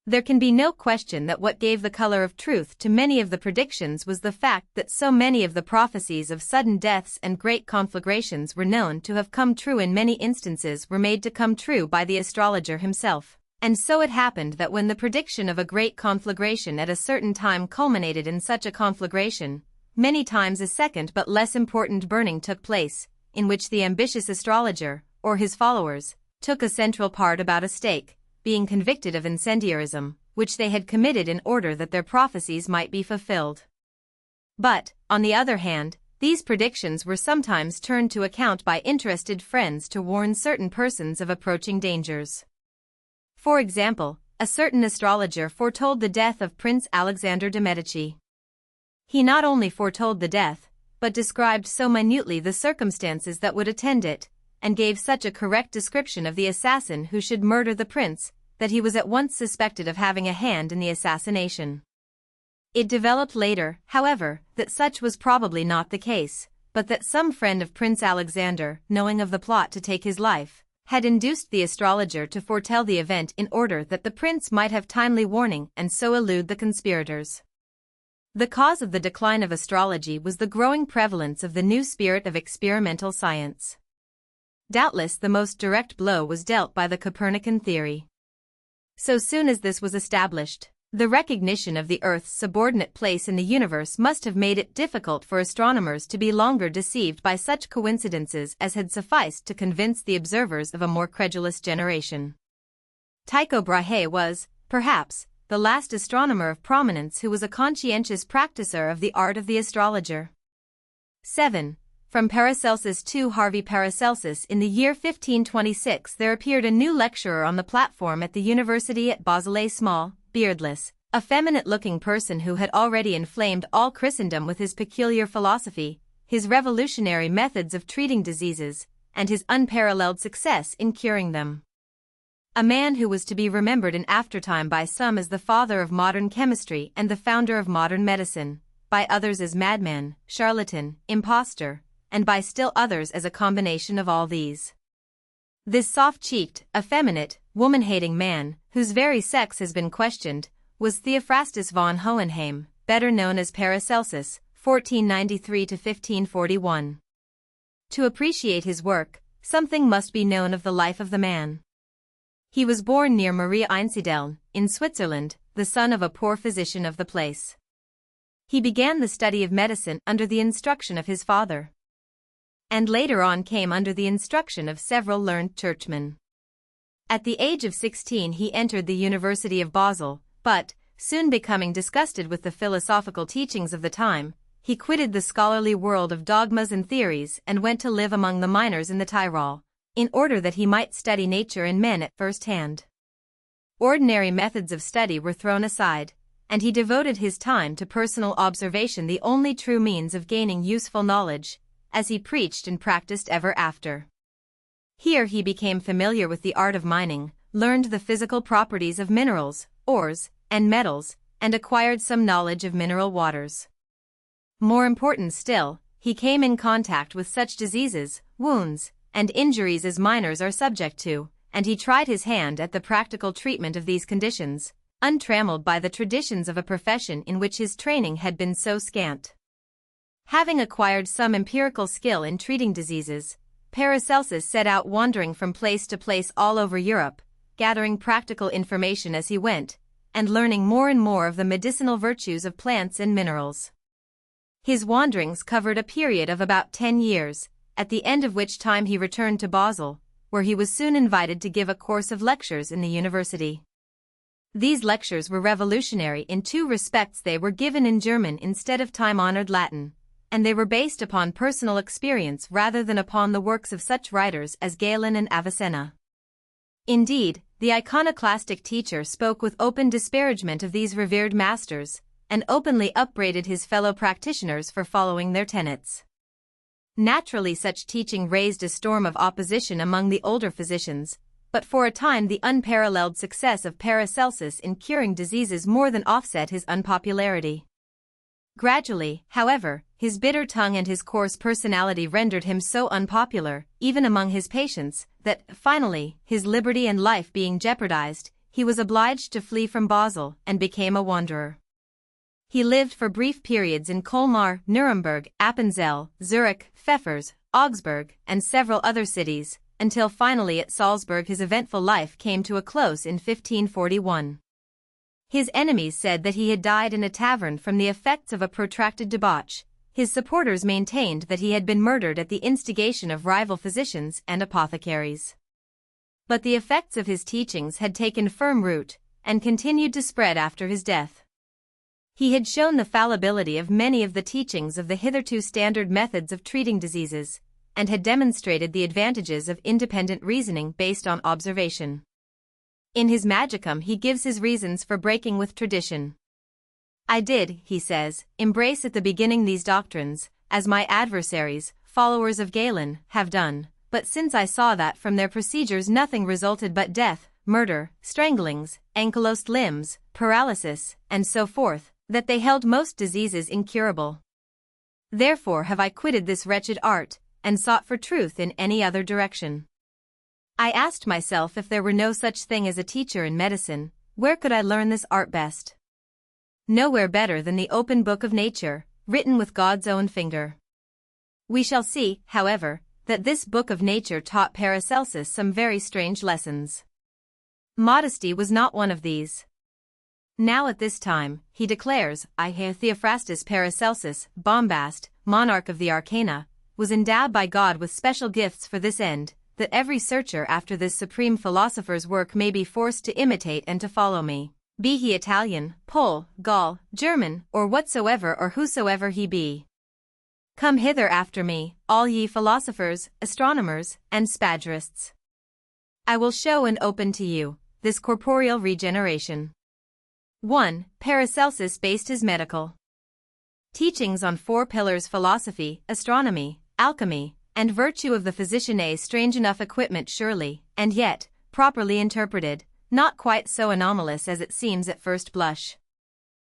There can be no question that what gave the color of truth to many of the predictions was the fact that so many of the prophecies of sudden deaths and great conflagrations were known to have come true. In many instances were made to come true by the astrologer himself, and so it happened that when the prediction of a great conflagration at a certain time culminated in such a conflagration, many times a second but less important burning took place, in which the ambitious astrologer, or his followers, took a central part about a stake, being convicted of incendiarism, which they had committed in order that their prophecies might be fulfilled. But, on the other hand, these predictions were sometimes turned to account by interested friends to warn certain persons of approaching dangers. For example, a certain astrologer foretold the death of Prince Alexander de' Medici. He not only foretold the death, but described so minutely the circumstances that would attend it, and gave such a correct description of the assassin who should murder the prince, that he was at once suspected of having a hand in the assassination. It developed later, however, that such was probably not the case, but that some friend of Prince Alexander, knowing of the plot to take his life, had induced the astrologer to foretell the event in order that the prince might have timely warning and so elude the conspirators. The cause of the decline of astrology was the growing prevalence of the new spirit of experimental science. Doubtless the most direct blow was dealt by the Copernican theory. So soon as this was established, the recognition of the Earth's subordinate place in the universe must have made it difficult for astronomers to be longer deceived by such coincidences as had sufficed to convince the observers of a more credulous generation. Tycho Brahe was, perhaps, the last astronomer of prominence who was a conscientious practicer of the art of the astrologer. 7. From Paracelsus to Harvey Paracelsus. In the year 1526 there appeared a new lecturer on the platform at the university at Basel, a small, beardless, effeminate-looking person who had already inflamed all Christendom with his peculiar philosophy, his revolutionary methods of treating diseases, and his unparalleled success in curing them. A man who was to be remembered in aftertime by some as the father of modern chemistry and the founder of modern medicine, by others as madman, charlatan, impostor, and by still others as a combination of all these. This soft-cheeked, effeminate, woman-hating man, whose very sex has been questioned, was Theophrastus von Hohenheim, better known as Paracelsus, 1493 to 1541. To appreciate his work, something must be known of the life of the man. He was born near Maria Einsiedeln, in Switzerland, the son of a poor physician of the place. He began the study of medicine under the instruction of his father, and later on came under the instruction of several learned churchmen. At the age of 16 he entered the University of Basel, but, soon becoming disgusted with the philosophical teachings of the time, he quitted the scholarly world of dogmas and theories and went to live among the miners in the Tyrol, in order that he might study nature and men at first hand. Ordinary methods of study were thrown aside, and he devoted his time to personal observation, the only true means of gaining useful knowledge, as he preached and practiced ever after. Here he became familiar with the art of mining, learned the physical properties of minerals, ores, and metals, and acquired some knowledge of mineral waters. More important still, he came in contact with such diseases, wounds, and injuries as miners are subject to, and he tried his hand at the practical treatment of these conditions, untrammeled by the traditions of a profession in which his training had been so scant. Having acquired some empirical skill in treating diseases, Paracelsus set out wandering from place to place all over Europe, gathering practical information as he went, and learning more and more of the medicinal virtues of plants and minerals. His wanderings covered a period of about 10 years, at the end of which time he returned to Basel, where he was soon invited to give a course of lectures in the university. These lectures were revolutionary in two respects: they were given in German instead of time-honored Latin, and they were based upon personal experience rather than upon the works of such writers as Galen and Avicenna. Indeed, the iconoclastic teacher spoke with open disparagement of these revered masters, and openly upbraided his fellow practitioners for following their tenets. Naturally, such teaching raised a storm of opposition among the older physicians, but for a time the unparalleled success of Paracelsus in curing diseases more than offset his unpopularity. Gradually, however, his bitter tongue and his coarse personality rendered him so unpopular, even among his patients, that, finally, his liberty and life being jeopardized, he was obliged to flee from Basel and became a wanderer. He lived for brief periods in Colmar, Nuremberg, Appenzell, Zurich, Pfeffers, Augsburg, and several other cities, until finally at Salzburg his eventful life came to a close in 1541. His enemies said that he had died in a tavern from the effects of a protracted debauch. His supporters maintained that he had been murdered at the instigation of rival physicians and apothecaries. But the effects of his teachings had taken firm root, and continued to spread after his death. He had shown the fallibility of many of the teachings of the hitherto standard methods of treating diseases, and had demonstrated the advantages of independent reasoning based on observation. In his Magicum he gives his reasons for breaking with tradition. I did, he says, embrace at the beginning these doctrines, as my adversaries, followers of Galen, have done, but since I saw that from their procedures nothing resulted but death, murder, stranglings, ankylosed limbs, paralysis, and so forth, that they held most diseases incurable. Therefore have I quitted this wretched art, and sought for truth in any other direction. I asked myself if there were no such thing as a teacher in medicine, where could I learn this art best? Nowhere better than the open book of nature, written with God's own finger. We shall see, however, that this book of nature taught Paracelsus some very strange lessons. Modesty was not one of these. Now at this time, he declares, I hear Theophrastus Paracelsus, bombast, monarch of the arcana, was endowed by God with special gifts for this end, that every searcher after this supreme philosopher's work may be forced to imitate and to follow me, be he Italian, Pole, Gaul, German, or whatsoever or whosoever he be. Come hither after me, all ye philosophers, astronomers, and spadgerists. I will show and open to you this corporeal regeneration. 1. Paracelsus based his medical teachings on 4 pillars: philosophy, astronomy, alchemy, and virtue of the physician. A strange enough equipment surely, and yet, properly interpreted, not quite so anomalous as it seems at first blush.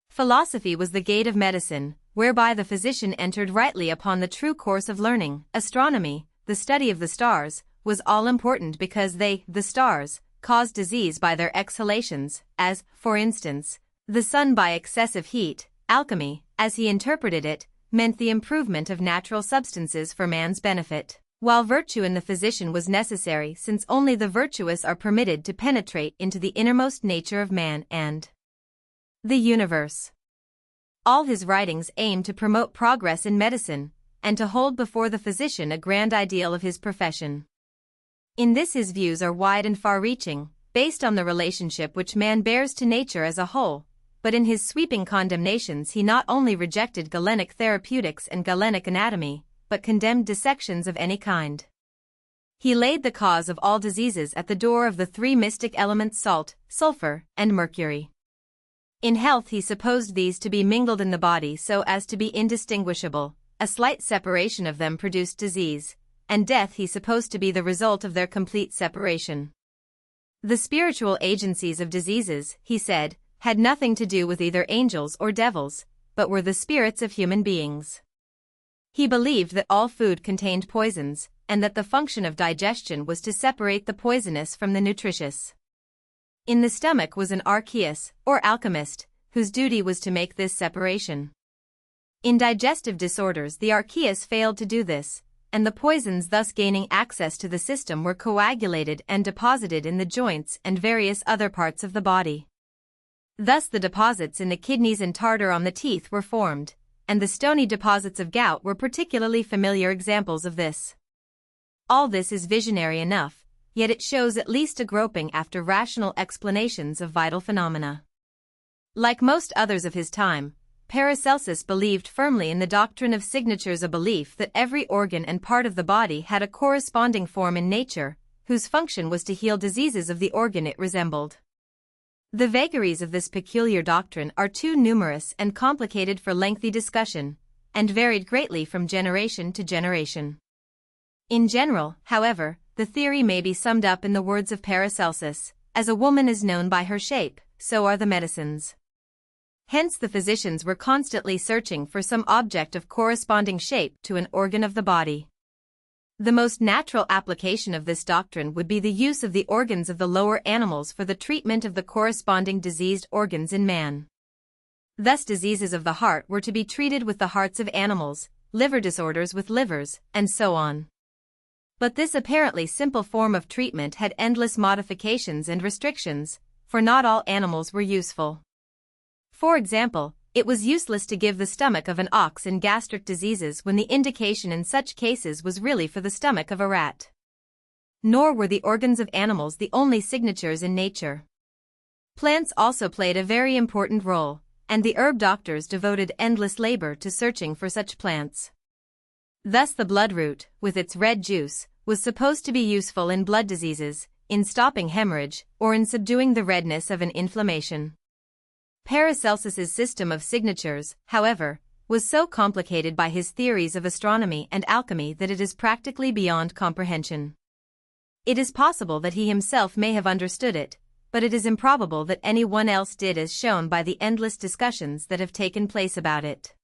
Philosophy was the gate of medicine, whereby the physician entered rightly upon the true course of learning. Astronomy, the study of the stars, was all important because they, the stars, cause disease by their exhalations, as, for instance, the sun by excessive heat. Alchemy, as he interpreted it, meant the improvement of natural substances for man's benefit, while virtue in the physician was necessary since only the virtuous are permitted to penetrate into the innermost nature of man and the universe. All his writings aim to promote progress in medicine, and to hold before the physician a grand ideal of his profession. In this his views are wide and far-reaching, based on the relationship which man bears to nature as a whole, but in his sweeping condemnations he not only rejected Galenic therapeutics and Galenic anatomy, but condemned dissections of any kind. He laid the cause of all diseases at the door of the 3 mystic elements salt, sulfur, and mercury. In health he supposed these to be mingled in the body so as to be indistinguishable, a slight separation of them produced disease, and death he supposed to be the result of their complete separation. The spiritual agencies of diseases, he said, had nothing to do with either angels or devils, but were the spirits of human beings. He believed that all food contained poisons, and that the function of digestion was to separate the poisonous from the nutritious. In the stomach was an archeus, or alchemist, whose duty was to make this separation. In digestive disorders the archeus failed to do this, and the poisons thus gaining access to the system were coagulated and deposited in the joints and various other parts of the body. Thus the deposits in the kidneys and tartar on the teeth were formed, and the stony deposits of gout were particularly familiar examples of this. All this is visionary enough, yet it shows at least a groping after rational explanations of vital phenomena. Like most others of his time, Paracelsus believed firmly in the doctrine of signatures, a belief that every organ and part of the body had a corresponding form in nature, whose function was to heal diseases of the organ it resembled. The vagaries of this peculiar doctrine are too numerous and complicated for lengthy discussion, and varied greatly from generation to generation. In general, however, the theory may be summed up in the words of Paracelsus: as a woman is known by her shape, so are the medicines. Hence the physicians were constantly searching for some object of corresponding shape to an organ of the body. The most natural application of this doctrine would be the use of the organs of the lower animals for the treatment of the corresponding diseased organs in man. Thus diseases of the heart were to be treated with the hearts of animals, liver disorders with livers, and so on. But this apparently simple form of treatment had endless modifications and restrictions, for not all animals were useful. For example, it was useless to give the stomach of an ox in gastric diseases when the indication in such cases was really for the stomach of a rat. Nor were the organs of animals the only signatures in nature. Plants also played a very important role, and the herb doctors devoted endless labor to searching for such plants. Thus the bloodroot, with its red juice, was supposed to be useful in blood diseases, in stopping hemorrhage, or in subduing the redness of an inflammation. Paracelsus's system of signatures, however, was so complicated by his theories of astronomy and alchemy that it is practically beyond comprehension. It is possible that he himself may have understood it, but it is improbable that anyone else did, as shown by the endless discussions that have taken place about it.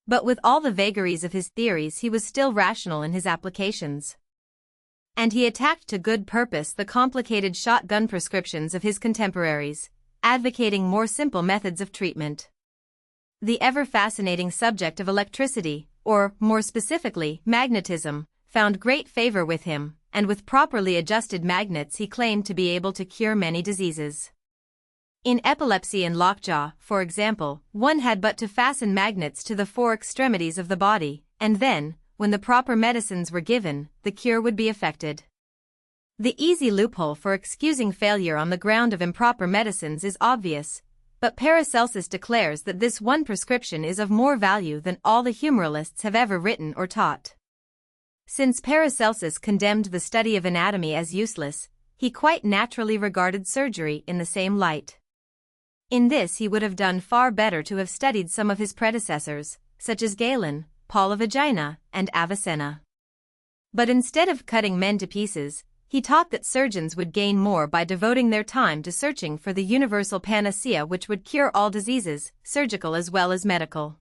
But with all the vagaries of his theories, he was still rational in his applications. And he attacked to good purpose the complicated shotgun prescriptions of his contemporaries, advocating more simple methods of treatment. The ever-fascinating subject of electricity, or, more specifically, magnetism, found great favor with him, and with properly adjusted magnets he claimed to be able to cure many diseases. In epilepsy and lockjaw, for example, one had but to fasten magnets to the four extremities of the body, and then, when the proper medicines were given, the cure would be effected. The easy loophole for excusing failure on the ground of improper medicines is obvious, but Paracelsus declares that this one prescription is of more value than all the humoralists have ever written or taught. Since Paracelsus condemned the study of anatomy as useless, he quite naturally regarded surgery in the same light. In this he would have done far better to have studied some of his predecessors, such as Galen, Paul of Aegina, and Avicenna. But instead of cutting men to pieces, he taught that surgeons would gain more by devoting their time to searching for the universal panacea which would cure all diseases, surgical as well as medical.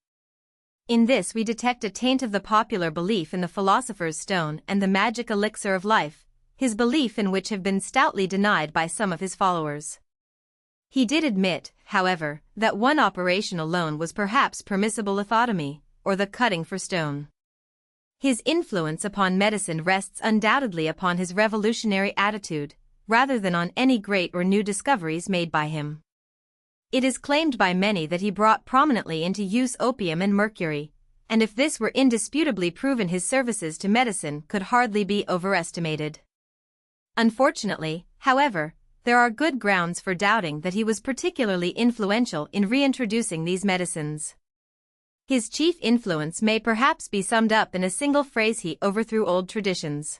In this we detect a taint of the popular belief in the philosopher's stone and the magic elixir of life, his belief in which have been stoutly denied by some of his followers. He did admit, however, that one operation alone was perhaps permissible lithotomy, or the cutting for stone. His influence upon medicine rests undoubtedly upon his revolutionary attitude, rather than on any great or new discoveries made by him. It is claimed by many that he brought prominently into use opium and mercury, and if this were indisputably proven, his services to medicine could hardly be overestimated. Unfortunately, however, there are good grounds for doubting that he was particularly influential in reintroducing these medicines. His chief influence may perhaps be summed up in a single phrase: he overthrew old traditions.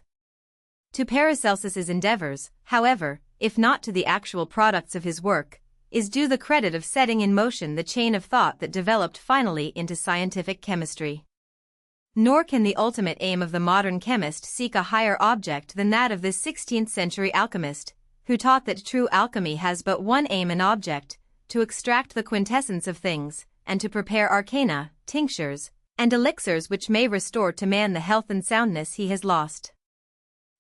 To Paracelsus's endeavors, however, if not to the actual products of his work, is due the credit of setting in motion the chain of thought that developed finally into scientific chemistry. Nor can the ultimate aim of the modern chemist seek a higher object than that of this 16th-century alchemist, who taught that true alchemy has but one aim and object: to extract the quintessence of things, and to prepare arcana, tinctures, and elixirs which may restore to man the health and soundness he has lost.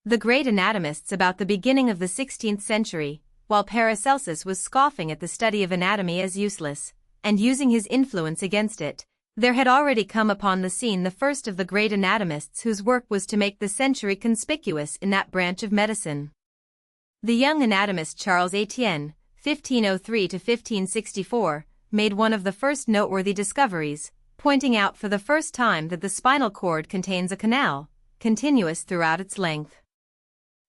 The great anatomists about the beginning of the 16th century, while Paracelsus was scoffing at the study of anatomy as useless, and using his influence against it, there had already come upon the scene the first of the great anatomists whose work was to make the century conspicuous in that branch of medicine. The young anatomist Charles Etienne, 1503 to 1564, made one of the first noteworthy discoveries, pointing out for the first time that the spinal cord contains a canal, continuous throughout its length.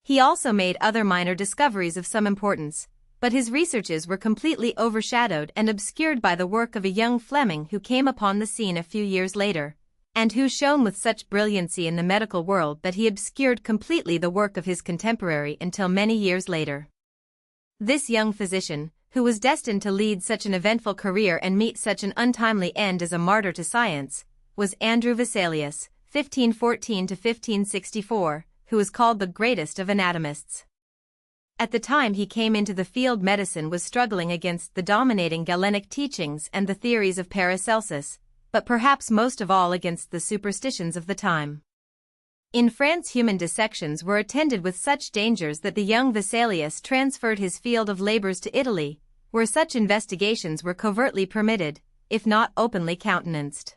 He also made other minor discoveries of some importance, but his researches were completely overshadowed and obscured by the work of a young Fleming who came upon the scene a few years later, and who shone with such brilliancy in the medical world that he obscured completely the work of his contemporary until many years later. This young physician, who was destined to lead such an eventful career and meet such an untimely end as a martyr to science, was Andrew Vesalius, 1514 to 1564, who is called the greatest of anatomists. At the time he came into the field, medicine was struggling against the dominating Galenic teachings and the theories of Paracelsus, but perhaps most of all against the superstitions of the time. In France, human dissections were attended with such dangers that the young Vesalius transferred his field of labors to Italy, where such investigations were covertly permitted, if not openly countenanced.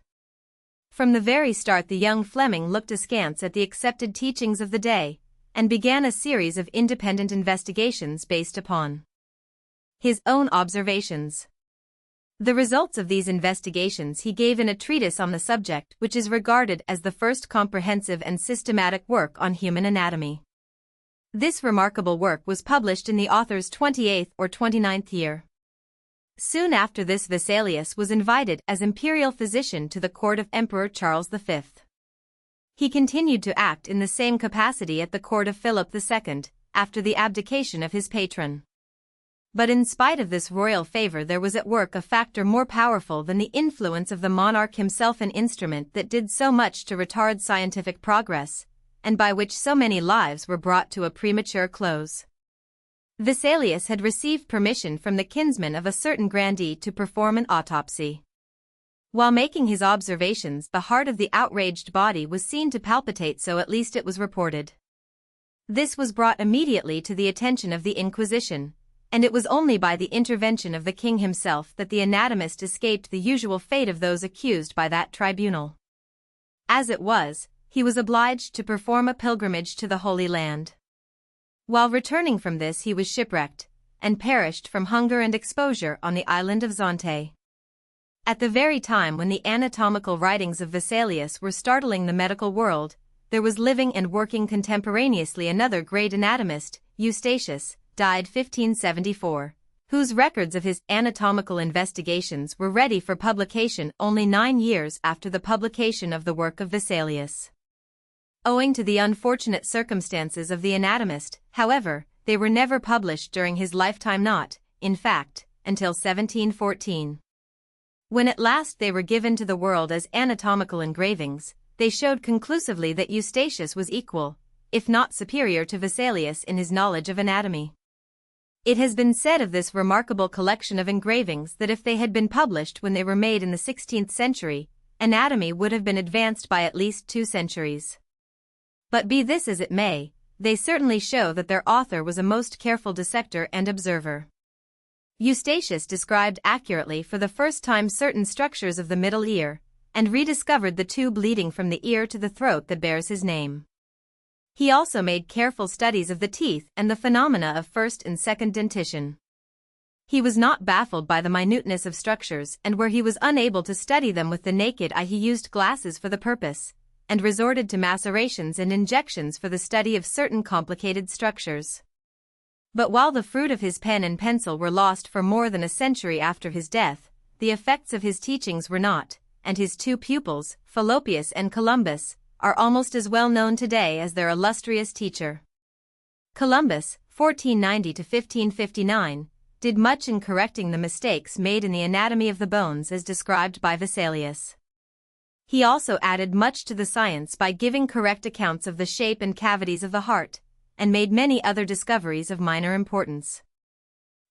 From the very start, the young Fleming looked askance at the accepted teachings of the day, and began a series of independent investigations based upon his own observations. The results of these investigations he gave in a treatise on the subject, which is regarded as the first comprehensive and systematic work on human anatomy. This remarkable work was published in the author's 28th or 29th year. Soon after this, Vesalius was invited as imperial physician to the court of Emperor Charles V. He continued to act in the same capacity at the court of Philip II, after the abdication of his patron. But in spite of this royal favor, there was at work a factor more powerful than the influence of the monarch himself, an instrument that did so much to retard scientific progress, and by which so many lives were brought to a premature close. Vesalius had received permission from the kinsman of a certain grandee to perform an autopsy. While making his observations, the heart of the outraged body was seen to palpitate, so at least it was reported. This was brought immediately to the attention of the Inquisition, and it was only by the intervention of the king himself that the anatomist escaped the usual fate of those accused by that tribunal. As it was, he was obliged to perform a pilgrimage to the Holy Land. While returning from this, he was shipwrecked, and perished from hunger and exposure on the island of Zante. At the very time when the anatomical writings of Vesalius were startling the medical world, there was living and working contemporaneously another great anatomist, Eustachius, died 1574, whose records of his anatomical investigations were ready for publication only 9 years after the publication of the work of Vesalius. Owing to the unfortunate circumstances of the anatomist, however, they were never published during his lifetime, not, in fact, until 1714. When at last they were given to the world as anatomical engravings, they showed conclusively that Eustachius was equal, if not superior, to Vesalius in his knowledge of anatomy. It has been said of this remarkable collection of engravings that if they had been published when they were made in the 16th century, anatomy would have been advanced by at least 2 centuries. But be this as it may, they certainly show that their author was a most careful dissector and observer. Eustachius described accurately for the first time certain structures of the middle ear, and rediscovered the tube leading from the ear to the throat that bears his name. He also made careful studies of the teeth and the phenomena of first and second dentition. He was not baffled by the minuteness of structures, and where he was unable to study them with the naked eye, he used glasses for the purpose, and resorted to macerations and injections for the study of certain complicated structures. But while the fruit of his pen and pencil were lost for more than a century after his death, the effects of his teachings were not, and his 2 pupils, Fallopius and Columbus, are almost as well known today as their illustrious teacher. Columbus, 1490 to 1559, did much in correcting the mistakes made in the anatomy of the bones as described by Vesalius. He also added much to the science by giving correct accounts of the shape and cavities of the heart, and made many other discoveries of minor importance.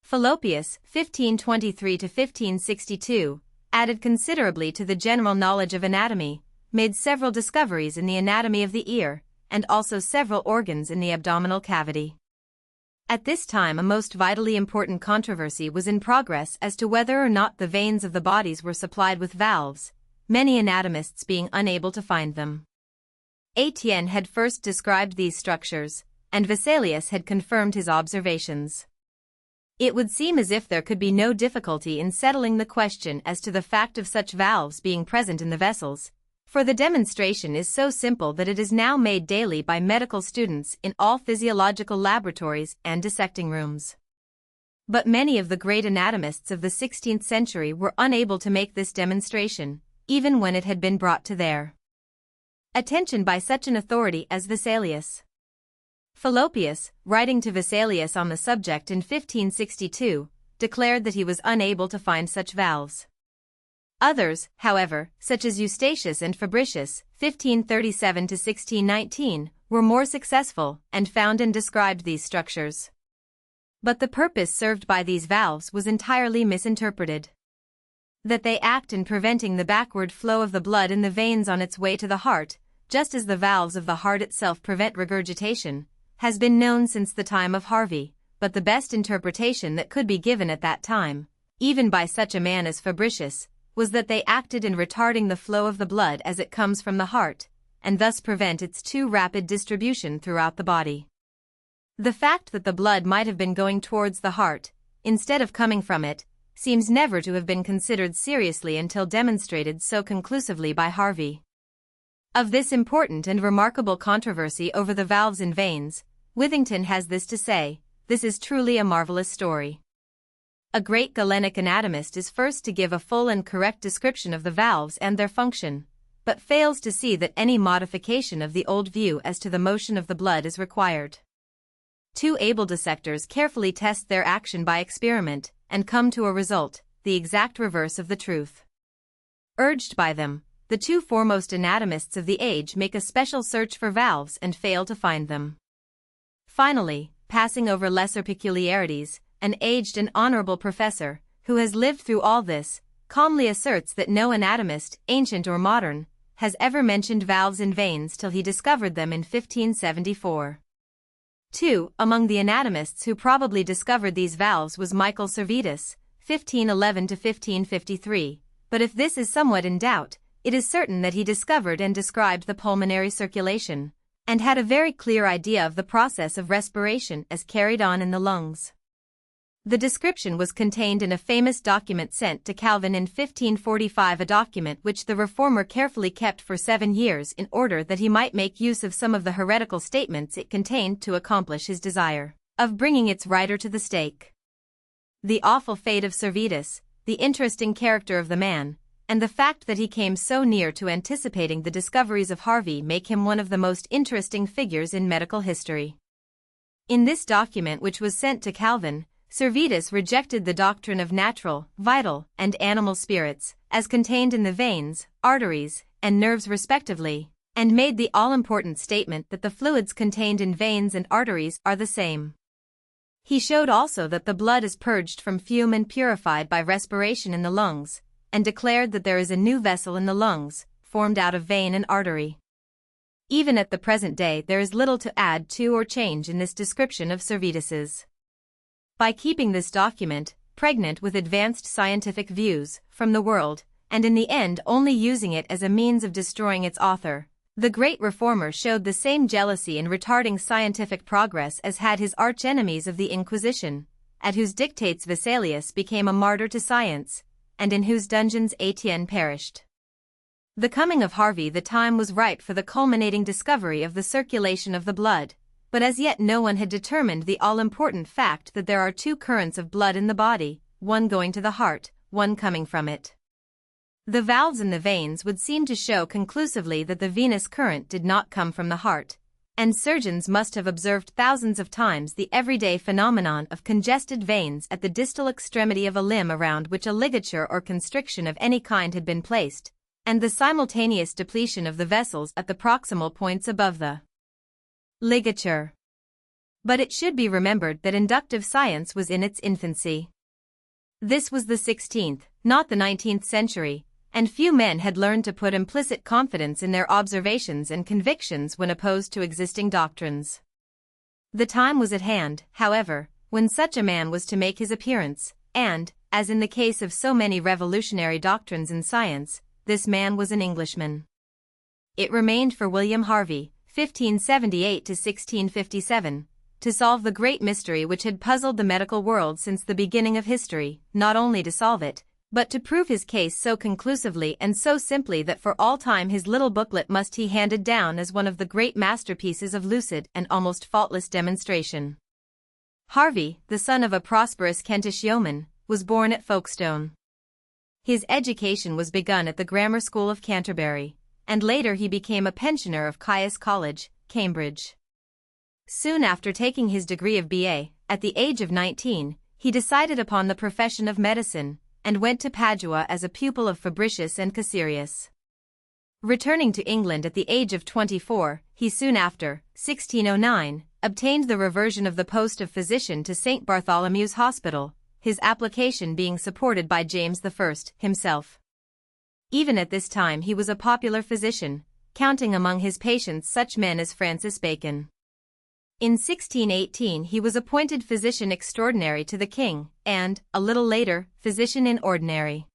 Fallopius, 1523 to 1562, added considerably to the general knowledge of anatomy, made several discoveries in the anatomy of the ear, and also several organs in the abdominal cavity. At this time a most vitally important controversy was in progress as to whether or not the veins of the bodies were supplied with valves, many anatomists being unable to find them. Etienne had first described these structures, and Vesalius had confirmed his observations. It would seem as if there could be no difficulty in settling the question as to the fact of such valves being present in the vessels, for the demonstration is so simple that it is now made daily by medical students in all physiological laboratories and dissecting rooms. But many of the great anatomists of the 16th century were unable to make this demonstration, even when it had been brought to their attention by such an authority as Vesalius. Fallopius, writing to Vesalius on the subject in 1562, declared that he was unable to find such valves. Others, however, such as Eustachius and Fabricius, 1537 to 1619, were more successful and found and described these structures. But the purpose served by these valves was entirely misinterpreted. That they act in preventing the backward flow of the blood in the veins on its way to the heart, just as the valves of the heart itself prevent regurgitation, has been known since the time of Harvey, but the best interpretation that could be given at that time, even by such a man as Fabricius, was that they acted in retarding the flow of the blood as it comes from the heart, and thus prevent its too rapid distribution throughout the body. The fact that the blood might have been going towards the heart, instead of coming from it, seems never to have been considered seriously until demonstrated so conclusively by Harvey. Of this important and remarkable controversy over the valves and veins, Withington has this to say: "This is truly a marvelous story. A great Galenic anatomist is first to give a full and correct description of the valves and their function, but fails to see that any modification of the old view as to the motion of the blood is required. Two able dissectors carefully test their action by experiment and come to a result, the exact reverse of the truth. Urged by them, the two foremost anatomists of the age make a special search for valves and fail to find them. Finally, passing over lesser peculiarities, an aged and honorable professor, who has lived through all this, calmly asserts that no anatomist, ancient or modern, has ever mentioned valves in veins till he discovered them in 1574. 2. Among the anatomists who probably discovered these valves was Michael Servetus, 1511 to 1553, but if this is somewhat in doubt, it is certain that he discovered and described the pulmonary circulation, and had a very clear idea of the process of respiration as carried on in the lungs. The description was contained in a famous document sent to Calvin in 1545, a document which the reformer carefully kept for 7 years in order that he might make use of some of the heretical statements it contained to accomplish his desire of bringing its writer to the stake. The awful fate of Servetus, the interesting character of the man, and the fact that he came so near to anticipating the discoveries of Harvey make him one of the most interesting figures in medical history. In this document, which was sent to Calvin, Servetus rejected the doctrine of natural, vital, and animal spirits, as contained in the veins, arteries, and nerves respectively, and made the all-important statement that the fluids contained in veins and arteries are the same. He showed also that the blood is purged from fume and purified by respiration in the lungs, and declared that there is a new vessel in the lungs, formed out of vein and artery. Even at the present day there is little to add to or change in this description of Servetus's. By keeping this document, pregnant with advanced scientific views, from the world, and in the end only using it as a means of destroying its author, the great reformer showed the same jealousy in retarding scientific progress as had his arch-enemies of the Inquisition, at whose dictates Vesalius became a martyr to science, and in whose dungeons Etienne perished. The coming of Harvey, the time was ripe for the culminating discovery of the circulation of the blood, but as yet no one had determined the all-important fact that there are two currents of blood in the body, one going to the heart, one coming from it. The valves in the veins would seem to show conclusively that the venous current did not come from the heart, and surgeons must have observed thousands of times the everyday phenomenon of congested veins at the distal extremity of a limb around which a ligature or constriction of any kind had been placed, and the simultaneous depletion of the vessels at the proximal points above the ligature. But it should be remembered that inductive science was in its infancy. This was the 16th, not the 19th century, and few men had learned to put implicit confidence in their observations and convictions when opposed to existing doctrines. The time was at hand, however, when such a man was to make his appearance, and, as in the case of so many revolutionary doctrines in science, this man was an Englishman. It remained for William Harvey, 1578 to 1657, to solve the great mystery which had puzzled the medical world since the beginning of history, not only to solve it, but to prove his case so conclusively and so simply that for all time his little booklet must be handed down as one of the great masterpieces of lucid and almost faultless demonstration. Harvey, the son of a prosperous Kentish yeoman, was born at Folkestone. His education was begun at the Grammar School of Canterbury, and later he became a pensioner of Caius College, Cambridge. Soon after taking his degree of B.A., at the age of 19, he decided upon the profession of medicine, and went to Padua as a pupil of Fabricius and Caesarius. Returning to England at the age of 24, he soon after, 1609, obtained the reversion of the post of physician to St. Bartholomew's Hospital, his application being supported by James I himself. Even at this time he was a popular physician, counting among his patients such men as Francis Bacon. In 1618 he was appointed physician extraordinary to the king, and, a little later, physician in ordinary.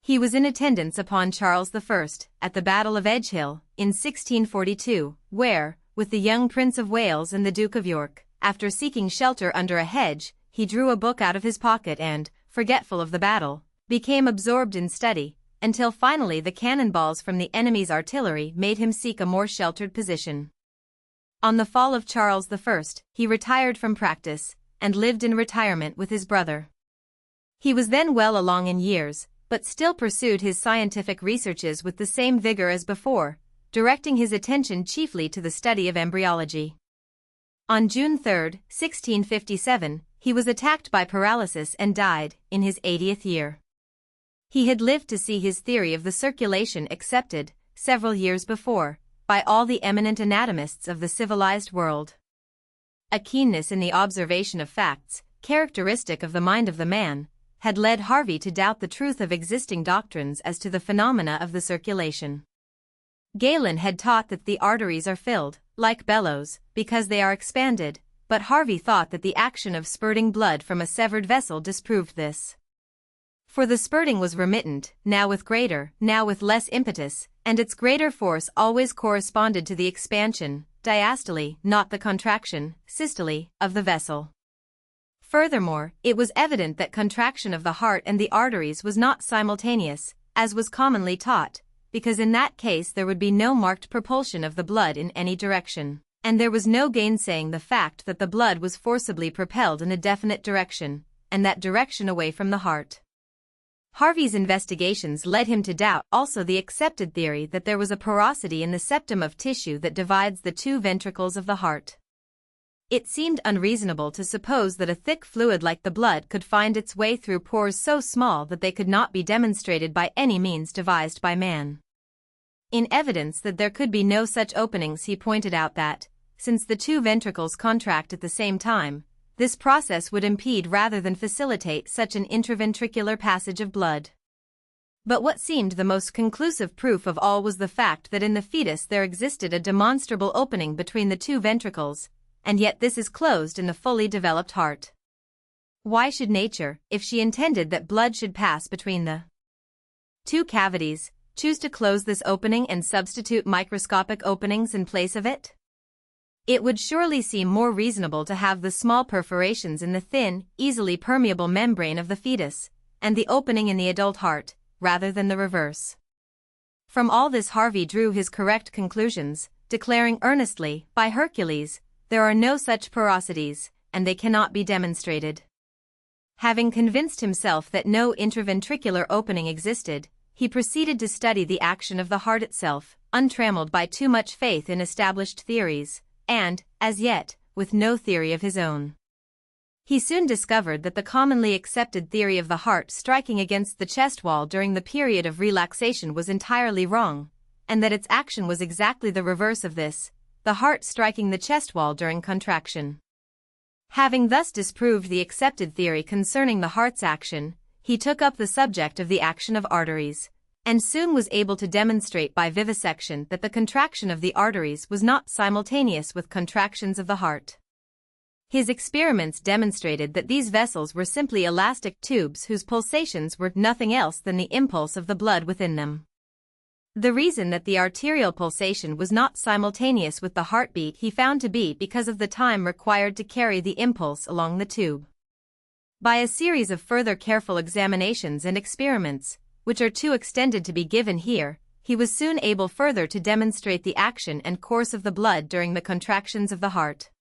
He was in attendance upon Charles I, at the Battle of Edgehill, in 1642, where, with the young Prince of Wales and the Duke of York, after seeking shelter under a hedge, he drew a book out of his pocket and, forgetful of the battle, became absorbed in study, until finally the cannonballs from the enemy's artillery made him seek a more sheltered position. On the fall of Charles I, he retired from practice, and lived in retirement with his brother. He was then well along in years, but still pursued his scientific researches with the same vigor as before, directing his attention chiefly to the study of embryology. On June 3, 1657, he was attacked by paralysis and died, in his 80th year. He had lived to see his theory of the circulation accepted, several years before, by all the eminent anatomists of the civilized world. A keenness in the observation of facts, characteristic of the mind of the man, had led Harvey to doubt the truth of existing doctrines as to the phenomena of the circulation. Galen had taught that the arteries are filled, like bellows, because they are expanded, but Harvey thought that the action of spurting blood from a severed vessel disproved this. For the spurting was remittent, now with greater, now with less impetus, and its greater force always corresponded to the expansion, diastole, not the contraction, systole, of the vessel. Furthermore, it was evident that contraction of the heart and the arteries was not simultaneous, as was commonly taught, because in that case there would be no marked propulsion of the blood in any direction, and there was no gainsaying the fact that the blood was forcibly propelled in a definite direction, and that direction away from the heart. Harvey's investigations led him to doubt also the accepted theory that there was a porosity in the septum of tissue that divides the two ventricles of the heart. It seemed unreasonable to suppose that a thick fluid like the blood could find its way through pores so small that they could not be demonstrated by any means devised by man. In evidence that there could be no such openings, he pointed out that, since the two ventricles contract at the same time, this process would impede rather than facilitate such an intraventricular passage of blood. But what seemed the most conclusive proof of all was the fact that in the fetus there existed a demonstrable opening between the two ventricles, and yet this is closed in the fully developed heart. Why should nature, if she intended that blood should pass between the two cavities, choose to close this opening and substitute microscopic openings in place of it? It would surely seem more reasonable to have the small perforations in the thin, easily permeable membrane of the fetus, and the opening in the adult heart, rather than the reverse. From all this Harvey drew his correct conclusions, declaring earnestly, by Hercules, there are no such porosities, and they cannot be demonstrated. Having convinced himself that no intraventricular opening existed, he proceeded to study the action of the heart itself, untrammeled by too much faith in established theories, and, as yet, with no theory of his own. He soon discovered that the commonly accepted theory of the heart striking against the chest wall during the period of relaxation was entirely wrong, and that its action was exactly the reverse of this, the heart striking the chest wall during contraction. Having thus disproved the accepted theory concerning the heart's action, he took up the subject of the action of arteries, and soon was able to demonstrate by vivisection that the contraction of the arteries was not simultaneous with contractions of the heart. His experiments demonstrated that these vessels were simply elastic tubes whose pulsations were nothing else than the impulse of the blood within them. The reason that the arterial pulsation was not simultaneous with the heartbeat he found to be because of the time required to carry the impulse along the tube. By a series of further careful examinations and experiments, which are too extended to be given here, he was soon able further to demonstrate the action and course of the blood during the contractions of the heart.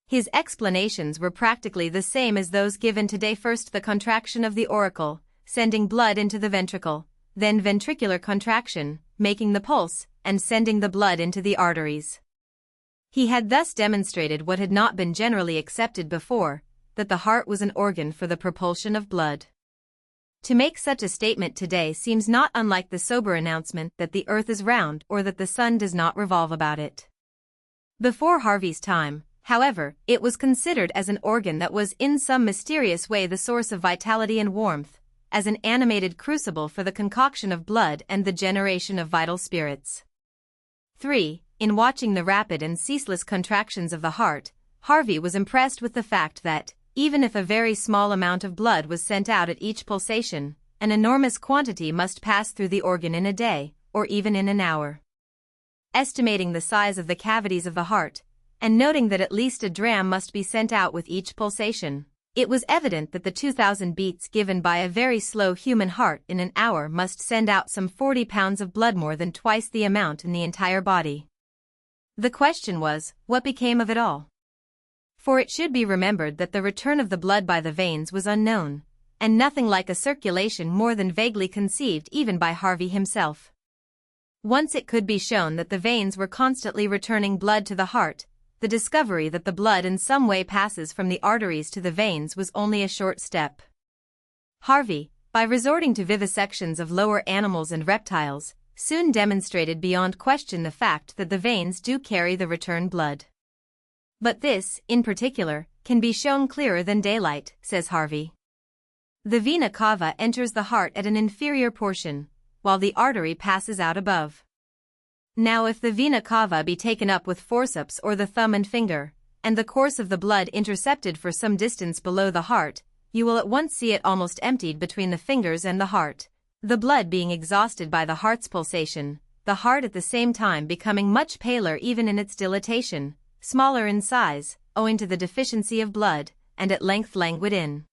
His explanations were practically the same as those given today: first the contraction of the auricle, sending blood into the ventricle, then ventricular contraction, making the pulse, and sending the blood into the arteries. He had thus demonstrated what had not been generally accepted before, that the heart was an organ for the propulsion of blood. To make such a statement today seems not unlike the sober announcement that the earth is round or that the sun does not revolve about it. Before Harvey's time, however, it was considered as an organ that was in some mysterious way the source of vitality and warmth, as an animated crucible for the concoction of blood and the generation of vital spirits. 3. In watching the rapid and ceaseless contractions of the heart, Harvey was impressed with the fact that, even if a very small amount of blood was sent out at each pulsation, an enormous quantity must pass through the organ in a day, or even in an hour. Estimating the size of the cavities of the heart, and noting that at least a dram must be sent out with each pulsation, it was evident that the 2,000 beats given by a very slow human heart in an hour must send out some 40 pounds of blood, more than twice the amount in the entire body. The question was, what became of it all? For it should be remembered that the return of the blood by the veins was unknown, and nothing like a circulation more than vaguely conceived even by Harvey himself. Once it could be shown that the veins were constantly returning blood to the heart, the discovery that the blood in some way passes from the arteries to the veins was only a short step. Harvey, by resorting to vivisections of lower animals and reptiles, soon demonstrated beyond question the fact that the veins do carry the return blood. But this, in particular, can be shown clearer than daylight, says Harvey. The vena cava enters the heart at an inferior portion, while the artery passes out above. Now if the vena cava be taken up with forceps or the thumb and finger, and the course of the blood intercepted for some distance below the heart, you will at once see it almost emptied between the fingers and the heart, the blood being exhausted by the heart's pulsation, the heart at the same time becoming much paler even in its dilatation, smaller in size, owing to the deficiency of blood, and at length languid in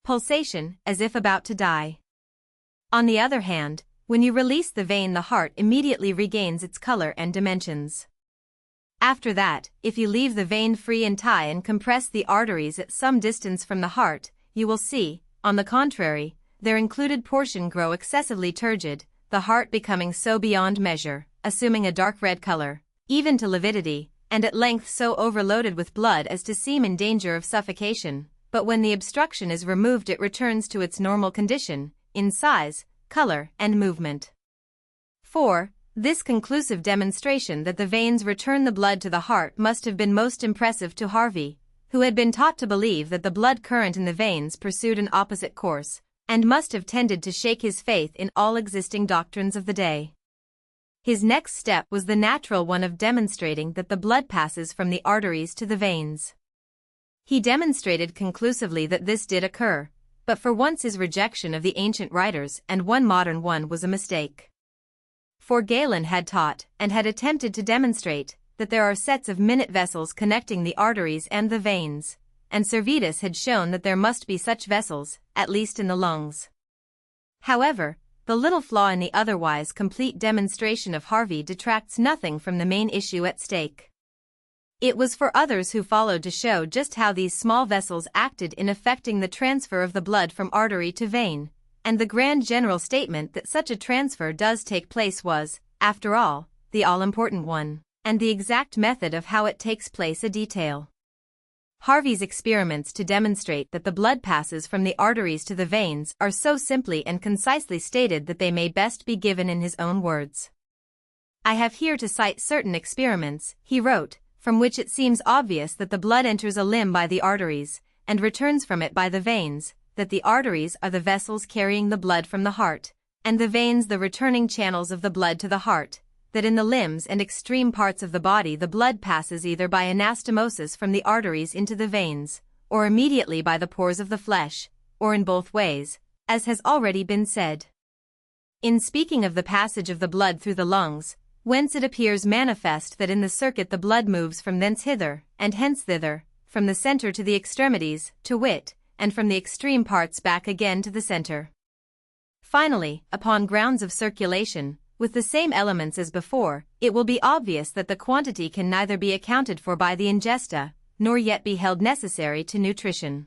pulsation, as if about to die. On the other hand, when you release the vein, the heart immediately regains its color and dimensions. After that, if you leave the vein free and tie and compress the arteries at some distance from the heart, you will see, on the contrary, their included portion grow excessively turgid, the heart becoming so beyond measure, assuming a dark red color, even to lividity, and at length so overloaded with blood as to seem in danger of suffocation, but when the obstruction is removed it returns to its normal condition, in size, color, and movement. 4. This conclusive demonstration that the veins return the blood to the heart must have been most impressive to Harvey, who had been taught to believe that the blood current in the veins pursued an opposite course, and must have tended to shake his faith in all existing doctrines of the day. His next step was the natural one of demonstrating that the blood passes from the arteries to the veins. He demonstrated conclusively that this did occur, but for once his rejection of the ancient writers and one modern one was a mistake. For Galen had taught, and had attempted to demonstrate, that there are sets of minute vessels connecting the arteries and the veins, and Servetus had shown that there must be such vessels, at least in the lungs. However, the little flaw in the otherwise complete demonstration of Harvey detracts nothing from the main issue at stake. It was for others who followed to show just how these small vessels acted in effecting the transfer of the blood from artery to vein, and the grand general statement that such a transfer does take place was, after all, the all-important one, and the exact method of how it takes place a detail. Harvey's experiments to demonstrate that the blood passes from the arteries to the veins are so simply and concisely stated that they may best be given in his own words. I have here to cite certain experiments, he wrote, from which it seems obvious that the blood enters a limb by the arteries, and returns from it by the veins, that the arteries are the vessels carrying the blood from the heart, and the veins the returning channels of the blood to the heart, that in the limbs and extreme parts of the body the blood passes either by anastomosis from the arteries into the veins, or immediately by the pores of the flesh, or in both ways, as has already been said. In speaking of the passage of the blood through the lungs, whence it appears manifest that in the circuit the blood moves from thence hither, and hence thither, from the centre to the extremities, to wit, and from the extreme parts back again to the centre. Finally, upon grounds of circulation, with the same elements as before, it will be obvious that the quantity can neither be accounted for by the ingesta, nor yet be held necessary to nutrition.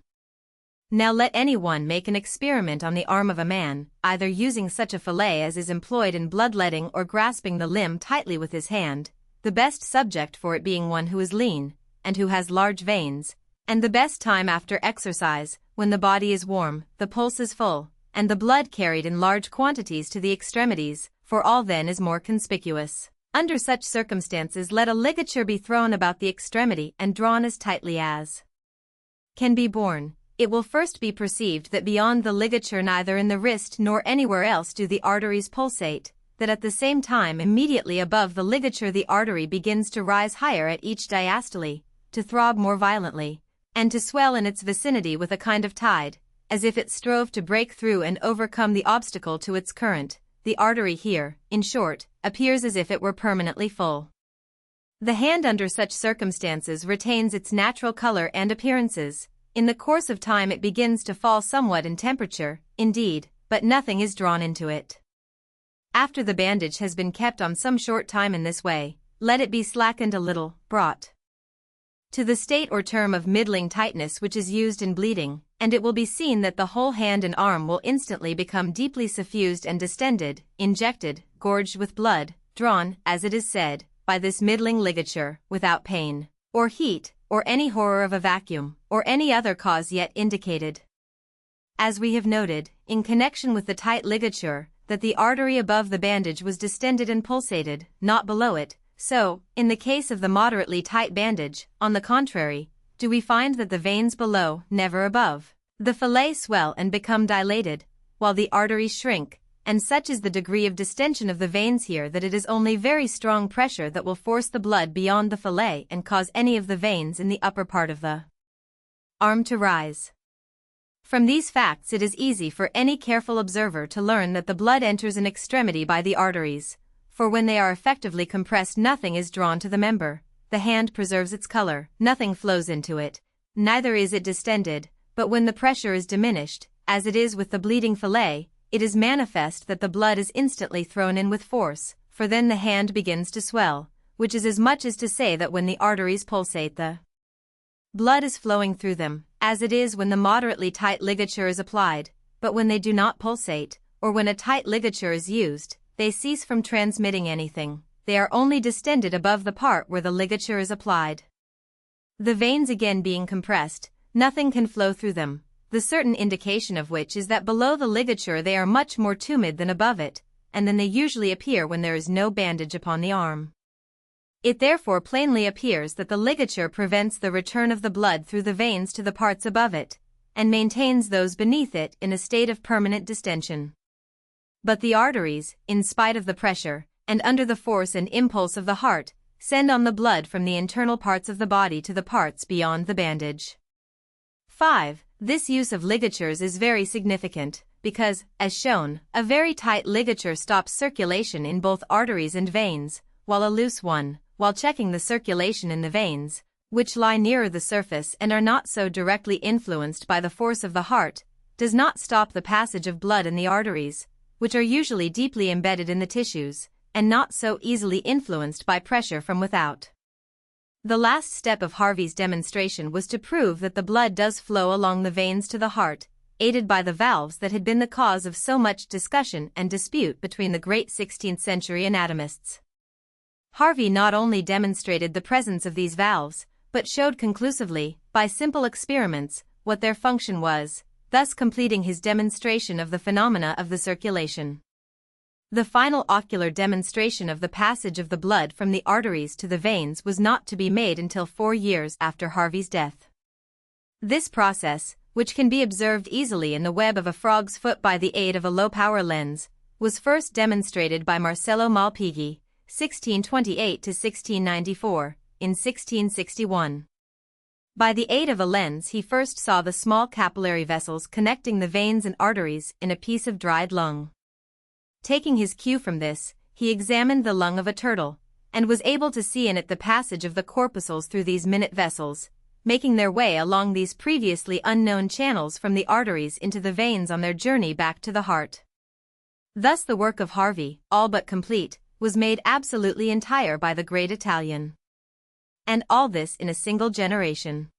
Now let any one make an experiment on the arm of a man, either using such a fillet as is employed in bloodletting or grasping the limb tightly with his hand, the best subject for it being one who is lean, and who has large veins, and the best time after exercise, when the body is warm, the pulse is full, and the blood carried in large quantities to the extremities, for all then is more conspicuous. Under such circumstances let a ligature be thrown about the extremity and drawn as tightly as can be borne. It will first be perceived that beyond the ligature neither in the wrist nor anywhere else do the arteries pulsate, that at the same time immediately above the ligature the artery begins to rise higher at each diastole, to throb more violently, and to swell in its vicinity with a kind of tide, as if it strove to break through and overcome the obstacle to its current. The artery here, in short, appears as if it were permanently full. The hand under such circumstances retains its natural color and appearances. In the course of time it begins to fall somewhat in temperature, indeed, but nothing is drawn into it. After the bandage has been kept on some short time in this way, let it be slackened a little, brought to the state or term of middling tightness which is used in bleeding, and it will be seen that the whole hand and arm will instantly become deeply suffused and distended, injected, gorged with blood, drawn, as it is said, by this middling ligature, without pain, or heat, or any horror of a vacuum, or any other cause yet indicated. As we have noted, in connection with the tight ligature, that the artery above the bandage was distended and pulsated, not below it, so, in the case of the moderately tight bandage, on the contrary, do we find that the veins below, never above, the fillet swell and become dilated, while the arteries shrink, and such is the degree of distension of the veins here that it is only very strong pressure that will force the blood beyond the fillet and cause any of the veins in the upper part of the arm to rise. From these facts it is easy for any careful observer to learn that the blood enters an extremity by the arteries, for when they are effectively compressed nothing is drawn to the member, the hand preserves its color, nothing flows into it, neither is it distended, but when the pressure is diminished, as it is with the bleeding fillet, it is manifest that the blood is instantly thrown in with force, for then the hand begins to swell, which is as much as to say that when the arteries pulsate the blood is flowing through them, as it is when the moderately tight ligature is applied, but when they do not pulsate, or when a tight ligature is used, they cease from transmitting anything, they are only distended above the part where the ligature is applied. The veins again being compressed, nothing can flow through them, the certain indication of which is that below the ligature they are much more tumid than above it, and then they usually appear when there is no bandage upon the arm. It therefore plainly appears that the ligature prevents the return of the blood through the veins to the parts above it, and maintains those beneath it in a state of permanent distension. But the arteries, in spite of the pressure, and under the force and impulse of the heart, send on the blood from the internal parts of the body to the parts beyond the bandage. 5. This use of ligatures is very significant, because, as shown, a very tight ligature stops circulation in both arteries and veins, while a loose one, while checking the circulation in the veins, which lie nearer the surface and are not so directly influenced by the force of the heart, does not stop the passage of blood in the arteries, which are usually deeply embedded in the tissues, and not so easily influenced by pressure from without. The last step of Harvey's demonstration was to prove that the blood does flow along the veins to the heart, aided by the valves that had been the cause of so much discussion and dispute between the great 16th-century anatomists. Harvey not only demonstrated the presence of these valves, but showed conclusively, by simple experiments, what their function was, thus completing his demonstration of the phenomena of the circulation. The final ocular demonstration of the passage of the blood from the arteries to the veins was not to be made until 4 years after Harvey's death. This process, which can be observed easily in the web of a frog's foot by the aid of a low-power lens, was first demonstrated by Marcello Malpighi, 1628–1694, in 1661. By the aid of a lens he first saw the small capillary vessels connecting the veins and arteries in a piece of dried lung. Taking his cue from this, he examined the lung of a turtle, and was able to see in it the passage of the corpuscles through these minute vessels, making their way along these previously unknown channels from the arteries into the veins on their journey back to the heart. Thus the work of Harvey, all but complete, was made absolutely entire by the great Italian. And all this in a single generation.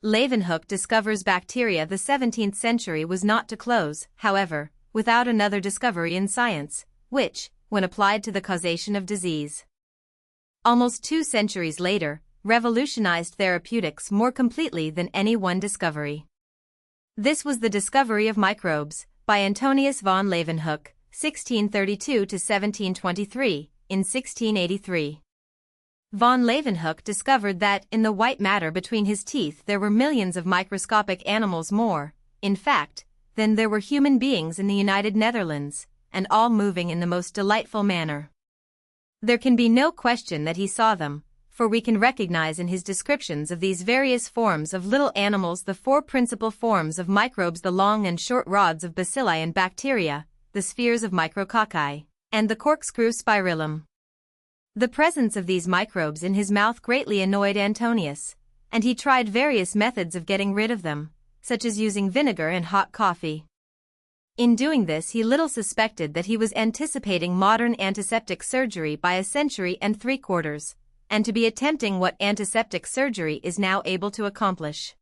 Leeuwenhoek discovers bacteria. The 17th century was not to close, however, without another discovery in science, which, when applied to the causation of disease, almost 2 centuries later, revolutionized therapeutics more completely than any one discovery. This was the discovery of microbes, by Antonius von Leeuwenhoek, 1632–1723, in 1683. Von Leeuwenhoek discovered that in the white matter between his teeth there were millions of microscopic animals more, in fact, than there were human beings in the United Netherlands, and all moving in the most delightful manner. There can be no question that he saw them, for we can recognize in his descriptions of these various forms of little animals the 4 principal forms of microbes: the long and short rods of bacilli and bacteria, the spheres of micrococci, and the corkscrew spirillum. The presence of these microbes in his mouth greatly annoyed Antonius, and he tried various methods of getting rid of them, such as using vinegar and hot coffee. In doing this he little suspected that he was anticipating modern antiseptic surgery by a century and 3/4, and to be attempting what antiseptic surgery is now able to accomplish.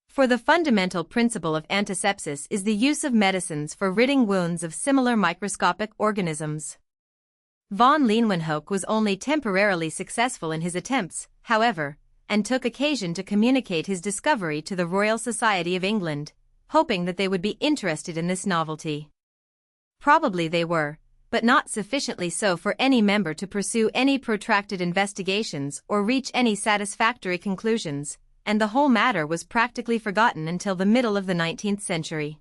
For the fundamental principle of antisepsis is the use of medicines for ridding wounds of similar microscopic organisms. Von Leeuwenhoek was only temporarily successful in his attempts, however, and took occasion to communicate his discovery to the Royal Society of England, hoping that they would be interested in this novelty. Probably they were, but not sufficiently so for any member to pursue any protracted investigations or reach any satisfactory conclusions, and the whole matter was practically forgotten until the middle of the 19th century.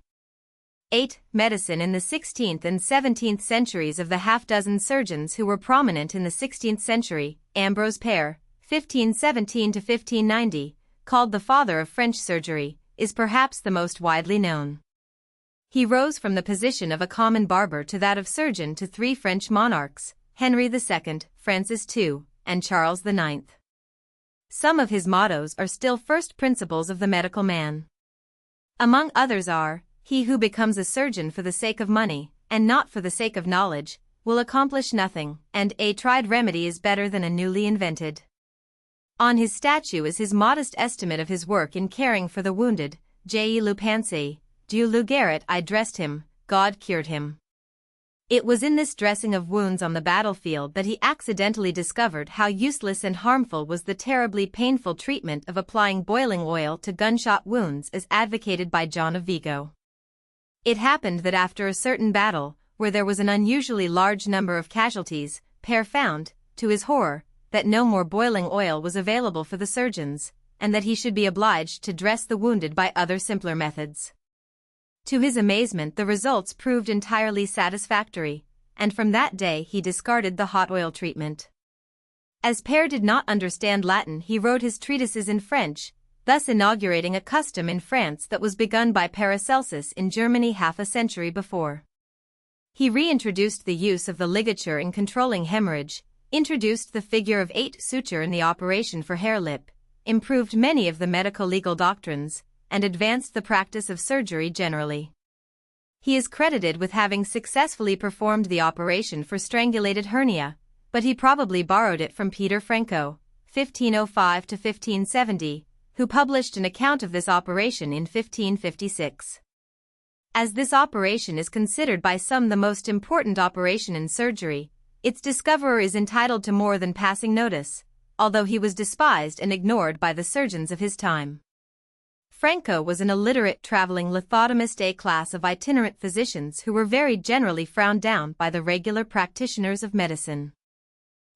8. Medicine in the 16th and 17th centuries. Of the half-dozen surgeons who were prominent in the 16th century, Ambrose Pare, 1517 to 1590, called the father of French surgery, is perhaps the most widely known. He rose from the position of a common barber to that of surgeon to three French monarchs, Henry II, Francis II, and Charles IX. Some of his mottos are still first principles of the medical man. Among others are, "He who becomes a surgeon for the sake of money, and not for the sake of knowledge, will accomplish nothing," and "A tried remedy is better than a newly invented." On his statue is his modest estimate of his work in caring for the wounded. Je le pensais, Dieu le guérit. I dressed him, God cured him. It was in this dressing of wounds on the battlefield that he accidentally discovered how useless and harmful was the terribly painful treatment of applying boiling oil to gunshot wounds as advocated by John of Vigo. It happened that after a certain battle, where there was an unusually large number of casualties, Pare found, to his horror, that no more boiling oil was available for the surgeons, and that he should be obliged to dress the wounded by other simpler methods. To his amazement, the results proved entirely satisfactory, and from that day he discarded the hot oil treatment. As Pare did not understand Latin, he wrote his treatises in French, thus inaugurating a custom in France that was begun by Paracelsus in Germany half a century before. He reintroduced the use of the ligature in controlling hemorrhage, introduced the figure of 8 suture in the operation for hare lip, improved many of the medico-legal doctrines, and advanced the practice of surgery generally. He is credited with having successfully performed the operation for strangulated hernia, but he probably borrowed it from Peter Franco, 1505 to 1570, who published an account of this operation in 1556. As this operation is considered by some the most important operation in surgery, its discoverer is entitled to more than passing notice, although he was despised and ignored by the surgeons of his time. Franco was an illiterate traveling lithotomist, a class of itinerant physicians who were very generally frowned down by the regular practitioners of medicine.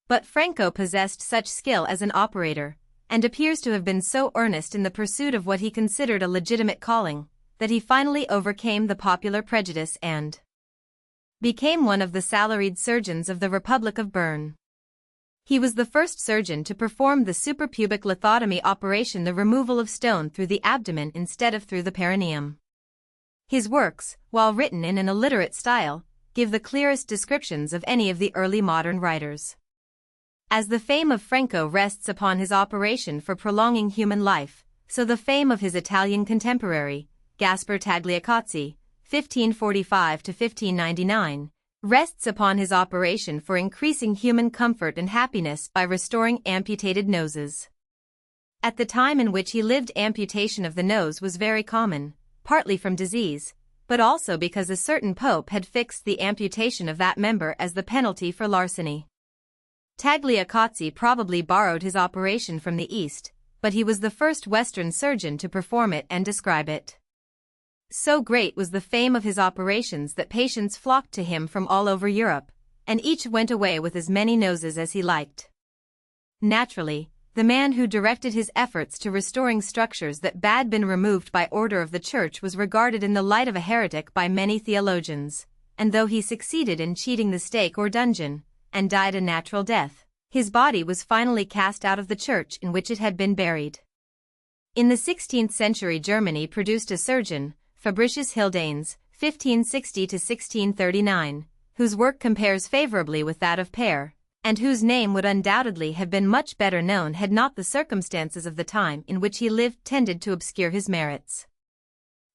But Franco possessed such skill as an operator, and appears to have been so earnest in the pursuit of what he considered a legitimate calling, that he finally overcame the popular prejudice and became one of the salaried surgeons of the Republic of Bern. He was the first surgeon to perform the suprapubic lithotomy operation, the removal of stone through the abdomen instead of through the perineum. His works, while written in an illiterate style, give the clearest descriptions of any of the early modern writers. As the fame of Franco rests upon his operation for prolonging human life, so the fame of his Italian contemporary, Gaspar Tagliacozzi, 1545 to 1599, rests upon his operation for increasing human comfort and happiness by restoring amputated noses. At the time in which he lived, amputation of the nose was very common, partly from disease, but also because a certain pope had fixed the amputation of that member as the penalty for larceny. Tagliacozzi probably borrowed his operation from the East, but he was the first Western surgeon to perform it and describe it. So great was the fame of his operations that patients flocked to him from all over Europe, and each went away with as many noses as he liked. Naturally, the man who directed his efforts to restoring structures that had been removed by order of the Church was regarded in the light of a heretic by many theologians, and though he succeeded in cheating the stake or dungeon, and died a natural death, his body was finally cast out of the church in which it had been buried. In the 16th century, Germany produced a surgeon, Fabricius Hildanes, 1560 to 1639, whose work compares favorably with that of Pare, and whose name would undoubtedly have been much better known had not the circumstances of the time in which he lived tended to obscure his merits.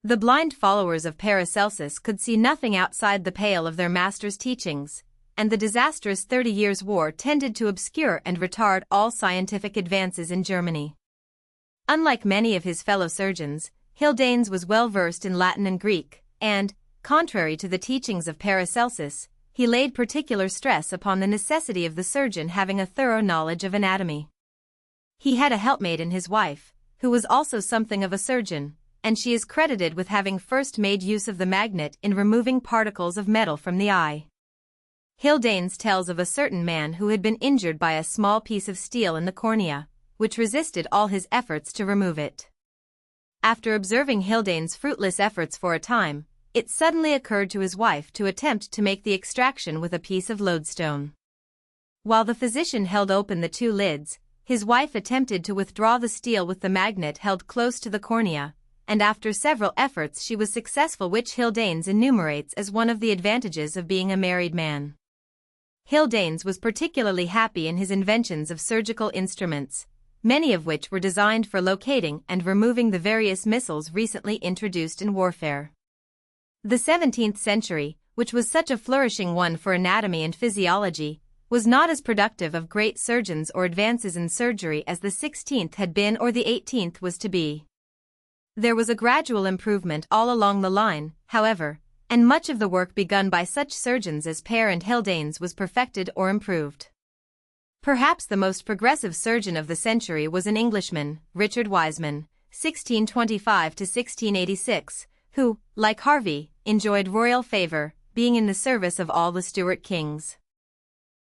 The blind followers of Paracelsus could see nothing outside the pale of their master's teachings, and the disastrous 30 Years' War tended to obscure and retard all scientific advances in Germany. Unlike many of his fellow surgeons, Hildanes was well versed in Latin and Greek, and, contrary to the teachings of Paracelsus, he laid particular stress upon the necessity of the surgeon having a thorough knowledge of anatomy. He had a helpmate in his wife, who was also something of a surgeon, and she is credited with having first made use of the magnet in removing particles of metal from the eye. Hildanes tells of a certain man who had been injured by a small piece of steel in the cornea, which resisted all his efforts to remove it. After observing Hildanes' fruitless efforts for a time, it suddenly occurred to his wife to attempt to make the extraction with a piece of lodestone. While the physician held open the two lids, his wife attempted to withdraw the steel with the magnet held close to the cornea, and after several efforts she was successful, which Hildanes enumerates as one of the advantages of being a married man. Hildanes was particularly happy in his inventions of surgical instruments, many of which were designed for locating and removing the various missiles recently introduced in warfare. The 17th century, which was such a flourishing one for anatomy and physiology, was not as productive of great surgeons or advances in surgery as the 16th had been or the 18th was to be. There was a gradual improvement all along the line, however, and much of the work begun by such surgeons as Pair and Hildanes was perfected or improved. Perhaps the most progressive surgeon of the century was an Englishman, Richard Wiseman, 1625 to 1686, who, like Harvey, enjoyed royal favor, being in the service of all the Stuart kings.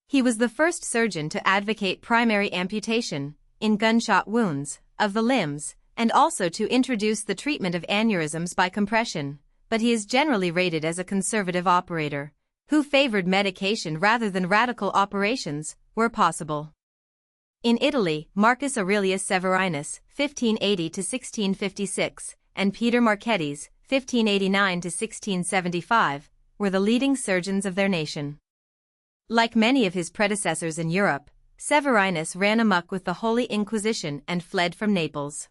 He was the first surgeon to advocate primary amputation, in gunshot wounds, of the limbs, and also to introduce the treatment of aneurysms by compression, but he is generally rated as a conservative operator, who favored medication rather than radical operations, where possible. In Italy, Marcus Aurelius Severinus, 1580 to 1656, and Peter Marchetes, 1589 to 1675, were the leading surgeons of their nation. Like many of his predecessors in Europe, Severinus ran amok with the Holy Inquisition and fled from Naples.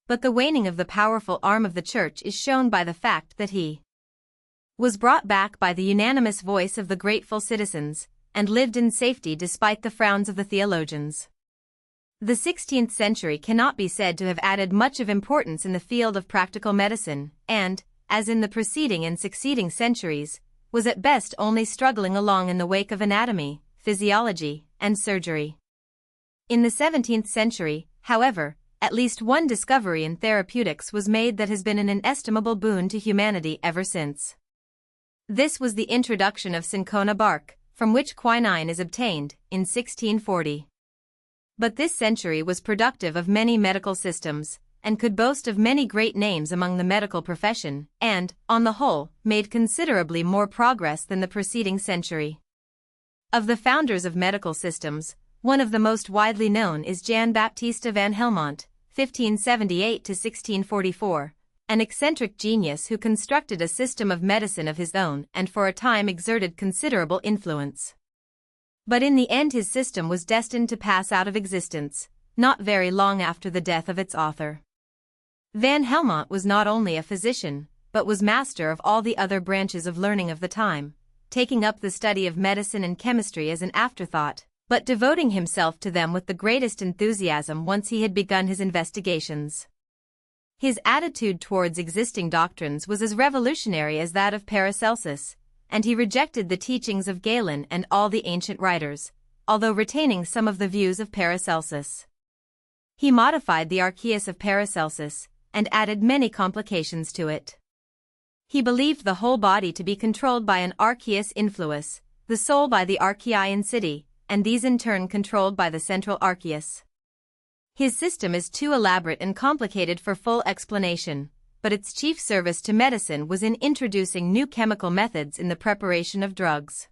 But the waning of the powerful arm of the Church is shown by the fact that he was brought back by the unanimous voice of the grateful citizens, and lived in safety despite the frowns of the theologians. The 16th century cannot be said to have added much of importance in the field of practical medicine, and, as in the preceding and succeeding centuries, was at best only struggling along in the wake of anatomy, physiology, and surgery. In the 17th century, however, at least one discovery in therapeutics was made that has been an inestimable boon to humanity ever since. This was the introduction of cinchona bark, from which quinine is obtained, in 1640. But this century was productive of many medical systems, and could boast of many great names among the medical profession, and, on the whole, made considerably more progress than the preceding century. Of the founders of medical systems, one of the most widely known is Jan Baptista van Helmont, 1578 to 1644, an eccentric genius who constructed a system of medicine of his own and for a time exerted considerable influence. But in the end his system was destined to pass out of existence, not very long after the death of its author. Van Helmont was not only a physician, but was master of all the other branches of learning of the time, taking up the study of medicine and chemistry as an afterthought, but devoting himself to them with the greatest enthusiasm once he had begun his investigations. His attitude towards existing doctrines was as revolutionary as that of Paracelsus, and he rejected the teachings of Galen and all the ancient writers, although retaining some of the views of Paracelsus. He modified the archeus of Paracelsus, and added many complications to it. He believed the whole body to be controlled by an archeus influus, the soul by the archei insidi, and these in turn controlled by the central archeus. His system is too elaborate and complicated for full explanation, but its chief service to medicine was in introducing new chemical methods in the preparation of drugs.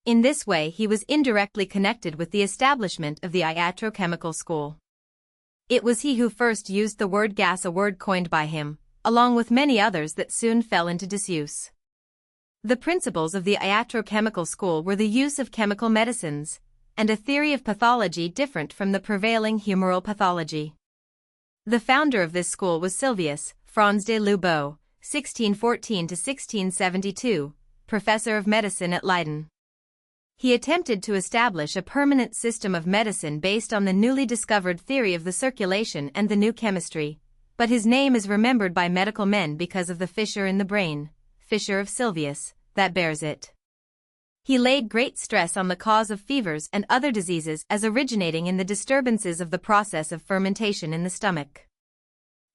In this way he was indirectly connected with the establishment of the iatrochemical school. It was he who first used the word gas, a word coined by him, along with many others that soon fell into disuse. The principles of the iatrochemical school were the use of chemical medicines, and a theory of pathology different from the prevailing humoral pathology. The founder of this school was Sylvius, Franz de Lubbow, 1614 to 1672, professor of medicine at Leiden. He attempted to establish a permanent system of medicine based on the newly discovered theory of the circulation and the new chemistry, but his name is remembered by medical men because of the fissure in the brain, fissure of Sylvius, that bears it. He laid great stress on the cause of fevers and other diseases as originating in the disturbances of the process of fermentation in the stomach.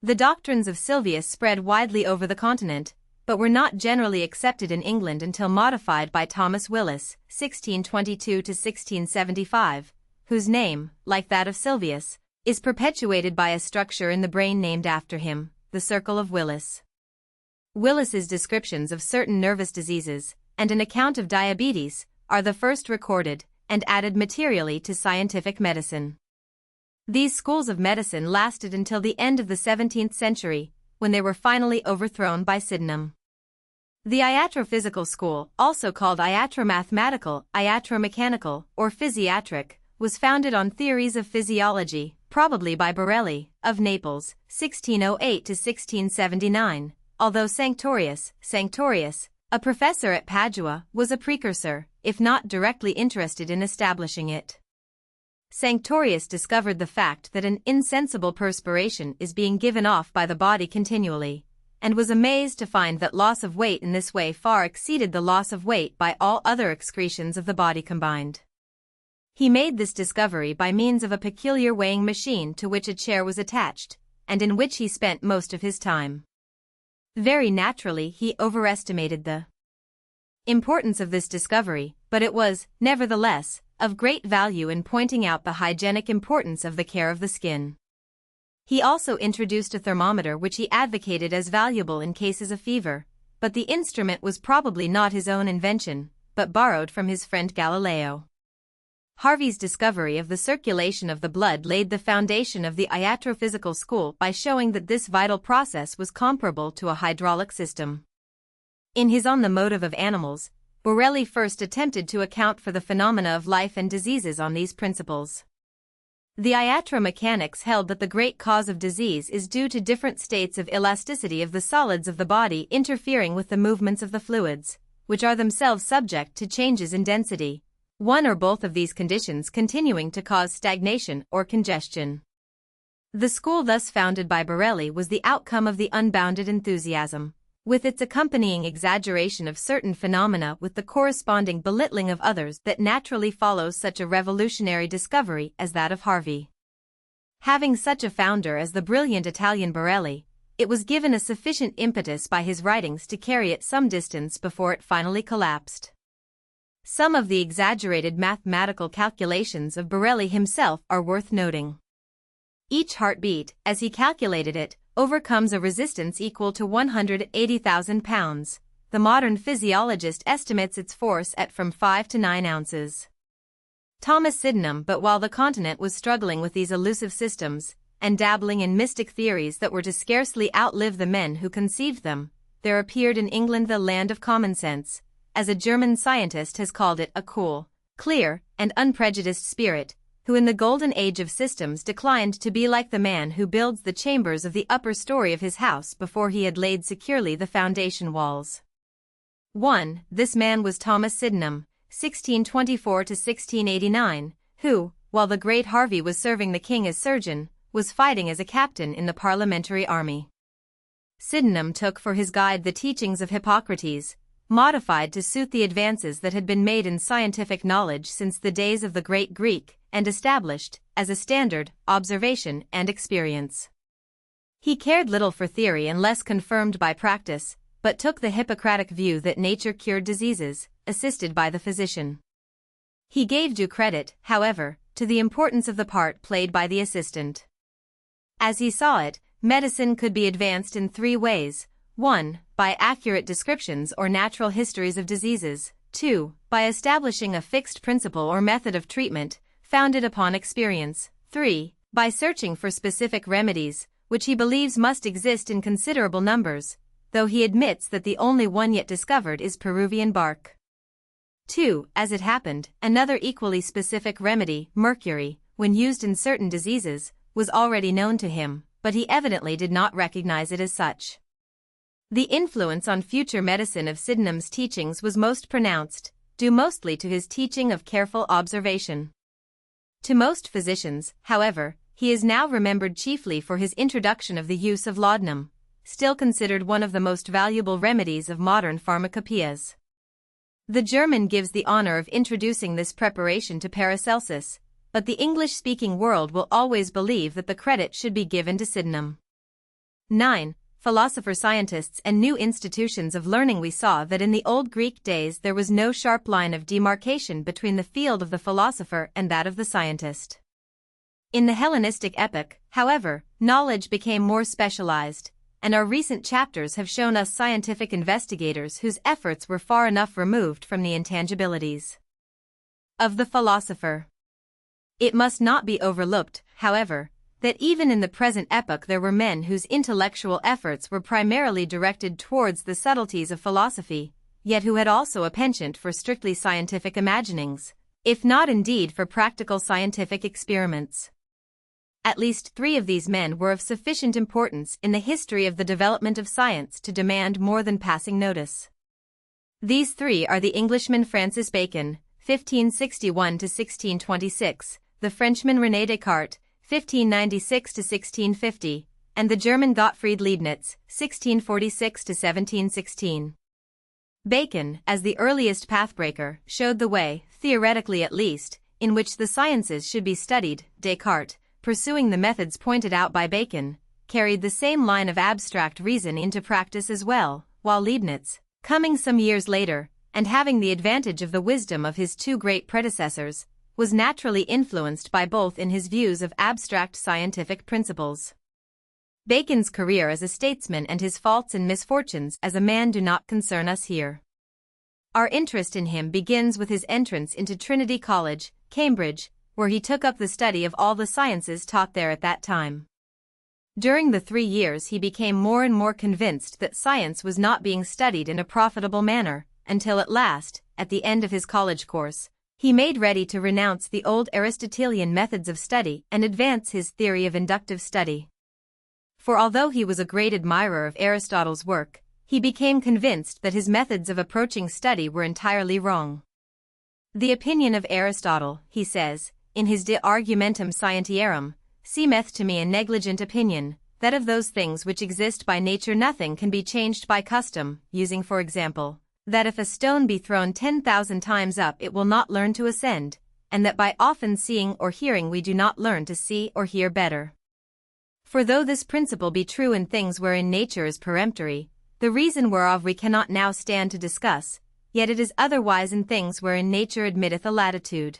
The doctrines of Sylvius spread widely over the continent, but were not generally accepted in England until modified by Thomas Willis, 1622–1675, whose name, like that of Sylvius, is perpetuated by a structure in the brain named after him, the circle of Willis. Willis's descriptions of certain nervous diseases, and an account of diabetes, are the first recorded, and added materially to scientific medicine. These schools of medicine lasted until the end of the 17th century, when they were finally overthrown by Sydenham. The iatrophysical school, also called iatromathematical, iatromechanical, or physiatric, was founded on theories of physiology, probably by Borelli, of Naples, 1608–1679, although Sanctorius, a professor at Padua, was a precursor, if not directly interested in establishing it. Sanctorius discovered the fact that an insensible perspiration is being given off by the body continually, and was amazed to find that loss of weight in this way far exceeded the loss of weight by all other excretions of the body combined. He made this discovery by means of a peculiar weighing machine to which a chair was attached, and in which he spent most of his time. Very naturally, he overestimated the importance of this discovery, but it was, nevertheless, of great value in pointing out the hygienic importance of the care of the skin. He also introduced a thermometer which he advocated as valuable in cases of fever, but the instrument was probably not his own invention, but borrowed from his friend Galileo. Harvey's discovery of the circulation of the blood laid the foundation of the iatrophysical school by showing that this vital process was comparable to a hydraulic system. In his On the Motive of Animals, Borelli first attempted to account for the phenomena of life and diseases on these principles. The iatromechanics held that the great cause of disease is due to different states of elasticity of the solids of the body interfering with the movements of the fluids, which are themselves subject to changes in density, one or both of these conditions continuing to cause stagnation or congestion. The school thus founded by Borelli was the outcome of the unbounded enthusiasm, with its accompanying exaggeration of certain phenomena with the corresponding belittling of others that naturally follows such a revolutionary discovery as that of Harvey. Having such a founder as the brilliant Italian Borelli, it was given a sufficient impetus by his writings to carry it some distance before it finally collapsed. Some of the exaggerated mathematical calculations of Borelli himself are worth noting. Each heartbeat, as he calculated it, overcomes a resistance equal to 180,000 pounds. The modern physiologist estimates its force at from 5 to 9 ounces. Thomas Sydenham. But while the continent was struggling with these elusive systems, and dabbling in mystic theories that were to scarcely outlive the men who conceived them, there appeared in England the land of common sense, as a German scientist has called it, a cool, clear, and unprejudiced spirit, who in the golden age of systems declined to be like the man who builds the chambers of the upper story of his house before he had laid securely the foundation walls. 1. This man was Thomas Sydenham, 1624–1689, who, while the great Harvey was serving the king as surgeon, was fighting as a captain in the parliamentary army. Sydenham took for his guide the teachings of Hippocrates, modified to suit the advances that had been made in scientific knowledge since the days of the great Greek, and established, as a standard, observation and experience. He cared little for theory unless confirmed by practice, but took the Hippocratic view that nature cured diseases, assisted by the physician. He gave due credit, however, to the importance of the part played by the assistant. As he saw it, medicine could be advanced in 3 ways: 1. By accurate descriptions or natural histories of diseases; 2. By establishing a fixed principle or method of treatment, founded upon experience; 3. By searching for specific remedies, which he believes must exist in considerable numbers, though he admits that the only one yet discovered is Peruvian bark. 2. As it happened, another equally specific remedy, mercury, when used in certain diseases, was already known to him, but he evidently did not recognize it as such. The influence on future medicine of Sydenham's teachings was most pronounced, due mostly to his teaching of careful observation. To most physicians, however, he is now remembered chiefly for his introduction of the use of laudanum, still considered one of the most valuable remedies of modern pharmacopoeias. The German gives the honor of introducing this preparation to Paracelsus, but the English-speaking world will always believe that the credit should be given to Sydenham. 9. Philosopher-scientists and new institutions of learning. We saw that in the old Greek days there was no sharp line of demarcation between the field of the philosopher and that of the scientist. In the Hellenistic epoch, however, knowledge became more specialized, and our recent chapters have shown us scientific investigators whose efforts were far enough removed from the intangibilities of the philosopher. It must not be overlooked, however, that even in the present epoch there were men whose intellectual efforts were primarily directed towards the subtleties of philosophy, yet who had also a penchant for strictly scientific imaginings, if not indeed for practical scientific experiments. At least 3 of these men were of sufficient importance in the history of the development of science to demand more than passing notice. These 3 are the Englishman Francis Bacon, 1561–1626, the Frenchman René Descartes, 1596–1650, and the German Gottfried Leibniz, 1646–1716. Bacon, as the earliest pathbreaker, showed the way, theoretically at least, in which the sciences should be studied. Descartes, pursuing the methods pointed out by Bacon, carried the same line of abstract reason into practice as well, while Leibniz, coming some years later, and having the advantage of the wisdom of his 2 great predecessors, was naturally influenced by both in his views of abstract scientific principles. Bacon's career as a statesman and his faults and misfortunes as a man do not concern us here. Our interest in him begins with his entrance into Trinity College, Cambridge, where he took up the study of all the sciences taught there at that time. During the 3 years he became more and more convinced that science was not being studied in a profitable manner, until at last, at the end of his college course, he made ready to renounce the old Aristotelian methods of study and advance his theory of inductive study. For although he was a great admirer of Aristotle's work, he became convinced that his methods of approaching study were entirely wrong. The opinion of Aristotle, he says, in his De Argumentum Scientiarum, seemeth to me a negligent opinion, that of those things which exist by nature nothing can be changed by custom, using for example, that if a stone be thrown 10,000 times up it will not learn to ascend, and that by often seeing or hearing we do not learn to see or hear better. For though this principle be true in things wherein nature is peremptory, the reason whereof we cannot now stand to discuss, yet it is otherwise in things wherein nature admitteth a latitude.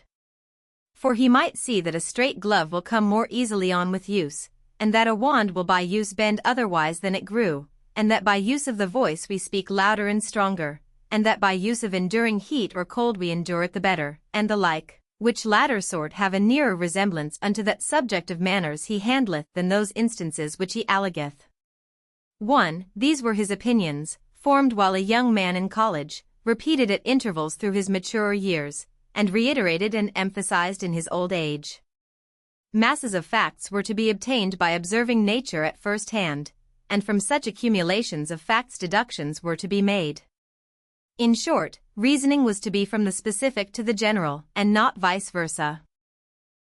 For he might see that a straight glove will come more easily on with use, and that a wand will by use bend otherwise than it grew, and that by use of the voice we speak louder and stronger, and that by use of enduring heat or cold we endure it the better, and the like, which latter sort have a nearer resemblance unto that subject of manners he handleth than those instances which he allegeth. 1. These were his opinions, formed while a young man in college, repeated at intervals through his maturer years, and reiterated and emphasized in his old age. Masses of facts were to be obtained by observing nature at first hand, and from such accumulations of facts deductions were to be made. In short, reasoning was to be from the specific to the general, and not vice versa.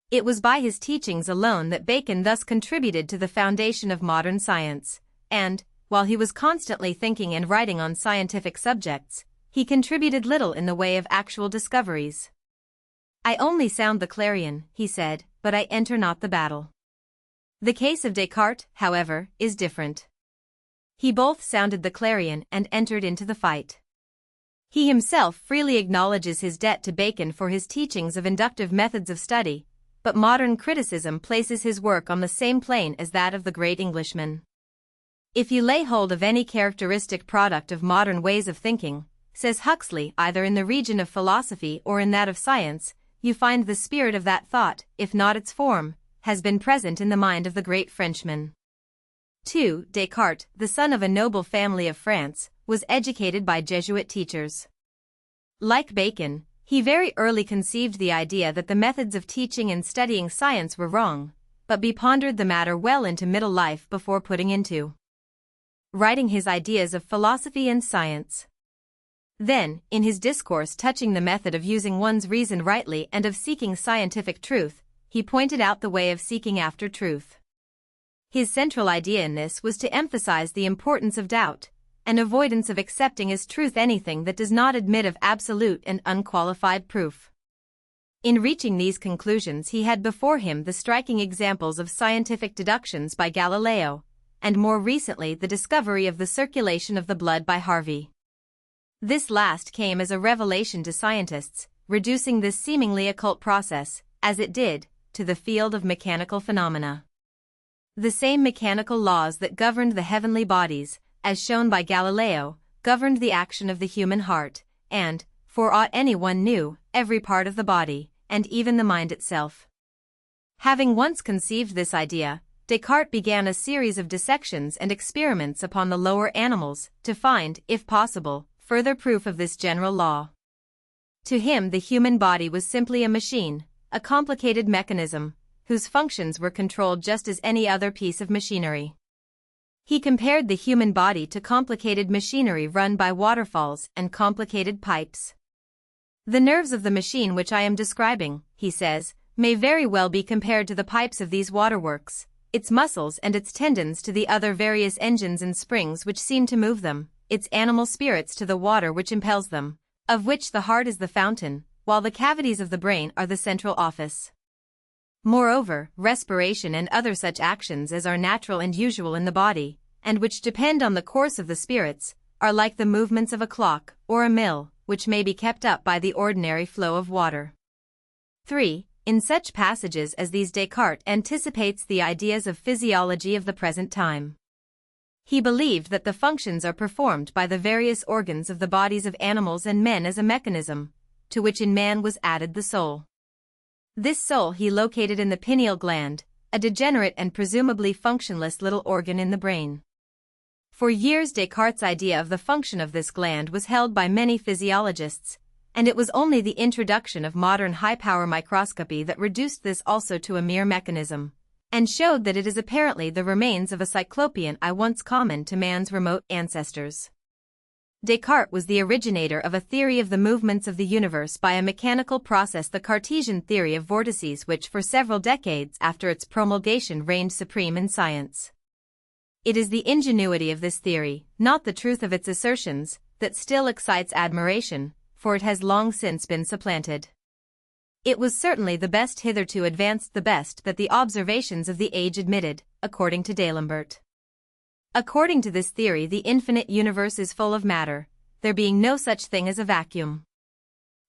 It was by his teachings alone that Bacon thus contributed to the foundation of modern science, and, while he was constantly thinking and writing on scientific subjects, he contributed little in the way of actual discoveries. I only sound the clarion, he said, but I enter not the battle. The case of Descartes, however, is different. He both sounded the clarion and entered into the fight. He himself freely acknowledges his debt to Bacon for his teachings of inductive methods of study, but modern criticism places his work on the same plane as that of the great Englishman. If you lay hold of any characteristic product of modern ways of thinking, says Huxley, either in the region of philosophy or in that of science, you find the spirit of that thought, if not its form, has been present in the mind of the great Frenchman. 2. Descartes, the son of a noble family of France, was educated by Jesuit teachers. Like Bacon, he very early conceived the idea that the methods of teaching and studying science were wrong, but he pondered the matter well into middle life before putting into writing his ideas of philosophy and science. Then, in his discourse touching the method of using one's reason rightly and of seeking scientific truth, he pointed out the way of seeking after truth. His central idea in this was to emphasize the importance of doubt, and avoidance of accepting as truth anything that does not admit of absolute and unqualified proof. In reaching these conclusions, he had before him the striking examples of scientific deductions by Galileo, and more recently the discovery of the circulation of the blood by Harvey. This last came as a revelation to scientists, reducing this seemingly occult process, as it did, to the field of mechanical phenomena. The same mechanical laws that governed the heavenly bodies, as shown by Galileo, governed the action of the human heart, and, for aught anyone knew, every part of the body, and even the mind itself. Having once conceived this idea, Descartes began a series of dissections and experiments upon the lower animals, to find, if possible, further proof of this general law. To him the human body was simply a machine, a complicated mechanism, whose functions were controlled just as any other piece of machinery. He compared the human body to complicated machinery run by waterfalls and complicated pipes. The nerves of the machine which I am describing, he says, may very well be compared to the pipes of these waterworks, its muscles and its tendons to the other various engines and springs which seem to move them, its animal spirits to the water which impels them, of which the heart is the fountain, while the cavities of the brain are the central office. Moreover, respiration and other such actions as are natural and usual in the body, and which depend on the course of the spirits, are like the movements of a clock, or a mill, which may be kept up by the ordinary flow of water. 3. In such passages as these Descartes anticipates the ideas of physiology of the present time. He believed that the functions are performed by the various organs of the bodies of animals and men as a mechanism, to which in man was added the soul. This soul he located in the pineal gland, a degenerate and presumably functionless little organ in the brain. For years Descartes' idea of the function of this gland was held by many physiologists, and it was only the introduction of modern high-power microscopy that reduced this also to a mere mechanism, and showed that it is apparently the remains of a cyclopean eye once common to man's remote ancestors. Descartes was the originator of a theory of the movements of the universe by a mechanical process, the Cartesian theory of vortices, which for several decades after its promulgation reigned supreme in science. It is the ingenuity of this theory, not the truth of its assertions, that still excites admiration, for it has long since been supplanted. It was certainly the best hitherto advanced, the best that the observations of the age admitted, according to D'Alembert. According to this theory, the infinite universe is full of matter, there being no such thing as a vacuum.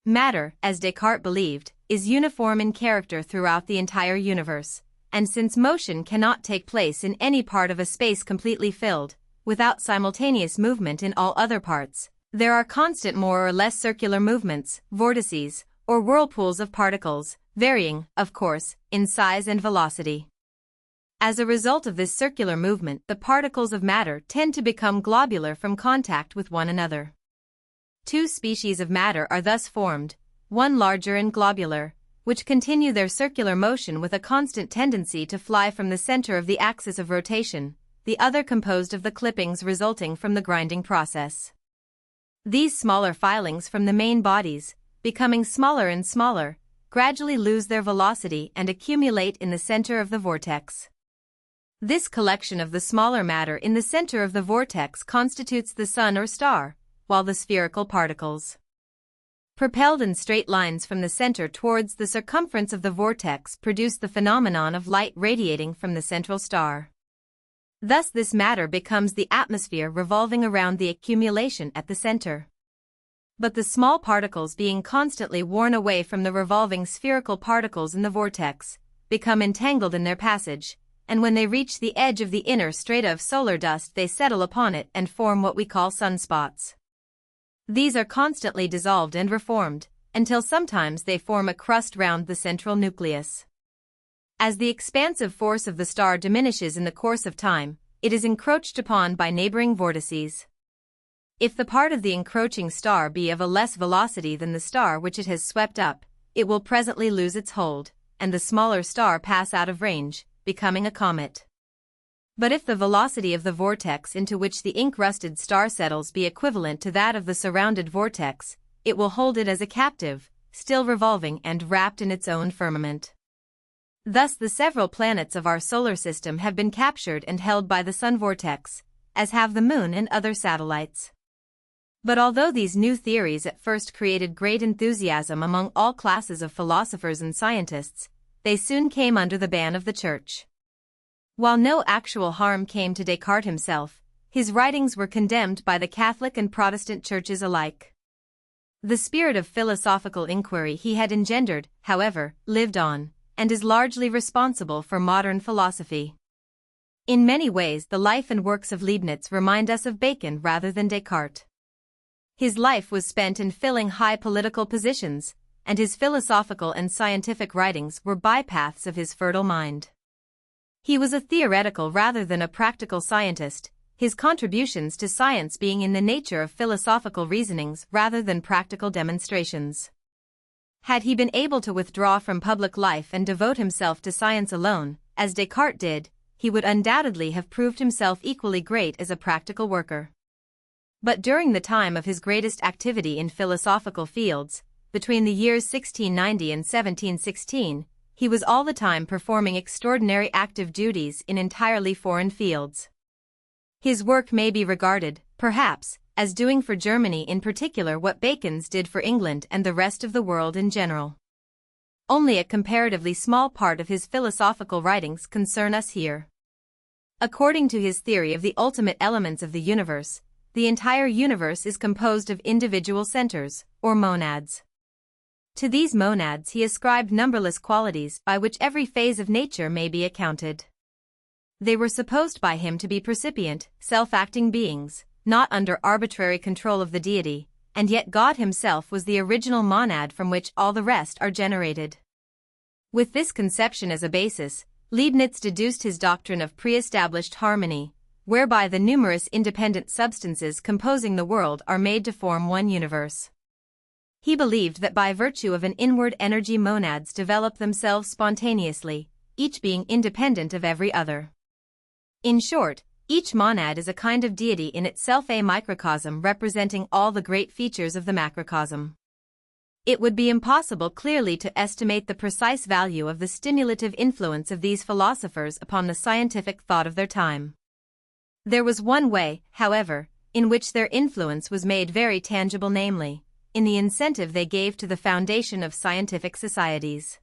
Matter, as Descartes believed, is uniform in character throughout the entire universe, and since motion cannot take place in any part of a space completely filled, without simultaneous movement in all other parts, there are constant more or less circular movements, vortices, or whirlpools of particles, varying, of course, in size and velocity. As a result of this circular movement, the particles of matter tend to become globular from contact with one another. Two species of matter are thus formed, one larger and globular, which continue their circular motion with a constant tendency to fly from the center of the axis of rotation, the other composed of the clippings resulting from the grinding process. These smaller filings from the main bodies, becoming smaller and smaller, gradually lose their velocity and accumulate in the center of the vortex. This collection of the smaller matter in the center of the vortex constitutes the sun or star, while the spherical particles, propelled in straight lines from the center towards the circumference of the vortex, produce the phenomenon of light radiating from the central star. Thus this matter becomes the atmosphere revolving around the accumulation at the center. But the small particles, being constantly worn away from the revolving spherical particles in the vortex, become entangled in their passage, and when they reach the edge of the inner strata of solar dust they settle upon it and form what we call sunspots. These are constantly dissolved and reformed, until sometimes they form a crust round the central nucleus. As the expansive force of the star diminishes in the course of time, it is encroached upon by neighboring vortices. If the part of the encroaching star be of a less velocity than the star which it has swept up, it will presently lose its hold, and the smaller star pass out of range, becoming a comet. But if the velocity of the vortex into which the ink-rusted star settles be equivalent to that of the surrounded vortex, it will hold it as a captive, still revolving and wrapped in its own firmament. Thus the several planets of our solar system have been captured and held by the sun vortex, as have the moon and other satellites. But although these new theories at first created great enthusiasm among all classes of philosophers and scientists, they soon came under the ban of the Church. While no actual harm came to Descartes himself, his writings were condemned by the Catholic and Protestant churches alike. The spirit of philosophical inquiry he had engendered, however, lived on, and is largely responsible for modern philosophy. In many ways, the life and works of Leibniz remind us of Bacon rather than Descartes. His life was spent in filling high political positions, and his philosophical and scientific writings were bypaths of his fertile mind. He was a theoretical rather than a practical scientist, his contributions to science being in the nature of philosophical reasonings rather than practical demonstrations. Had he been able to withdraw from public life and devote himself to science alone, as Descartes did, he would undoubtedly have proved himself equally great as a practical worker. But during the time of his greatest activity in philosophical fields, between the years 1690 and 1716, he was all the time performing extraordinary active duties in entirely foreign fields. His work may be regarded, perhaps, as doing for Germany in particular what Bacon's did for England and the rest of the world in general. Only a comparatively small part of his philosophical writings concern us here. According to his theory of the ultimate elements of the universe, the entire universe is composed of individual centers, or monads. To these monads he ascribed numberless qualities by which every phase of nature may be accounted. They were supposed by him to be percipient, self-acting beings, not under arbitrary control of the deity, and yet God himself was the original monad from which all the rest are generated. With this conception as a basis, Leibniz deduced his doctrine of pre-established harmony, whereby the numerous independent substances composing the world are made to form one universe. He believed that by virtue of an inward energy monads develop themselves spontaneously, each being independent of every other. In short, each monad is a kind of deity in itself, a microcosm representing all the great features of the macrocosm. It would be impossible clearly to estimate the precise value of the stimulative influence of these philosophers upon the scientific thought of their time. There was one way, however, in which their influence was made very tangible, namely, in the incentive they gave to the foundation of scientific societies.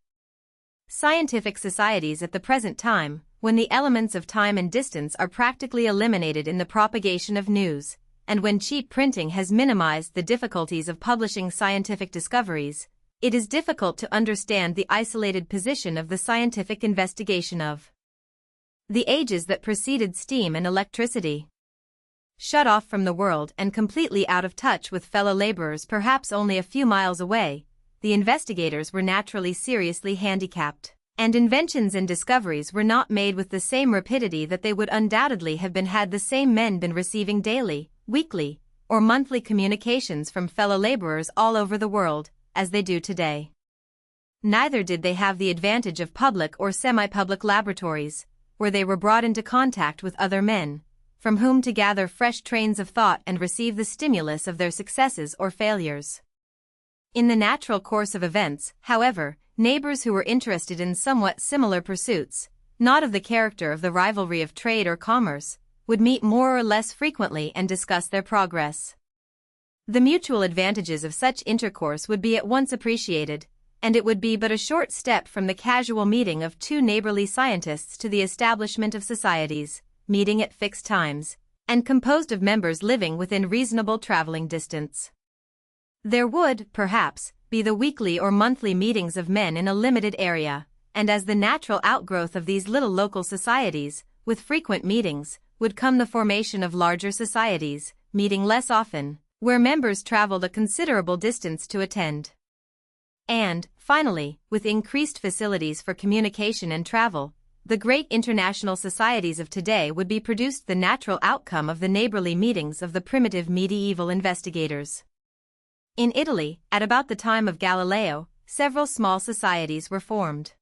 Scientific societies at the present time, when the elements of time and distance are practically eliminated in the propagation of news, and when cheap printing has minimized the difficulties of publishing scientific discoveries, it is difficult to understand the isolated position of the scientific investigation of the ages that preceded steam and electricity. Shut off from the world and completely out of touch with fellow laborers perhaps only a few miles away, the investigators were naturally seriously handicapped, and inventions and discoveries were not made with the same rapidity that they would undoubtedly have been had the same men been receiving daily, weekly, or monthly communications from fellow laborers all over the world, as they do today. Neither did they have the advantage of public or semi-public laboratories, where they were brought into contact with other men, from whom to gather fresh trains of thought and receive the stimulus of their successes or failures. In the natural course of events, however, neighbors who were interested in somewhat similar pursuits, not of the character of the rivalry of trade or commerce, would meet more or less frequently and discuss their progress. The mutual advantages of such intercourse would be at once appreciated, and it would be but a short step from the casual meeting of two neighborly scientists to the establishment of societies, meeting at fixed times, and composed of members living within reasonable traveling distance. There would, perhaps, be the weekly or monthly meetings of men in a limited area, and as the natural outgrowth of these little local societies, with frequent meetings, would come the formation of larger societies, meeting less often, where members traveled a considerable distance to attend. And, finally, with increased facilities for communication and travel, the great international societies of today would be produced the natural outcome of the neighborly meetings of the primitive medieval investigators. In Italy, at about the time of Galileo, several small societies were formed.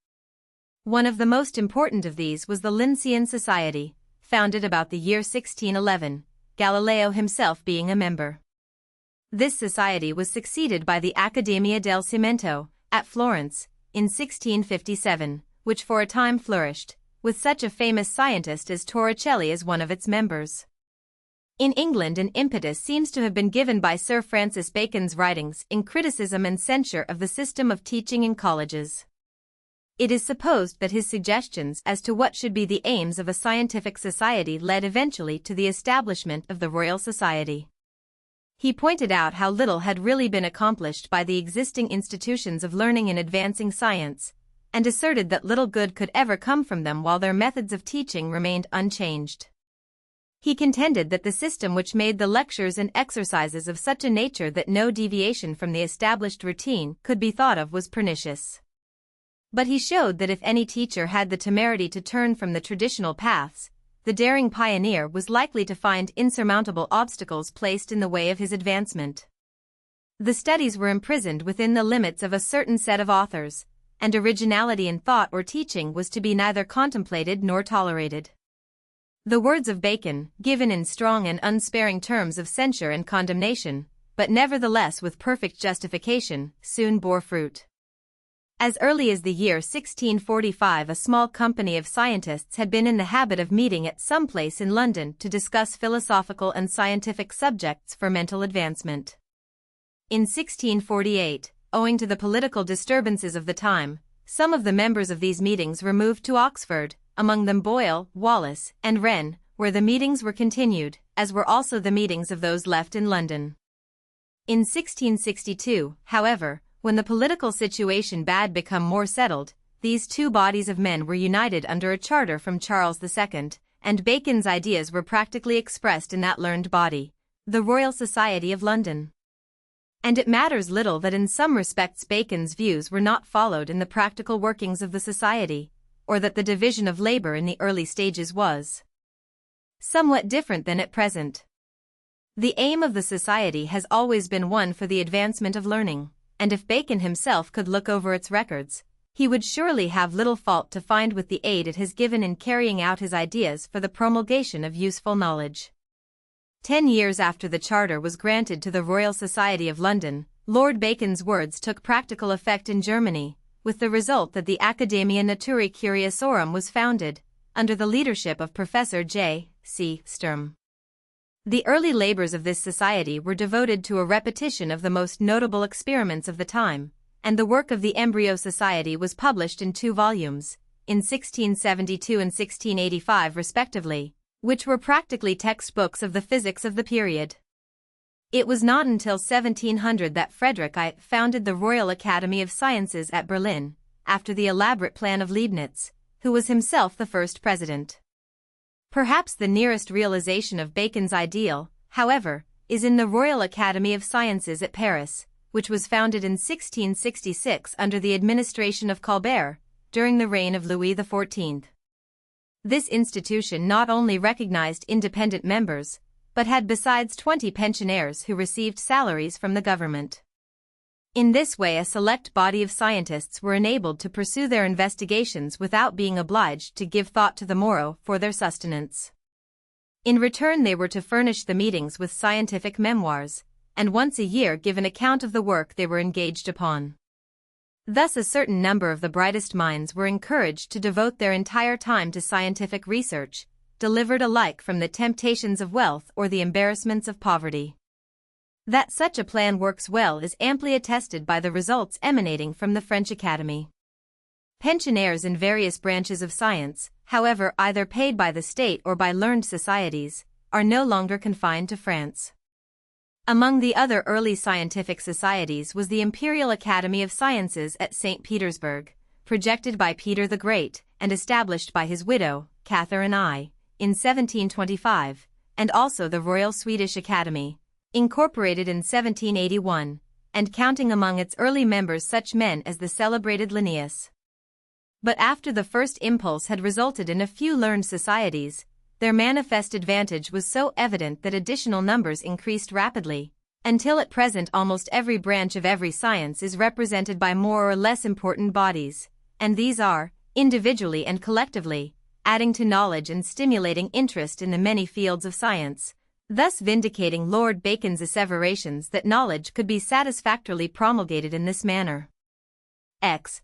One of the most important of these was the Linnean Society, founded about the year 1611, Galileo himself being a member. This society was succeeded by the Accademia del Cimento, at Florence, in 1657, which for a time flourished, with such a famous scientist as Torricelli as one of its members. In England, an impetus seems to have been given by Sir Francis Bacon's writings in criticism and censure of the system of teaching in colleges. It is supposed that his suggestions as to what should be the aims of a scientific society led eventually to the establishment of the Royal Society. He pointed out how little had really been accomplished by the existing institutions of learning in advancing science, and asserted that little good could ever come from them while their methods of teaching remained unchanged. He contended that the system which made the lectures and exercises of such a nature that no deviation from the established routine could be thought of was pernicious. But he showed that if any teacher had the temerity to turn from the traditional paths, the daring pioneer was likely to find insurmountable obstacles placed in the way of his advancement. The studies were imprisoned within the limits of a certain set of authors, and originality in thought or teaching was to be neither contemplated nor tolerated. The words of Bacon, given in strong and unsparing terms of censure and condemnation, but nevertheless with perfect justification, soon bore fruit. As early as the year 1645, a small company of scientists had been in the habit of meeting at some place in London to discuss philosophical and scientific subjects for mental advancement. In 1648, owing to the political disturbances of the time, some of the members of these meetings removed to Oxford, among them Boyle, Wallace, and Wren, where the meetings were continued, as were also the meetings of those left in London. In 1662, however, when the political situation had become more settled, these two bodies of men were united under a charter from Charles II, and Bacon's ideas were practically expressed in that learned body, the Royal Society of London. And it matters little that in some respects Bacon's views were not followed in the practical workings of the society, or that the division of labor in the early stages was somewhat different than at present. The aim of the society has always been one for the advancement of learning, and if Bacon himself could look over its records, he would surely have little fault to find with the aid it has given in carrying out his ideas for the promulgation of useful knowledge. 10 years after the charter was granted to the Royal Society of London, Lord Bacon's words took practical effect in Germany, with the result that the Academia Naturae Curiosorum was founded, under the leadership of Professor J. C. Sturm. The early labors of this society were devoted to a repetition of the most notable experiments of the time, and the work of the Embryo Society was published in 2 volumes, in 1672 and 1685 respectively, which were practically textbooks of the physics of the period. It was not until 1700 that Frederick I founded the Royal Academy of Sciences at Berlin, after the elaborate plan of Leibniz, who was himself the first president. Perhaps the nearest realization of Bacon's ideal, however, is in the Royal Academy of Sciences at Paris, which was founded in 1666 under the administration of Colbert, during the reign of Louis XIV. This institution not only recognized independent members, but had besides 20 pensioners who received salaries from the government. In this way a select body of scientists were enabled to pursue their investigations without being obliged to give thought to the morrow for their sustenance. In return they were to furnish the meetings with scientific memoirs, and once a year give an account of the work they were engaged upon. Thus a certain number of the brightest minds were encouraged to devote their entire time to scientific research, delivered alike from the temptations of wealth or the embarrassments of poverty. That such a plan works well is amply attested by the results emanating from the French Academy. Pensioners in various branches of science, however either paid by the state or by learned societies, are no longer confined to France. Among the other early scientific societies was the Imperial Academy of Sciences at St. Petersburg, projected by Peter the Great and established by his widow, Catherine I, in 1725, and also the Royal Swedish Academy, incorporated in 1781, and counting among its early members such men as the celebrated Linnaeus. But after the first impulse had resulted in a few learned societies, their manifest advantage was so evident that additional numbers increased rapidly, until at present almost every branch of every science is represented by more or less important bodies, and these are, individually and collectively, adding to knowledge and stimulating interest in the many fields of science, thus vindicating Lord Bacon's asseverations that knowledge could be satisfactorily promulgated in this manner.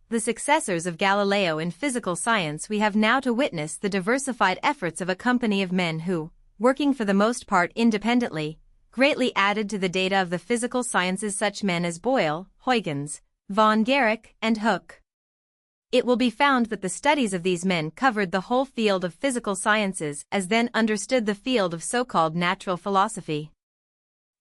The successors of Galileo in physical science. We have now to witness the diversified efforts of a company of men who, working for the most part independently, greatly added to the data of the physical sciences such men as Boyle, Huygens, von Guericke, and Hooke. It will be found that the studies of these men covered the whole field of physical sciences as then understood the field of so-called natural philosophy.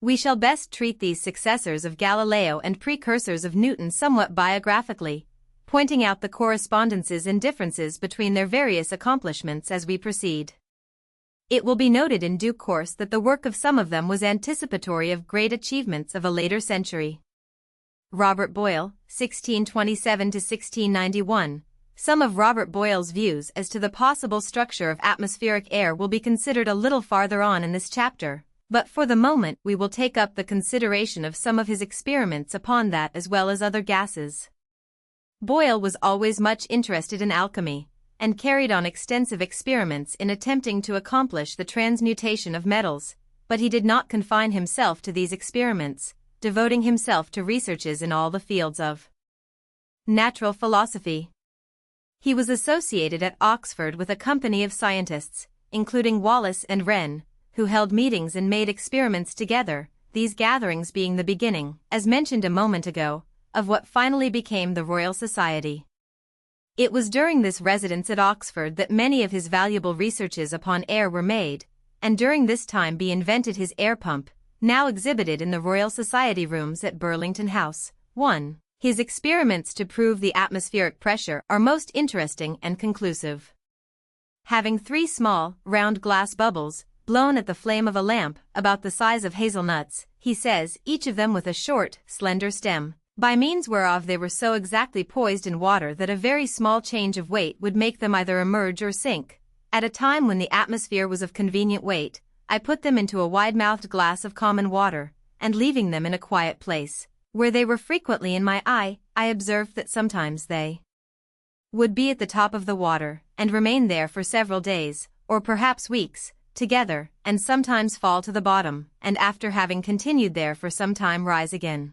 We shall best treat these successors of Galileo and precursors of Newton somewhat biographically, pointing out the correspondences and differences between their various accomplishments as we proceed. It will be noted in due course that the work of some of them was anticipatory of great achievements of a later century. Robert Boyle, 1627–1691. Some of Robert Boyle's views as to the possible structure of atmospheric air will be considered a little farther on in this chapter, but for the moment we will take up the consideration of some of his experiments upon that as well as other gases. Boyle was always much interested in alchemy, and carried on extensive experiments in attempting to accomplish the transmutation of metals, but he did not confine himself to these experiments, devoting himself to researches in all the fields of natural philosophy. He was associated at Oxford with a company of scientists, including Wallace and Wren, who held meetings and made experiments together, these gatherings being the beginning, as mentioned a moment ago, of what finally became the Royal Society. It was during this residence at Oxford that many of his valuable researches upon air were made, and during this time he invented his air pump, now exhibited in the Royal Society rooms at Burlington House. 1. His experiments to prove the atmospheric pressure are most interesting and conclusive. Having 3 small, round glass bubbles, blown at the flame of a lamp, about the size of hazelnuts, he says, each of them with a short, slender stem, by means whereof they were so exactly poised in water that a very small change of weight would make them either emerge or sink. At a time when the atmosphere was of convenient weight, I put them into a wide-mouthed glass of common water, and leaving them in a quiet place, where they were frequently in my eye, I observed that sometimes they would be at the top of the water, and remain there for several days, or perhaps weeks, together, and sometimes fall to the bottom, and after having continued there for some time rise again.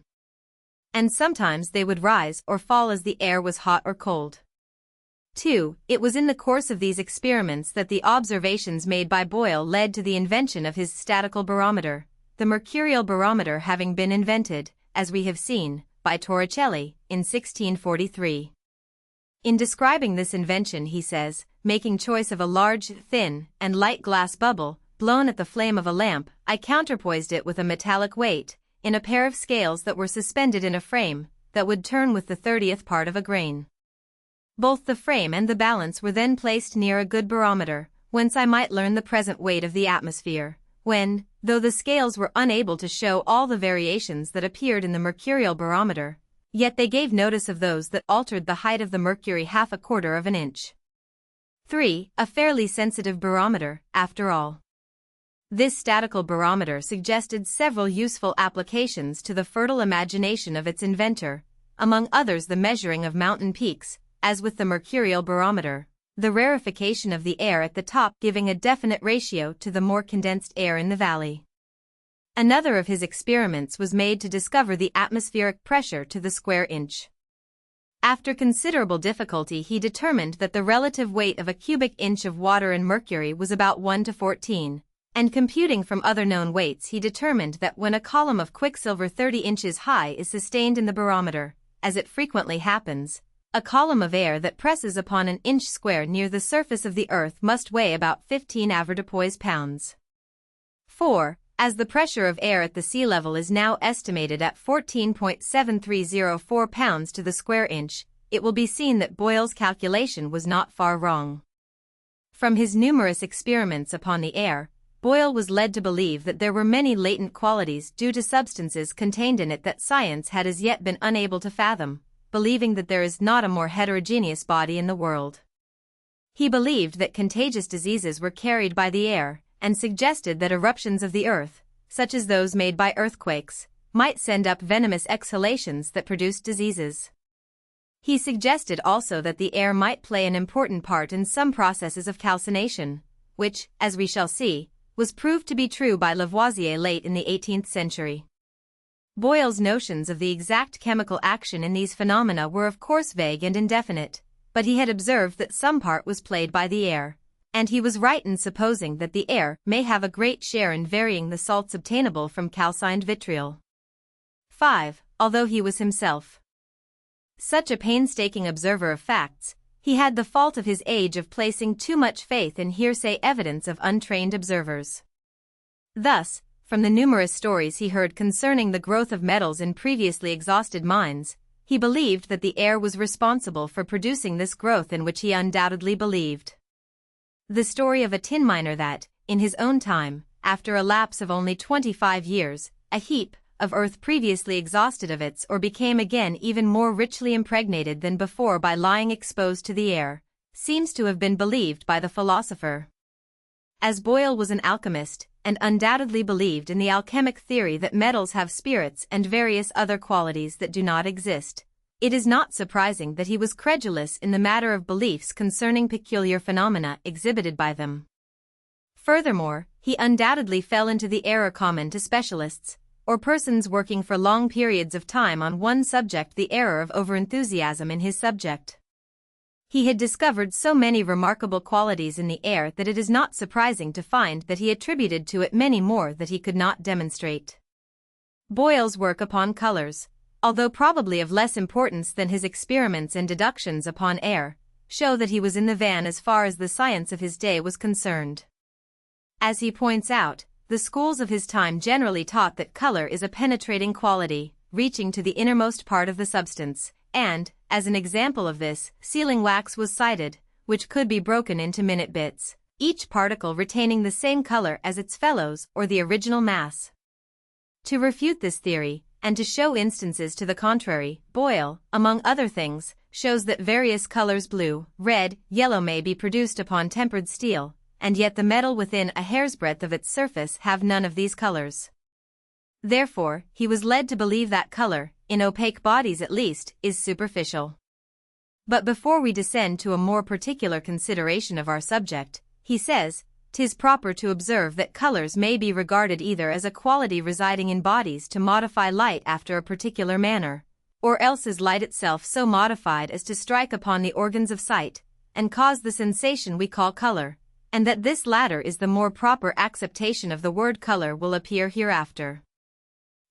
And sometimes they would rise or fall as the air was hot or cold. 2. It was in the course of these experiments that the observations made by Boyle led to the invention of his statical barometer, the mercurial barometer having been invented, as we have seen, by Torricelli, in 1643. In describing this invention he says, making choice of a large, thin, and light glass bubble, blown at the flame of a lamp, I counterpoised it with a metallic weight, in a pair of scales that were suspended in a frame, that would turn with the 30th part of a grain. Both the frame and the balance were then placed near a good barometer, whence I might learn the present weight of the atmosphere, when, though the scales were unable to show all the variations that appeared in the mercurial barometer, yet they gave notice of those that altered the height of the mercury 1/4 of an inch. 3. A fairly sensitive barometer, after all. This statical barometer suggested several useful applications to the fertile imagination of its inventor, among others the measuring of mountain peaks, as with the mercurial barometer, the rarefication of the air at the top giving a definite ratio to the more condensed air in the valley. Another of his experiments was made to discover the atmospheric pressure to the square inch. After considerable difficulty he determined that the relative weight of a cubic inch of water and mercury was about 1:14. And computing from other known weights he determined that when a column of quicksilver 30 inches high is sustained in the barometer, as it frequently happens, a column of air that presses upon an inch square near the surface of the earth must weigh about 15 avoirdupois pounds. 4. As the pressure of air at the sea level is now estimated at 14.7304 pounds to the square inch, it will be seen that Boyle's calculation was not far wrong. From his numerous experiments upon the air, Boyle was led to believe that there were many latent qualities due to substances contained in it that science had as yet been unable to fathom, believing that there is not a more heterogeneous body in the world. He believed that contagious diseases were carried by the air, and suggested that eruptions of the earth, such as those made by earthquakes, might send up venomous exhalations that produced diseases. He suggested also that the air might play an important part in some processes of calcination, which, as we shall see, was proved to be true by Lavoisier late in the 18th century. Boyle's notions of the exact chemical action in these phenomena were of course vague and indefinite, but he had observed that some part was played by the air, and he was right in supposing that the air may have a great share in varying the salts obtainable from calcined vitriol. 5. Although he was himself such a painstaking observer of facts, he had the fault of his age of placing too much faith in hearsay evidence of untrained observers. Thus, from the numerous stories he heard concerning the growth of metals in previously exhausted mines, he believed that the air was responsible for producing this growth, in which he undoubtedly believed. The story of a tin miner that, in his own time, after a lapse of only 25 years, a heap of earth previously exhausted of its ore became again even more richly impregnated than before by lying exposed to the air, seems to have been believed by the philosopher. As Boyle was an alchemist, and undoubtedly believed in the alchemic theory that metals have spirits and various other qualities that do not exist, it is not surprising that he was credulous in the matter of beliefs concerning peculiar phenomena exhibited by them. Furthermore, he undoubtedly fell into the error common to specialists, or persons working for long periods of time on one subject, the error of overenthusiasm in his subject. He had discovered so many remarkable qualities in the air that it is not surprising to find that he attributed to it many more that he could not demonstrate. Boyle's work upon colors, although probably of less importance than his experiments and deductions upon air, show that he was in the van as far as the science of his day was concerned. As he points out, the schools of his time generally taught that color is a penetrating quality, reaching to the innermost part of the substance, and, as an example of this, sealing wax was cited, which could be broken into minute bits, each particle retaining the same color as its fellows or the original mass. To refute this theory, and to show instances to the contrary, Boyle, among other things, shows that various colors blue, red, yellow may be produced upon tempered steel, and yet the metal within a hair's breadth of its surface have none of these colors. Therefore, he was led to believe that color, in opaque bodies at least, is superficial. But before we descend to a more particular consideration of our subject, he says, "'Tis proper to observe that colors may be regarded either as a quality residing in bodies to modify light after a particular manner, or else as light itself so modified as to strike upon the organs of sight, and cause the sensation we call color, and that this latter is the more proper acceptation of the word color will appear hereafter.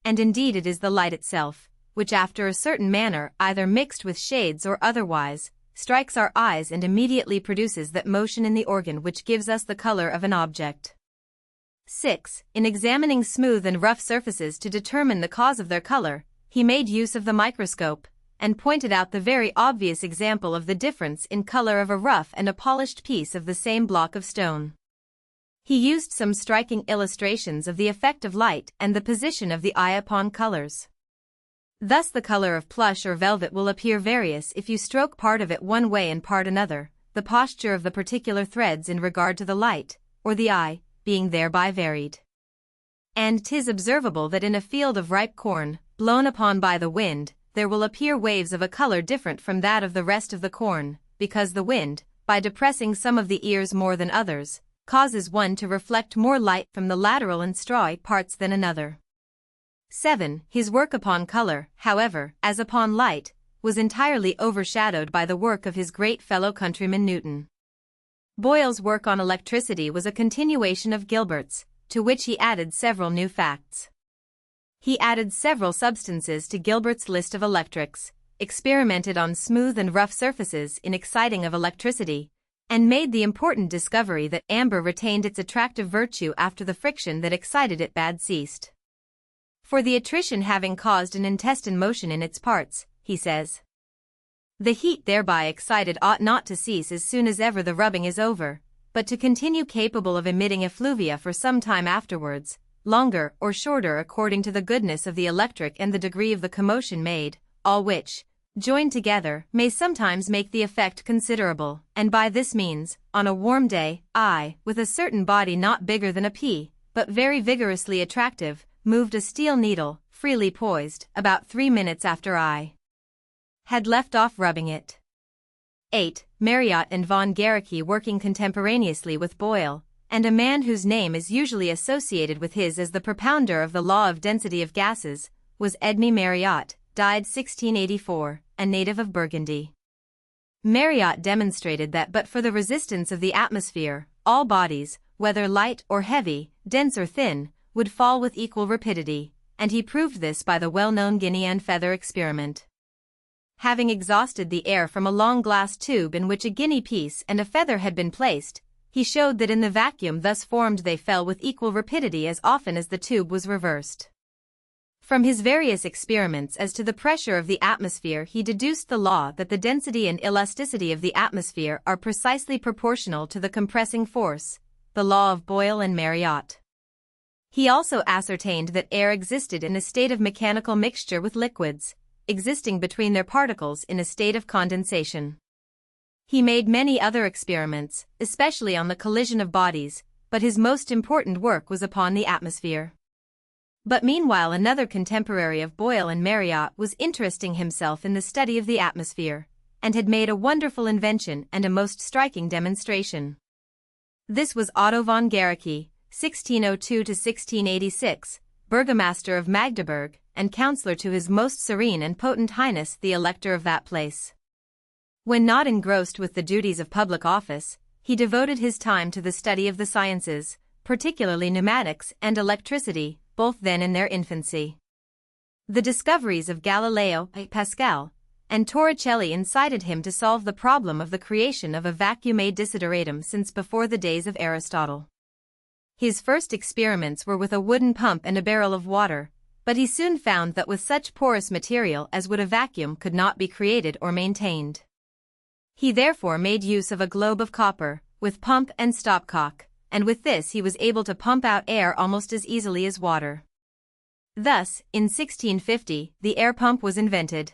And indeed it is the light itself, which after a certain manner, either mixed with shades or otherwise, strikes our eyes and immediately produces that motion in the organ which gives us the color of an object." 6. In examining smooth and rough surfaces to determine the cause of their color, he made use of the microscope, and pointed out the very obvious example of the difference in color of a rough and a polished piece of the same block of stone. He used some striking illustrations of the effect of light and the position of the eye upon colors. Thus the color of plush or velvet will appear various if you stroke part of it one way and part another, the posture of the particular threads in regard to the light, or the eye, being thereby varied. And 'tis observable that in a field of ripe corn, blown upon by the wind, there will appear waves of a color different from that of the rest of the corn, because the wind, by depressing some of the ears more than others, causes one to reflect more light from the lateral and strawy parts than another. 7. His work upon color, however, as upon light, was entirely overshadowed by the work of his great fellow countryman Newton. Boyle's work on electricity was a continuation of Gilbert's, to which he added several new facts. He added several substances to Gilbert's list of electrics, experimented on smooth and rough surfaces in exciting of electricity, and made the important discovery that amber retained its attractive virtue after the friction that excited it bad ceased. For the attrition having caused an intestine motion in its parts, he says, the heat thereby excited ought not to cease as soon as ever the rubbing is over, but to continue capable of emitting effluvia for some time afterwards, longer or shorter according to the goodness of the electric and the degree of the commotion made, all which, joined together, may sometimes make the effect considerable, and by this means, on a warm day, I, with a certain body not bigger than a pea, but very vigorously attractive, moved a steel needle, freely poised, about 3 minutes after I had left off rubbing it. 8. Marriott and von Guericke working contemporaneously with Boyle, and a man whose name is usually associated with his as the propounder of the law of density of gases, was Edme Marriott, died 1684, a native of Burgundy. Marriott demonstrated that but for the resistance of the atmosphere, all bodies, whether light or heavy, dense or thin, would fall with equal rapidity, and he proved this by the well-known guinea and feather experiment. Having exhausted the air from a long glass tube in which a guinea piece and a feather had been placed, he showed that in the vacuum thus formed they fell with equal rapidity as often as the tube was reversed. From his various experiments as to the pressure of the atmosphere he deduced the law that the density and elasticity of the atmosphere are precisely proportional to the compressing force, the law of Boyle and Marriott. He also ascertained that air existed in a state of mechanical mixture with liquids, existing between their particles in a state of condensation. He made many other experiments, especially on the collision of bodies, but his most important work was upon the atmosphere. But meanwhile another contemporary of Boyle and Marriott was interesting himself in the study of the atmosphere, and had made a wonderful invention and a most striking demonstration. This was Otto von Guericke, 1602–1686, burgomaster of Magdeburg, and counselor to His Most Serene and Potent Highness the Elector of that place. When not engrossed with the duties of public office, he devoted his time to the study of the sciences, particularly pneumatics and electricity, both then in their infancy. The discoveries of Galileo, Pascal, and Torricelli incited him to solve the problem of the creation of a vacuum desideratum since before the days of Aristotle. His first experiments were with a wooden pump and a barrel of water, but he soon found that with such porous material as would a vacuum could not be created or maintained. He therefore made use of a globe of copper, with pump and stopcock, and with this he was able to pump out air almost as easily as water. Thus, in 1650, the air pump was invented.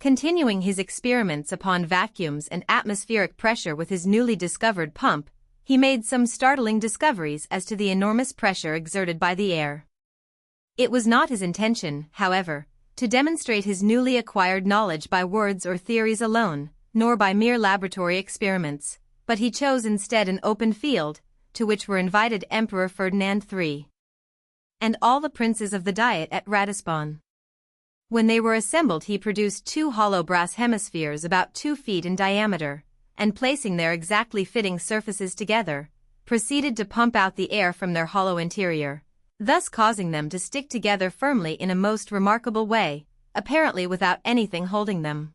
Continuing his experiments upon vacuums and atmospheric pressure with his newly discovered pump, he made some startling discoveries as to the enormous pressure exerted by the air. It was not his intention, however, to demonstrate his newly acquired knowledge by words or theories alone, nor by mere laboratory experiments, but he chose instead an open field, to which were invited Emperor Ferdinand III and all the princes of the Diet at Ratisbon. When they were assembled he produced 2 hollow brass hemispheres about 2 feet in diameter, and placing their exactly fitting surfaces together, proceeded to pump out the air from their hollow interior, thus causing them to stick together firmly in a most remarkable way, apparently without anything holding them.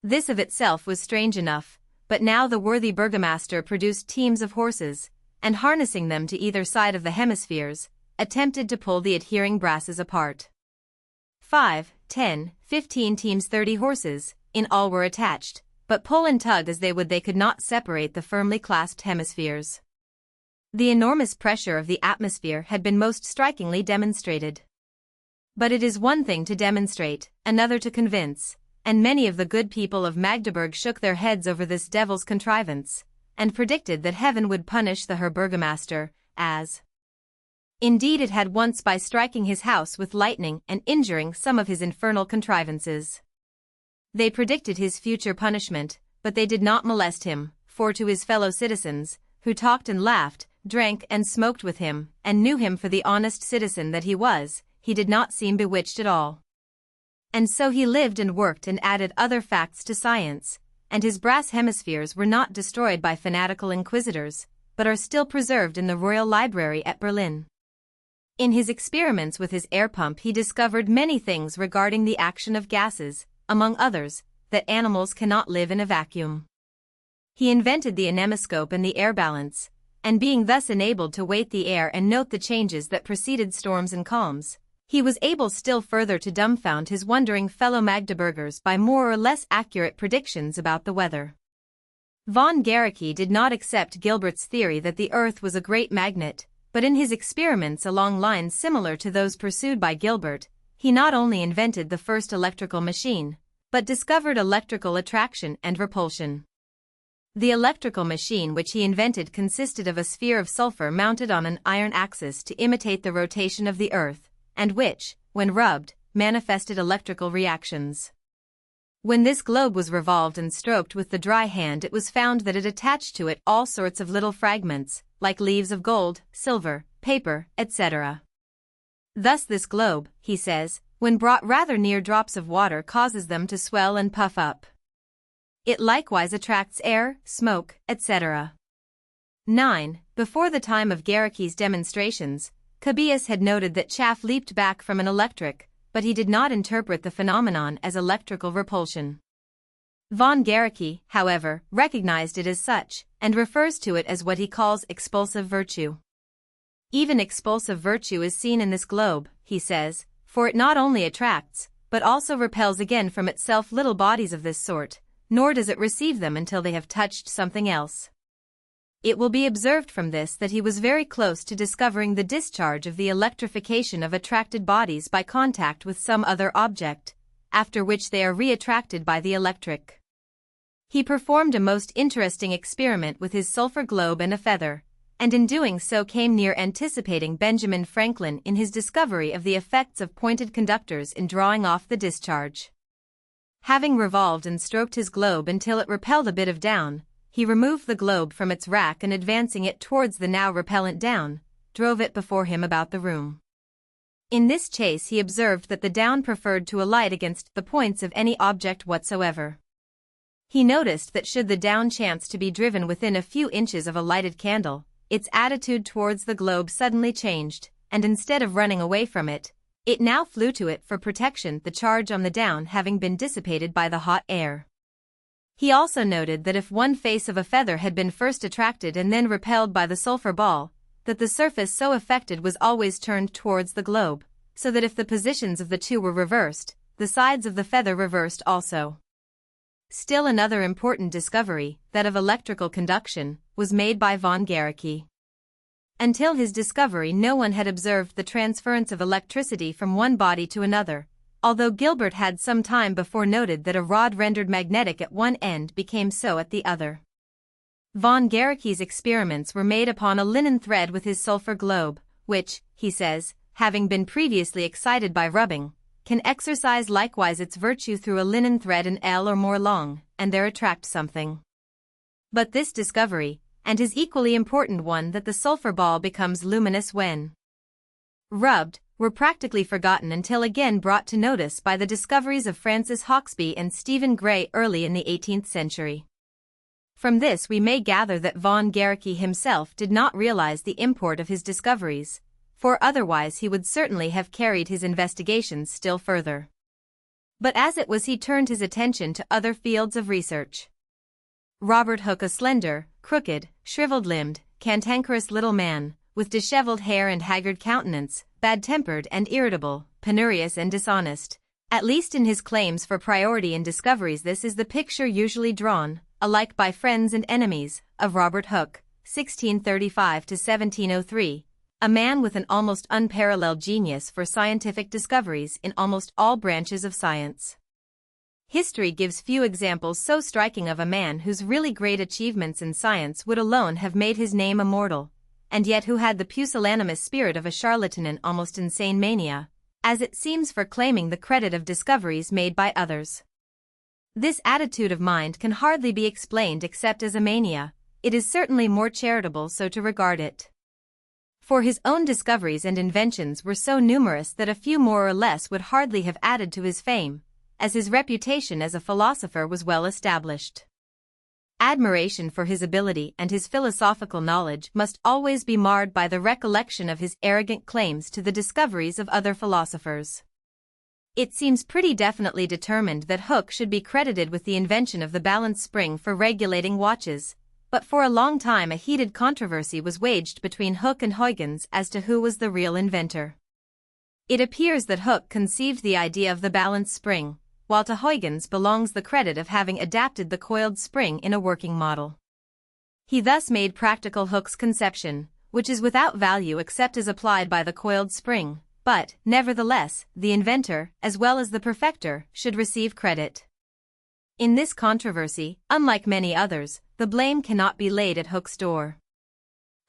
This of itself was strange enough, but now the worthy burgomaster produced teams of horses, and harnessing them to either side of the hemispheres, attempted to pull the adhering brasses apart. 5, 10, 15 teams 30 horses, in all were attached, but pull and tug as they would they could not separate the firmly clasped hemispheres. The enormous pressure of the atmosphere had been most strikingly demonstrated. But it is one thing to demonstrate, another to convince, and many of the good people of Magdeburg shook their heads over this devil's contrivance, and predicted that heaven would punish the Herr Burgomaster, as indeed it had once by striking his house with lightning and injuring some of his infernal contrivances. They predicted his future punishment, but they did not molest him, for to his fellow citizens, who talked and laughed, drank and smoked with him, and knew him for the honest citizen that he was, he did not seem bewitched at all. And so he lived and worked and added other facts to science, and his brass hemispheres were not destroyed by fanatical inquisitors, but are still preserved in the Royal Library at Berlin. In his experiments with his air pump he discovered many things regarding the action of gases, among others, that animals cannot live in a vacuum. He invented the anemoscope and the air balance, and being thus enabled to weight the air and note the changes that preceded storms and calms, he was able still further to dumbfound his wondering fellow Magdeburgers by more or less accurate predictions about the weather. Von Guericke did not accept Gilbert's theory that the earth was a great magnet, but in his experiments along lines similar to those pursued by Gilbert, he not only invented the first electrical machine, but discovered electrical attraction and repulsion. The electrical machine which he invented consisted of a sphere of sulfur mounted on an iron axis to imitate the rotation of the earth, and which, when rubbed, manifested electrical reactions. When this globe was revolved and stroked with the dry hand it was found that it attached to it all sorts of little fragments, like leaves of gold, silver, paper, etc. Thus this globe, he says, when brought rather near drops of water causes them to swell and puff up. It likewise attracts air, smoke, etc. 9. Before the time of Guericke's demonstrations, Cabeus had noted that chaff leaped back from an electric, but he did not interpret the phenomenon as electrical repulsion. Von Guericke, however, recognized it as such, and refers to it as what he calls expulsive virtue. Even expulsive virtue is seen in this globe, he says, for it not only attracts, but also repels again from itself little bodies of this sort, nor does it receive them until they have touched something else. It will be observed from this that he was very close to discovering the discharge of the electrification of attracted bodies by contact with some other object, after which they are re-attracted by the electric. He performed a most interesting experiment with his sulfur globe and a feather, and in doing so came near anticipating Benjamin Franklin in his discovery of the effects of pointed conductors in drawing off the discharge. Having revolved and stroked his globe until it repelled a bit of down, he removed the globe from its rack and advancing it towards the now repellent down, drove it before him about the room. In this chase he observed that the down preferred to alight against the points of any object whatsoever. He noticed that should the down chance to be driven within a few inches of a lighted candle, its attitude towards the globe suddenly changed, and instead of running away from it, it now flew to it for protection, the charge on the down having been dissipated by the hot air. He also noted that if one face of a feather had been first attracted and then repelled by the sulfur ball, that the surface so affected was always turned towards the globe, so that if the positions of the two were reversed, the sides of the feather reversed also. Still another important discovery, that of electrical conduction, was made by von Guericke. Until his discovery no one had observed the transference of electricity from one body to another, although Gilbert had some time before noted that a rod rendered magnetic at one end became so at the other. Von Guericke's experiments were made upon a linen thread with his sulfur globe, which, he says, having been previously excited by rubbing, can exercise likewise its virtue through a linen thread an ell or more long, and there attract something. But this discovery, and his equally important one that the sulfur ball becomes luminous when rubbed, were practically forgotten until again brought to notice by the discoveries of Francis Hauksbee and Stephen Gray early in the 18th century. From this we may gather that von Guericke himself did not realize the import of his discoveries, for otherwise he would certainly have carried his investigations still further. But as it was he turned his attention to other fields of research. Robert Hooke, a slender, crooked, shriveled-limbed, cantankerous little man, with disheveled hair and haggard countenance, bad-tempered and irritable, penurious and dishonest, at least in his claims for priority in discoveries. This is the picture usually drawn, alike by friends and enemies, of Robert Hooke, 1635 to 1703, a man with an almost unparalleled genius for scientific discoveries in almost all branches of science. History gives few examples so striking of a man whose really great achievements in science would alone have made his name immortal, and yet who had the pusillanimous spirit of a charlatan and almost insane mania, as it seems, for claiming the credit of discoveries made by others. This attitude of mind can hardly be explained except as a mania. It is certainly more charitable so to regard it. For his own discoveries and inventions were so numerous that a few more or less would hardly have added to his fame, as his reputation as a philosopher was well established. Admiration for his ability and his philosophical knowledge must always be marred by the recollection of his arrogant claims to the discoveries of other philosophers. It seems pretty definitely determined that Hooke should be credited with the invention of the balance spring for regulating watches, but for a long time a heated controversy was waged between Hooke and Huygens as to who was the real inventor. It appears that Hooke conceived the idea of the balance spring, while to Huygens belongs the credit of having adapted the coiled spring in a working model. He thus made practical Hooke's conception, which is without value except as applied by the coiled spring, but, nevertheless, the inventor, as well as the perfecter, should receive credit. In this controversy, unlike many others, the blame cannot be laid at Hooke's door.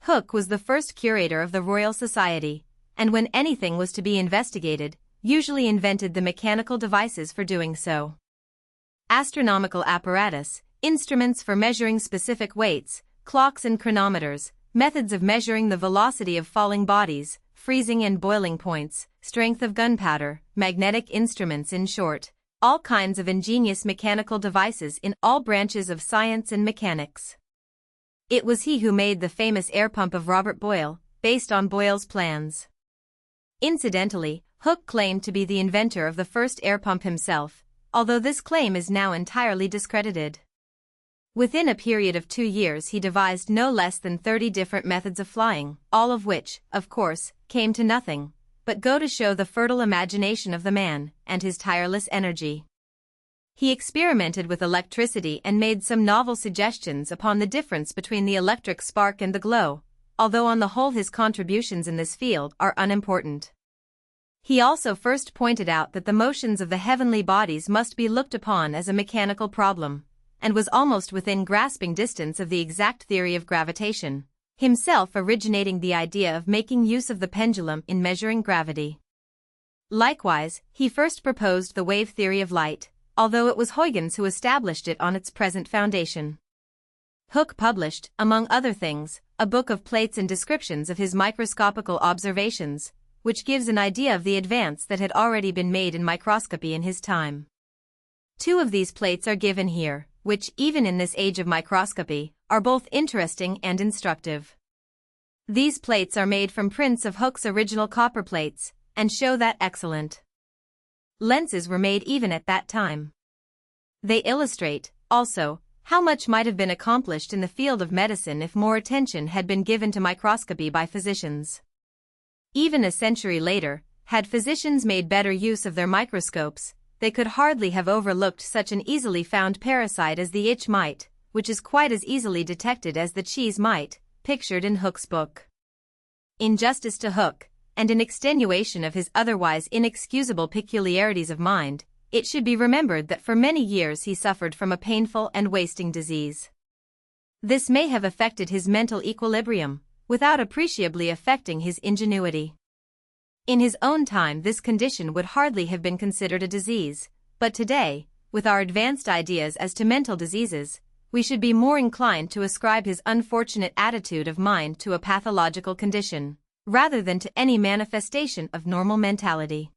Hooke was the first curator of the Royal Society, and when anything was to be investigated, usually invented the mechanical devices for doing so. Astronomical apparatus, instruments for measuring specific weights, clocks and chronometers, methods of measuring the velocity of falling bodies, freezing and boiling points, strength of gunpowder, magnetic instruments, in short, all kinds of ingenious mechanical devices in all branches of science and mechanics. It was he who made the famous air pump of Robert Boyle, based on Boyle's plans. Incidentally, Hooke claimed to be the inventor of the first air pump himself, although this claim is now entirely discredited. Within a period of 2 years he devised no less than 30 different methods of flying, all of which, of course, came to nothing, but go to show the fertile imagination of the man, and his tireless energy. He experimented with electricity and made some novel suggestions upon the difference between the electric spark and the glow, although on the whole his contributions in this field are unimportant. He also first pointed out that the motions of the heavenly bodies must be looked upon as a mechanical problem, and was almost within grasping distance of the exact theory of gravitation, himself originating the idea of making use of the pendulum in measuring gravity. Likewise, he first proposed the wave theory of light, although it was Huygens who established it on its present foundation. Hooke published, among other things, a book of plates and descriptions of his microscopical observations, which gives an idea of the advance that had already been made in microscopy in his time. 2 of these plates are given here, which, even in this age of microscopy, are both interesting and instructive. These plates are made from prints of Hooke's original copper plates, and show that excellent lenses were made even at that time. They illustrate, also, how much might have been accomplished in the field of medicine if more attention had been given to microscopy by physicians. Even a century later, had physicians made better use of their microscopes, they could hardly have overlooked such an easily found parasite as the itch mite, which is quite as easily detected as the cheese mite, pictured in Hooke's book. In justice to Hooke, and in extenuation of his otherwise inexcusable peculiarities of mind, it should be remembered that for many years he suffered from a painful and wasting disease. This may have affected his mental equilibrium, without appreciably affecting his ingenuity. In his own time this condition would hardly have been considered a disease, but today, with our advanced ideas as to mental diseases, we should be more inclined to ascribe his unfortunate attitude of mind to a pathological condition, rather than to any manifestation of normal mentality.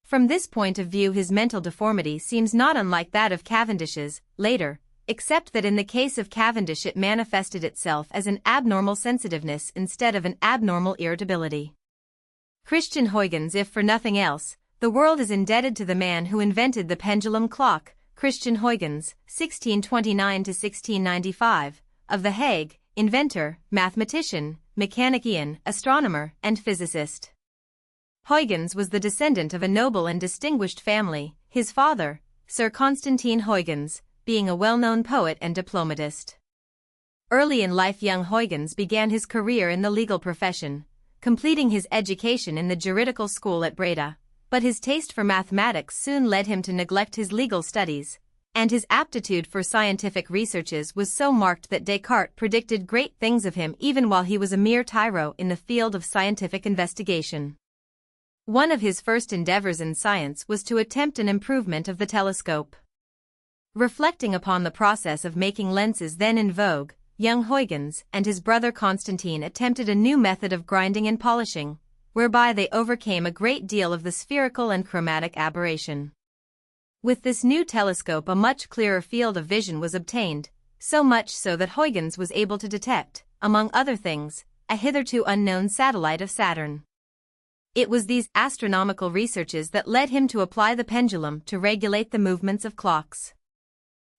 From this point of view his mental deformity seems not unlike that of Cavendish's, later, except that in the case of Cavendish it manifested itself as an abnormal sensitiveness instead of an abnormal irritability. Christian Huygens, if for nothing else, the world is indebted to the man who invented the pendulum clock, Christian Huygens, 1629–1695, of The Hague, inventor, mathematician, mechanician, astronomer, and physicist. Huygens was the descendant of a noble and distinguished family, his father, Sir Constantine Huygens, being a well-known poet and diplomatist. Early in life young Huygens began his career in the legal profession, completing his education in the juridical school at Breda, but his taste for mathematics soon led him to neglect his legal studies, and his aptitude for scientific researches was so marked that Descartes predicted great things of him even while he was a mere tyro in the field of scientific investigation. One of his first endeavors in science was to attempt an improvement of the telescope. Reflecting upon the process of making lenses then in vogue, young Huygens and his brother Constantine attempted a new method of grinding and polishing, whereby they overcame a great deal of the spherical and chromatic aberration. With this new telescope a much clearer field of vision was obtained, so much so that Huygens was able to detect, among other things, a hitherto unknown satellite of Saturn. It was these astronomical researches that led him to apply the pendulum to regulate the movements of clocks.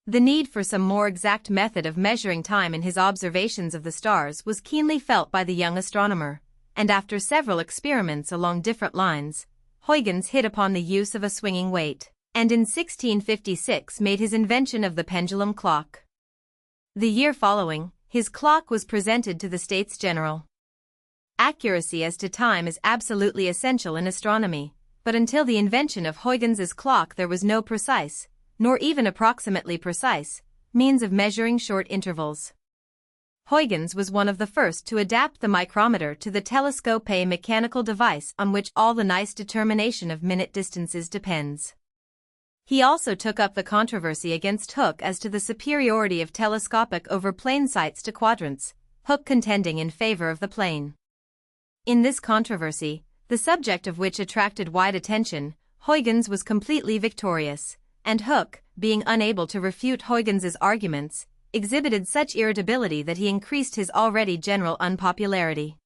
The need for some more exact method of measuring time in his observations of the stars was keenly felt by the young astronomer, and after several experiments along different lines, Huygens hit upon the use of a swinging weight, and in 1656 made his invention of the pendulum clock. The year following, his clock was presented to the States General. Accuracy as to time is absolutely essential in astronomy, but until the invention of Huygens's clock there was no precise, nor even approximately precise, means of measuring short intervals. Huygens was one of the first to adapt the micrometer to the telescope, a mechanical device on which all the nice determination of minute distances depends. He also took up the controversy against Hooke as to the superiority of telescopic over plane sights to quadrants, Hooke contending in favor of the plane. In this controversy, the subject of which attracted wide attention, Huygens was completely victorious, and Hooke, being unable to refute Huygens's arguments, exhibited such irritability that he increased his already general unpopularity.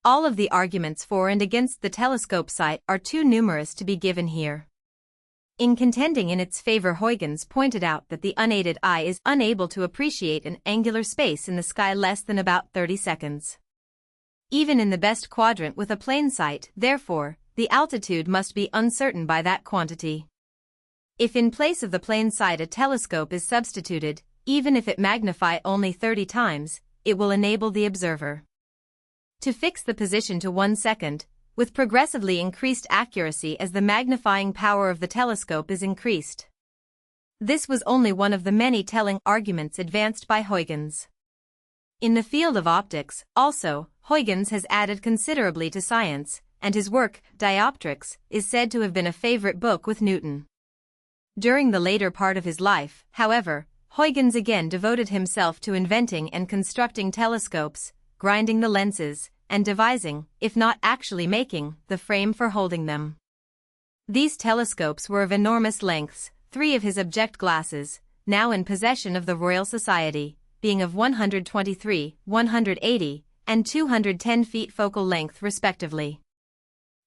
All of the arguments for and against the telescope sight are too numerous to be given here. In contending in its favor, Huygens pointed out that the unaided eye is unable to appreciate an angular space in the sky less than about 30 seconds. Even in the best quadrant with a plane sight, therefore, the altitude must be uncertain by that quantity. If in place of the plane sight a telescope is substituted, even if it magnify only 30 times, it will enable the observer to fix the position to 1 second, with progressively increased accuracy as the magnifying power of the telescope is increased. This was only one of the many telling arguments advanced by Huygens. In the field of optics, also, Huygens has added considerably to science, and his work, Dioptrics, is said to have been a favorite book with Newton. During the later part of his life, however, Huygens again devoted himself to inventing and constructing telescopes, grinding the lenses, and devising, if not actually making, the frame for holding them. These telescopes were of enormous lengths, 3 of his object glasses, now in possession of the Royal Society, being of 123, 180, and 210 feet focal length respectively.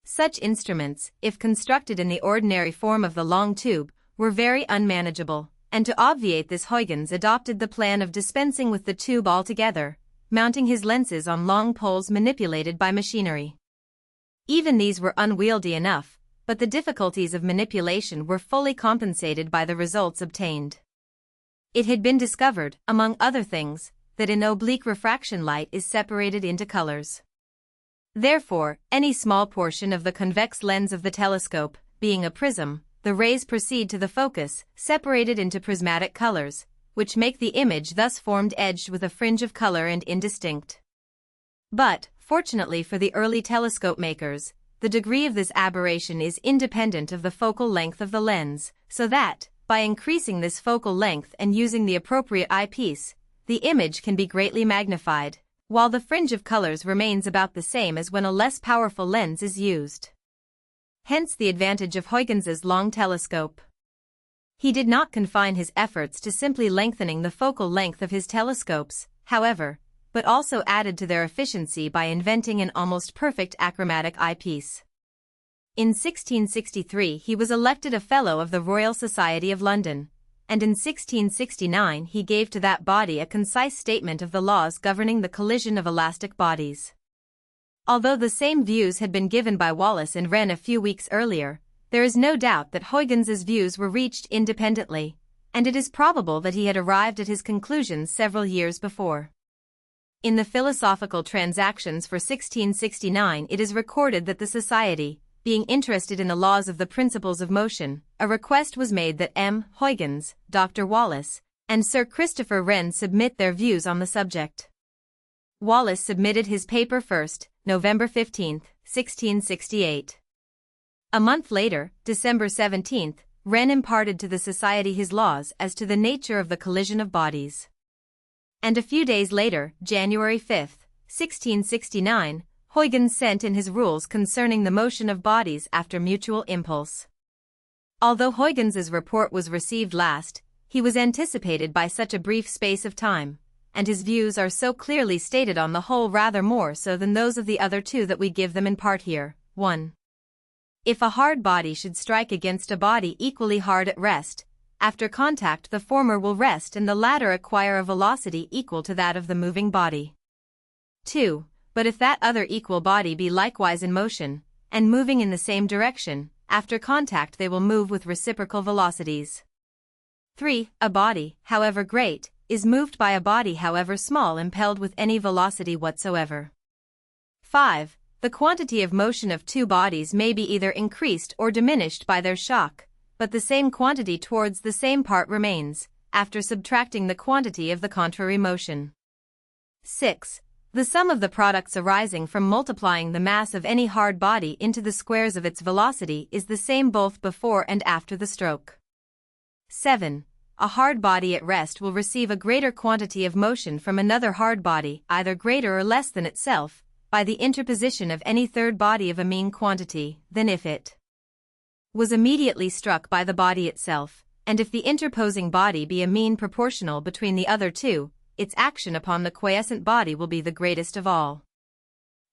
Such instruments, if constructed in the ordinary form of the long tube, were very unmanageable, and to obviate this Huygens adopted the plan of dispensing with the tube altogether, mounting his lenses on long poles manipulated by machinery. Even these were unwieldy enough, but the difficulties of manipulation were fully compensated by the results obtained. It had been discovered, among other things, that in oblique refraction light is separated into colors. Therefore, any small portion of the convex lens of the telescope, being a prism, the rays proceed to the focus, separated into prismatic colors, which make the image thus formed edged with a fringe of color and indistinct. But, fortunately for the early telescope makers, the degree of this aberration is independent of the focal length of the lens, so that, by increasing this focal length and using the appropriate eyepiece, the image can be greatly magnified, while the fringe of colors remains about the same as when a less powerful lens is used. Hence the advantage of Huygens's long telescope. He did not confine his efforts to simply lengthening the focal length of his telescopes, however, but also added to their efficiency by inventing an almost perfect achromatic eyepiece. In 1663 he was elected a Fellow of the Royal Society of London, and in 1669 he gave to that body a concise statement of the laws governing the collision of elastic bodies. Although the same views had been given by Wallace and Wren a few weeks earlier, there is no doubt that Huygens's views were reached independently, and it is probable that he had arrived at his conclusions several years before. In the Philosophical Transactions for 1669 it is recorded that the Society, being interested in the laws of the principles of motion, a request was made that M. Huygens, Dr. Wallace, and Sir Christopher Wren submit their views on the subject. Wallace submitted his paper first, November 15, 1668. A month later, December 17, Wren imparted to the Society his laws as to the nature of the collision of bodies. And a few days later, January 5, 1669, Huygens sent in his rules concerning the motion of bodies after mutual impulse. Although Huygens's report was received last, he was anticipated by such a brief space of time, and his views are so clearly stated on the whole, rather more so than those of the other two, that we give them in part here. 1. If a hard body should strike against a body equally hard at rest, after contact the former will rest and the latter acquire a velocity equal to that of the moving body. 2. But if that other equal body be likewise in motion, and moving in the same direction, after contact they will move with reciprocal velocities. 3. A body, however great, is moved by a body however small impelled with any velocity whatsoever. 5. The quantity of motion of two bodies may be either increased or diminished by their shock, but the same quantity towards the same part remains, after subtracting the quantity of the contrary motion. 6. The sum of the products arising from multiplying the mass of any hard body into the squares of its velocity is the same both before and after the stroke. 7. A hard body at rest will receive a greater quantity of motion from another hard body, either greater or less than itself, by the interposition of any third body of a mean quantity, than if it was immediately struck by the body itself, and if the interposing body be a mean proportional between the other two, its action upon the quiescent body will be the greatest of all.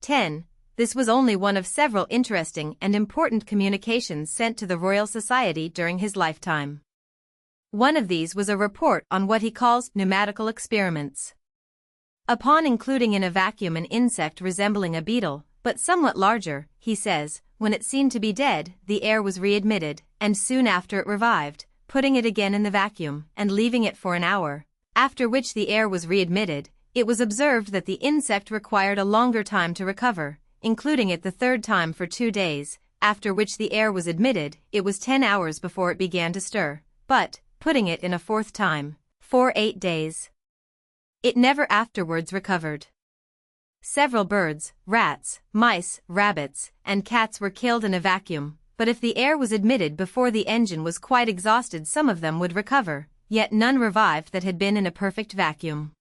10. This was only one of several interesting and important communications sent to the Royal Society during his lifetime. One of these was a report on what he calls pneumatical experiments. Upon including in a vacuum an insect resembling a beetle, but somewhat larger, he says, when it seemed to be dead, the air was readmitted, and soon after it revived, putting it again in the vacuum, and leaving it for an hour, after which the air was readmitted. It was observed that the insect required a longer time to recover, including it the third time for 2 days, after which the air was admitted. It was 10 hours before it began to stir, but, putting it in a fourth time, for 8 days, it never afterwards recovered. Several birds, rats, mice, rabbits, and cats were killed in a vacuum, but if the air was admitted before the engine was quite exhausted, some of them would recover, yet none revived that had been in a perfect vacuum.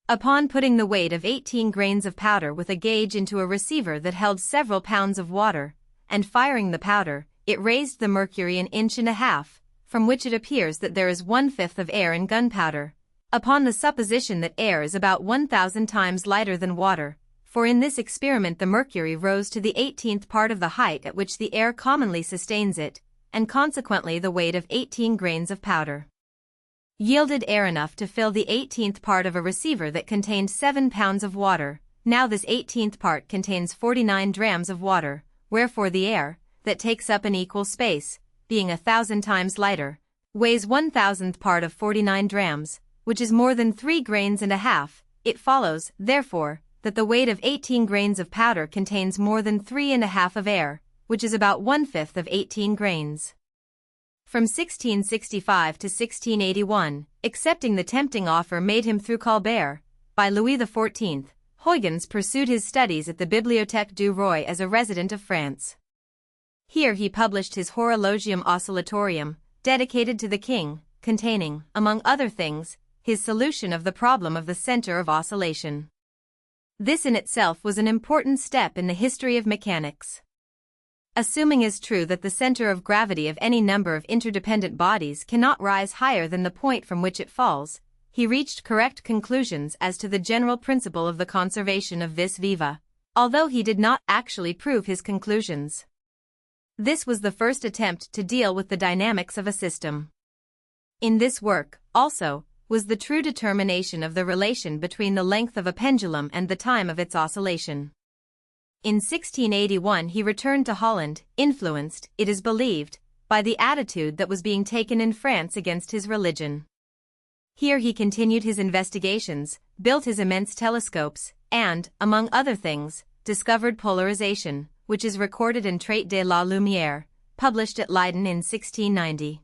Upon putting the weight of 18 grains of powder with a gauge into a receiver that held several pounds of water, and firing the powder, it raised the mercury 1.5 inches, from which it appears that there is 1/5 of air in gunpowder, upon the supposition that air is about 1,000 times lighter than water, for in this experiment the mercury rose to the 18th part of the height at which the air commonly sustains it, and consequently the weight of 18 grains of powder yielded air enough to fill the 18th part of a receiver that contained 7 pounds of water. Now this 18th part contains 49 drams of water, wherefore the air, that takes up an equal space, being 1,000 times lighter, weighs 1,000th part of 49 drams, which is more than 3 grains and a half. It follows, therefore, that the weight of 18 grains of powder contains more than 3.5 of air, which is about 1/5 of 18 grains. From 1665 to 1681, accepting the tempting offer made him through Colbert, by Louis XIV, Huygens pursued his studies at the Bibliothèque du Roi as a resident of France. Here he published his Horologium Oscillatorium, dedicated to the king, containing, among other things, his solution of the problem of the center of oscillation. This in itself was an important step in the history of mechanics. Assuming as true that the center of gravity of any number of interdependent bodies cannot rise higher than the point from which it falls, he reached correct conclusions as to the general principle of the conservation of vis viva, although he did not actually prove his conclusions. This was the first attempt to deal with the dynamics of a system. In this work, also, was the true determination of the relation between the length of a pendulum and the time of its oscillation. In 1681 he returned to Holland, influenced, it is believed, by the attitude that was being taken in France against his religion. Here he continued his investigations, built his immense telescopes, and, among other things, discovered polarization, which is recorded in Traité de la Lumière, published at Leiden in 1690.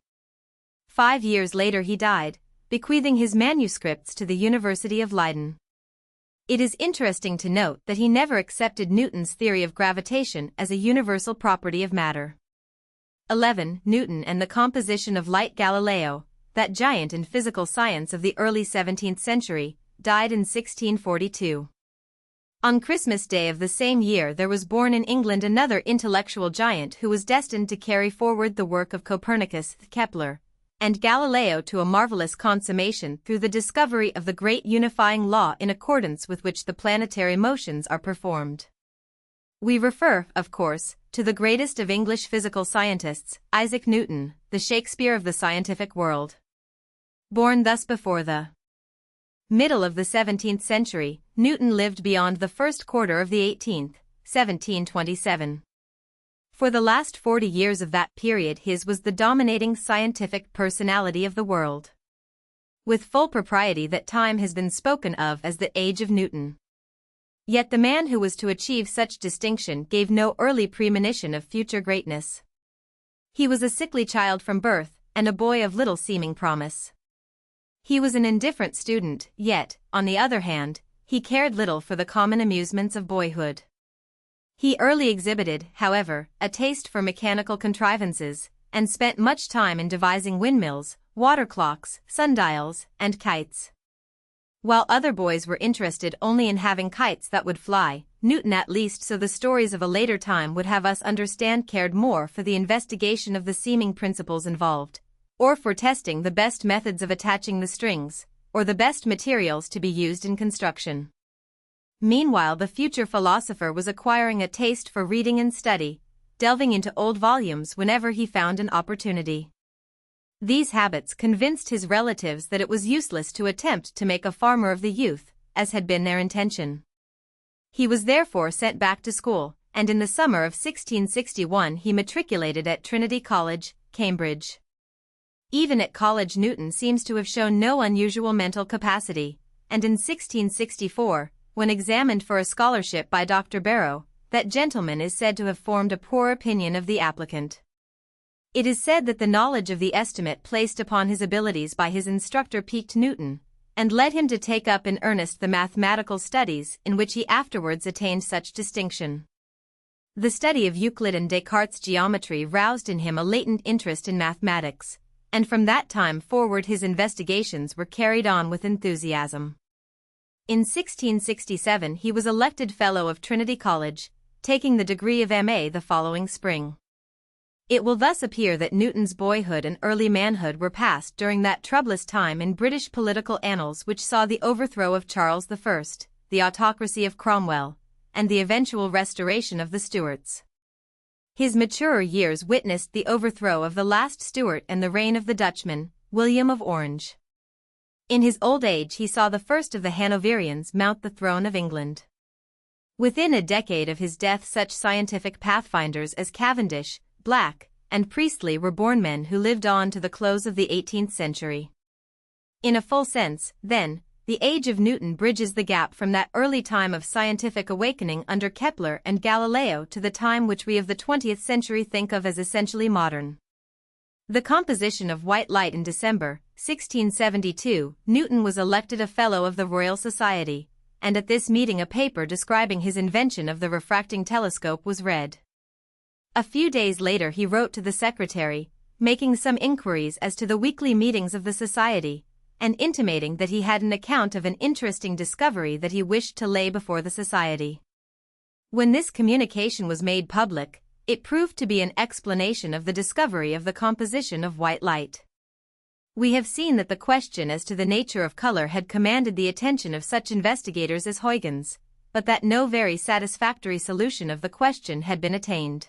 5 years later he died, bequeathing his manuscripts to the University of Leiden. It is interesting to note that he never accepted Newton's theory of gravitation as a universal property of matter. 11. Newton and the composition of light. Galileo, that giant in physical science of the early 17th century, died in 1642. On Christmas Day of the same year there was born in England another intellectual giant who was destined to carry forward the work of Copernicus, Kepler, and Galileo to a marvelous consummation through the discovery of the great unifying law in accordance with which the planetary motions are performed. We refer, of course, to the greatest of English physical scientists, Isaac Newton, the Shakespeare of the scientific world. Born thus before the middle of the 17th century, Newton lived beyond the first quarter of the 18th, 1727. For the last 40 years of that period his was the dominating scientific personality of the world. With full propriety that time has been spoken of as the age of Newton. Yet the man who was to achieve such distinction gave no early premonition of future greatness. He was a sickly child from birth, and a boy of little seeming promise. He was an indifferent student, yet, on the other hand, he cared little for the common amusements of boyhood. He early exhibited, however, a taste for mechanical contrivances, and spent much time in devising windmills, water clocks, sundials, and kites. While other boys were interested only in having kites that would fly, Newton, at least so the stories of a later time would have us understand, cared more for the investigation of the seeming principles involved, or for testing the best methods of attaching the strings, or the best materials to be used in construction. Meanwhile, the future philosopher was acquiring a taste for reading and study, delving into old volumes whenever he found an opportunity. These habits convinced his relatives that it was useless to attempt to make a farmer of the youth, as had been their intention. He was therefore sent back to school, and in the summer of 1661 he matriculated at Trinity College, Cambridge. Even at college, Newton seems to have shown no unusual mental capacity, and in 1664, when examined for a scholarship by Dr. Barrow, that gentleman is said to have formed a poor opinion of the applicant. It is said that the knowledge of the estimate placed upon his abilities by his instructor piqued Newton, and led him to take up in earnest the mathematical studies in which he afterwards attained such distinction. The study of Euclid and Descartes' geometry roused in him a latent interest in mathematics, and from that time forward his investigations were carried on with enthusiasm. In 1667 he was elected Fellow of Trinity College, taking the degree of M.A. the following spring. It will thus appear that Newton's boyhood and early manhood were passed during that troublous time in British political annals which saw the overthrow of Charles I, the autocracy of Cromwell, and the eventual restoration of the Stuarts. His maturer years witnessed the overthrow of the last Stuart and the reign of the Dutchman, William of Orange. In his old age he saw the first of the Hanoverians mount the throne of England. Within a decade of his death such scientific pathfinders as Cavendish, Black, and Priestley were born, men who lived on to the close of the 18th century. In a full sense, then, the age of Newton bridges the gap from that early time of scientific awakening under Kepler and Galileo to the time which we of the 20th century think of as essentially modern. The composition of white light. In December 1672, Newton was elected a Fellow of the Royal Society, and at this meeting a paper describing his invention of the refracting telescope was read. A few days later he wrote to the secretary, making some inquiries as to the weekly meetings of the society, and intimating that he had an account of an interesting discovery that he wished to lay before the society. When this communication was made public, it proved to be an explanation of the discovery of the composition of white light. We have seen that the question as to the nature of color had commanded the attention of such investigators as Huygens, but that no very satisfactory solution of the question had been attained.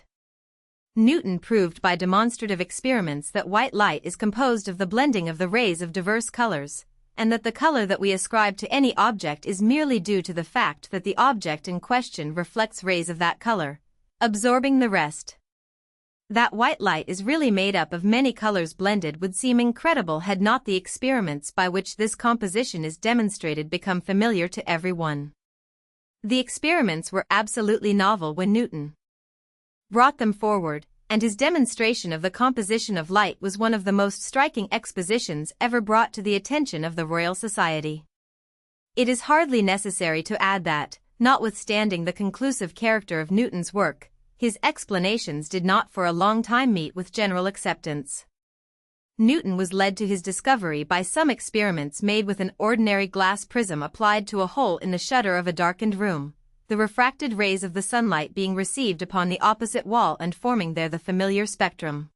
Newton proved by demonstrative experiments that white light is composed of the blending of the rays of diverse colors, and that the color that we ascribe to any object is merely due to the fact that the object in question reflects rays of that color, absorbing the rest. That white light is really made up of many colors blended would seem incredible had not the experiments by which this composition is demonstrated become familiar to everyone. The experiments were absolutely novel when Newton brought them forward, and his demonstration of the composition of light was one of the most striking expositions ever brought to the attention of the Royal Society. It is hardly necessary to add that, notwithstanding the conclusive character of Newton's work, his explanations did not for a long time meet with general acceptance. Newton was led to his discovery by some experiments made with an ordinary glass prism applied to a hole in the shutter of a darkened room, the refracted rays of the sunlight being received upon the opposite wall and forming there the familiar spectrum.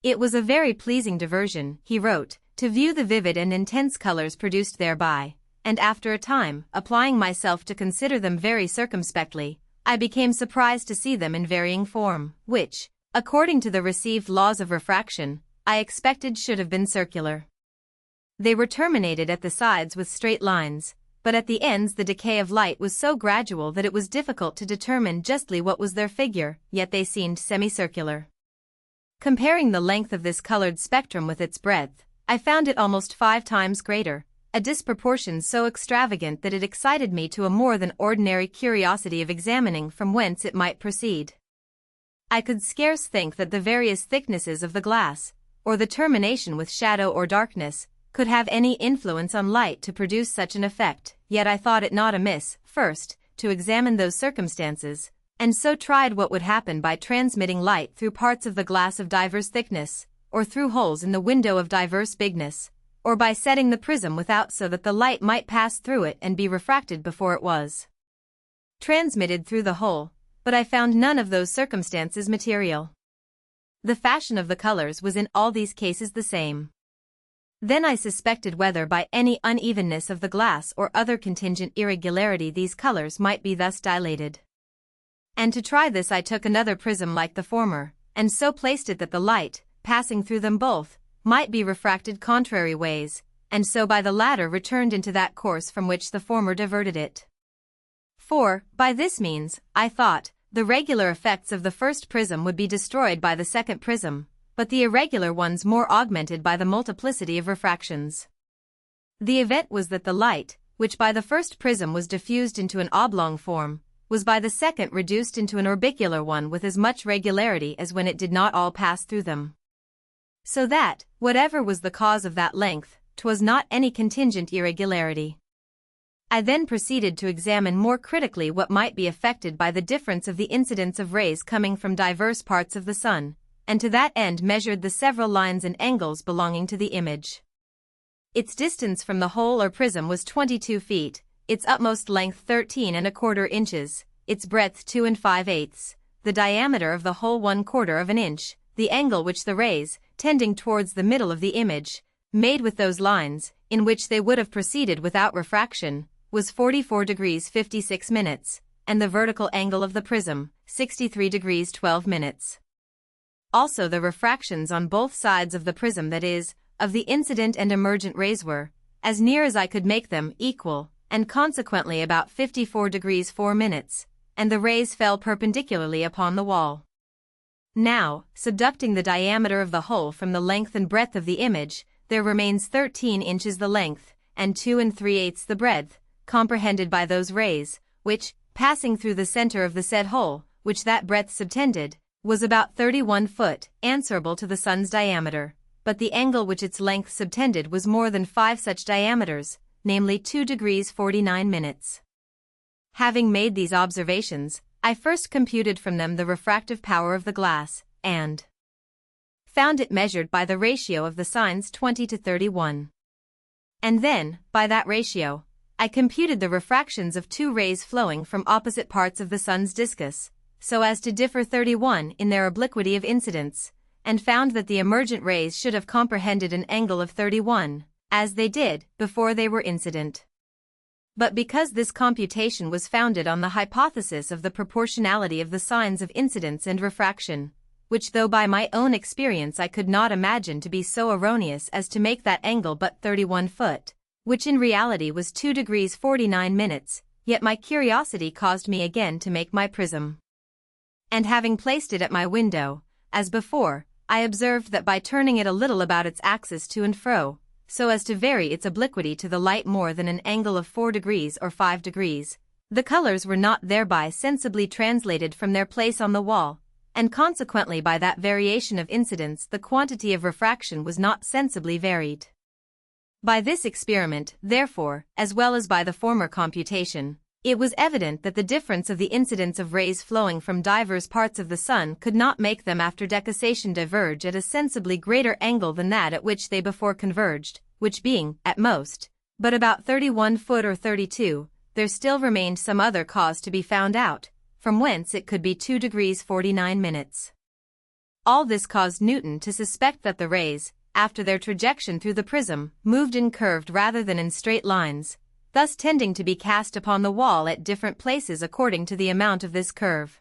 It was a very pleasing diversion, he wrote, to view the vivid and intense colors produced thereby, and after a time, applying myself to consider them very circumspectly, I became surprised to see them in varying form, which, according to the received laws of refraction, I expected should have been circular. They were terminated at the sides with straight lines, but at the ends the decay of light was so gradual that it was difficult to determine justly what was their figure, yet they seemed semicircular. Comparing the length of this colored spectrum with its breadth, I found it almost 5 times greater, a disproportion so extravagant that it excited me to a more than ordinary curiosity of examining from whence it might proceed. I could scarce think that the various thicknesses of the glass, or the termination with shadow or darkness, could have any influence on light to produce such an effect, yet I thought it not amiss, first, to examine those circumstances, and so tried what would happen by transmitting light through parts of the glass of diverse thickness, or through holes in the window of diverse bigness, or by setting the prism without so that the light might pass through it and be refracted before it was transmitted through the hole, but I found none of those circumstances material. The fashion of the colors was in all these cases the same. Then I suspected whether by any unevenness of the glass or other contingent irregularity these colors might be thus dilated. And to try this I took another prism like the former, and so placed it that the light, passing through them both, might be refracted contrary ways, and so by the latter returned into that course from which the former diverted it. For, by this means, I thought, the regular effects of the first prism would be destroyed by the second prism, but the irregular ones more augmented by the multiplicity of refractions. The event was that the light, which by the first prism was diffused into an oblong form, was by the second reduced into an orbicular one with as much regularity as when it did not all pass through them. So that, whatever was the cause of that length, 'twas not any contingent irregularity. I then proceeded to examine more critically what might be affected by the difference of the incidence of rays coming from diverse parts of the sun, and to that end measured the several lines and angles belonging to the image. Its distance from the hole or prism was 22 feet, its utmost length 13¼ inches, its breadth 2 5/8, the diameter of the hole 1/4 of an inch, the angle which the rays, tending towards the middle of the image, made with those lines, in which they would have proceeded without refraction, was 44 degrees 56 minutes, and the vertical angle of the prism, 63 degrees 12 minutes. Also the refractions on both sides of the prism, that is, of the incident and emergent rays, were, as near as I could make them, equal, and consequently about 54 degrees 4 minutes, and the rays fell perpendicularly upon the wall. Now, subducting the diameter of the hole from the length and breadth of the image, there remains 13 inches the length, and 2 3/8 the breadth, comprehended by those rays, which, passing through the center of the said hole, which that breadth subtended, was about 31 foot, answerable to the sun's diameter, but the angle which its length subtended was more than 5 such diameters, namely 2 degrees 49 minutes. Having made these observations, I first computed from them the refractive power of the glass, and found it measured by the ratio of the sines 20 to 31. And then, by that ratio, I computed the refractions of two rays flowing from opposite parts of the sun's discus, so as to differ 31 in their obliquity of incidence, and found that the emergent rays should have comprehended an angle of 31, as they did before they were incident. But because this computation was founded on the hypothesis of the proportionality of the signs of incidence and refraction, which though by my own experience I could not imagine to be so erroneous as to make that angle but 31 foot, which in reality was 2 degrees 49 minutes, yet my curiosity caused me again to make my prism. And having placed it at my window, as before, I observed that by turning it a little about its axis to and fro, so as to vary its obliquity to the light more than an angle of 4 degrees or 5 degrees, the colors were not thereby sensibly translated from their place on the wall, and consequently by that variation of incidence the quantity of refraction was not sensibly varied. By this experiment, therefore, as well as by the former computation, it was evident that the difference of the incidence of rays flowing from divers parts of the sun could not make them after decussation diverge at a sensibly greater angle than that at which they before converged, which being, at most, but about 31 foot or 32, there still remained some other cause to be found out, from whence it could be 2 degrees 49 minutes. All this caused Newton to suspect that the rays, after their trajection through the prism, moved in curved rather than in straight lines, thus tending to be cast upon the wall at different places according to the amount of this curve.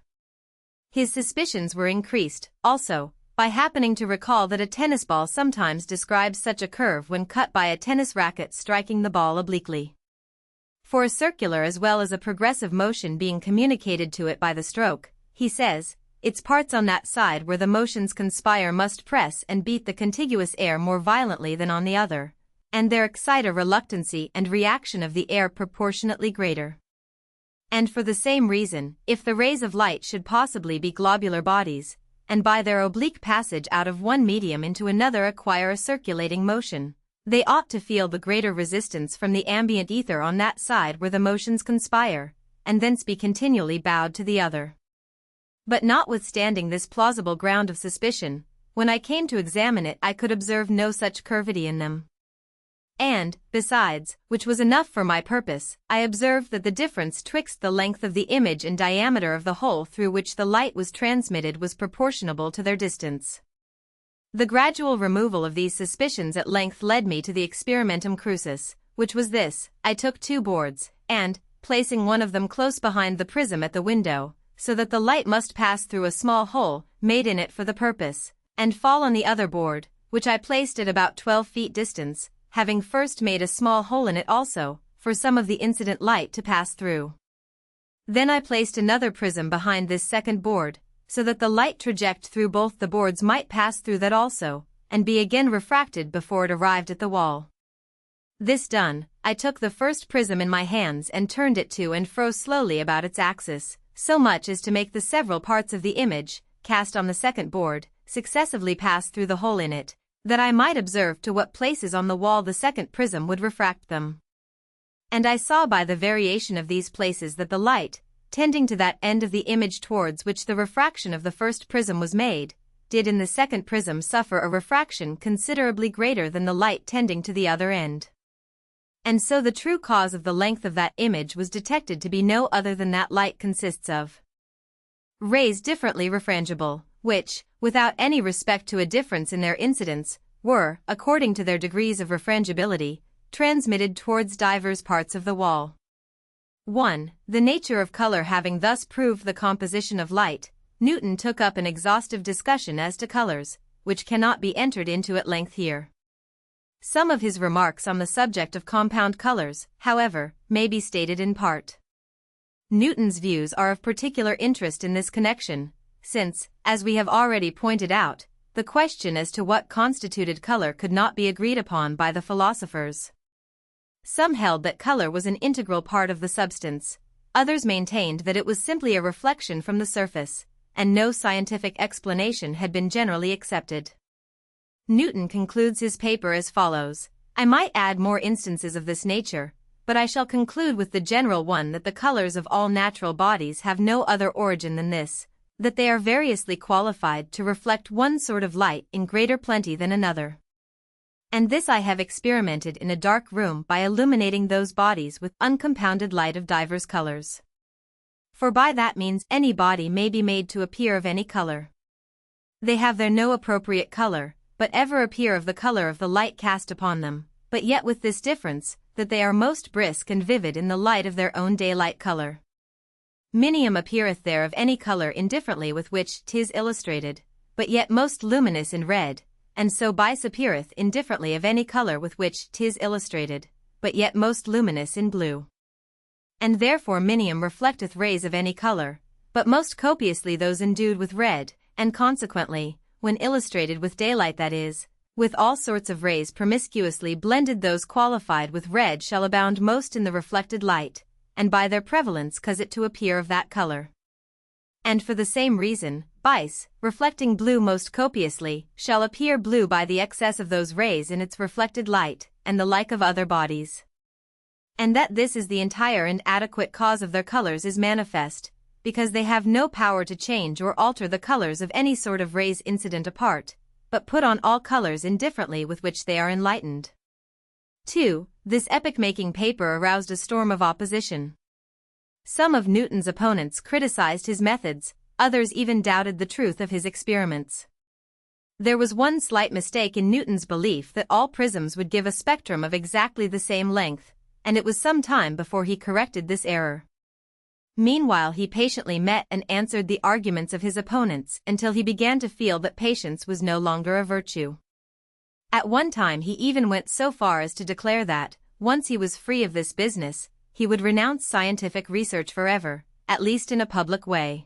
His suspicions were increased, also, by happening to recall that a tennis ball sometimes describes such a curve when cut by a tennis racket striking the ball obliquely. For a circular as well as a progressive motion being communicated to it by the stroke, he says, its parts on that side where the motions conspire must press and beat the contiguous air more violently than on the other, and there excite a reluctancy and reaction of the air proportionately greater. And for the same reason, if the rays of light should possibly be globular bodies, and by their oblique passage out of one medium into another acquire a circulating motion, they ought to feel the greater resistance from the ambient ether on that side where the motions conspire, and thence be continually bowed to the other. But notwithstanding this plausible ground of suspicion, when I came to examine it I could observe no such curvity in them. and, besides, which was enough for my purpose, I observed that the difference twixt the length of the image and diameter of the hole through which the light was transmitted was proportionable to their distance. The gradual removal of these suspicions at length led me to the experimentum crucis, which was this: I took 2 boards, and, placing one of them close behind the prism at the window, so that the light must pass through a small hole made in it for the purpose, and fall on the other board, which I placed at about 12 feet distance, having first made a small hole in it also, for some of the incident light to pass through. Then I placed another prism behind this second board, so that the light traject through both the boards might pass through that also, and be again refracted before it arrived at the wall. This done, I took the first prism in my hands and turned it to and fro slowly about its axis, so much as to make the several parts of the image, cast on the second board, successively pass through the hole in it, that I might observe to what places on the wall the second prism would refract them. And I saw by the variation of these places that the light, tending to that end of the image towards which the refraction of the first prism was made, did in the second prism suffer a refraction considerably greater than the light tending to the other end. And so the true cause of the length of that image was detected to be no other than that light consists of rays differently refrangible, which, without any respect to a difference in their incidence, were, according to their degrees of refrangibility, transmitted towards divers parts of the wall. 1. The nature of color. Having thus proved the composition of light, Newton took up an exhaustive discussion as to colors, which cannot be entered into at length here. Some of his remarks on the subject of compound colors, however, may be stated in part. Newton's views are of particular interest in this connection, since, as we have already pointed out, the question as to what constituted color could not be agreed upon by the philosophers. Some held that color was an integral part of the substance, others maintained that it was simply a reflection from the surface, and no scientific explanation had been generally accepted. Newton concludes his paper as follows: I might add more instances of this nature, but I shall conclude with the general one that the colors of all natural bodies have no other origin than this, that they are variously qualified to reflect one sort of light in greater plenty than another. And this I have experimented in a dark room by illuminating those bodies with uncompounded light of divers colors. For by that means any body may be made to appear of any color. They have there no appropriate color, but ever appear of the color of the light cast upon them, but yet with this difference, that they are most brisk and vivid in the light of their own daylight color. Minium appeareth there of any color indifferently with which 'tis illustrated, but yet most luminous in red, and so bice appeareth indifferently of any color with which 'tis illustrated, but yet most luminous in blue. And therefore minium reflecteth rays of any color, but most copiously those endued with red, and consequently, when illustrated with daylight, that is, with all sorts of rays promiscuously blended, those qualified with red shall abound most in the reflected light, and by their prevalence cause it to appear of that color. And for the same reason, bice, reflecting blue most copiously, shall appear blue by the excess of those rays in its reflected light, and the like of other bodies. And that this is the entire and adequate cause of their colors is manifest, because they have no power to change or alter the colors of any sort of rays incident apart, but put on all colors indifferently with which they are enlightened. 2. This epoch-making paper aroused a storm of opposition. Some of Newton's opponents criticized his methods, others even doubted the truth of his experiments. There was one slight mistake in Newton's belief that all prisms would give a spectrum of exactly the same length, and it was some time before he corrected this error. Meanwhile he patiently met and answered the arguments of his opponents until he began to feel that patience was no longer a virtue. At one time he even went so far as to declare that, once he was free of this business, he would renounce scientific research forever, at least in a public way.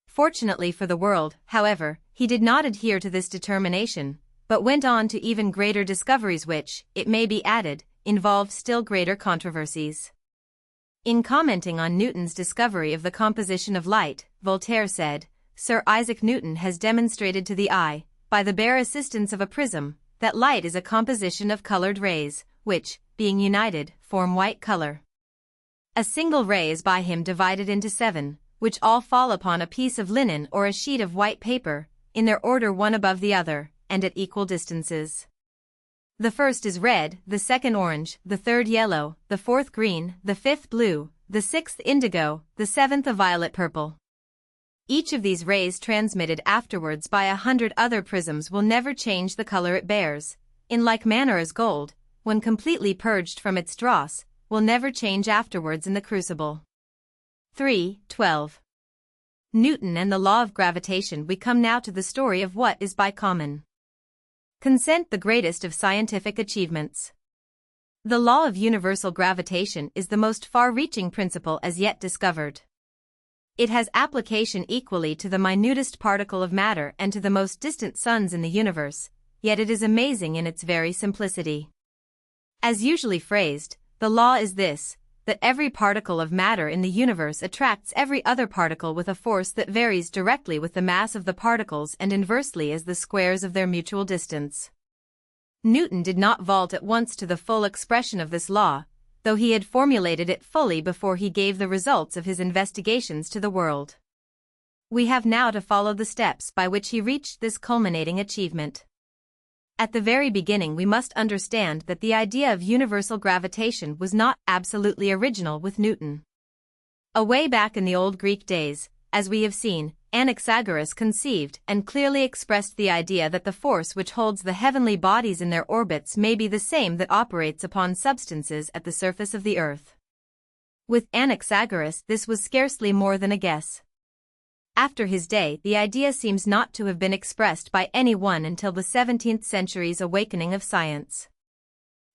Fortunately for the world, however, he did not adhere to this determination, but went on to even greater discoveries which, it may be added, involved still greater controversies. In commenting on Newton's discovery of the composition of light, Voltaire said, "Sir Isaac Newton has demonstrated to the eye, by the bare assistance of a prism, that light is a composition of colored rays, which, being united, form white color. A single ray is by him divided into 7, which all fall upon a piece of linen or a sheet of white paper, in their order one above the other, and at equal distances. The first is red, the second orange, the third yellow, the fourth green, the fifth blue, the sixth indigo, the seventh a violet purple. Each of these rays transmitted afterwards by 100 other prisms will never change the color it bears, in like manner as gold, when completely purged from its dross, will never change afterwards in the crucible. 3:12. Newton and the law of gravitation. We come now to the story of what is by common consent the greatest of scientific achievements. The law of universal gravitation is the most far-reaching principle as yet discovered. It has application equally to the minutest particle of matter and to the most distant suns in the universe, yet it is amazing in its very simplicity. As usually phrased, the law is this, that every particle of matter in the universe attracts every other particle with a force that varies directly with the mass of the particles and inversely as the squares of their mutual distance. Newton did not vault at once to the full expression of this law, though he had formulated it fully before he gave the results of his investigations to the world. We have now to follow the steps by which he reached this culminating achievement. At the very beginning we must understand that the idea of universal gravitation was not absolutely original with Newton. Away back in the old Greek days, as we have seen, Anaxagoras conceived and clearly expressed the idea that the force which holds the heavenly bodies in their orbits may be the same that operates upon substances at the surface of the earth. With Anaxagoras this was scarcely more than a guess. After his day, the idea seems not to have been expressed by anyone until the 17th century's awakening of science.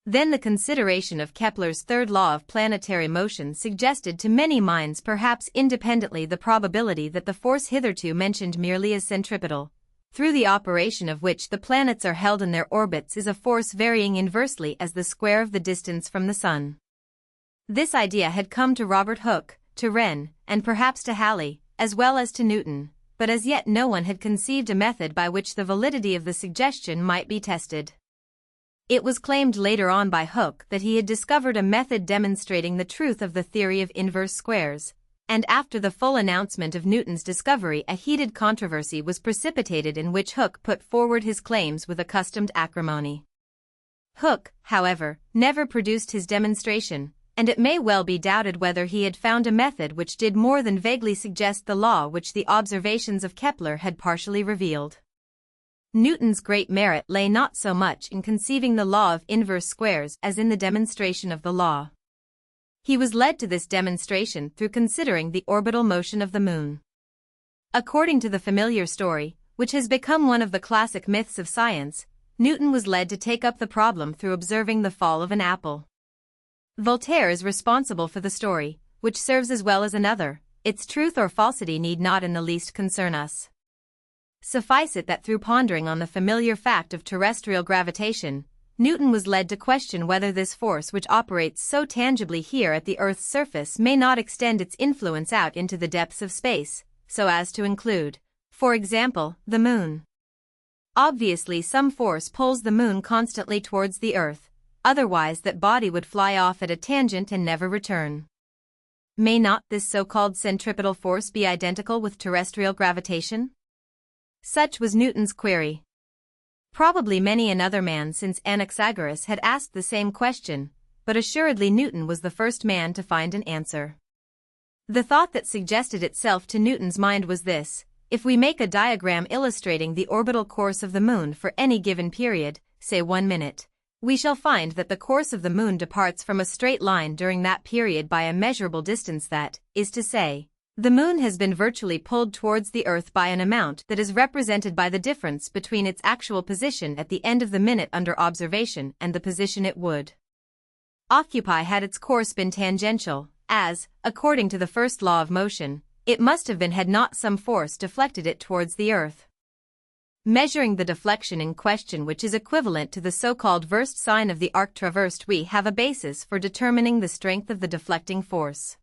Then the consideration of Kepler's third law of planetary motion suggested to many minds, perhaps independently, the probability that the force hitherto mentioned merely as centripetal, through the operation of which the planets are held in their orbits, is a force varying inversely as the square of the distance from the sun. This idea had come to Robert Hooke, to Wren, and perhaps to Halley, as well as to Newton, but as yet no one had conceived a method by which the validity of the suggestion might be tested. It was claimed later on by Hooke that he had discovered a method demonstrating the truth of the theory of inverse squares, and after the full announcement of Newton's discovery a heated controversy was precipitated in which Hooke put forward his claims with accustomed acrimony. Hooke, however, never produced his demonstration, and it may well be doubted whether he had found a method which did more than vaguely suggest the law which the observations of Kepler had partially revealed. Newton's great merit lay not so much in conceiving the law of inverse squares as in the demonstration of the law. He was led to this demonstration through considering the orbital motion of the moon. According to the familiar story, which has become one of the classic myths of science, Newton was led to take up the problem through observing the fall of an apple. Voltaire is responsible for the story, which serves as well as another. Its truth or falsity need not in the least concern us. Suffice it that through pondering on the familiar fact of terrestrial gravitation, Newton was led to question whether this force which operates so tangibly here at the Earth's surface may not extend its influence out into the depths of space, so as to include, for example, the moon. Obviously some force pulls the moon constantly towards the Earth, otherwise that body would fly off at a tangent and never return. May not this so-called centripetal force be identical with terrestrial gravitation? Such was Newton's query. Probably many another man since Anaxagoras had asked the same question, but assuredly Newton was the first man to find an answer. The thought that suggested itself to Newton's mind was this: if we make a diagram illustrating the orbital course of the moon for any given period, say 1 minute, we shall find that the course of the moon departs from a straight line during that period by a measurable distance, that is to say, the moon has been virtually pulled towards the Earth by an amount that is represented by the difference between its actual position at the end of the minute under observation and the position it would occupy had its course been tangential, as, according to the first law of motion, it must have been had not some force deflected it towards the Earth. Measuring the deflection in question, which is equivalent to the so-called versed sine of the arc traversed, we have a basis for determining the strength of the deflecting force.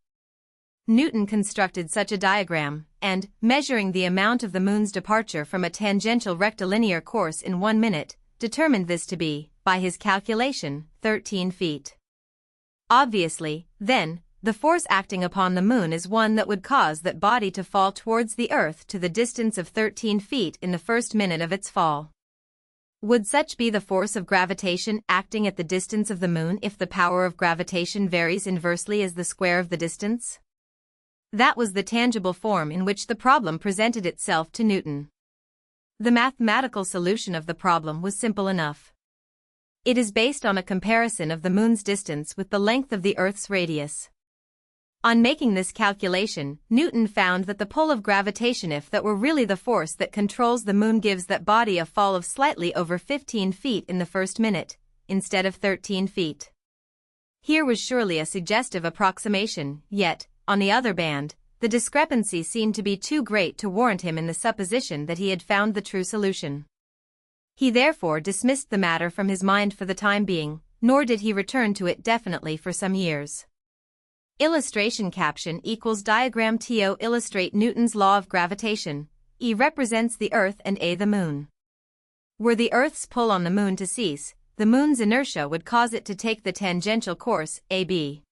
Newton constructed such a diagram, and, measuring the amount of the moon's departure from a tangential rectilinear course in 1 minute, determined this to be, by his calculation, 13 feet. Obviously, then, the force acting upon the moon is one that would cause that body to fall towards the Earth to the distance of 13 feet in the first minute of its fall. Would such be the force of gravitation acting at the distance of the moon if the power of gravitation varies inversely as the square of the distance? That was the tangible form in which the problem presented itself to Newton. The mathematical solution of the problem was simple enough. It is based on a comparison of the moon's distance with the length of the Earth's radius. On making this calculation, Newton found that the pull of gravitation, if that were really the force that controls the moon, gives that body a fall of slightly over 15 feet in the first minute, instead of 13 feet. Here was surely a suggestive approximation, yet, on the other hand, the discrepancy seemed to be too great to warrant him in the supposition that he had found the true solution. He therefore dismissed the matter from his mind for the time being, nor did he return to it definitely for some years. Illustration caption equals diagram to illustrate Newton's law of gravitation. E represents the Earth and A the moon. Were the Earth's pull on the moon to cease, the moon's inertia would cause it to take the tangential course, AB.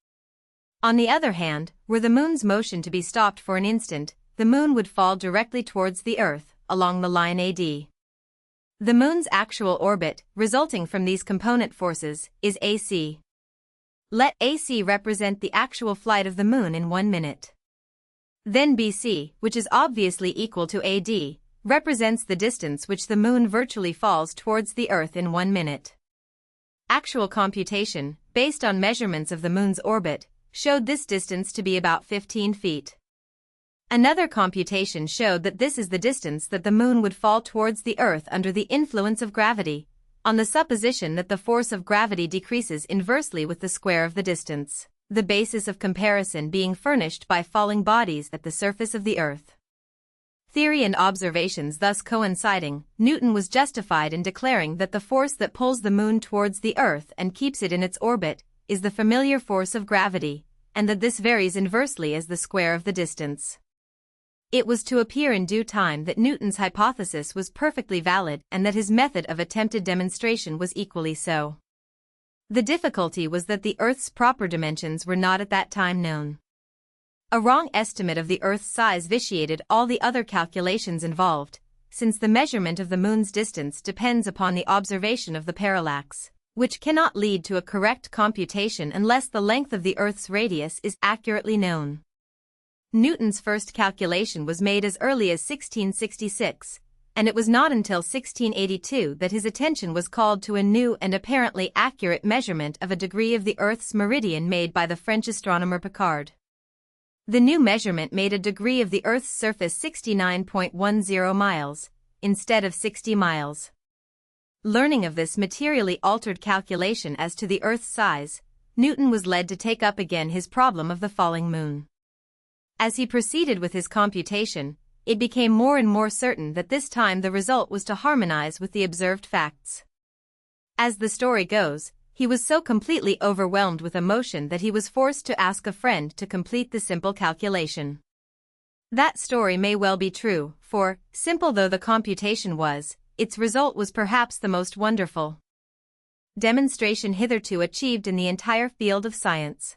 On the other hand, were the moon's motion to be stopped for an instant, the moon would fall directly towards the Earth, along the line AD. The moon's actual orbit, resulting from these component forces, is AC. Let AC represent the actual flight of the moon in 1 minute. Then BC, which is obviously equal to AD, represents the distance which the moon virtually falls towards the Earth in 1 minute. Actual computation, based on measurements of the moon's orbit, showed this distance to be about 15 feet. Another computation showed that this is the distance that the moon would fall towards the Earth under the influence of gravity, on the supposition that the force of gravity decreases inversely with the square of the distance, the basis of comparison being furnished by falling bodies at the surface of the Earth. Theory and observations thus coinciding, Newton was justified in declaring that the force that pulls the moon towards the Earth and keeps it in its orbit is the familiar force of gravity, and that this varies inversely as the square of the distance. It was to appear in due time that Newton's hypothesis was perfectly valid and that his method of attempted demonstration was equally so. The difficulty was that the Earth's proper dimensions were not at that time known. A wrong estimate of the Earth's size vitiated all the other calculations involved, since the measurement of the moon's distance depends upon the observation of the parallax, which cannot lead to a correct computation unless the length of the Earth's radius is accurately known. Newton's first calculation was made as early as 1666, and it was not until 1682 that his attention was called to a new and apparently accurate measurement of a degree of the Earth's meridian made by the French astronomer Picard. The new measurement made a degree of the Earth's surface 69.10 miles, instead of 60 miles. Learning of this materially altered calculation as to the Earth's size, Newton was led to take up again his problem of the falling moon. As he proceeded with his computation, it became more and more certain that this time the result was to harmonize with the observed facts. As the story goes, he was so completely overwhelmed with emotion that he was forced to ask a friend to complete the simple calculation. That story may well be true, for, simple though the computation was, its result was perhaps the most wonderful demonstration hitherto achieved in the entire field of science.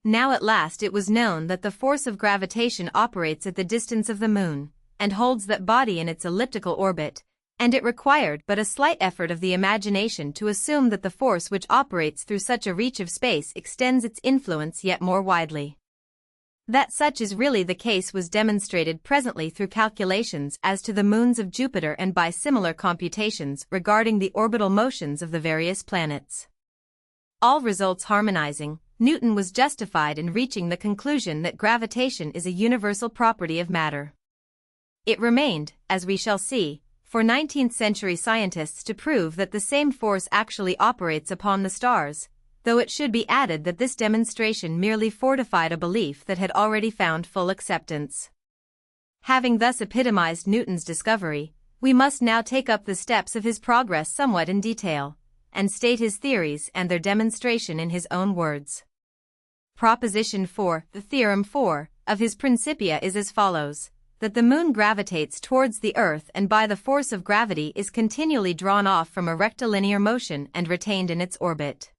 Now at last it was known that the force of gravitation operates at the distance of the moon, and holds that body in its elliptical orbit, and it required but a slight effort of the imagination to assume that the force which operates through such a reach of space extends its influence yet more widely. That such is really the case was demonstrated presently through calculations as to the moons of Jupiter and by similar computations regarding the orbital motions of the various planets. All results harmonizing, Newton was justified in reaching the conclusion that gravitation is a universal property of matter. It remained, as we shall see, for 19th-century scientists to prove that the same force actually operates upon the stars, though it should be added that this demonstration merely fortified a belief that had already found full acceptance. Having thus epitomized Newton's discovery, we must now take up the steps of his progress somewhat in detail, and state his theories and their demonstration in his own words. Proposition 4, the Theorem 4, of his Principia is as follows, that the moon gravitates towards the Earth and by the force of gravity is continually drawn off from a rectilinear motion and retained in its orbit.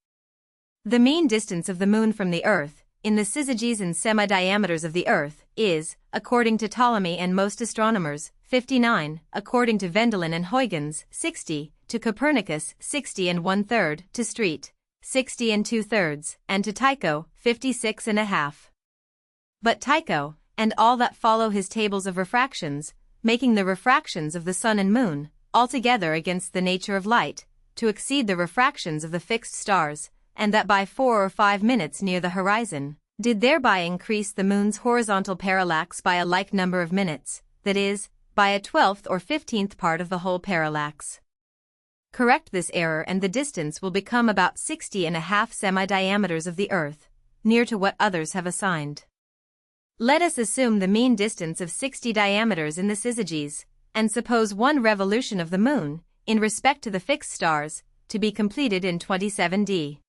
The mean distance of the moon from the Earth, in the syzygies and semi-diameters of the Earth, is, according to Ptolemy and most astronomers, 59, according to Vendelin and Huygens, 60, to Copernicus 60 1/3, to Street 60 2/3, and to Tycho 56 1/2. But Tycho, and all that follow his tables of refractions, making the refractions of the sun and moon, altogether against the nature of light, to exceed the refractions of the fixed stars, and that by 4 or 5 minutes near the horizon, did thereby increase the moon's horizontal parallax by a like number of minutes, that is, by a 12th or 15th part of the whole parallax. Correct this error and the distance will become about 60 1/2 semi-diameters of the Earth, near to what others have assigned. Let us assume the mean distance of 60 diameters in the syzygies, and suppose one revolution of the moon, in respect to the fixed stars, to be completed in 27d.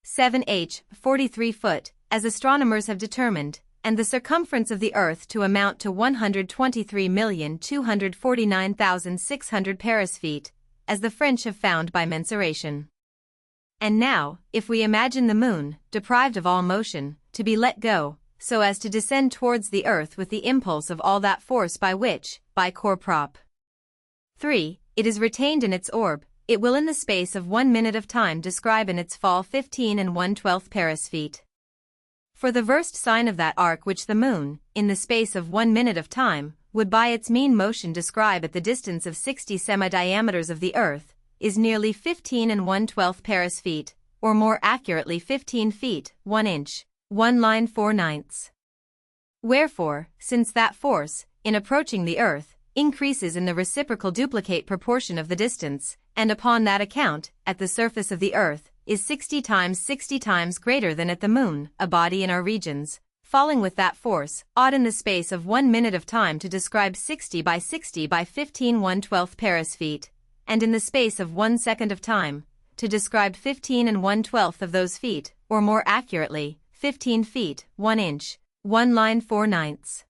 7h, 43 foot, as astronomers have determined, and the circumference of the Earth to amount to 123,249,600 Paris feet, as the French have found by mensuration. And now, if we imagine the moon, deprived of all motion, to be let go, so as to descend towards the Earth with the impulse of all that force by which, by core prop. 3, it is retained in its orb, it will in the space of 1 minute of time describe in its fall 15 1/12 Paris feet. For the versed sign of that arc which the moon, in the space of 1 minute of time, would by its mean motion describe at the distance of 60 semi-diameters of the Earth, is nearly 15 1/12 Paris feet, or more accurately 15 feet, 1 inch, 1 line 4/9. Wherefore, since that force, in approaching the Earth, increases in the reciprocal duplicate proportion of the distance, and upon that account, at the surface of the Earth, is 60 times greater than at the moon, a body in our regions, falling with that force, ought in the space of 1 minute of time to describe 60 by 60 by 15 1/12 Paris feet, and in the space of 1 second of time, to describe 15 1/12 of those feet, or more accurately, 15 feet, 1 inch, 1 line 4/9.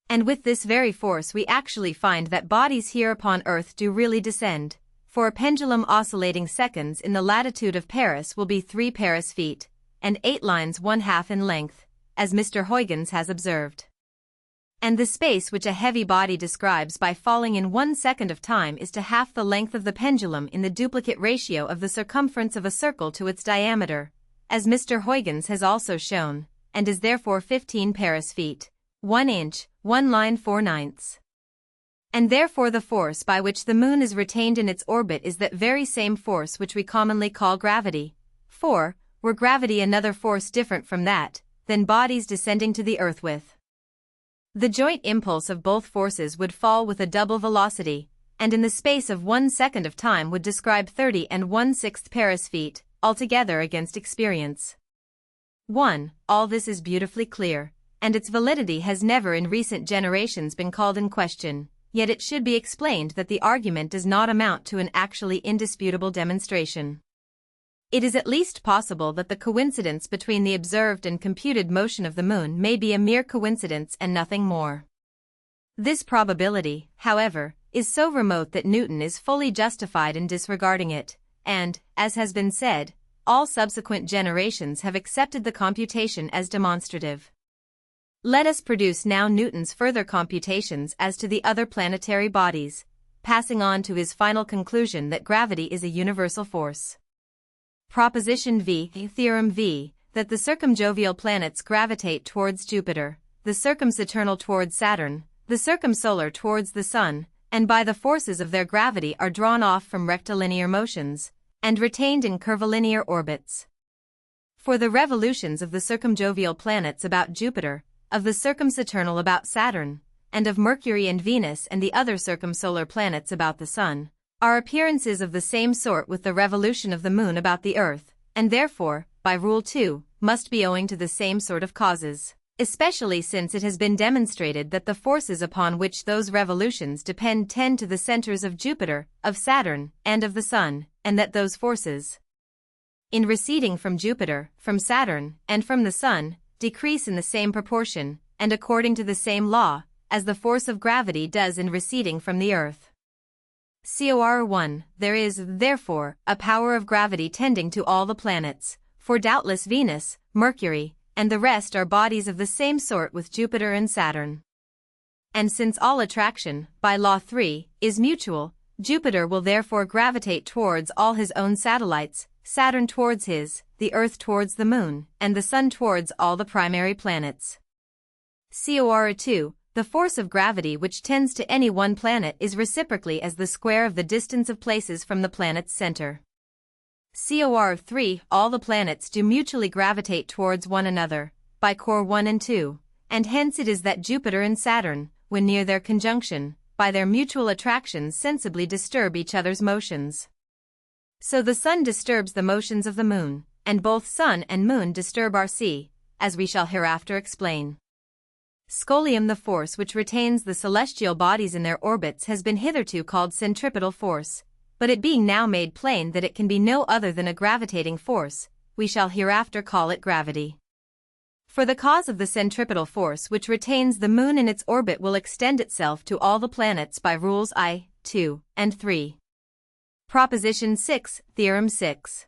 And with this very force we actually find that bodies here upon Earth do really descend, for a pendulum oscillating seconds in the latitude of Paris will be 3 Paris feet, and 8 lines 1/2 in length, as Mr. Huygens has observed. And the space which a heavy body describes by falling in 1 second of time is to half the length of the pendulum in the duplicate ratio of the circumference of a circle to its diameter, as Mr. Huygens has also shown, and is therefore 15 Paris feet, 1 inch, 1 line 4/9. And therefore the force by which the moon is retained in its orbit is that very same force which we commonly call gravity. For, were gravity another force different from that, then bodies descending to the Earth with the joint impulse of both forces would fall with a double velocity, and in the space of 1 second of time would describe 30 1/6 Paris feet, altogether against experience. 1. All this is beautifully clear, and its validity has never in recent generations been called in question, yet it should be explained that the argument does not amount to an actually indisputable demonstration. It is at least possible that the coincidence between the observed and computed motion of the moon may be a mere coincidence and nothing more. This probability, however, is so remote that Newton is fully justified in disregarding it, and, as has been said, all subsequent generations have accepted the computation as demonstrative. Let us produce now Newton's further computations as to the other planetary bodies, passing on to his final conclusion that gravity is a universal force. Proposition V, Theorem V, that the circumjovial planets gravitate towards Jupiter, the circumsaturnal towards Saturn, the circumsolar towards the Sun, and by the forces of their gravity are drawn off from rectilinear motions, and retained in curvilinear orbits. For the revolutions of the circumjovial planets about Jupiter, of the circumsaturnal about Saturn, and of Mercury and Venus and the other circumsolar planets about the Sun, are appearances of the same sort with the revolution of the Moon about the Earth, and therefore, by Rule 2, must be owing to the same sort of causes, especially since it has been demonstrated that the forces upon which those revolutions depend tend to the centers of Jupiter, of Saturn, and of the Sun, and that those forces, in receding from Jupiter, from Saturn, and from the Sun, decrease in the same proportion, and according to the same law, as the force of gravity does in receding from the Earth. Cor 1. There is, therefore, a power of gravity tending to all the planets, for doubtless Venus, Mercury, and the rest are bodies of the same sort with Jupiter and Saturn. And since all attraction, by Law 3, is mutual, Jupiter will therefore gravitate towards all his own satellites, Saturn towards his, the Earth towards the Moon, and the Sun towards all the primary planets. Cor 2. The force of gravity which tends to any one planet is reciprocally as the square of the distance of places from the planet's center. Cor 3. All the planets do mutually gravitate towards one another, by Cor 1 and 2, and hence it is that Jupiter and Saturn, when near their conjunction, by their mutual attractions sensibly disturb each other's motions. So the Sun disturbs the motions of the Moon, and both Sun and Moon disturb our sea, as we shall hereafter explain. Scholium. The force which retains the celestial bodies in their orbits has been hitherto called centripetal force, but it being now made plain that it can be no other than a gravitating force, we shall hereafter call it gravity. For the cause of the centripetal force which retains the Moon in its orbit will extend itself to all the planets by rules I, 2, and 3. Proposition 6, Theorem 6.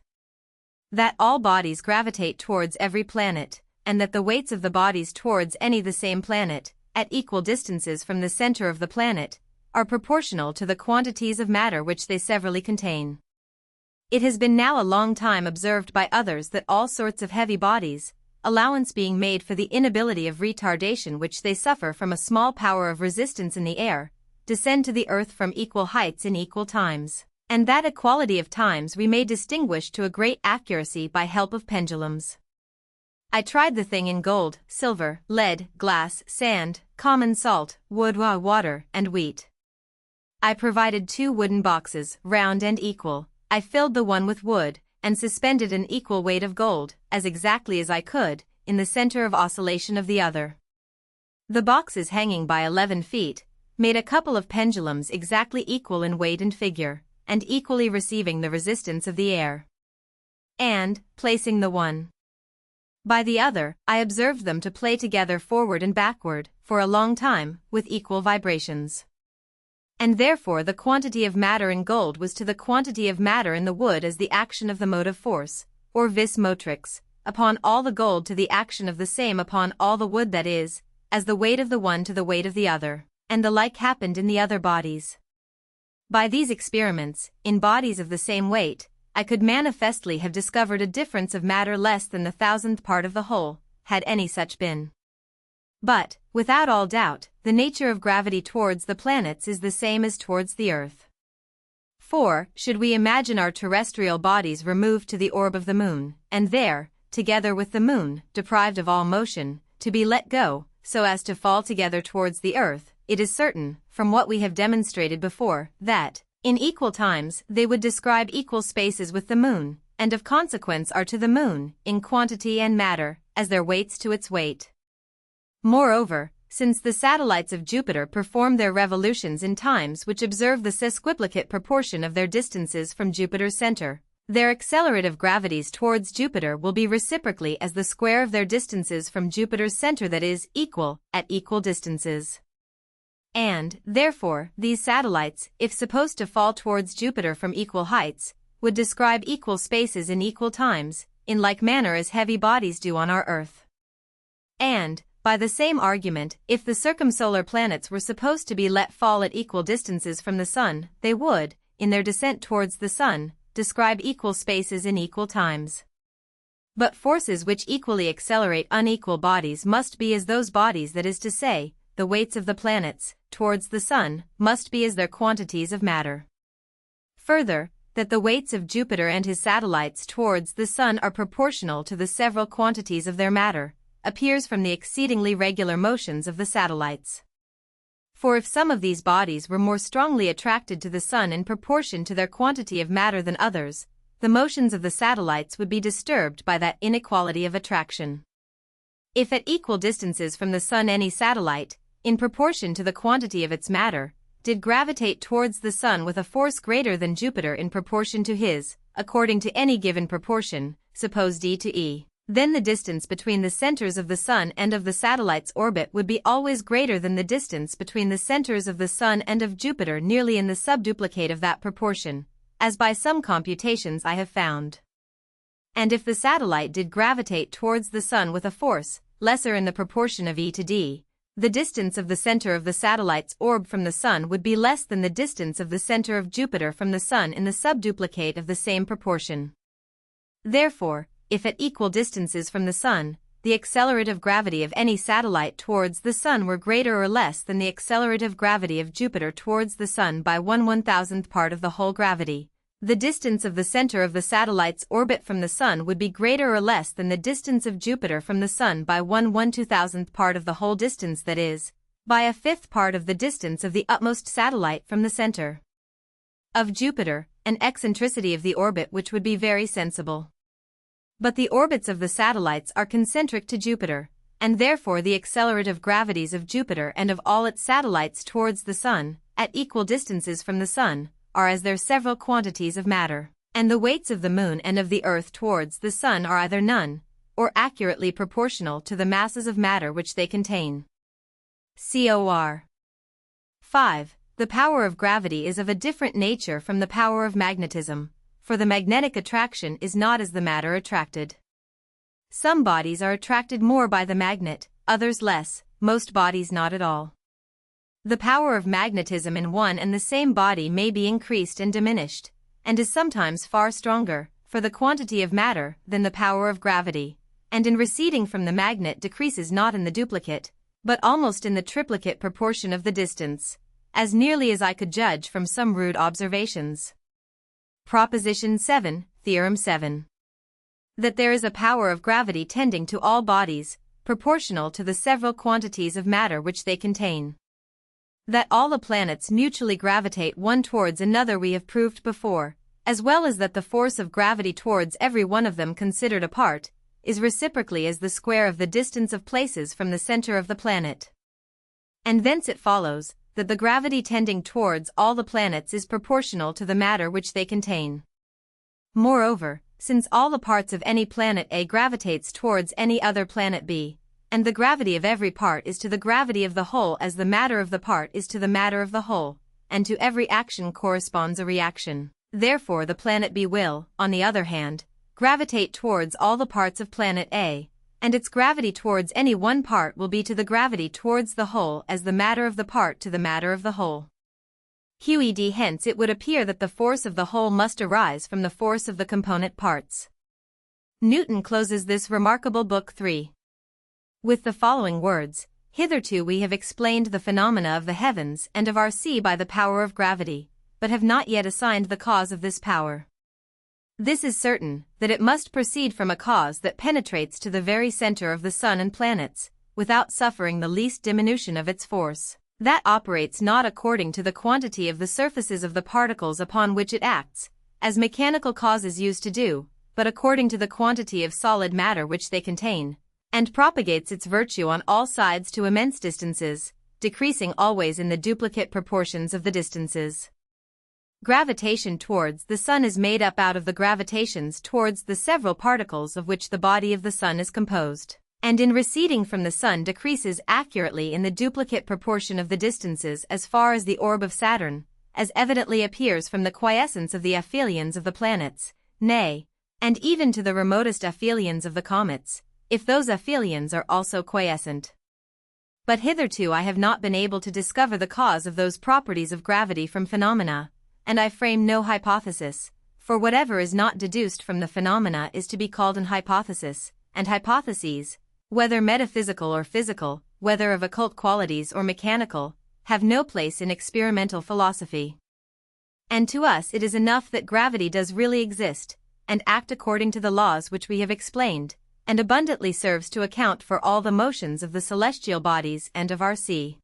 That all bodies gravitate towards every planet, and that the weights of the bodies towards any the same planet, at equal distances from the center of the planet, are proportional to the quantities of matter which they severally contain. It has been now a long time observed by others that all sorts of heavy bodies, allowance being made for the inability of retardation which they suffer from a small power of resistance in the air, descend to the earth from equal heights in equal times, and that equality of times we may distinguish to a great accuracy by help of pendulums. I tried the thing in gold, silver, lead, glass, sand, common salt, wood, water, and wheat. I provided 2 wooden boxes, round and equal. I filled the one with wood, and suspended an equal weight of gold, as exactly as I could, in the center of oscillation of the other. The boxes hanging by 11 feet, made a couple of pendulums exactly equal in weight and figure, and equally receiving the resistance of the air. And, placing the one by the other, I observed them to play together forward and backward, for a long time, with equal vibrations. And therefore the quantity of matter in gold was to the quantity of matter in the wood as the action of the motive force, or vis motrix, upon all the gold to the action of the same upon all the wood, that is, as the weight of the one to the weight of the other, and the like happened in the other bodies. By these experiments, in bodies of the same weight, I could manifestly have discovered a difference of matter less than the 1,000th part of the whole, had any such been. But, without all doubt, the nature of gravity towards the planets is the same as towards the earth. For, should we imagine our terrestrial bodies removed to the orb of the Moon, and there, together with the Moon, deprived of all motion, to be let go, so as to fall together towards the earth, it is certain, from what we have demonstrated before, that, in equal times, they would describe equal spaces with the Moon, and of consequence are to the Moon, in quantity and matter, as their weights to its weight. Moreover, since the satellites of Jupiter perform their revolutions in times which observe the sesquiplicate proportion of their distances from Jupiter's center, their accelerative gravities towards Jupiter will be reciprocally as the square of their distances from Jupiter's center, that is, equal, at equal distances. And, therefore, these satellites, if supposed to fall towards Jupiter from equal heights, would describe equal spaces in equal times, in like manner as heavy bodies do on our Earth. And, by the same argument, if the circumsolar planets were supposed to be let fall at equal distances from the Sun, they would, in their descent towards the Sun, describe equal spaces in equal times. But forces which equally accelerate unequal bodies must be as those bodies, that is to say, the weights of the planets, towards the Sun, must be as their quantities of matter. Further, that the weights of Jupiter and his satellites towards the Sun are proportional to the several quantities of their matter, appears from the exceedingly regular motions of the satellites. For if some of these bodies were more strongly attracted to the Sun in proportion to their quantity of matter than others, the motions of the satellites would be disturbed by that inequality of attraction. If at equal distances from the Sun any satellite, in proportion to the quantity of its matter, did gravitate towards the Sun with a force greater than Jupiter in proportion to his, according to any given proportion, suppose d to e, then the distance between the centers of the Sun and of the satellite's orbit would be always greater than the distance between the centers of the Sun and of Jupiter, nearly in the subduplicate of that proportion, as by some computations I have found. And if the satellite did gravitate towards the Sun with a force, lesser in the proportion of e to d, the distance of the center of the satellite's orb from the Sun would be less than the distance of the center of Jupiter from the Sun in the subduplicate of the same proportion. Therefore, if at equal distances from the Sun, the accelerative gravity of any satellite towards the Sun were greater or less than the accelerative gravity of Jupiter towards the Sun by 1/1000th part of the whole gravity, the distance of the center of the satellite's orbit from the Sun would be greater or less than the distance of Jupiter from the Sun by 1/1000th part of the whole distance, that is, by a fifth part of the distance of the utmost satellite from the center of Jupiter, an eccentricity of the orbit which would be very sensible. But the orbits of the satellites are concentric to Jupiter, and therefore the accelerative gravities of Jupiter and of all its satellites towards the Sun, at equal distances from the Sun, are as their several quantities of matter, and the weights of the Moon and of the Earth towards the Sun are either none, or accurately proportional to the masses of matter which they contain. Cor. 5. The power of gravity is of a different nature from the power of magnetism, for the magnetic attraction is not as the matter attracted. Some bodies are attracted more by the magnet, others less, most bodies not at all. The power of magnetism in one and the same body may be increased and diminished, and is sometimes far stronger, for the quantity of matter, than the power of gravity, and in receding from the magnet decreases not in the duplicate, but almost in the triplicate proportion of the distance, as nearly as I could judge from some rude observations. Proposition 7, Theorem 7. That there is a power of gravity tending to all bodies, proportional to the several quantities of matter which they contain. That all the planets mutually gravitate one towards another we have proved before, as well as that the force of gravity towards every one of them considered apart, is reciprocally as the square of the distance of places from the center of the planet. And thence it follows, that the gravity tending towards all the planets is proportional to the matter which they contain. Moreover, since all the parts of any planet A gravitates towards any other planet B, and the gravity of every part is to the gravity of the whole as the matter of the part is to the matter of the whole, and to every action corresponds a reaction, therefore the planet B will, on the other hand, gravitate towards all the parts of planet A, and its gravity towards any one part will be to the gravity towards the whole as the matter of the part to the matter of the whole. QED hence it would appear that the force of the whole must arise from the force of the component parts. Newton closes this remarkable book 3 with the following words: "Hitherto we have explained the phenomena of the heavens and of our sea by the power of gravity, but have not yet assigned the cause of this power. This is certain, that it must proceed from a cause that penetrates to the very center of the Sun and planets, without suffering the least diminution of its force, that operates not according to the quantity of the surfaces of the particles upon which it acts, as mechanical causes used to do, but according to the quantity of solid matter which they contain, and propagates its virtue on all sides to immense distances, decreasing always in the duplicate proportions of the distances. Gravitation towards the Sun is made up out of the gravitations towards the several particles of which the body of the Sun is composed, and in receding from the Sun decreases accurately in the duplicate proportion of the distances as far as the orb of Saturn, as evidently appears from the quiescence of the aphelions of the planets, nay, and even to the remotest aphelions of the comets, if those aphelions are also quiescent. But hitherto I have not been able to discover the cause of those properties of gravity from phenomena, and I frame no hypothesis, for whatever is not deduced from the phenomena is to be called an hypothesis, and hypotheses, whether metaphysical or physical, whether of occult qualities or mechanical, have no place in experimental philosophy. And to us it is enough that gravity does really exist, and act according to the laws which we have explained, and abundantly serves to account for all the motions of the celestial bodies and of our sea.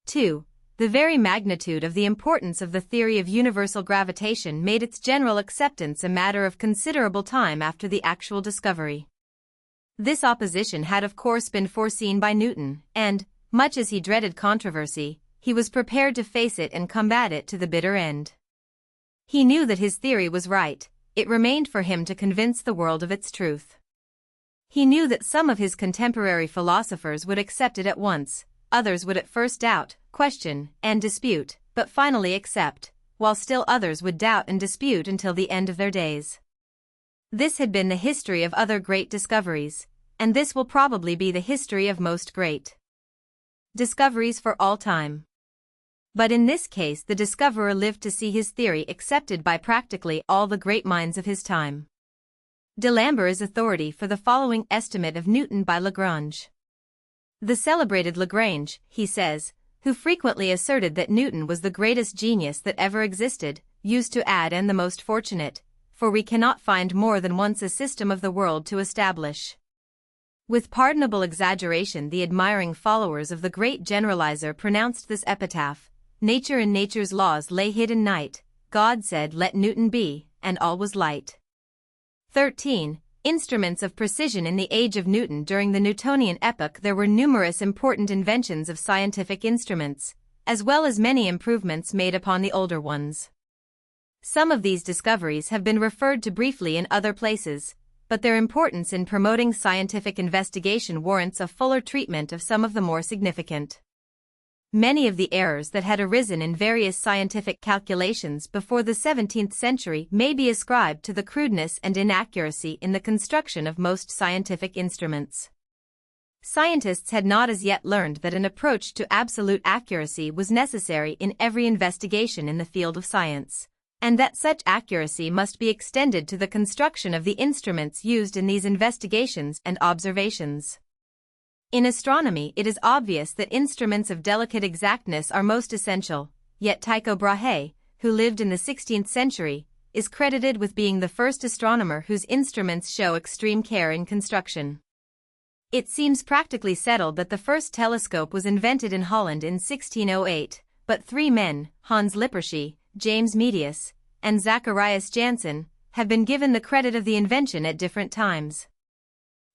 2. The very magnitude of the importance of the theory of universal gravitation made its general acceptance a matter of considerable time after the actual discovery. This opposition had of course been foreseen by Newton, and, much as he dreaded controversy, he was prepared to face it and combat it to the bitter end. He knew that his theory was right, it remained for him to convince the world of its truth. He knew that some of his contemporary philosophers would accept it at once, others would at first doubt, question, and dispute, but finally accept, while still others would doubt and dispute until the end of their days. This had been the history of other great discoveries, and this will probably be the history of most great. discoveries for all time. But in this case the discoverer lived to see his theory accepted by practically all the great minds of his time. D'Alembert is authority for the following estimate of Newton by Lagrange. The celebrated Lagrange, he says, who frequently asserted that Newton was the greatest genius that ever existed, used to add and the most fortunate, for we cannot find more than once a system of the world to establish. With pardonable exaggeration the admiring followers of the great generalizer pronounced this epitaph: Nature and nature's laws lay hid in night, God said let Newton be, and all was light. 13. Instruments of precision. In the age of Newton during the Newtonian epoch there were numerous important inventions of scientific instruments, as well as many improvements made upon the older ones. Some of these discoveries have been referred to briefly in other places, but their importance in promoting scientific investigation warrants a fuller treatment of some of the more significant. Many of the errors that had arisen in various scientific calculations before the 17th century may be ascribed to the crudeness and inaccuracy in the construction of most scientific instruments. Scientists had not as yet learned that an approach to absolute accuracy was necessary in every investigation in the field of science, and that such accuracy must be extended to the construction of the instruments used in these investigations and observations. In astronomy it is obvious that instruments of delicate exactness are most essential, yet Tycho Brahe, who lived in the 16th century, is credited with being the first astronomer whose instruments show extreme care in construction. It seems practically settled that the first telescope was invented in Holland in 1608, but three men, Hans Lippershey, James Medius, and Zacharias Janssen, have been given the credit of the invention at different times.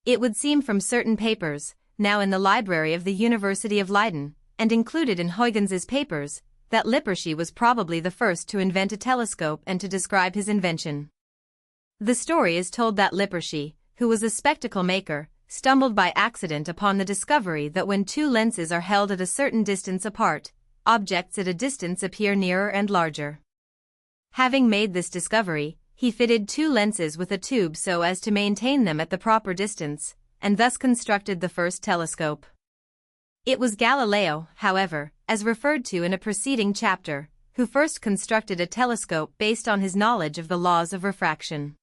It would seem from certain papers, now in the library of the University of Leiden, and included in Huygens' papers, that Lippershey was probably the first to invent a telescope and to describe his invention. The story is told that Lippershey, who was a spectacle maker, stumbled by accident upon the discovery that when two lenses are held at a certain distance apart, objects at a distance appear nearer and larger. Having made this discovery, he fitted two lenses with a tube so as to maintain them at the proper distance, and thus constructed the first telescope. It was Galileo, however, as referred to in a preceding chapter, who first constructed a telescope based on his knowledge of the laws of refraction.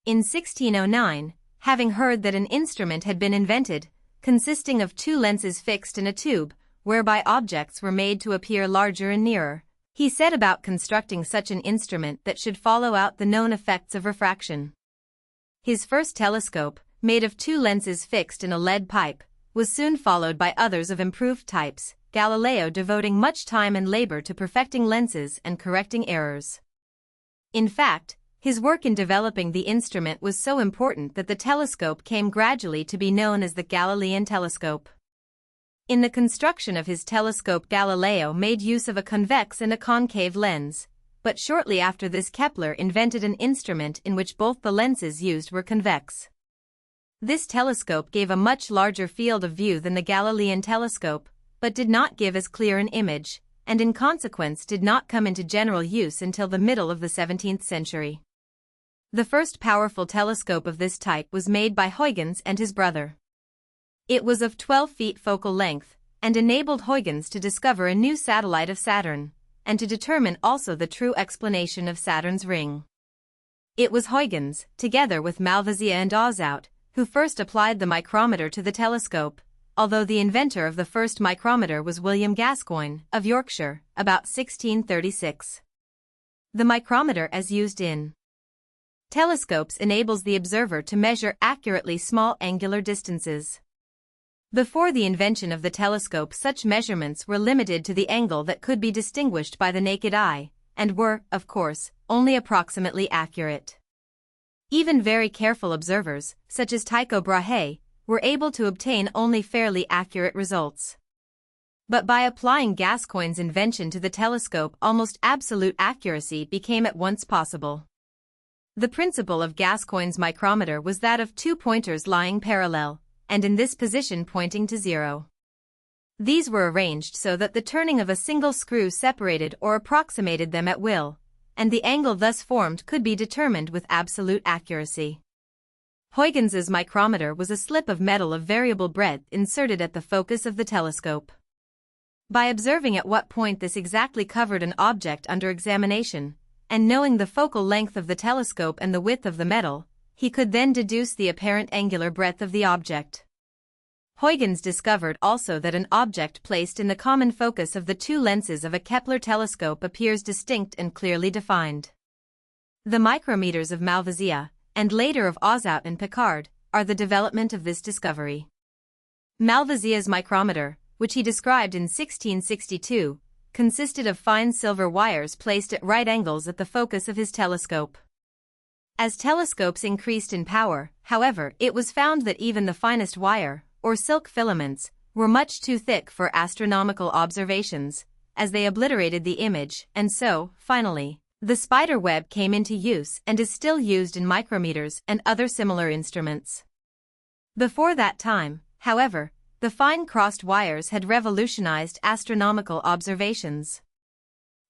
In 1609, having heard that an instrument had been invented, consisting of two lenses fixed in a tube, whereby objects were made to appear larger and nearer, he set about constructing such an instrument that should follow out the known effects of refraction. His first telescope, made of two lenses fixed in a lead pipe, was soon followed by others of improved types, Galileo devoting much time and labor to perfecting lenses and correcting errors. In fact, his work in developing the instrument was so important that the telescope came gradually to be known as the Galilean telescope. In the construction of his telescope Galileo made use of a convex and a concave lens, but shortly after this Kepler invented an instrument in which both the lenses used were convex. This telescope gave a much larger field of view than the Galilean telescope, but did not give as clear an image, and in consequence did not come into general use until the middle of the 17th century. The first powerful telescope of this type was made by Huygens and his brother. It was of 12 feet focal length, and enabled Huygens to discover a new satellite of Saturn, and to determine also the true explanation of Saturn's ring. It was Huygens, together with Malvasia and Auzout, who first applied the micrometer to the telescope, although the inventor of the first micrometer was William Gascoigne, of Yorkshire, about 1636. The micrometer as used in telescopes enables the observer to measure accurately small angular distances. Before the invention of the telescope such measurements were limited to the angle that could be distinguished by the naked eye, and were, of course, only approximately accurate. Even very careful observers, such as Tycho Brahe, were able to obtain only fairly accurate results. But by applying Gascoigne's invention to the telescope almost absolute accuracy became at once possible. The principle of Gascoigne's micrometer was that of two pointers lying parallel, and in this position pointing to zero. These were arranged so that the turning of a single screw separated or approximated them at will, and the angle thus formed could be determined with absolute accuracy. Huygens's micrometer was a slip of metal of variable breadth inserted at the focus of the telescope. By observing at what point this exactly covered an object under examination, and knowing the focal length of the telescope and the width of the metal, he could then deduce the apparent angular breadth of the object. Huygens discovered also that an object placed in the common focus of the two lenses of a Kepler telescope appears distinct and clearly defined. The micrometers of Malvasia, and later of Auzout and Picard, are the development of this discovery. Malvasia's micrometer, which he described in 1662, consisted of fine silver wires placed at right angles at the focus of his telescope. As telescopes increased in power, however, it was found that even the finest wire, or silk filaments, were much too thick for astronomical observations, as they obliterated the image, and so, finally, the spider web came into use and is still used in micrometers and other similar instruments. Before that time, however, the fine crossed wires had revolutionized astronomical observations.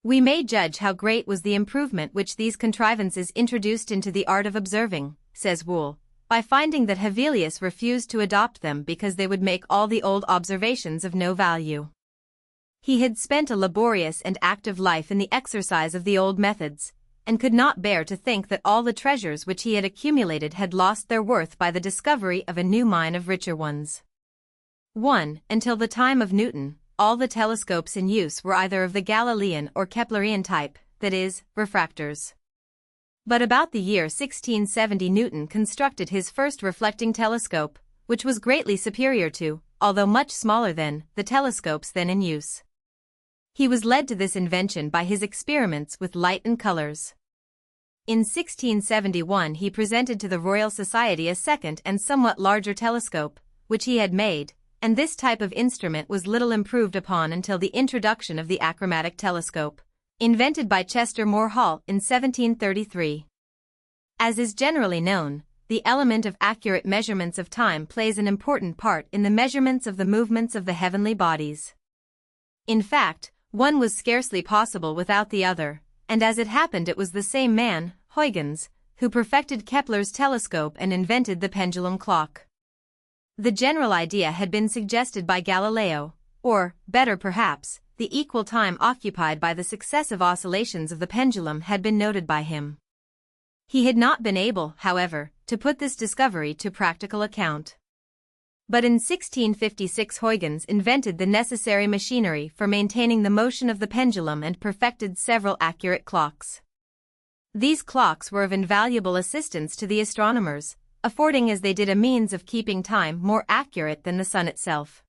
We may judge how great was the improvement which these contrivances introduced into the art of observing, says Wool, by finding that Hevelius refused to adopt them because they would make all the old observations of no value. He had spent a laborious and active life in the exercise of the old methods, and could not bear to think that all the treasures which he had accumulated had lost their worth by the discovery of a new mine of richer ones. 1. Until the time of Newton, all the telescopes in use were either of the Galilean or Keplerian type, that is, refractors. But about the year 1670 Newton constructed his first reflecting telescope, which was greatly superior to, although much smaller than, the telescopes then in use. He was led to this invention by his experiments with light and colors. In 1671 he presented to the Royal Society a second and somewhat larger telescope, which he had made, and this type of instrument was little improved upon until the introduction of the achromatic telescope, invented by Chester Moore Hall in 1733. As is generally known, the element of accurate measurements of time plays an important part in the measurements of the movements of the heavenly bodies. In fact, one was scarcely possible without the other, and as it happened it was the same man, Huygens, who perfected Kepler's telescope and invented the pendulum clock. The general idea had been suggested by Galileo, or, better perhaps, the equal time occupied by the successive oscillations of the pendulum had been noted by him. He had not been able, however, to put this discovery to practical account. But in 1656 Huygens invented the necessary machinery for maintaining the motion of the pendulum and perfected several accurate clocks. These clocks were of invaluable assistance to the astronomers, affording as they did a means of keeping time more accurate than the sun itself.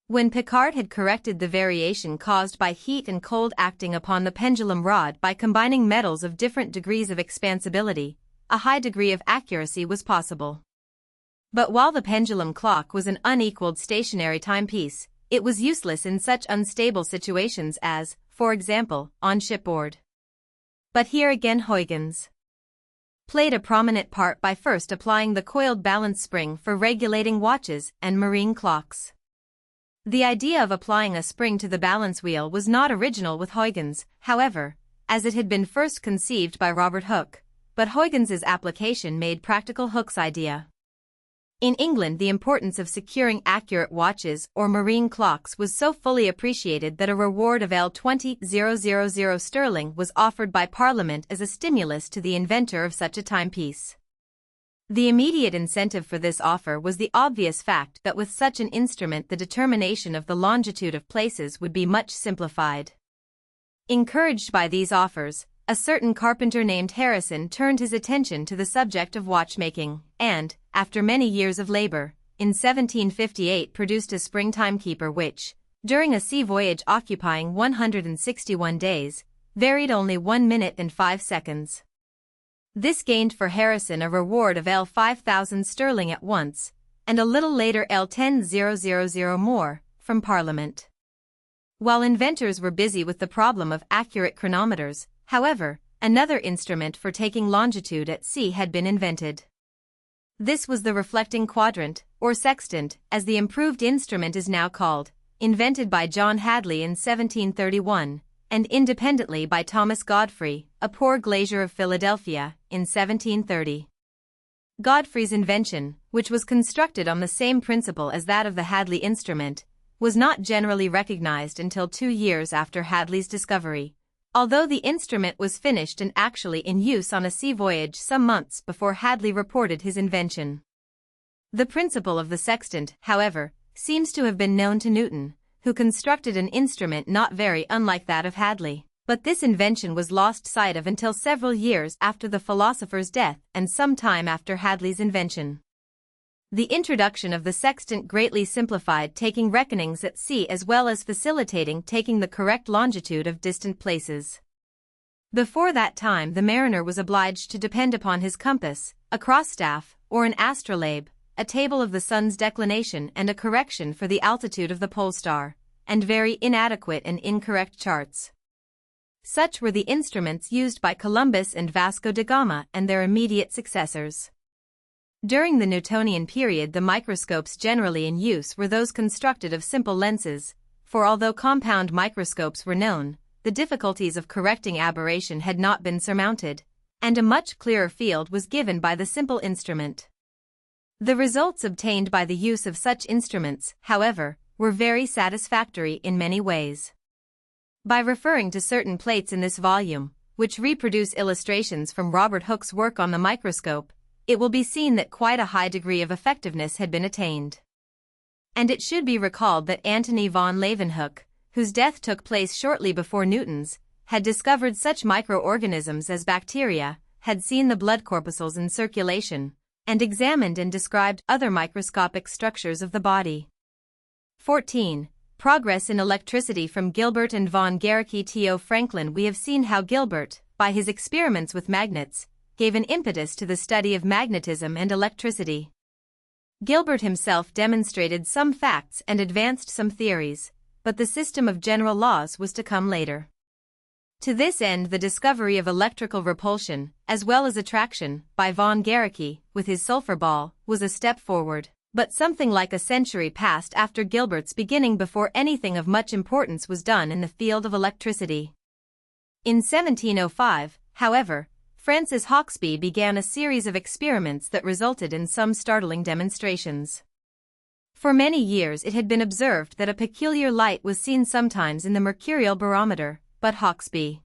When Picard had corrected the variation caused by heat and cold acting upon the pendulum rod by combining metals of different degrees of expansibility, a high degree of accuracy was possible. But while the pendulum clock was an unequaled stationary timepiece, it was useless in such unstable situations as, for example, on shipboard. But here again Huygens played a prominent part by first applying the coiled balance spring for regulating watches and marine clocks. The idea of applying a spring to the balance wheel was not original with Huygens, however, as it had been first conceived by Robert Hooke, but Huygens's application made practical Hooke's idea. In England the importance of securing accurate watches or marine clocks was so fully appreciated that a reward of L20,000 sterling was offered by Parliament as a stimulus to the inventor of such a timepiece. The immediate incentive for this offer was the obvious fact that with such an instrument the determination of the longitude of places would be much simplified. Encouraged by these offers, a certain carpenter named Harrison turned his attention to the subject of watchmaking, and, after many years of labor, in 1758 produced a spring timekeeper which, during a sea voyage occupying 161 days, varied only 1 minute and 5 seconds. This gained for Harrison a reward of L5,000 sterling at once, and a little later L10,000 more, from Parliament. While inventors were busy with the problem of accurate chronometers, however, another instrument for taking longitude at sea had been invented. This was the reflecting quadrant, or sextant, as the improved instrument is now called, invented by John Hadley in 1731, and independently by Thomas Godfrey, a poor glazier of Philadelphia, in 1730. Godfrey's invention, which was constructed on the same principle as that of the Hadley instrument, was not generally recognized until 2 years after Hadley's discovery, although the instrument was finished and actually in use on a sea voyage some months before Hadley reported his invention. The principle of the sextant, however, seems to have been known to Newton, who constructed an instrument not very unlike that of Hadley. But this invention was lost sight of until several years after the philosopher's death and some time after Hadley's invention. The introduction of the sextant greatly simplified taking reckonings at sea as well as facilitating taking the correct longitude of distant places. Before that time the mariner was obliged to depend upon his compass, a cross-staff, or an astrolabe, a table of the sun's declination and a correction for the altitude of the pole star, and very inadequate and incorrect charts. Such were the instruments used by Columbus and Vasco da Gama and their immediate successors. During the Newtonian period the microscopes generally in use were those constructed of simple lenses, for although compound microscopes were known, the difficulties of correcting aberration had not been surmounted, and a much clearer field was given by the simple instrument. The results obtained by the use of such instruments, however, were very satisfactory in many ways. By referring to certain plates in this volume, which reproduce illustrations from Robert Hooke's work on the microscope, it will be seen that quite a high degree of effectiveness had been attained. And it should be recalled that Antony von Leeuwenhoek, whose death took place shortly before Newton's, had discovered such microorganisms as bacteria, had seen the blood corpuscles in circulation, and examined and described other microscopic structures of the body. 14. Progress in electricity from Gilbert and von Guericke to Franklin. We have seen how Gilbert, by his experiments with magnets, gave an impetus to the study of magnetism and electricity. Gilbert himself demonstrated some facts and advanced some theories, but the system of general laws was to come later. To this end the discovery of electrical repulsion, as well as attraction, by von Guericke, with his sulfur ball, was a step forward. But something like a century passed after Gilbert's beginning before anything of much importance was done in the field of electricity. In 1705, however, Francis Hauksbee began a series of experiments that resulted in some startling demonstrations. For many years it had been observed that a peculiar light was seen sometimes in the mercurial barometer, but Hauksbee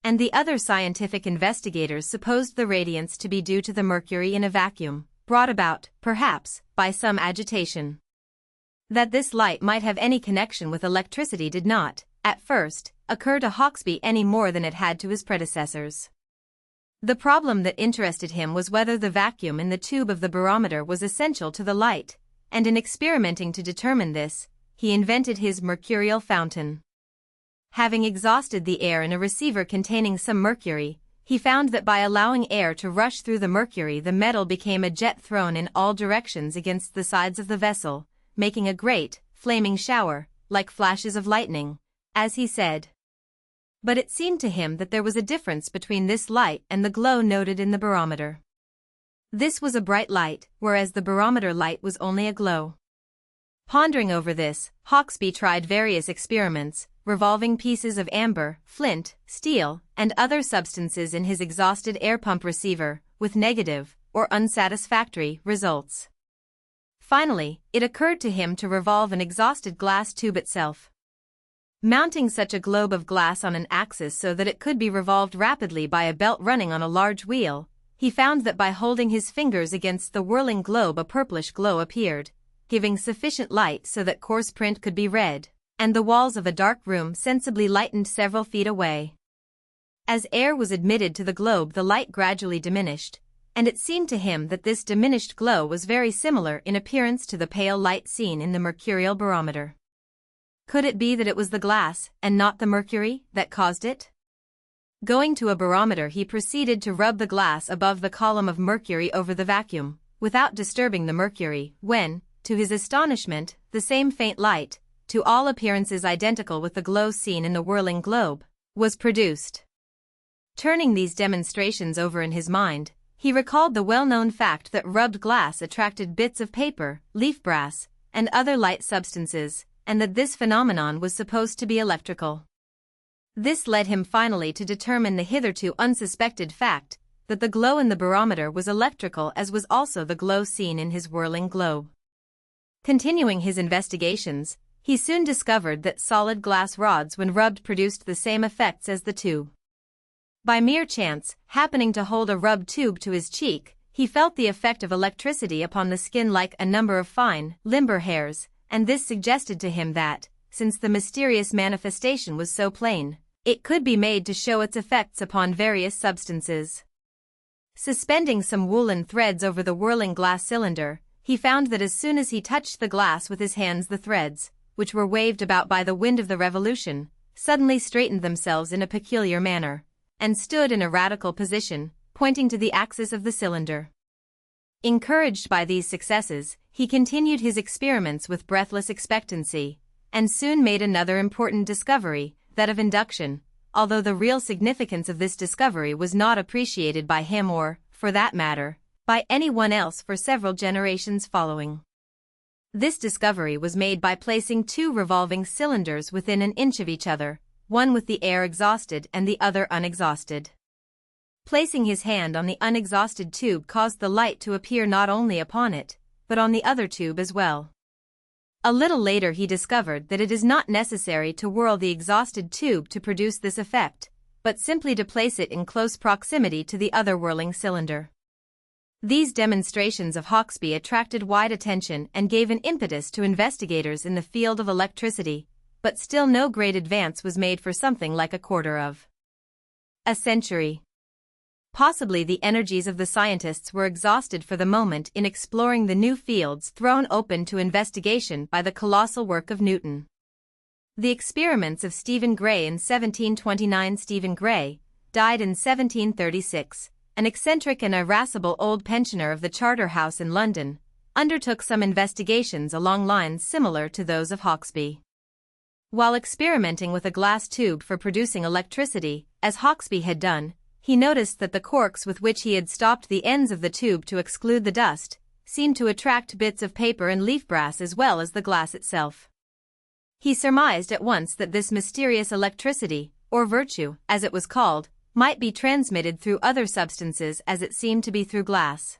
and the other scientific investigators supposed the radiance to be due to the mercury in a vacuum, brought about, perhaps, by some agitation. That this light might have any connection with electricity did not, at first, occur to Hauksbee any more than it had to his predecessors. The problem that interested him was whether the vacuum in the tube of the barometer was essential to the light, and in experimenting to determine this, he invented his mercurial fountain. Having exhausted the air in a receiver containing some mercury, he found that by allowing air to rush through the mercury the metal became a jet thrown in all directions against the sides of the vessel, making a great, flaming shower, like flashes of lightning, as he said. But it seemed to him that there was a difference between this light and the glow noted in the barometer. This was a bright light, whereas the barometer light was only a glow. Pondering over this, Hauksbee tried various experiments, revolving pieces of amber, flint, steel, and other substances in his exhausted air pump receiver, with negative, or unsatisfactory, results. Finally, it occurred to him to revolve an exhausted glass tube itself. Mounting such a globe of glass on an axis so that it could be revolved rapidly by a belt running on a large wheel, he found that by holding his fingers against the whirling globe a purplish glow appeared, giving sufficient light so that coarse print could be read, and the walls of a dark room sensibly lightened several feet away. As air was admitted to the globe the light gradually diminished, and it seemed to him that this diminished glow was very similar in appearance to the pale light seen in the mercurial barometer. Could it be that it was the glass, and not the mercury, that caused it? Going to a barometer he proceeded to rub the glass above the column of mercury over the vacuum, without disturbing the mercury, when, to his astonishment, the same faint light, to all appearances identical with the glow seen in the whirling globe, was produced. Turning these demonstrations over in his mind, he recalled the well-known fact that rubbed glass attracted bits of paper, leaf brass, and other light substances, and that this phenomenon was supposed to be electrical. This led him finally to determine the hitherto unsuspected fact that the glow in the barometer was electrical, as was also the glow seen in his whirling globe. Continuing his investigations, he soon discovered that solid glass rods when rubbed produced the same effects as the tube. By mere chance, happening to hold a rubbed tube to his cheek, he felt the effect of electricity upon the skin like a number of fine, limber hairs, and this suggested to him that, since the mysterious manifestation was so plain, it could be made to show its effects upon various substances. Suspending some woolen threads over the whirling glass cylinder, he found that as soon as he touched the glass with his hands, the threads, which were waved about by the wind of the revolution, suddenly straightened themselves in a peculiar manner, and stood in a radical position, pointing to the axis of the cylinder. Encouraged by these successes, he continued his experiments with breathless expectancy, and soon made another important discovery, that of induction, although the real significance of this discovery was not appreciated by him or, for that matter, by anyone else for several generations following. This discovery was made by placing two revolving cylinders within an inch of each other, one with the air exhausted and the other unexhausted. Placing his hand on the unexhausted tube caused the light to appear not only upon it, but on the other tube as well. A little later he discovered that it is not necessary to whirl the exhausted tube to produce this effect, but simply to place it in close proximity to the other whirling cylinder. These demonstrations of Hawksby attracted wide attention and gave an impetus to investigators in the field of electricity, but still no great advance was made for something like a quarter of a century. Possibly the energies of the scientists were exhausted for the moment in exploring the new fields thrown open to investigation by the colossal work of Newton. The experiments of Stephen Gray in 1729. Stephen Gray died in 1736, an eccentric and irascible old pensioner of the Charterhouse in London, undertook some investigations along lines similar to those of Hawksby. While experimenting with a glass tube for producing electricity, as Hawksby had done, he noticed that the corks with which he had stopped the ends of the tube to exclude the dust seemed to attract bits of paper and leaf brass as well as the glass itself. He surmised at once that this mysterious electricity, or virtue, as it was called, might be transmitted through other substances as it seemed to be through glass.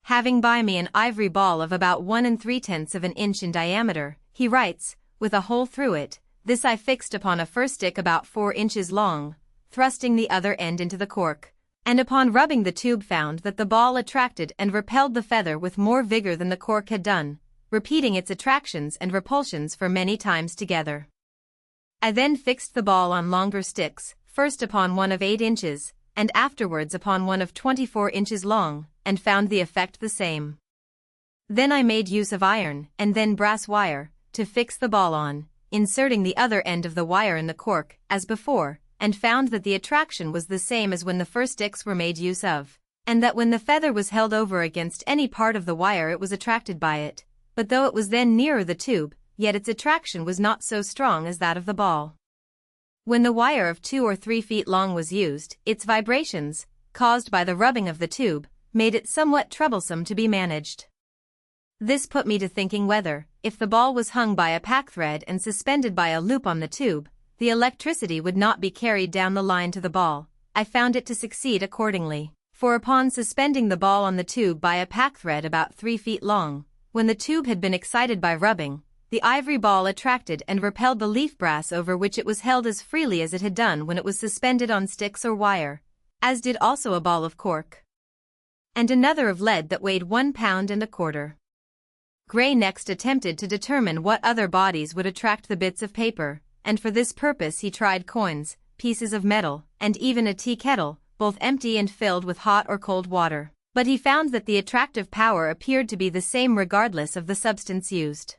Having by me an ivory ball of about 1 3/10 of an inch in diameter, he writes, with a hole through it, this I fixed upon a fir stick about 4 inches long, thrusting the other end into the cork, and upon rubbing the tube found that the ball attracted and repelled the feather with more vigor than the cork had done, repeating its attractions and repulsions for many times together. I then fixed the ball on longer sticks, first upon one of 8 inches, and afterwards upon one of 24 inches long, and found the effect the same. Then I made use of iron, and then brass wire, to fix the ball on, inserting the other end of the wire in the cork, as before, and found that the attraction was the same as when the first sticks were made use of, and that when the feather was held over against any part of the wire it was attracted by it, but though it was then nearer the tube, yet its attraction was not so strong as that of the ball. When the wire of 2 or 3 feet long was used, its vibrations, caused by the rubbing of the tube, made it somewhat troublesome to be managed. This put me to thinking whether, if the ball was hung by a packthread and suspended by a loop on the tube, the electricity would not be carried down the line to the ball. I found it to succeed accordingly, for upon suspending the ball on the tube by a packthread about 3 feet long, when the tube had been excited by rubbing, the ivory ball attracted and repelled the leaf brass over which it was held as freely as it had done when it was suspended on sticks or wire, as did also a ball of cork, and another of lead that weighed 1 pound and a quarter. Gray next attempted to determine what other bodies would attract the bits of paper, and for this purpose he tried coins, pieces of metal, and even a tea kettle, both empty and filled with hot or cold water, but he found that the attractive power appeared to be the same regardless of the substance used.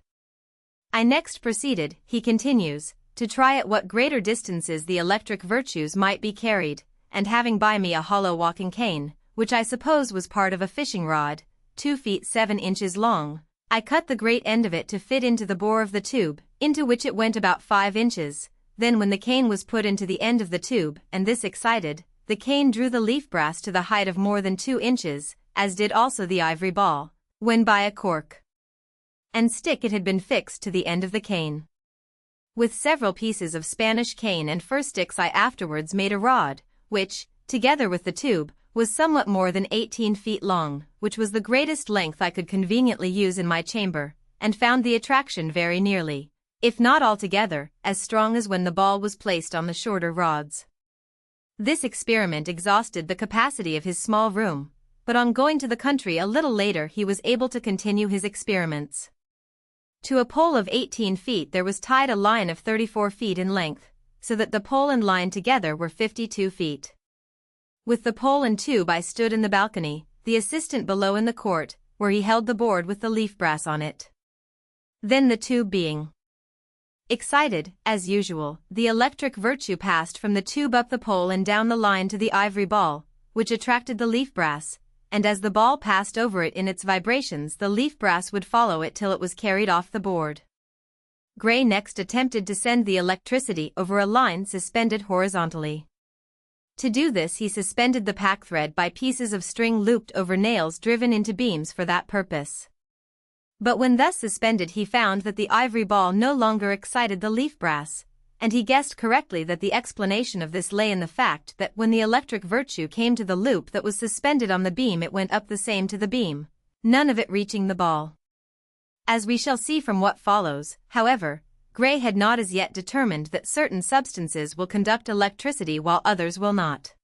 I next proceeded, he continues, to try at what greater distances the electric virtues might be carried, and having by me a hollow walking cane, which I suppose was part of a fishing rod, 2 feet 7 inches long, I cut the great end of it to fit into the bore of the tube, into which it went about 5 inches. Then when the cane was put into the end of the tube, and this excited, the cane drew the leaf brass to the height of more than 2 inches, as did also the ivory ball, when by a cork and stick it had been fixed to the end of the cane. With several pieces of Spanish cane and fir sticks I afterwards made a rod, which, together with the tube, was somewhat more than 18 feet long, which was the greatest length I could conveniently use in my chamber, and found the attraction very nearly, if not altogether, as strong as when the ball was placed on the shorter rods. This experiment exhausted the capacity of his small room, but on going to the country a little later he was able to continue his experiments. To a pole of 18 feet there was tied a line of 34 feet in length, so that the pole and line together were 52 feet. With the pole and tube I stood in the balcony, the assistant below in the court, where he held the board with the leaf brass on it. Then the tube being excited, as usual, the electric virtue passed from the tube up the pole and down the line to the ivory ball, which attracted the leaf brass, and as the ball passed over it in its vibrations the leaf brass would follow it till it was carried off the board. Gray next attempted to send the electricity over a line suspended horizontally. To do this he suspended the packthread by pieces of string looped over nails driven into beams for that purpose. But when thus suspended he found that the ivory ball no longer excited the leaf brass, and he guessed correctly that the explanation of this lay in the fact that when the electric virtue came to the loop that was suspended on the beam it went up the same to the beam, none of it reaching the ball. As we shall see from what follows, however, Gray had not as yet determined that certain substances will conduct electricity while others will not.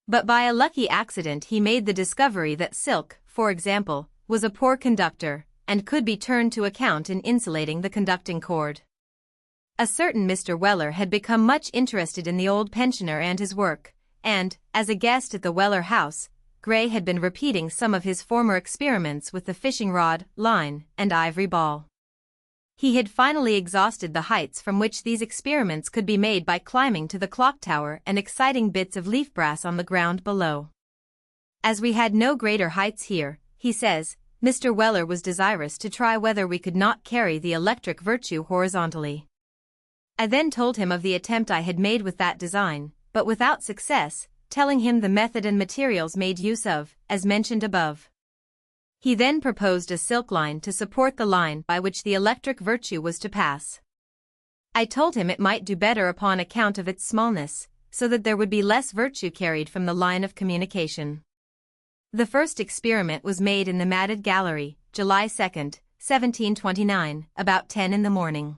But by a lucky accident he made the discovery that silk, for example, was a poor conductor, and could be turned to account in insulating the conducting cord. A certain Mr. Weller had become much interested in the old pensioner and his work, and, as a guest at the Weller house, Gray had been repeating some of his former experiments with the fishing rod, line, and ivory ball. He had finally exhausted the heights from which these experiments could be made by climbing to the clock tower and exciting bits of leaf brass on the ground below. As we had no greater heights here, he says, Mr. Weller was desirous to try whether we could not carry the electric virtue horizontally. I then told him of the attempt I had made with that design, but without success, telling him the method and materials made use of, as mentioned above. He then proposed a silk line to support the line by which the electric virtue was to pass. I told him it might do better upon account of its smallness, so that there would be less virtue carried from the line of communication. The first experiment was made in the matted gallery, July 2, 1729, about 10 in the morning.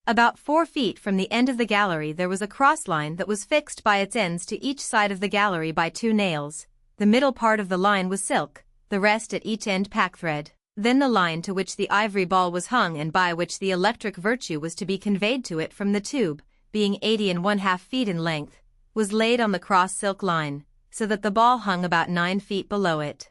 About 4 feet from the end of the gallery there was a cross line that was fixed by its ends to each side of the gallery by 2 nails. The middle part of the line was silk, the rest at each end packthread. Then the line to which the ivory ball was hung and by which the electric virtue was to be conveyed to it from the tube, being 80½ feet in length, was laid on the cross silk line, so that the ball hung about 9 feet below it.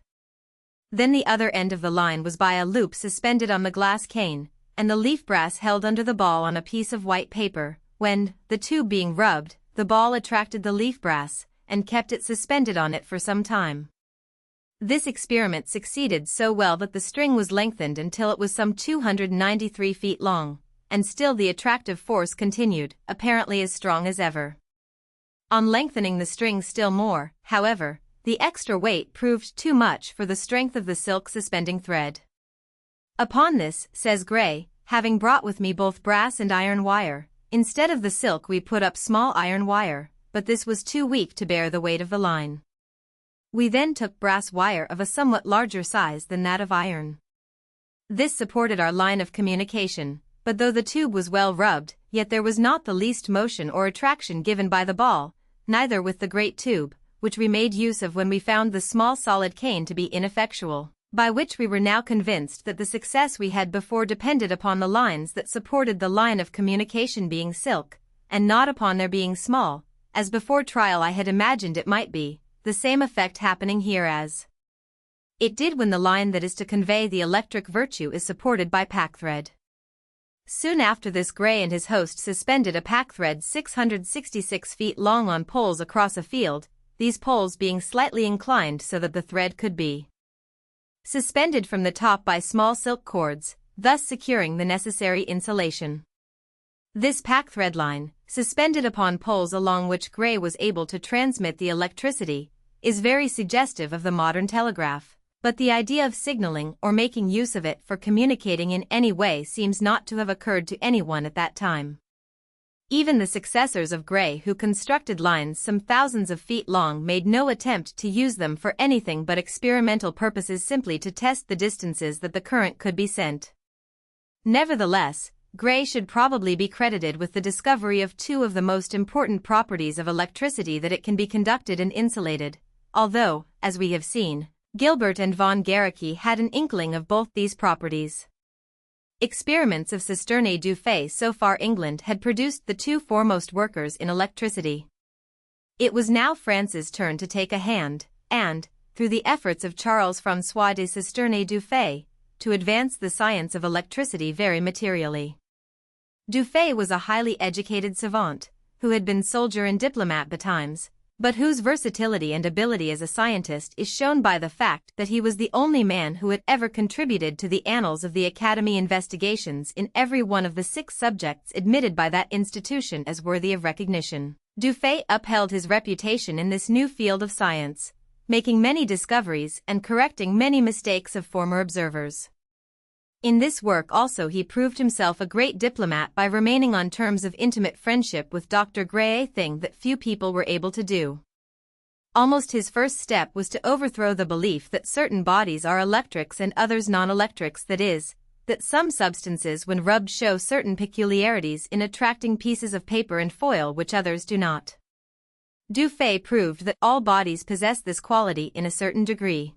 Then the other end of the line was by a loop suspended on the glass cane, and the leaf brass held under the ball on a piece of white paper. When, the tube being rubbed, the ball attracted the leaf brass, and kept it suspended on it for some time. This experiment succeeded so well that the string was lengthened until it was some 293 feet long, and still the attractive force continued, apparently as strong as ever. On lengthening the string still more, however, the extra weight proved too much for the strength of the silk suspending thread. Upon this, says Gray, having brought with me both brass and iron wire, instead of the silk we put up small iron wire, but this was too weak to bear the weight of the line. We then took brass wire of a somewhat larger size than that of iron. This supported our line of communication, but though the tube was well rubbed, yet there was not the least motion or attraction given by the ball, neither with the great tube, which we made use of when we found the small solid cane to be ineffectual, by which we were now convinced that the success we had before depended upon the lines that supported the line of communication being silk, and not upon their being small, as before trial I had imagined it might be, the same effect happening here as it did when the line that is to convey the electric virtue is supported by packthread. Soon after this Gray and his host suspended a packthread 666 feet long on poles across a field, these poles being slightly inclined so that the thread could be suspended from the top by small silk cords, thus securing the necessary insulation. This packthread line, suspended upon poles along which Gray was able to transmit the electricity, is very suggestive of the modern telegraph, but the idea of signaling or making use of it for communicating in any way seems not to have occurred to anyone at that time. Even the successors of Gray who constructed lines some thousands of feet long made no attempt to use them for anything but experimental purposes simply to test the distances that the current could be sent. Nevertheless, Gray should probably be credited with the discovery of two of the most important properties of electricity, that it can be conducted and insulated, although, as we have seen, Gilbert and von Guericke had an inkling of both these properties. Experiments of Cisternet du Fay so far England had produced the two foremost workers in electricity. It was now France's turn to take a hand, and, through the efforts of Charles-François de Cisternet du Fay, to advance the science of electricity very materially. Du Fay was a highly educated savant, who had been soldier and diplomat betimes, but whose versatility and ability as a scientist is shown by the fact that he was the only man who had ever contributed to the annals of the Academy investigations in every one of the 6 subjects admitted by that institution as worthy of recognition. Du Fay upheld his reputation in this new field of science, making many discoveries and correcting many mistakes of former observers. In this work also he proved himself a great diplomat by remaining on terms of intimate friendship with Dr. Gray, a thing that few people were able to do. Almost his first step was to overthrow the belief that certain bodies are electrics and others non-electrics, that is, that some substances when rubbed show certain peculiarities in attracting pieces of paper and foil which others do not. Du Fay proved that all bodies possess this quality in a certain degree.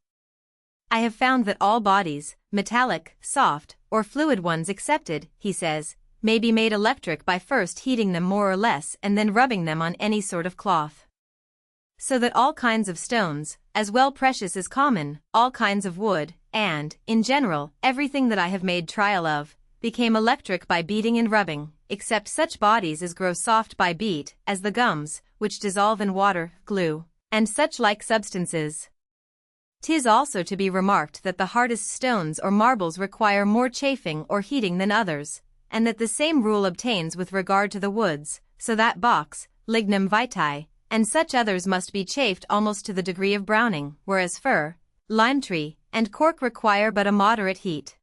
I have found that all bodies, metallic, soft, or fluid ones excepted, he says, may be made electric by first heating them more or less and then rubbing them on any sort of cloth. So that all kinds of stones, as well precious as common, all kinds of wood, and, in general, everything that I have made trial of, became electric by beating and rubbing, except such bodies as grow soft by beat, as the gums, which dissolve in water, glue, and such like substances. 'Tis also to be remarked that the hardest stones or marbles require more chafing or heating than others, and that the same rule obtains with regard to the woods, so that box, lignum vitae, and such others must be chafed almost to the degree of browning, whereas fir, lime tree, and cork require but a moderate heat.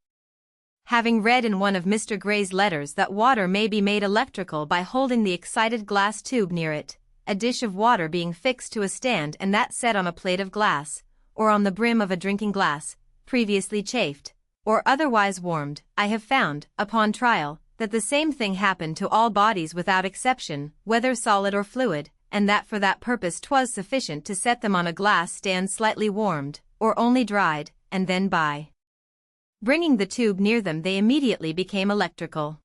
Having read in one of Mr. Gray's letters that water may be made electrical by holding the excited glass tube near it, a dish of water being fixed to a stand and that set on a plate of glass, or on the brim of a drinking glass, previously chafed, or otherwise warmed, I have found, upon trial, that the same thing happened to all bodies without exception, whether solid or fluid, and that for that purpose 'twas sufficient to set them on a glass stand slightly warmed, or only dried, and then by bringing the tube near them they immediately became electrical.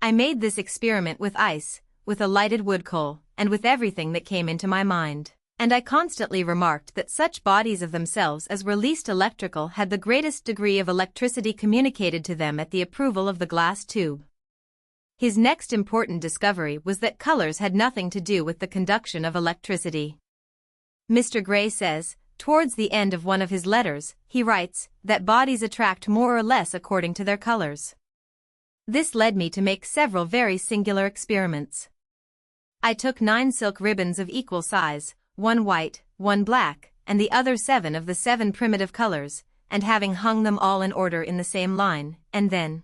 I made this experiment with ice, with a lighted wood coal, and with everything that came into my mind. And I constantly remarked that such bodies of themselves as were least electrical had the greatest degree of electricity communicated to them at the approval of the glass tube. His next important discovery was that colors had nothing to do with the conduction of electricity. Mr. Gray says, towards the end of one of his letters, he writes, that bodies attract more or less according to their colors. This led me to make several very singular experiments. I took 9 silk ribbons of equal size, 1 white, 1 black, and the other 7 of the 7 primitive colors, and having hung them all in order in the same line, and then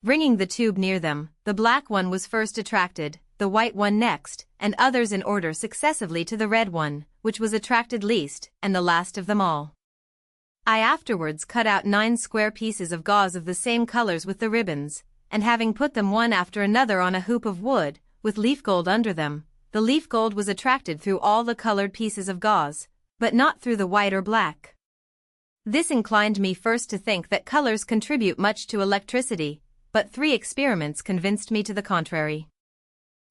bringing the tube near them, the black one was first attracted, the white one next, and others in order successively to the red one, which was attracted least, and the last of them all. I afterwards cut out 9 square pieces of gauze of the same colors with the ribbons, and having put them one after another on a hoop of wood, with leaf gold under them, the leaf gold was attracted through all the colored pieces of gauze, but not through the white or black. This inclined me first to think that colors contribute much to electricity, but 3 experiments convinced me to the contrary.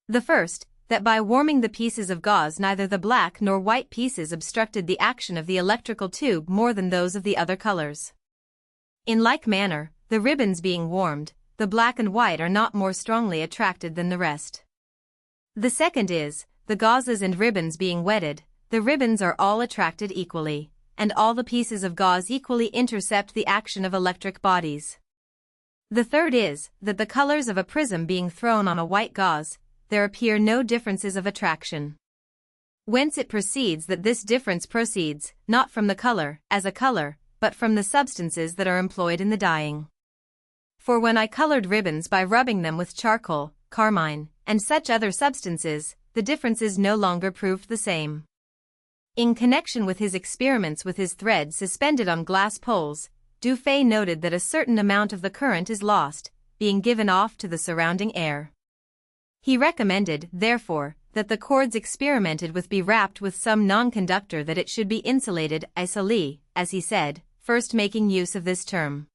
The first, that by warming the pieces of gauze neither the black nor white pieces obstructed the action of the electrical tube more than those of the other colors. In like manner, the ribbons being warmed, the black and white are not more strongly attracted than the rest. The second is, the gauzes and ribbons being wetted, the ribbons are all attracted equally, and all the pieces of gauze equally intercept the action of electric bodies. The third is, that the colors of a prism being thrown on a white gauze, there appear no differences of attraction. Whence it proceeds that this difference proceeds, not from the color, as a color, but from the substances that are employed in the dyeing. For when I colored ribbons by rubbing them with charcoal, carmine, and such other substances, the differences no longer proved the same. In connection with his experiments with his thread suspended on glass poles, Du Fay noted that a certain amount of the current is lost, being given off to the surrounding air. He recommended, therefore, that the cords experimented with be wrapped with some non-conductor, that it should be insulated, isolé, as he said, first making use of this term.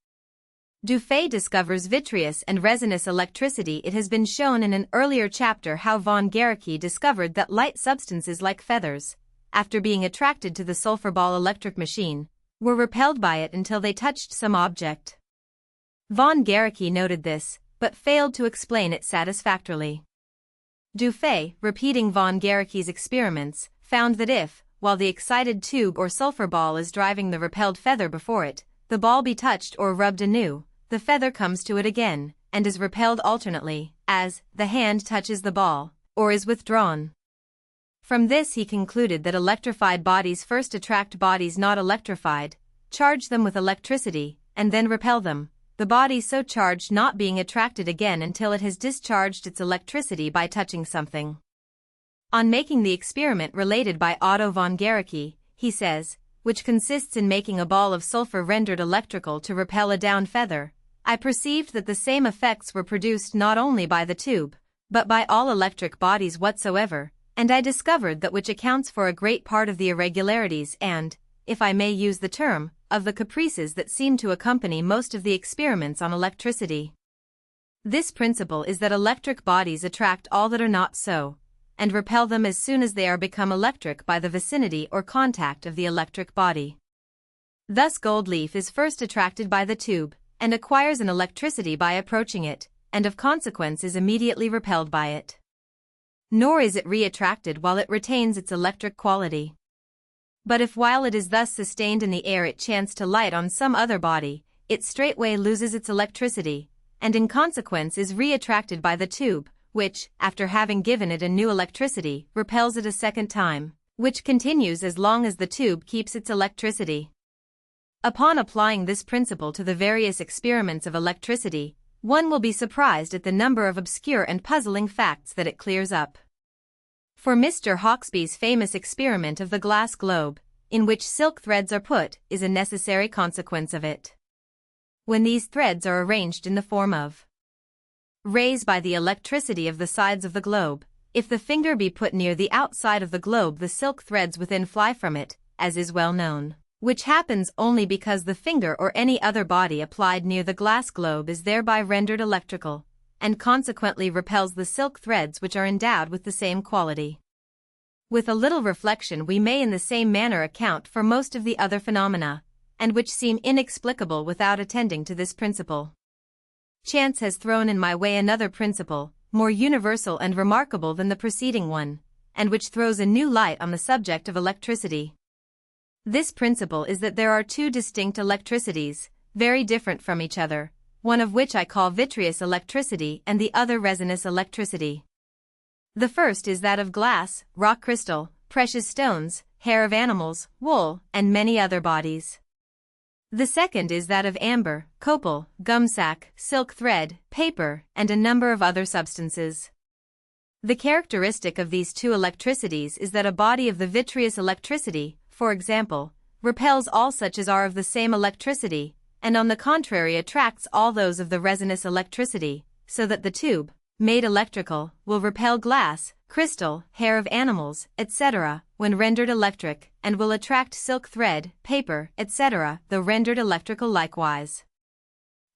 Dufay discovers vitreous and resinous electricity. It has been shown in an earlier chapter how von Guericke discovered that light substances like feathers, after being attracted to the sulfur ball electric machine, were repelled by it until they touched some object. Von Guericke noted this, but failed to explain it satisfactorily. Dufay, repeating von Guericke's experiments, found that if, while the excited tube or sulfur ball is driving the repelled feather before it, the ball be touched or rubbed anew, the feather comes to it again, and is repelled alternately, as the hand touches the ball, or is withdrawn. From this he concluded that electrified bodies first attract bodies not electrified, charge them with electricity, and then repel them, the body so charged not being attracted again until it has discharged its electricity by touching something. On making the experiment related by Otto von Guericke, he says, which consists in making a ball of sulfur rendered electrical to repel a down feather, I perceived that the same effects were produced not only by the tube, but by all electric bodies whatsoever, and I discovered that which accounts for a great part of the irregularities and, if I may use the term, of the caprices that seem to accompany most of the experiments on electricity. This principle is that electric bodies attract all that are not so, and repel them as soon as they are become electric by the vicinity or contact of the electric body. Thus gold leaf is first attracted by the tube, and acquires an electricity by approaching it, and of consequence is immediately repelled by it. Nor is it re-attracted while it retains its electric quality. But if while it is thus sustained in the air it chance to light on some other body, it straightway loses its electricity, and in consequence is re-attracted by the tube, which, after having given it a new electricity, repels it a second time, which continues as long as the tube keeps its electricity. Upon applying this principle to the various experiments of electricity, one will be surprised at the number of obscure and puzzling facts that it clears up. For Mr. Hauksbee's famous experiment of the glass globe, in which silk threads are put, is a necessary consequence of it. When these threads are arranged in the form of rays by the electricity of the sides of the globe, if the finger be put near the outside of the globe, the silk threads within fly from it, as is well known, which happens only because the finger or any other body applied near the glass globe is thereby rendered electrical, and consequently repels the silk threads which are endowed with the same quality. With a little reflection we may in the same manner account for most of the other phenomena, and which seem inexplicable without attending to this principle. Chance has thrown in my way another principle, more universal and remarkable than the preceding one, and which throws a new light on the subject of electricity. This principle is that there are two distinct electricities, very different from each other, one of which I call vitreous electricity and the other resinous electricity. The first is that of glass, rock crystal, precious stones, hair of animals, wool, and many other bodies. The second is that of amber, copal, gumsack, silk thread, paper, and a number of other substances. The characteristic of these two electricities is that a body of the vitreous electricity, for example, repels all such as are of the same electricity, and on the contrary attracts all those of the resinous electricity, so that the tube, made electrical, will repel glass, crystal, hair of animals, etc., when rendered electric, and will attract silk thread, paper, etc., though rendered electrical likewise.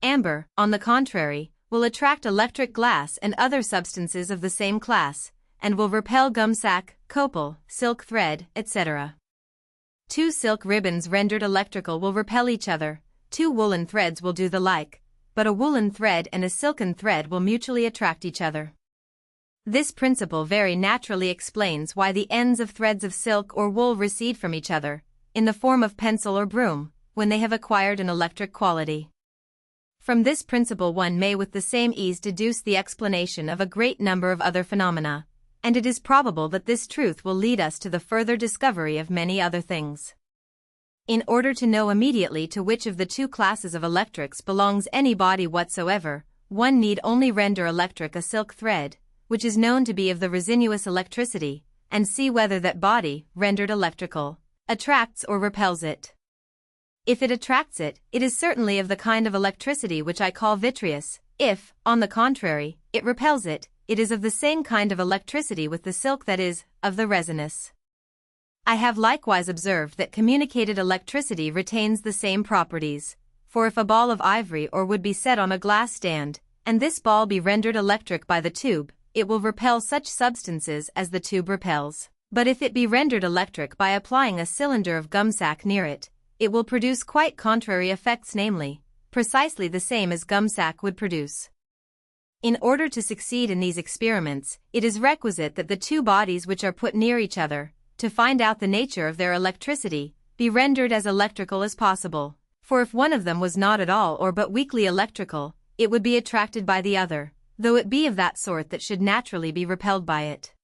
Amber, on the contrary, will attract electric glass and other substances of the same class, and will repel gumsack, copal, silk thread, etc. Two silk ribbons rendered electrical will repel each other, two woolen threads will do the like, but a woolen thread and a silken thread will mutually attract each other. This principle very naturally explains why the ends of threads of silk or wool recede from each other, in the form of pencil or broom, when they have acquired an electric quality. From this principle one may with the same ease deduce the explanation of a great number of other phenomena, and it is probable that this truth will lead us to the further discovery of many other things. In order to know immediately to which of the two classes of electrics belongs any body whatsoever, one need only render electric a silk thread, which is known to be of the resinous electricity, and see whether that body, rendered electrical, attracts or repels it. If it attracts it, it is certainly of the kind of electricity which I call vitreous, If, on the contrary, it repels it, it is of the same kind of electricity with the silk, that is, of the resinous. I have likewise observed that communicated electricity retains the same properties, for if a ball of ivory or wood be set on a glass stand, and this ball be rendered electric by the tube, it will repel such substances as the tube repels. But if it be rendered electric by applying a cylinder of gumsack near it, it will produce quite contrary effects, namely, precisely the same as gumsack would produce. In order to succeed in these experiments, it is requisite that the two bodies which are put near each other, to find out the nature of their electricity, be rendered as electrical as possible, for if one of them was not at all or but weakly electrical, it would be attracted by the other, though it be of that sort that should naturally be repelled by it.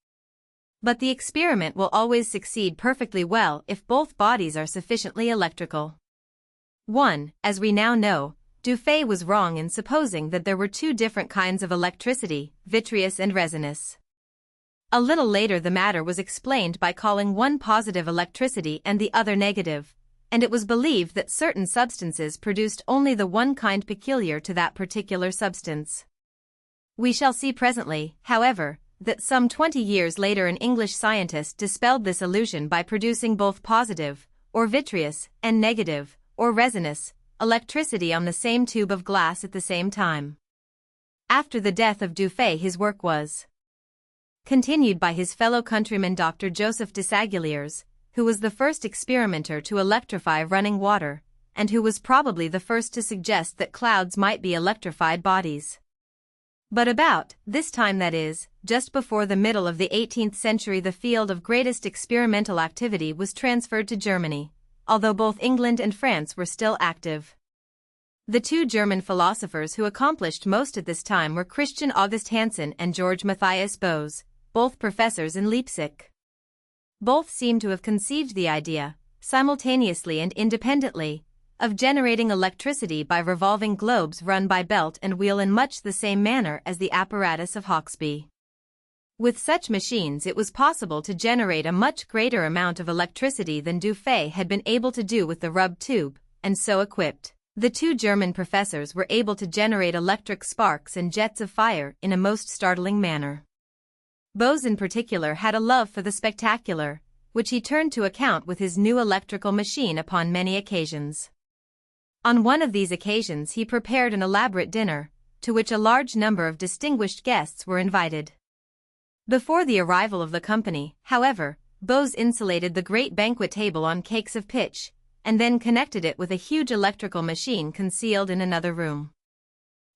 But the experiment will always succeed perfectly well if both bodies are sufficiently electrical. 1. As we now know, Dufay was wrong in supposing that there were two different kinds of electricity, vitreous and resinous. A little later the matter was explained by calling one positive electricity and the other negative, and it was believed that certain substances produced only the one kind peculiar to that particular substance. We shall see presently, however, that some 20 years later an English scientist dispelled this illusion by producing both positive, or vitreous, and negative, or resinous, electricity on the same tube of glass at the same time. After the death of Dufay his work was continued by his fellow countryman Dr. Joseph Desaguliers, who was the first experimenter to electrify running water, and who was probably the first to suggest that clouds might be electrified bodies. But about this time, that is, just before the middle of the 18th century, the field of greatest experimental activity was transferred to Germany, although both England and France were still active. The two German philosophers who accomplished most at this time were Christian August Hansen and George Matthias Bose, both professors in Leipzig. Both seem to have conceived the idea, simultaneously and independently, of generating electricity by revolving globes run by belt and wheel in much the same manner as the apparatus of Hawksby. With such machines it was possible to generate a much greater amount of electricity than Dufay had been able to do with the rub tube, and so equipped, the two German professors were able to generate electric sparks and jets of fire in a most startling manner. Bose in particular had a love for the spectacular, which he turned to account with his new electrical machine upon many occasions. On one of these occasions he prepared an elaborate dinner, to which a large number of distinguished guests were invited. Before the arrival of the company, however, Bose insulated the great banquet table on cakes of pitch, and then connected it with a huge electrical machine concealed in another room.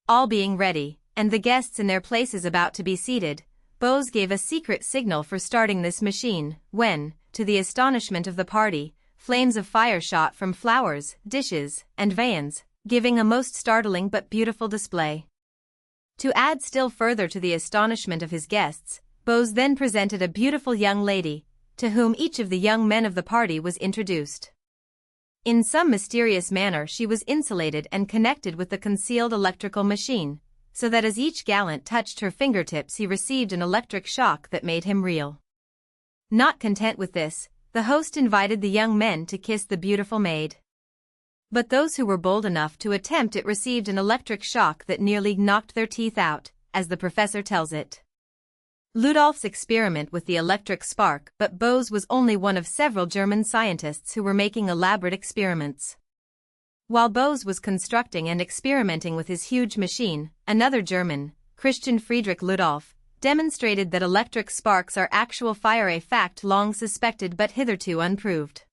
All being ready, and the guests in their places about to be seated, Bose gave a secret signal for starting this machine, when, to the astonishment of the party, flames of fire shot from flowers, dishes, and viands, giving a most startling but beautiful display. To add still further to the astonishment of his guests, Bose then presented a beautiful young lady, to whom each of the young men of the party was introduced. In some mysterious manner she was insulated and connected with the concealed electrical machine, so that as each gallant touched her fingertips he received an electric shock that made him reel. Not content with this, the host invited the young men to kiss the beautiful maid. But those who were bold enough to attempt it received an electric shock that nearly knocked their teeth out, as the professor tells it. Ludolf's experiment with the electric spark, but Bose was only one of several German scientists who were making elaborate experiments. While Bose was constructing and experimenting with his huge machine, another German, Christian Friedrich Ludolf, demonstrated that electric sparks are actual fire, a fact long suspected but hitherto unproved.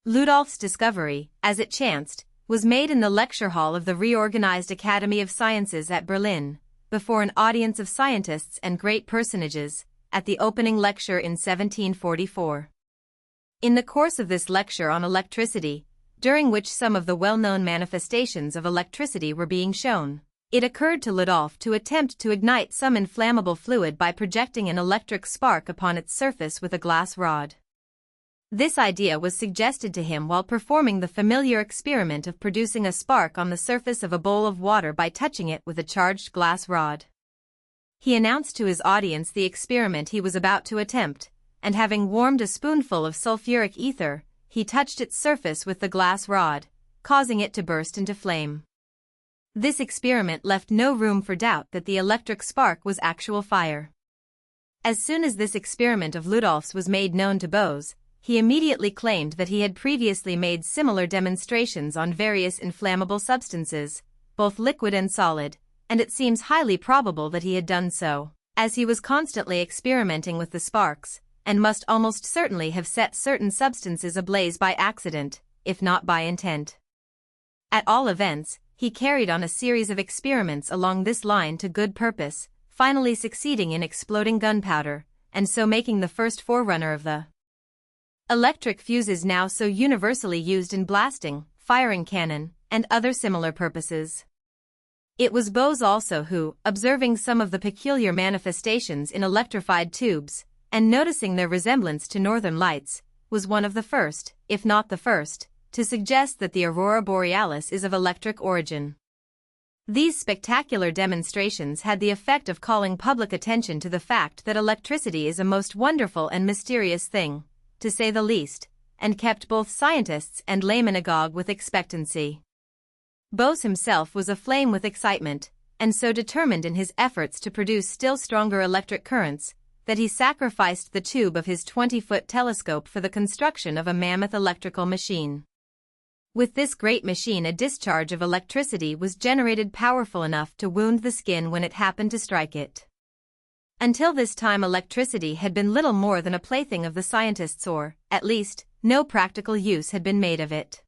Ludolf's discovery, as it chanced, was made in the lecture hall of the reorganized Academy of Sciences at Berlin, before an audience of scientists and great personages, at the opening lecture in 1744. In the course of this lecture on electricity, during which some of the well-known manifestations of electricity were being shown, it occurred to Ludolf to attempt to ignite some inflammable fluid by projecting an electric spark upon its surface with a glass rod. This idea was suggested to him while performing the familiar experiment of producing a spark on the surface of a bowl of water by touching it with a charged glass rod. He announced to his audience the experiment he was about to attempt, and having warmed a spoonful of sulfuric ether, he touched its surface with the glass rod, causing it to burst into flame. This experiment left no room for doubt that the electric spark was actual fire. As soon as this experiment of Ludolf's was made known to Bose, he immediately claimed that he had previously made similar demonstrations on various inflammable substances, both liquid and solid, and it seems highly probable that he had done so, as he was constantly experimenting with the sparks, and must almost certainly have set certain substances ablaze by accident, if not by intent. At all events, he carried on a series of experiments along this line to good purpose, finally succeeding in exploding gunpowder, and so making the first forerunner of the electric fuses now so universally used in blasting, firing cannon, and other similar purposes. It was Bose also who, observing some of the peculiar manifestations in electrified tubes, and noticing their resemblance to northern lights, was one of the first, if not the first, to suggest that the aurora borealis is of electric origin. These spectacular demonstrations had the effect of calling public attention to the fact that electricity is a most wonderful and mysterious thing, to say the least, and kept both scientists and laymen agog with expectancy. Bose himself was aflame with excitement, and so determined in his efforts to produce still stronger electric currents, that he sacrificed the tube of his 20-foot telescope for the construction of a mammoth electrical machine. With this great machine, a discharge of electricity was generated powerful enough to wound the skin when it happened to strike it. Until this time, electricity had been little more than a plaything of the scientists, or, at least, no practical use had been made of it.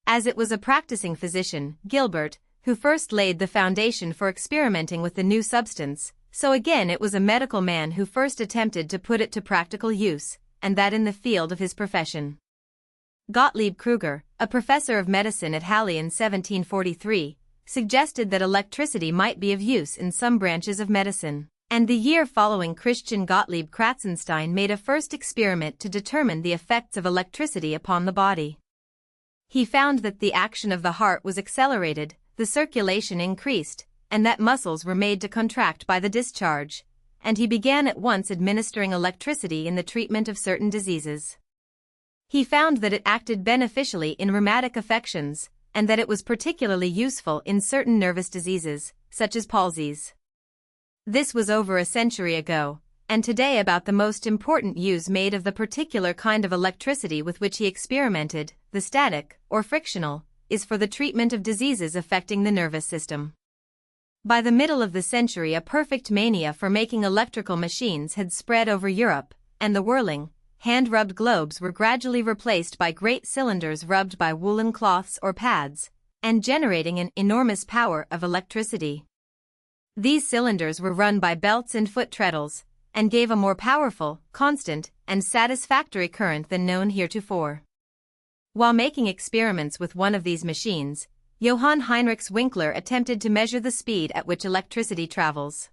As it was a practicing physician, Gilbert, who first laid the foundation for experimenting with the new substance, so again it was a medical man who first attempted to put it to practical use, and that in the field of his profession. Gottlieb Kruger, a professor of medicine at Halle in 1743, suggested that electricity might be of use in some branches of medicine, and the year following Christian Gottlieb Kratzenstein made a first experiment to determine the effects of electricity upon the body. He found that the action of the heart was accelerated, the circulation increased, and that muscles were made to contract by the discharge, and he began at once administering electricity in the treatment of certain diseases. He found that it acted beneficially in rheumatic affections, and that it was particularly useful in certain nervous diseases, such as palsies. This was over a century ago, and today about the most important use made of the particular kind of electricity with which he experimented, the static, or frictional, is for the treatment of diseases affecting the nervous system. By the middle of the century, a perfect mania for making electrical machines had spread over Europe, and the whirling, hand-rubbed globes were gradually replaced by great cylinders rubbed by woolen cloths or pads, and generating an enormous power of electricity. These cylinders were run by belts and foot treadles, and gave a more powerful, constant, and satisfactory current than known heretofore. While making experiments with one of these machines, Johann Heinrich Winkler attempted to measure the speed at which electricity travels.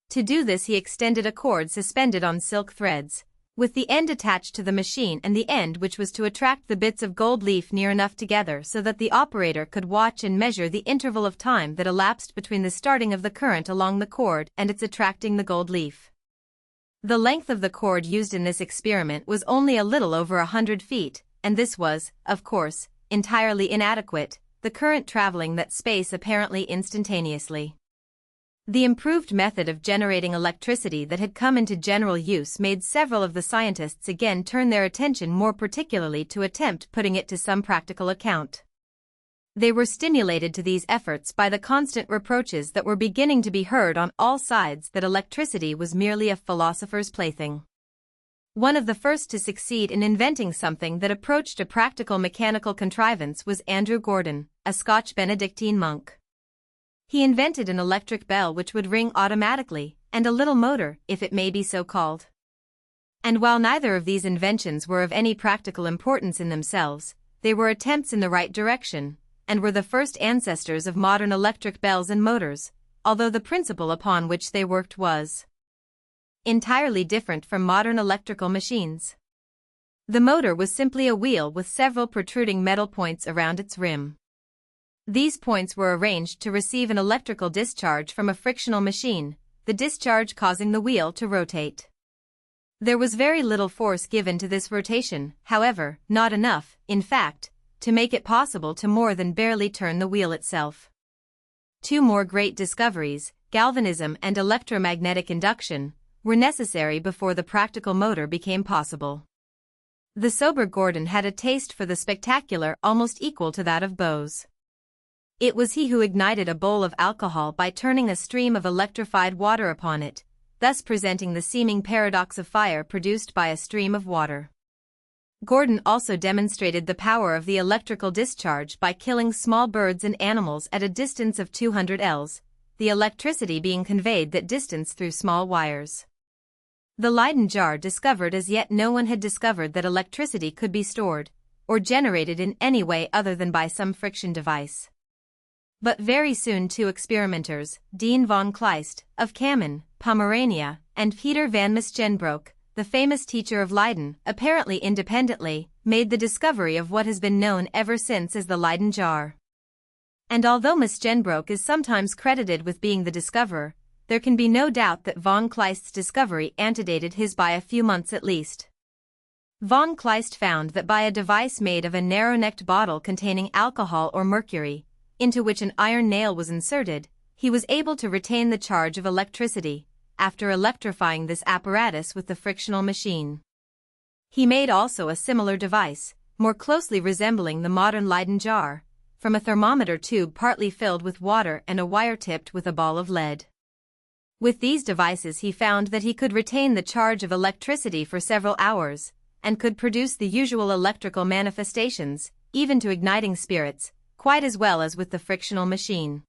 To do this, he extended a cord suspended on silk threads, with the end attached to the machine and the end which was to attract the bits of gold leaf near enough together so that the operator could watch and measure the interval of time that elapsed between the starting of the current along the cord and its attracting the gold leaf. The length of the cord used in this experiment was only a little over 100 feet, and this was, of course, entirely inadequate, the current traveling that space apparently instantaneously. The improved method of generating electricity that had come into general use made several of the scientists again turn their attention more particularly to attempt putting it to some practical account. They were stimulated to these efforts by the constant reproaches that were beginning to be heard on all sides that electricity was merely a philosopher's plaything. One of the first to succeed in inventing something that approached a practical mechanical contrivance was Andrew Gordon, a Scotch Benedictine monk. He invented an electric bell which would ring automatically, and a little motor, if it may be so called. And while neither of these inventions were of any practical importance in themselves, they were attempts in the right direction, and were the first ancestors of modern electric bells and motors, although the principle upon which they worked was entirely different from modern electrical machines. The motor was simply a wheel with several protruding metal points around its rim. These points were arranged to receive an electrical discharge from a frictional machine, the discharge causing the wheel to rotate. There was very little force given to this rotation, however, not enough, in fact, to make it possible to more than barely turn the wheel itself. Two more great discoveries, galvanism and electromagnetic induction, were necessary before the practical motor became possible. The sober Gordon had a taste for the spectacular almost equal to that of Bose. It was he who ignited a bowl of alcohol by turning a stream of electrified water upon it, thus presenting the seeming paradox of fire produced by a stream of water. Gordon also demonstrated the power of the electrical discharge by killing small birds and animals at a distance of 200 Ls, the electricity being conveyed that distance through small wires. The Leyden jar discovered as yet no one had discovered that electricity could be stored, or generated in any way other than by some friction device. But very soon two experimenters, Dean von Kleist, of Kammen, Pomerania, and Peter van Misgenbroek, the famous teacher of Leyden, apparently independently, made the discovery of what has been known ever since as the Leyden jar. And although Misgenbroek is sometimes credited with being the discoverer, there can be no doubt that von Kleist's discovery antedated his by a few months at least. Von Kleist found that by a device made of a narrow-necked bottle containing alcohol or mercury, into which an iron nail was inserted, he was able to retain the charge of electricity, after electrifying this apparatus with the frictional machine. He made also a similar device, more closely resembling the modern Leyden jar, from a thermometer tube partly filled with water and a wire tipped with a ball of lead. With these devices he found that he could retain the charge of electricity for several hours, and could produce the usual electrical manifestations, even to igniting spirits, quite as well as with the frictional machine.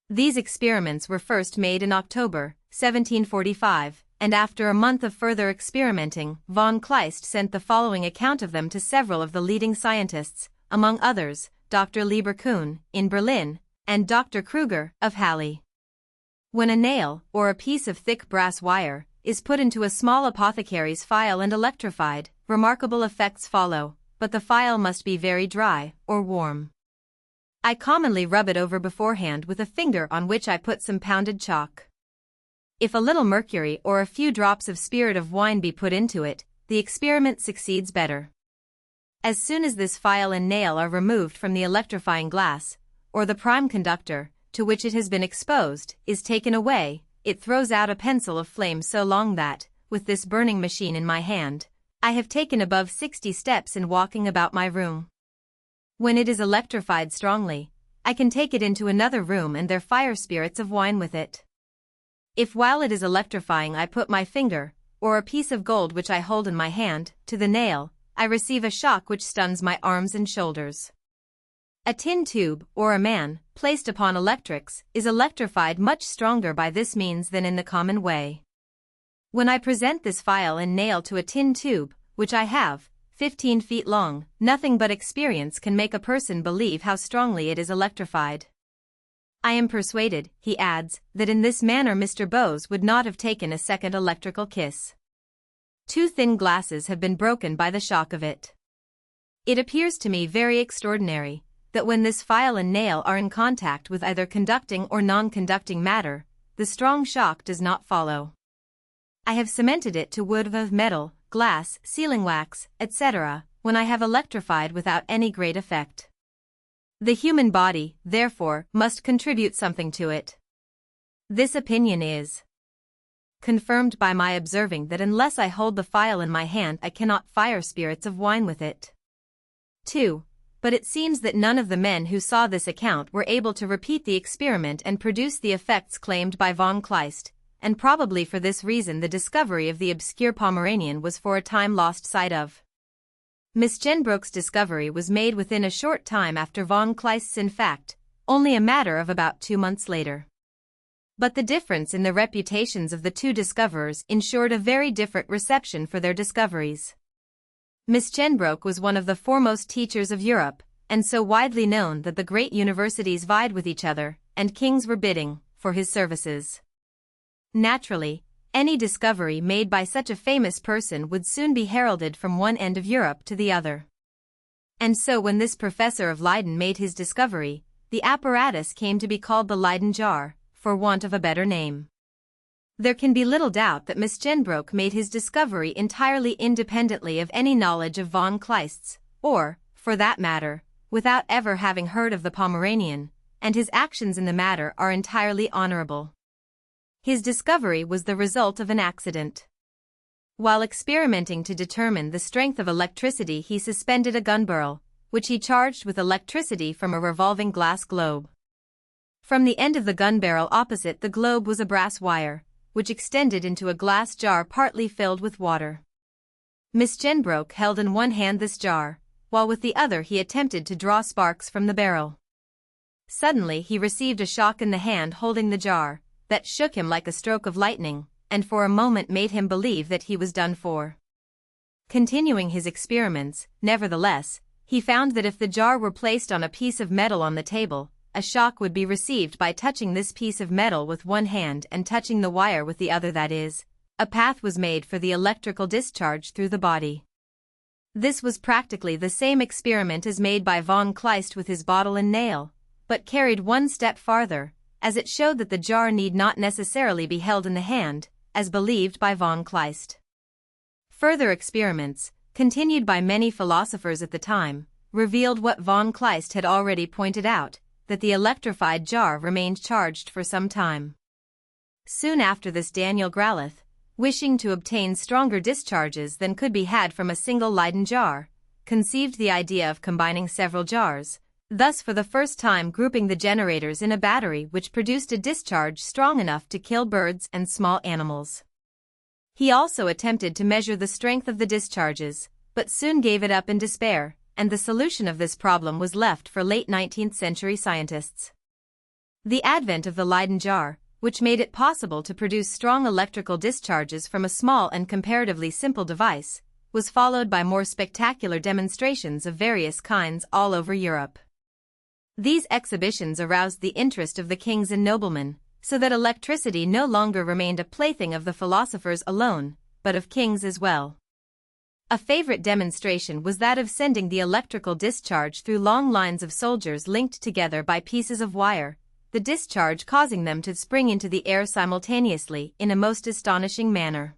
These experiments were first made in October, 1745, and after a month of further experimenting, von Kleist sent the following account of them to several of the leading scientists, among others, Dr. Lieber-Kuhn, in Berlin, and Dr. Kruger, of Halle. When a nail, or a piece of thick brass wire, is put into a small apothecary's phial and electrified, remarkable effects follow, but the phial must be very dry, or warm. I commonly rub it over beforehand with a finger on which I put some pounded chalk. If a little mercury or a few drops of spirit of wine be put into it, the experiment succeeds better. As soon as this phial and nail are removed from the electrifying glass, or the prime conductor, to which it has been exposed, is taken away, it throws out a pencil of flame so long that, with this burning machine in my hand, I have taken above 60 steps in walking about my room. When it is electrified strongly, I can take it into another room and there fire spirits of wine with it. If while it is electrifying I put my finger, or a piece of gold which I hold in my hand, to the nail, I receive a shock which stuns my arms and shoulders. A tin tube, or a man, placed upon electrics, is electrified much stronger by this means than in the common way. When I present this phial and nail to a tin tube, which I have, 15 feet long, nothing but experience can make a person believe how strongly it is electrified. I am persuaded, he adds, that in this manner Mr. Bose would not have taken a second electrical kiss. 2 thin glasses have been broken by the shock of it. It appears to me very extraordinary, that when this phial and nail are in contact with either conducting or non-conducting matter, the strong shock does not follow. I have cemented it to wood of metal, glass, sealing wax, etc., when I have electrified without any great effect. The human body, therefore, must contribute something to it. This opinion is confirmed by my observing that unless I hold the phial in my hand I cannot fire spirits of wine with it. 2. But it seems that none of the men who saw this account were able to repeat the experiment and produce the effects claimed by von Kleist, and probably for this reason the discovery of the obscure Pomeranian was for a time lost sight of. Misgenbroek's discovery was made within a short time after von Kleist's, in fact, only a matter of about 2 months later. But the difference in the reputations of the two discoverers ensured a very different reception for their discoveries. Misgenbroek was one of the foremost teachers of Europe, and so widely known that the great universities vied with each other, and kings were bidding for his services. Naturally, any discovery made by such a famous person would soon be heralded from one end of Europe to the other. And so when this professor of Leyden made his discovery, the apparatus came to be called the Leyden jar, for want of a better name. There can be little doubt that Misgenbroek made his discovery entirely independently of any knowledge of von Kleist's, or, for that matter, without ever having heard of the Pomeranian, and his actions in the matter are entirely honorable. His discovery was the result of an accident. While experimenting to determine the strength of electricity, he suspended a gun barrel, which he charged with electricity from a revolving glass globe. From the end of the gun barrel opposite the globe was a brass wire, which extended into a glass jar partly filled with water. Misgenbroke held in one hand this jar, while with the other he attempted to draw sparks from the barrel. Suddenly he received a shock in the hand holding the jar, that shook him like a stroke of lightning, and for a moment made him believe that he was done for. Continuing his experiments, nevertheless, he found that if the jar were placed on a piece of metal on the table, a shock would be received by touching this piece of metal with one hand and touching the wire with the other, that is, a path was made for the electrical discharge through the body. This was practically the same experiment as made by von Kleist with his bottle and nail, but carried one step farther, as it showed that the jar need not necessarily be held in the hand, as believed by von Kleist. Further experiments, continued by many philosophers at the time, revealed what von Kleist had already pointed out, that the electrified jar remained charged for some time. Soon after this, Daniel Gralith, wishing to obtain stronger discharges than could be had from a single Leyden jar, conceived the idea of combining several jars, thus for the first time grouping the generators in a battery which produced a discharge strong enough to kill birds and small animals. He also attempted to measure the strength of the discharges, but soon gave it up in despair, and the solution of this problem was left for late 19th century scientists. The advent of the Leyden jar, which made it possible to produce strong electrical discharges from a small and comparatively simple device, was followed by more spectacular demonstrations of various kinds all over Europe. These exhibitions aroused the interest of the kings and noblemen, so that electricity no longer remained a plaything of the philosophers alone, but of kings as well. A favorite demonstration was that of sending the electrical discharge through long lines of soldiers linked together by pieces of wire, the discharge causing them to spring into the air simultaneously in a most astonishing manner.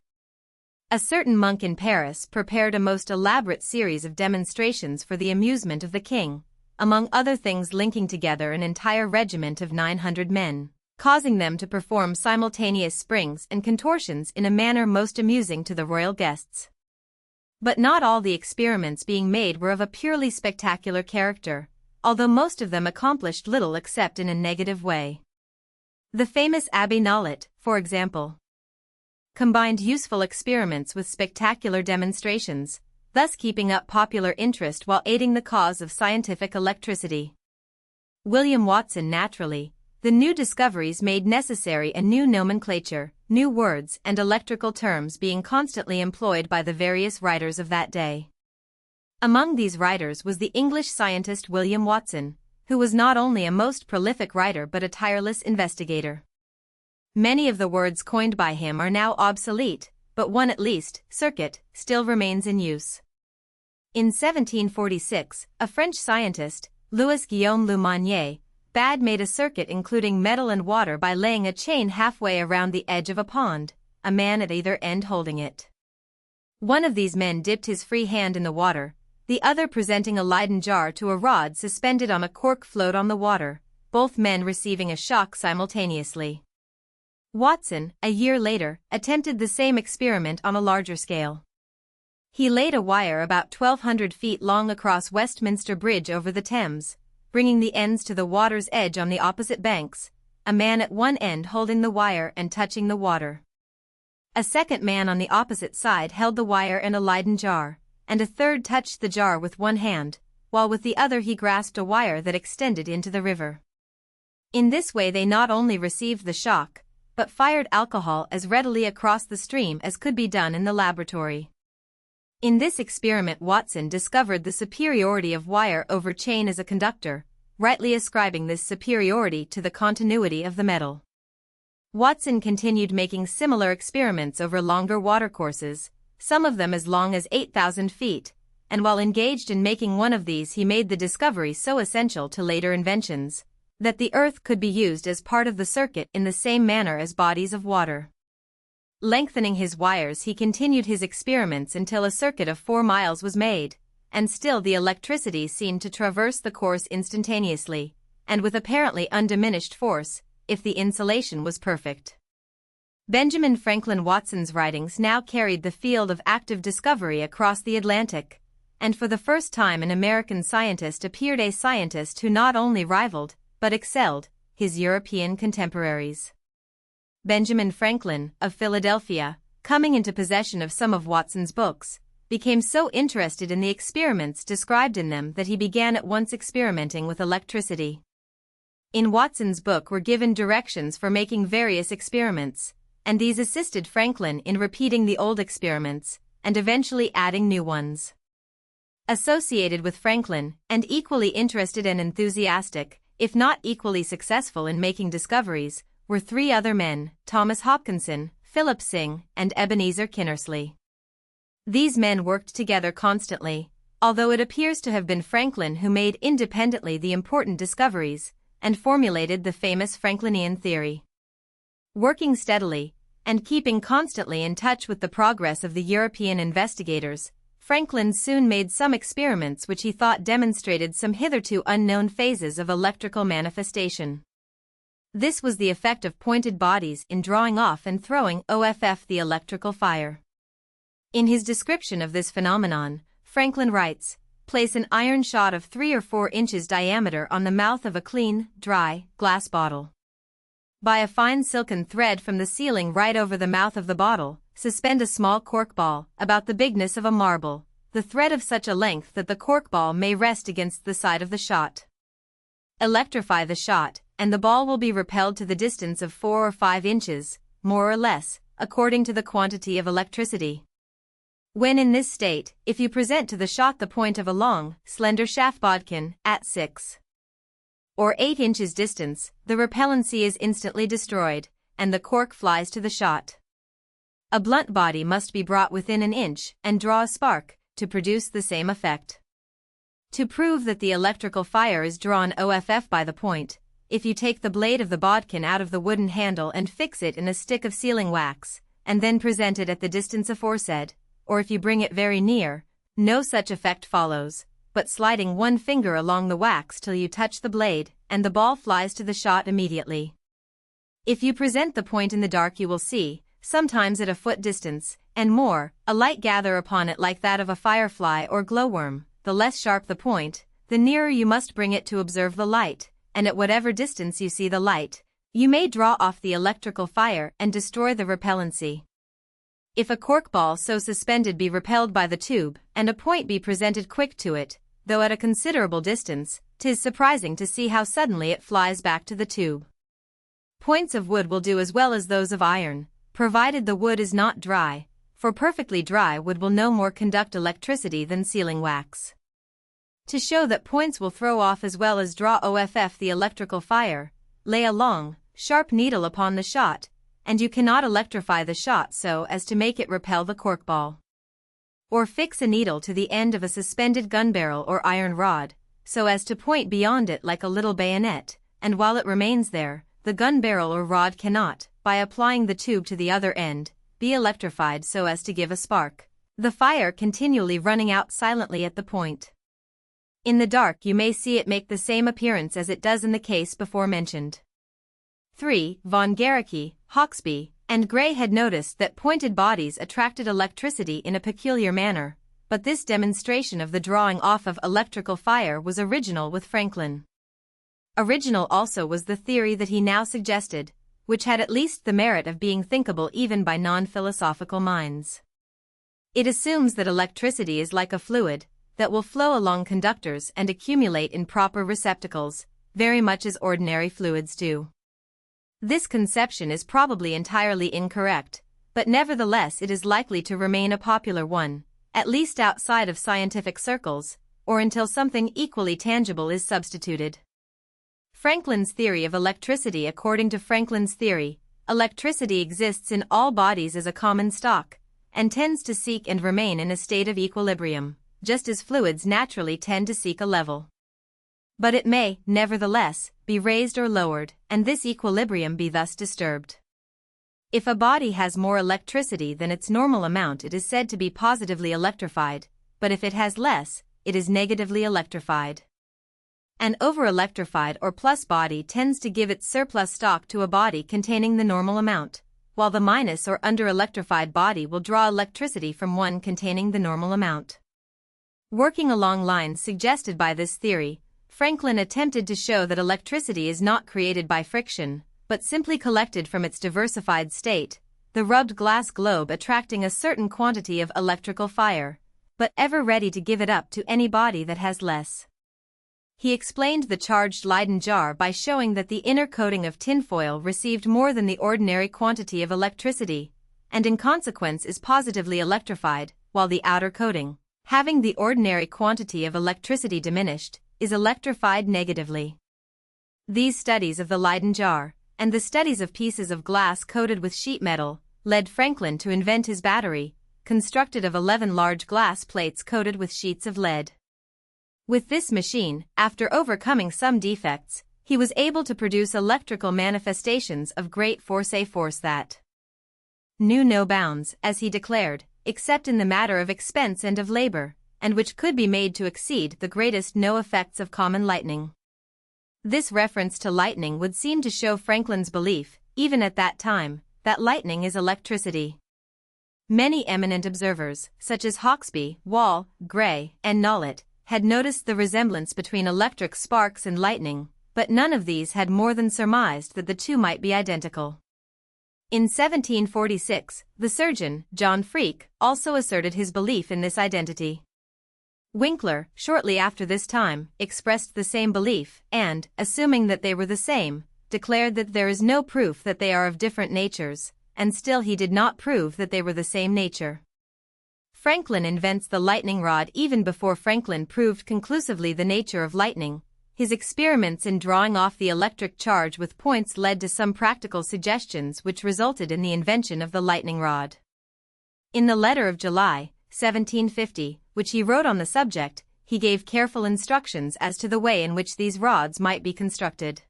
A certain monk in Paris prepared a most elaborate series of demonstrations for the amusement of the king, among other things linking together an entire regiment of 900 men, causing them to perform simultaneous springs and contortions in a manner most amusing to the royal guests. But not all the experiments being made were of a purely spectacular character, although most of them accomplished little except in a negative way. The famous Abbé Nollet, for example, combined useful experiments with spectacular demonstrations, thus keeping up popular interest while aiding the cause of scientific electricity. William Watson, naturally, the new discoveries made necessary a new nomenclature, new words and electrical terms being constantly employed by the various writers of that day. Among these writers was the English scientist William Watson, who was not only a most prolific writer but a tireless investigator. Many of the words coined by him are now obsolete, but one at least, circuit, still remains in use. In 1746, a French scientist, Louis Guillaume Lemonnier, made a circuit including metal and water by laying a chain halfway around the edge of a pond, a man at either end holding it. One of these men dipped his free hand in the water, the other presenting a Leyden jar to a rod suspended on a cork float on the water, both men receiving a shock simultaneously. Watson, a year later, attempted the same experiment on a larger scale. He laid a wire about 1,200 feet long across Westminster Bridge over the Thames, bringing the ends to the water's edge on the opposite banks, a man at one end holding the wire and touching the water. A second man on the opposite side held the wire and a Leyden jar, and a third touched the jar with one hand, while with the other he grasped a wire that extended into the river. In this way they not only received the shock, but fired alcohol as readily across the stream as could be done in the laboratory. In this experiment Watson discovered the superiority of wire over chain as a conductor, rightly ascribing this superiority to the continuity of the metal. Watson continued making similar experiments over longer watercourses, some of them as long as 8,000 feet, and while engaged in making one of these he made the discovery so essential to later inventions, that the earth could be used as part of the circuit in the same manner as bodies of water. Lengthening his wires he continued his experiments until a circuit of 4 miles was made, and still the electricity seemed to traverse the course instantaneously, and with apparently undiminished force, if the insulation was perfect. Benjamin Franklin Watson's writings now carried the field of active discovery across the Atlantic, and for the first time an American scientist appeared, a scientist who not only rivaled, but excelled, his European contemporaries. Benjamin Franklin, of Philadelphia, coming into possession of some of Watson's books, became so interested in the experiments described in them that he began at once experimenting with electricity. In Watson's book were given directions for making various experiments, and these assisted Franklin in repeating the old experiments, and eventually adding new ones. Associated with Franklin, and equally interested and enthusiastic, if not equally successful in making discoveries, were three other men, Thomas Hopkinson, Philip Syng, and Ebenezer Kinnersley. These men worked together constantly, although it appears to have been Franklin who made independently the important discoveries, and formulated the famous Franklinian theory. Working steadily, and keeping constantly in touch with the progress of the European investigators, Franklin soon made some experiments which he thought demonstrated some hitherto unknown phases of electrical manifestation. This was the effect of pointed bodies in drawing off and throwing off the electrical fire. In his description of this phenomenon, Franklin writes, "Place an iron shot of 3 or 4 inches diameter on the mouth of a clean, dry, glass bottle. By a fine silken thread from the ceiling right over the mouth of the bottle, suspend a small cork ball, about the bigness of a marble, the thread of such a length that the cork ball may rest against the side of the shot. Electrify the shot, and the ball will be repelled to the distance of 4 or 5 inches, more or less, according to the quantity of electricity. When in this state, if you present to the shot the point of a long, slender shaft bodkin, at 6 or 8 inches distance, the repellency is instantly destroyed, and the cork flies to the shot. A blunt body must be brought within an inch, and draw a spark, to produce the same effect. To prove that the electrical fire is drawn off by the point, if you take the blade of the bodkin out of the wooden handle and fix it in a stick of sealing wax, and then present it at the distance aforesaid, or if you bring it very near, no such effect follows, but sliding one finger along the wax till you touch the blade, and the ball flies to the shot immediately. If you present the point in the dark you will see, sometimes at a foot distance, and more, a light gather upon it like that of a firefly or glowworm. The less sharp the point, the nearer you must bring it to observe the light, and at whatever distance you see the light, you may draw off the electrical fire and destroy the repellency. If a cork ball so suspended be repelled by the tube, and a point be presented quick to it, though at a considerable distance, 'tis surprising to see how suddenly it flies back to the tube. Points of wood will do as well as those of iron, provided the wood is not dry, for perfectly dry wood will no more conduct electricity than sealing wax. To show that points will throw off as well as draw off the electrical fire, lay a long, sharp needle upon the shot, and you cannot electrify the shot so as to make it repel the cork ball. Or fix a needle to the end of a suspended gun barrel or iron rod, so as to point beyond it like a little bayonet, and while it remains there, the gun barrel or rod cannot, by applying the tube to the other end, be electrified so as to give a spark, the fire continually running out silently at the point. In the dark you may see it make the same appearance as it does in the case before mentioned. 3. Von Guericke, Hawksby, and Gray had noticed that pointed bodies attracted electricity in a peculiar manner, but this demonstration of the drawing off of electrical fire was original with Franklin. Original also was the theory that he now suggested, which had at least the merit of being thinkable even by non-philosophical minds. It assumes that electricity is like a fluid, that will flow along conductors and accumulate in proper receptacles, very much as ordinary fluids do. This conception is probably entirely incorrect, but nevertheless it is likely to remain a popular one, at least outside of scientific circles, or until something equally tangible is substituted. Franklin's theory of electricity. According to Franklin's theory, electricity exists in all bodies as a common stock, and tends to seek and remain in a state of equilibrium, just as fluids naturally tend to seek a level. But it may, nevertheless, be raised or lowered, and this equilibrium be thus disturbed. If a body has more electricity than its normal amount, it is said to be positively electrified, but if it has less, it is negatively electrified. An over-electrified or plus body tends to give its surplus stock to a body containing the normal amount, while the minus or under-electrified body will draw electricity from one containing the normal amount. Working along lines suggested by this theory, Franklin attempted to show that electricity is not created by friction, but simply collected from its diversified state, the rubbed glass globe attracting a certain quantity of electrical fire, but ever ready to give it up to any body that has less. He explained the charged Leyden jar by showing that the inner coating of tinfoil received more than the ordinary quantity of electricity, and in consequence is positively electrified, while the outer coating, having the ordinary quantity of electricity diminished, is electrified negatively. These studies of the Leyden jar, and the studies of pieces of glass coated with sheet metal, led Franklin to invent his battery, constructed of 11 large glass plates coated with sheets of lead. With this machine, after overcoming some defects, he was able to produce electrical manifestations of great force, a force that knew no bounds, as he declared, except in the matter of expense and of labor, and which could be made to exceed the greatest no effects of common lightning. This reference to lightning would seem to show Franklin's belief, even at that time, that lightning is electricity. Many eminent observers, such as Hawksby, Wall, Gray, and Nollet, had noticed the resemblance between electric sparks and lightning, but none of these had more than surmised that the two might be identical. In 1746, the surgeon, John Freak, also asserted his belief in this identity. Winkler, shortly after this time, expressed the same belief and, assuming that they were the same, declared that there is no proof that they are of different natures, and still he did not prove that they were the same nature. Franklin invents the lightning rod even before Franklin proved conclusively the nature of lightning. His experiments in drawing off the electric charge with points led to some practical suggestions which resulted in the invention of the lightning rod. In the letter of July, 1750, which he wrote on the subject, he gave careful instructions as to the way in which these rods might be constructed.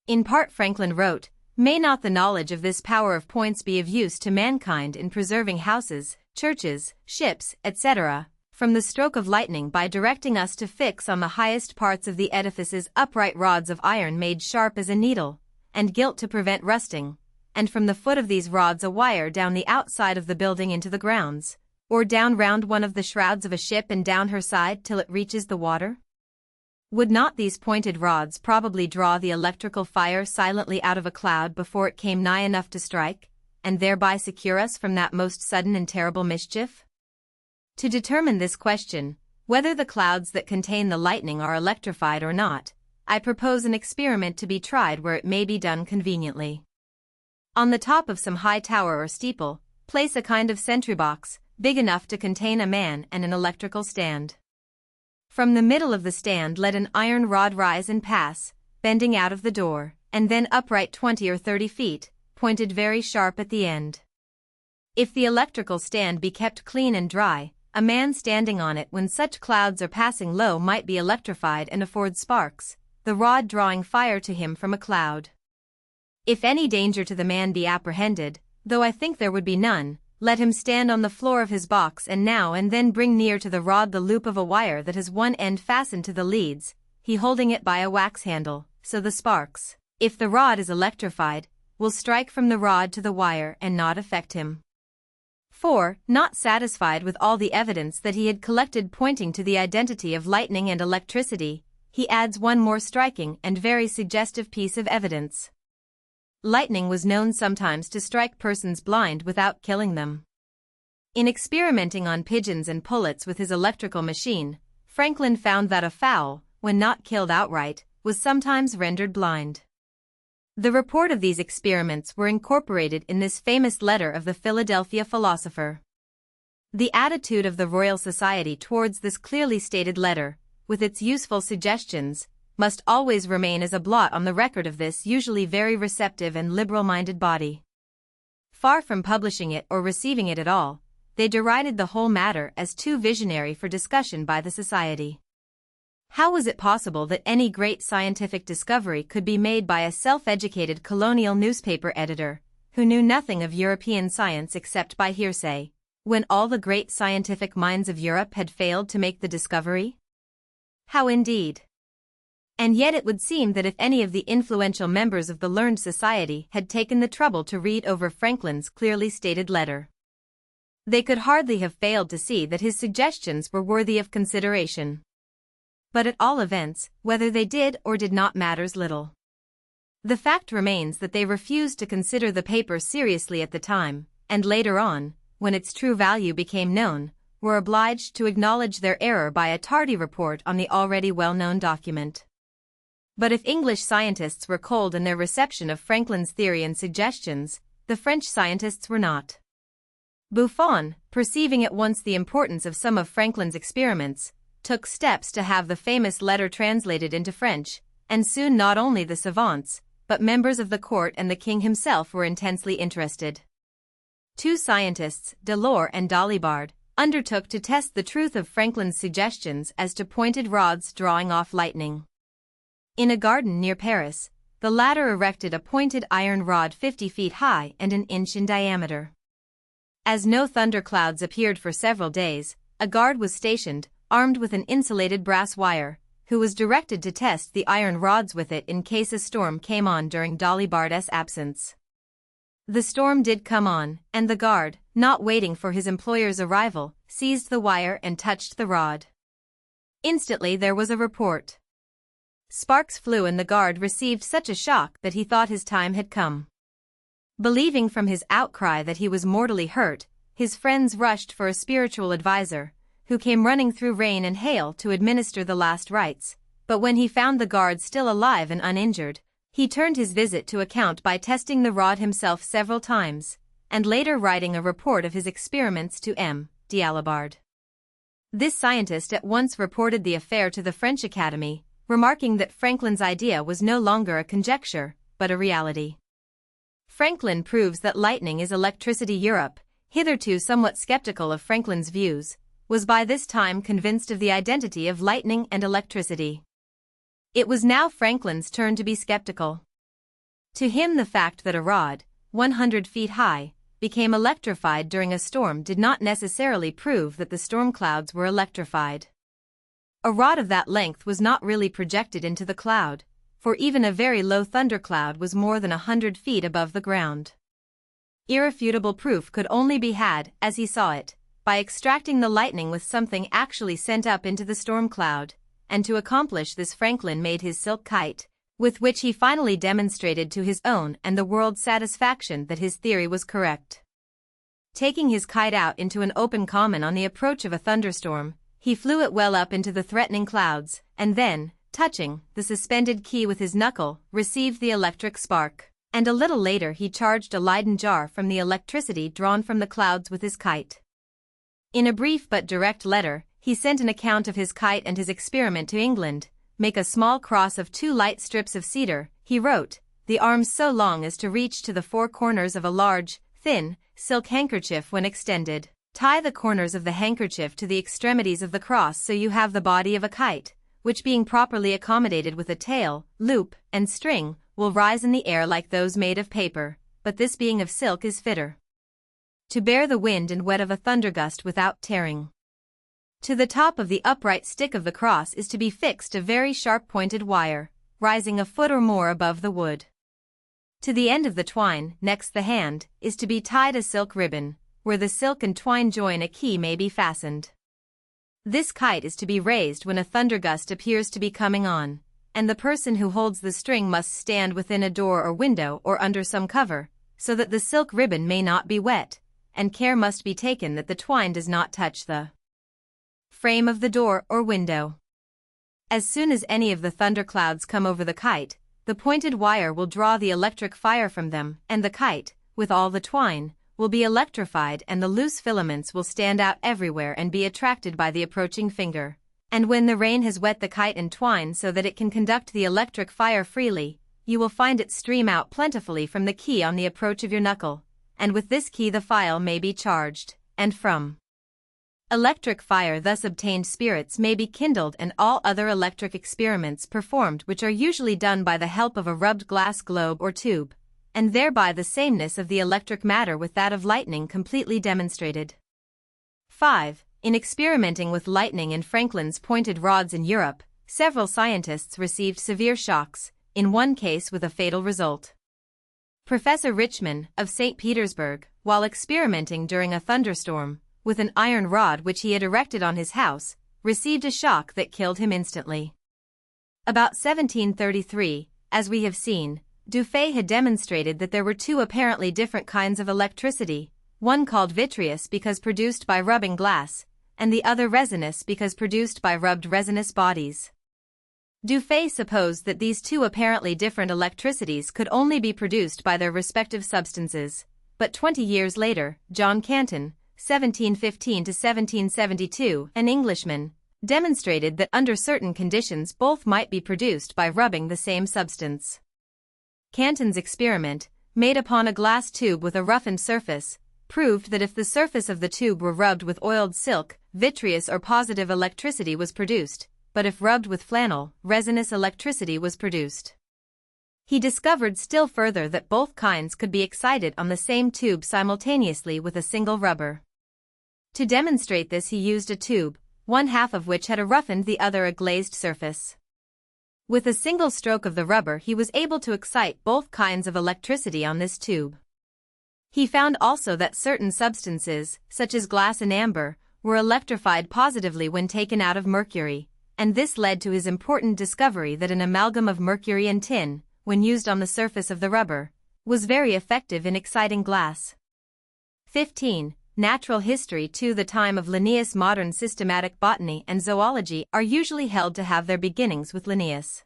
In part Franklin wrote, "May not the knowledge of this power of points be of use to mankind in preserving houses, churches, ships, etc., from the stroke of lightning by directing us to fix on the highest parts of the edifices upright rods of iron made sharp as a needle, and gilt to prevent rusting, and from the foot of these rods a wire down the outside of the building into the grounds, or down round one of the shrouds of a ship and down her side till it reaches the water? Would not these pointed rods probably draw the electrical fire silently out of a cloud before it came nigh enough to strike, and thereby secure us from that most sudden and terrible mischief? To determine this question, whether the clouds that contain the lightning are electrified or not, I propose an experiment to be tried where it may be done conveniently. On the top of some high tower or steeple, place a kind of sentry box, big enough to contain a man and an electrical stand. From the middle of the stand let an iron rod rise and pass, bending out of the door, and then upright 20 or 30 feet, pointed very sharp at the end. If the electrical stand be kept clean and dry, a man standing on it when such clouds are passing low might be electrified and afford sparks, the rod drawing fire to him from a cloud. If any danger to the man be apprehended, though I think there would be none, let him stand on the floor of his box and now and then bring near to the rod the loop of a wire that has one end fastened to the leads, he holding it by a wax handle, so the sparks, if the rod is electrified, will strike from the rod to the wire and not affect him. 4. Not satisfied with all the evidence that he had collected pointing to the identity of lightning and electricity, he adds one more striking and very suggestive piece of evidence. Lightning was known sometimes to strike persons blind without killing them. In experimenting on pigeons and pullets with his electrical machine, Franklin found that a fowl, when not killed outright, was sometimes rendered blind. The report of these experiments were incorporated in this famous letter of the Philadelphia philosopher. The attitude of the Royal Society towards this clearly stated letter, with its useful suggestions, must always remain as a blot on the record of this usually very receptive and liberal-minded body. Far from publishing it or receiving it at all, they derided the whole matter as too visionary for discussion by the Society. How was it possible that any great scientific discovery could be made by a self-educated colonial newspaper editor, who knew nothing of European science except by hearsay, when all the great scientific minds of Europe had failed to make the discovery? How indeed? And yet it would seem that if any of the influential members of the learned society had taken the trouble to read over Franklin's clearly stated letter, they could hardly have failed to see that his suggestions were worthy of consideration. But at all events, whether they did or did not matters little. The fact remains that they refused to consider the paper seriously at the time, and later on, when its true value became known, were obliged to acknowledge their error by a tardy report on the already well-known document. But if English scientists were cold in their reception of Franklin's theory and suggestions, the French scientists were not. Buffon, perceiving at once the importance of some of Franklin's experiments, took steps to have the famous letter translated into French, and soon not only the savants, but members of the court and the king himself were intensely interested. Two scientists, Delort and Dalibard, undertook to test the truth of Franklin's suggestions as to pointed rods drawing off lightning. In a garden near Paris, the latter erected a pointed iron rod 50 feet high and an inch in diameter. As no thunderclouds appeared for several days, a guard was stationed, armed with an insulated brass wire, who was directed to test the iron rods with it in case a storm came on during Dalibard's absence. The storm did come on, and the guard, not waiting for his employer's arrival, seized the wire and touched the rod. Instantly there was a report. Sparks flew and the guard received such a shock that he thought his time had come. Believing from his outcry that he was mortally hurt, his friends rushed for a spiritual adviser, who came running through rain and hail to administer the last rites, but when he found the guard still alive and uninjured, he turned his visit to account by testing the rod himself several times, and later writing a report of his experiments to M. Dalibard. This scientist at once reported the affair to the French Academy, remarking that Franklin's idea was no longer a conjecture, but a reality. Franklin proves that lightning is electricity. Europe, hitherto somewhat skeptical of Franklin's views, was by this time convinced of the identity of lightning and electricity. It was now Franklin's turn to be skeptical. To him the fact that a rod, 100 feet high, became electrified during a storm did not necessarily prove that the storm clouds were electrified. A rod of that length was not really projected into the cloud, for even a very low thundercloud was more than 100 feet above the ground. Irrefutable proof could only be had, as he saw it, by extracting the lightning with something actually sent up into the storm cloud, and to accomplish this Franklin made his silk kite, with which he finally demonstrated to his own and the world's satisfaction that his theory was correct. Taking his kite out into an open common on the approach of a thunderstorm, he flew it well up into the threatening clouds, and then, touching the suspended key with his knuckle, received the electric spark, and a little later he charged a Leyden jar from the electricity drawn from the clouds with his kite. In a brief but direct letter, he sent an account of his kite and his experiment to England. Make a small cross of 2 light strips of cedar, he wrote, the arms so long as to reach to the 4 corners of a large, thin, silk handkerchief when extended. Tie the corners of the handkerchief to the extremities of the cross so you have the body of a kite, which being properly accommodated with a tail, loop, and string, will rise in the air like those made of paper, but this being of silk is fitter to bear the wind and wet of a thundergust without tearing. To the top of the upright stick of the cross is to be fixed a very sharp-pointed wire, rising a foot or more above the wood. To the end of the twine, next the hand, is to be tied a silk ribbon, where the silk and twine join a key may be fastened. This kite is to be raised when a thundergust appears to be coming on, and the person who holds the string must stand within a door or window or under some cover, so that the silk ribbon may not be wet, and care must be taken that the twine does not touch the frame of the door or window. As soon as any of the thunderclouds come over the kite, the pointed wire will draw the electric fire from them, and the kite, with all the twine, will be electrified and the loose filaments will stand out everywhere and be attracted by the approaching finger. And when the rain has wet the kite and twine so that it can conduct the electric fire freely, you will find it stream out plentifully from the key on the approach of your knuckle, and with this key the file may be charged, and from electric fire thus obtained spirits may be kindled and all other electric experiments performed which are usually done by the help of a rubbed glass globe or tube, and thereby the sameness of the electric matter with that of lightning completely demonstrated. 5. In experimenting with lightning and Franklin's pointed rods in Europe, several scientists received severe shocks, in one case with a fatal result. Professor Richman, of St. Petersburg, while experimenting during a thunderstorm, with an iron rod which he had erected on his house, received a shock that killed him instantly. About 1733, as we have seen, Dufay had demonstrated that there were two apparently different kinds of electricity, one called vitreous because produced by rubbing glass, and the other resinous because produced by rubbed resinous bodies. Dufay supposed that these two apparently different electricities could only be produced by their respective substances, but 20 years later, John Canton, 1715 to 1772, an Englishman, demonstrated that under certain conditions both might be produced by rubbing the same substance. Canton's experiment, made upon a glass tube with a roughened surface, proved that if the surface of the tube were rubbed with oiled silk, vitreous or positive electricity was produced, but if rubbed with flannel, resinous electricity was produced. He discovered still further that both kinds could be excited on the same tube simultaneously with a single rubber. To demonstrate this he used a tube, one half of which had a roughened the other a glazed surface. With a single stroke of the rubber he was able to excite both kinds of electricity on this tube. He found also that certain substances, such as glass and amber, were electrified positively when taken out of mercury, and this led to his important discovery that an amalgam of mercury and tin, when used on the surface of the rubber, was very effective in exciting glass. 15. Natural history to the time of Linnaeus. Modern systematic botany and zoology are usually held to have their beginnings with Linnaeus.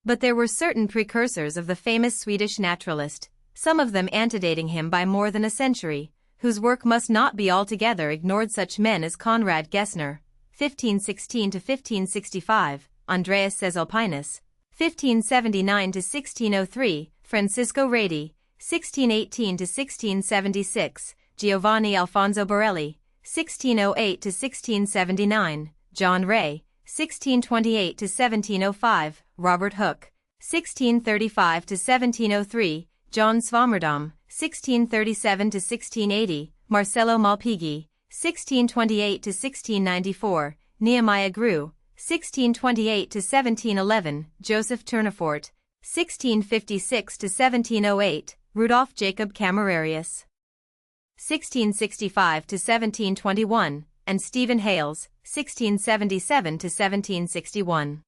But there were certain precursors of the famous Swedish naturalist, some of them antedating him by more than a century, whose work must not be altogether ignored. Such men as Conrad Gessner, 1516 to 1565, Andreas Caesalpinus, 1579 to 1603, Francisco Redi, 1618 to 1676, Giovanni Alfonso Borelli, 1608 to 1679, John Ray, 1628 to 1705, Robert Hooke, 1635 to 1703, John Swammerdam, 1637 to 1680, Marcello Malpighi, 1628 to 1694, Nehemiah Grew, 1628 to 1711, Joseph Tournefort, 1656 to 1708, Rudolph Jacob Camerarius, 1665 to 1721, and Stephen Hales, 1677 to 1761.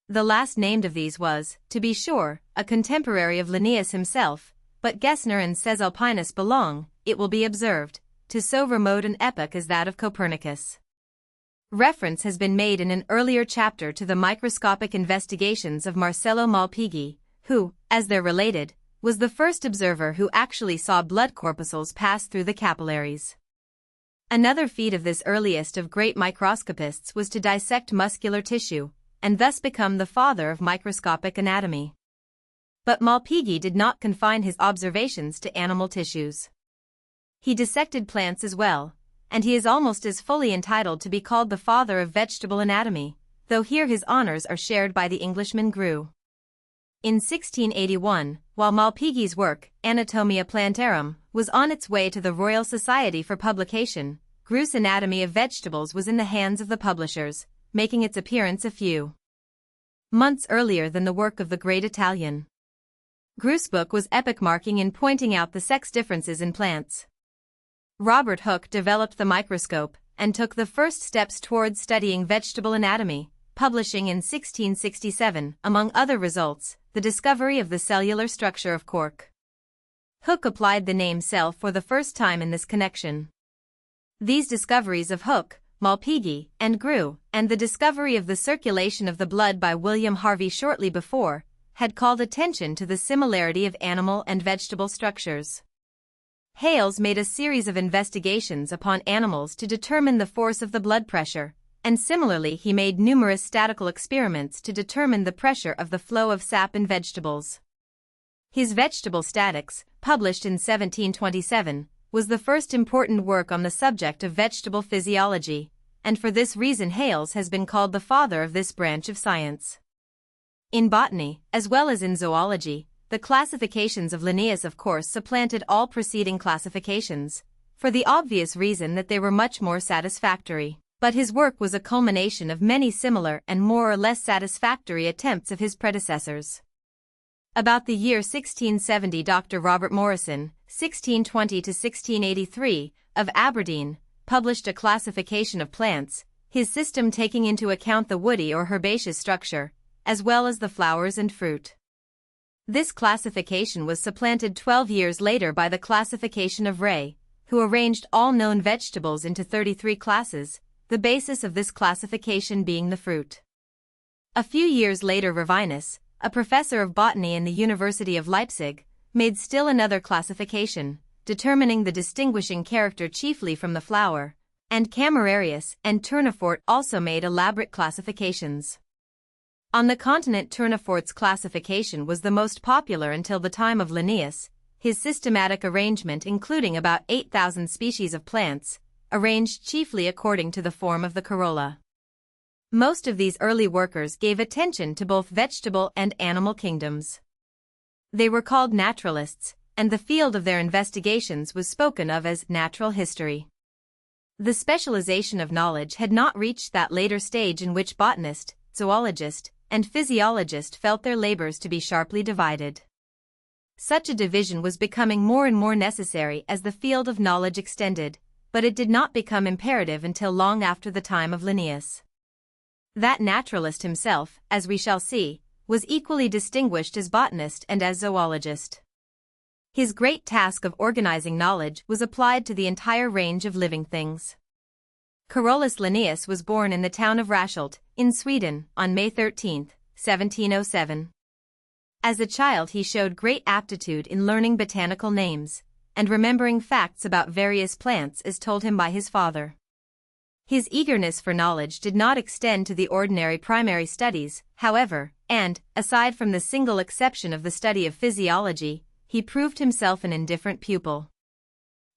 The last named of these was, to be sure, a contemporary of Linnaeus himself, but Gessner and Caesalpinus belong, it will be observed, to so remote an epoch as that of Copernicus. Reference has been made in an earlier chapter to the microscopic investigations of Marcello Malpighi, who, as they're related, was the first observer who actually saw blood corpuscles pass through the capillaries. Another feat of this earliest of great microscopists was to dissect muscular tissue, and thus become the father of microscopic anatomy. But Malpighi did not confine his observations to animal tissues. He dissected plants as well, and he is almost as fully entitled to be called the father of vegetable anatomy, though here his honors are shared by the Englishman Grew. In 1681, while Malpighi's work, Anatomia Plantarum, was on its way to the Royal Society for publication, Grew's Anatomy of Vegetables was in the hands of the publishers, making its appearance a few months earlier than the work of the great Italian. Grew's book was epoch-marking in pointing out the sex differences in plants. Robert Hooke developed the microscope and took the first steps towards studying vegetable anatomy, publishing in 1667, among other results, the discovery of the cellular structure of cork. Hooke applied the name cell for the first time in this connection. These discoveries of Hooke, Malpighi, and Grew, and the discovery of the circulation of the blood by William Harvey shortly before, had called attention to the similarity of animal and vegetable structures. Hales made a series of investigations upon animals to determine the force of the blood pressure, and similarly he made numerous statical experiments to determine the pressure of the flow of sap in vegetables. His Vegetable Statics, published in 1727, was the first important work on the subject of vegetable physiology, and for this reason Hales has been called the father of this branch of science. In botany, as well as in zoology, the classifications of Linnaeus of course supplanted all preceding classifications, for the obvious reason that they were much more satisfactory. But his work was a culmination of many similar and more or less satisfactory attempts of his predecessors. About the year 1670, Dr. Robert Morrison, 1620 to 1683, of Aberdeen, published a classification of plants, his system taking into account the woody or herbaceous structure, as well as the flowers and fruit. This classification was supplanted 12 years later by the classification of Ray, who arranged all known vegetables into 33 classes, the basis of this classification being the fruit. A few years later, Ravinus, a professor of botany in the University of Leipzig, made still another classification, determining the distinguishing character chiefly from the flower, and Camerarius and Tournefort also made elaborate classifications. On the continent, Tournefort's classification was the most popular until the time of Linnaeus, his systematic arrangement including about 8,000 species of plants, arranged chiefly according to the form of the corolla. Most of these early workers gave attention to both vegetable and animal kingdoms. They were called naturalists, and the field of their investigations was spoken of as natural history. The specialization of knowledge had not reached that later stage in which botanist, zoologist, and physiologist felt their labors to be sharply divided. Such a division was becoming more and more necessary as the field of knowledge extended, but it did not become imperative until long after the time of Linnaeus. That naturalist himself, as we shall see, was equally distinguished as botanist and as zoologist. His great task of organizing knowledge was applied to the entire range of living things. Carolus Linnaeus was born in the town of Raschelt, in Sweden, on May 13, 1707. As a child he showed great aptitude in learning botanical names, and remembering facts about various plants as told him by his father. His eagerness for knowledge did not extend to the ordinary primary studies, however, and, aside from the single exception of the study of physiology, he proved himself an indifferent pupil.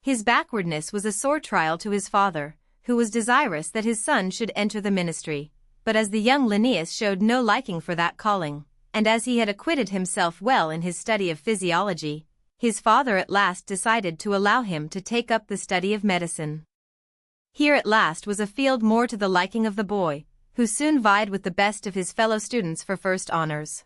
His backwardness was a sore trial to his father, who was desirous that his son should enter the ministry, but as the young Linnaeus showed no liking for that calling, and as he had acquitted himself well in his study of physiology, his father at last decided to allow him to take up the study of medicine. Here at last was a field more to the liking of the boy, who soon vied with the best of his fellow students for first honors.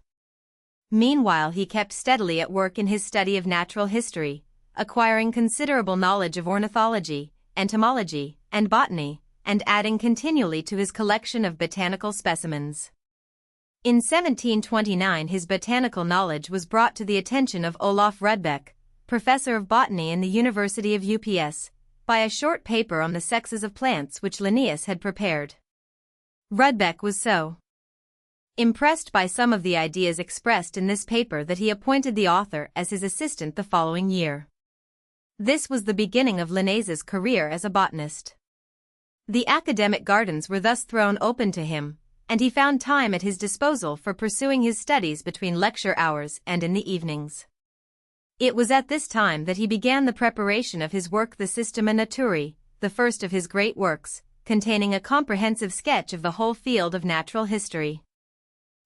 Meanwhile he kept steadily at work in his study of natural history, acquiring considerable knowledge of ornithology, entomology, and botany, and adding continually to his collection of botanical specimens. In 1729 his botanical knowledge was brought to the attention of Olaf Rudbeck, professor of botany in the University of UPS, by a short paper on the sexes of plants which Linnaeus had prepared. Rudbeck was so impressed by some of the ideas expressed in this paper that he appointed the author as his assistant the following year. This was the beginning of Linnaeus's career as a botanist. The academic gardens were thus thrown open to him, and he found time at his disposal for pursuing his studies between lecture hours and in the evenings. It was at this time that he began the preparation of his work the Systema Naturae, the first of his great works, containing a comprehensive sketch of the whole field of natural history.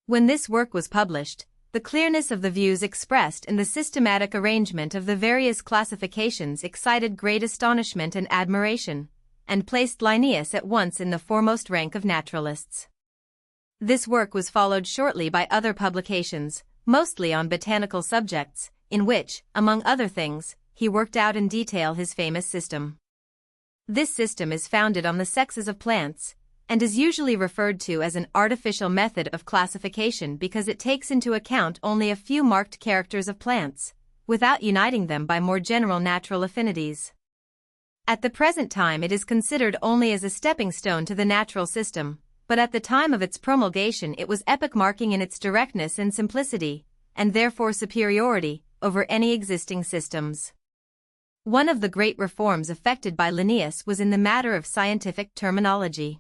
When this work was published, the clearness of the views expressed in the systematic arrangement of the various classifications excited great astonishment and admiration, and placed Linnaeus at once in the foremost rank of naturalists. This work was followed shortly by other publications, mostly on botanical subjects, in which, among other things, he worked out in detail his famous system. This system is founded on the sexes of plants, and is usually referred to as an artificial method of classification because it takes into account only a few marked characters of plants, without uniting them by more general natural affinities. At the present time it is considered only as a stepping stone to the natural system, but at the time of its promulgation it was epoch-marking in its directness and simplicity, and therefore superiority, over any existing systems. One of the great reforms effected by Linnaeus was in the matter of scientific terminology.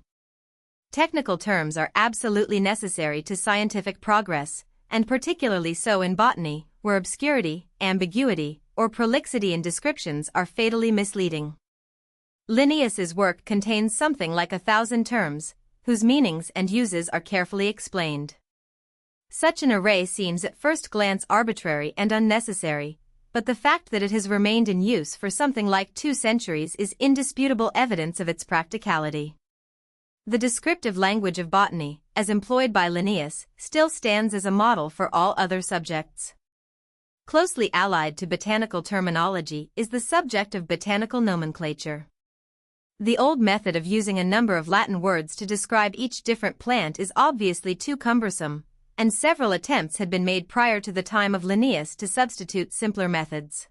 Technical terms are absolutely necessary to scientific progress, and particularly so in botany, where obscurity, ambiguity, or prolixity in descriptions are fatally misleading. Linnaeus's work contains something like 1,000 terms, whose meanings and uses are carefully explained. Such an array seems at first glance arbitrary and unnecessary, but the fact that it has remained in use for something like 2 centuries is indisputable evidence of its practicality. The descriptive language of botany, as employed by Linnaeus, still stands as a model for all other subjects. Closely allied to botanical terminology is the subject of botanical nomenclature. The old method of using a number of Latin words to describe each different plant is obviously too cumbersome, and several attempts had been made prior to the time of Linnaeus to substitute simpler methods.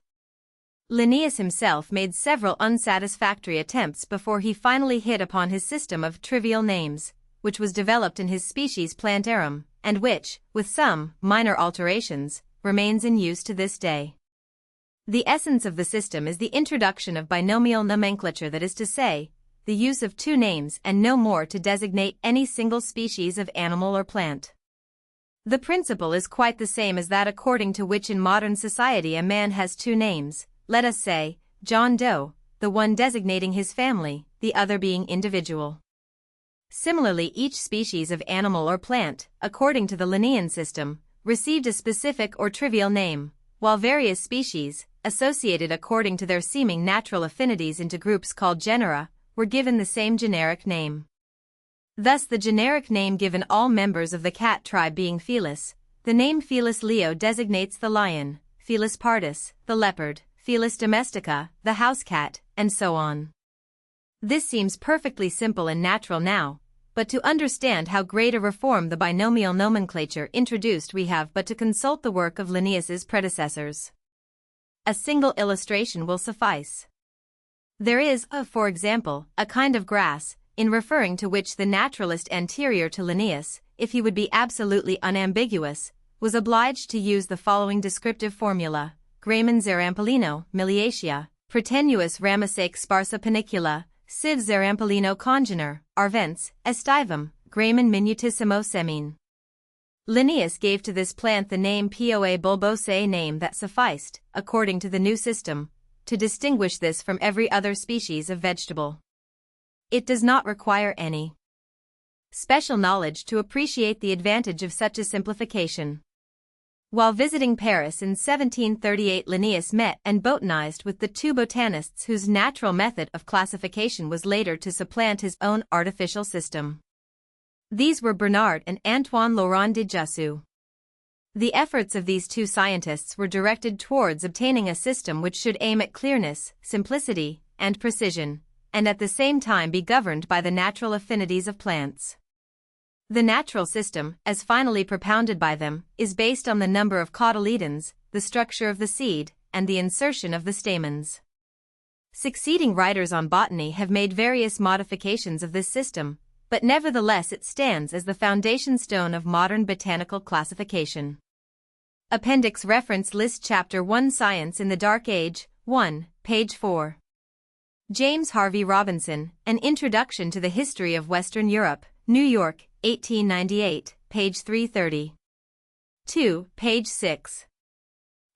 Linnaeus himself made several unsatisfactory attempts before he finally hit upon his system of trivial names, which was developed in his Species Plantarum, and which, with some minor alterations, remains in use to this day. The essence of the system is the introduction of binomial nomenclature, that is to say, the use of two names and no more to designate any single species of animal or plant. The principle is quite the same as that according to which in modern society a man has two names, let us say, John Doe, the one designating his family, the other being individual. Similarly, each species of animal or plant, according to the Linnaean system, received a specific or trivial name, while various species, associated according to their seeming natural affinities into groups called genera, were given the same generic name. Thus the generic name given all members of the cat tribe being Felis, the name Felis leo designates the lion, Felis pardus, the leopard, Felis domestica, the house cat, and so on. This seems perfectly simple and natural now, but to understand how great a reform the binomial nomenclature introduced we have but to consult the work of Linnaeus's predecessors. A single illustration will suffice. There is, for example, a kind of grass, in referring to which the naturalist anterior to Linnaeus, if he would be absolutely unambiguous, was obliged to use the following descriptive formula: Gramen Zarampolino, Miliaceae, Pretenuus Ramisaque Sparsa Panicula, Siv Zarampolino Congener, Arvents, Estivum, Gramen Minutissimo Semine. Linnaeus gave to this plant the name Poa bulbosae, name that sufficed, according to the new system, to distinguish this from every other species of vegetable. It does not require any special knowledge to appreciate the advantage of such a simplification. While visiting Paris in 1738, Linnaeus met and botanized with the two botanists whose natural method of classification was later to supplant his own artificial system. These were Bernard and Antoine Laurent de Jussieu. The efforts of these two scientists were directed towards obtaining a system which should aim at clearness, simplicity, and precision, and at the same time be governed by the natural affinities of plants. The natural system, as finally propounded by them, is based on the number of cotyledons, the structure of the seed, and the insertion of the stamens. Succeeding writers on botany have made various modifications of this system, but nevertheless it stands as the foundation stone of modern botanical classification. Appendix Reference List Chapter 1 Science in the Dark Age, 1, page 4. James Harvey Robinson, An Introduction to the History of Western Europe, New York, 1898, page 330. 2, page 6.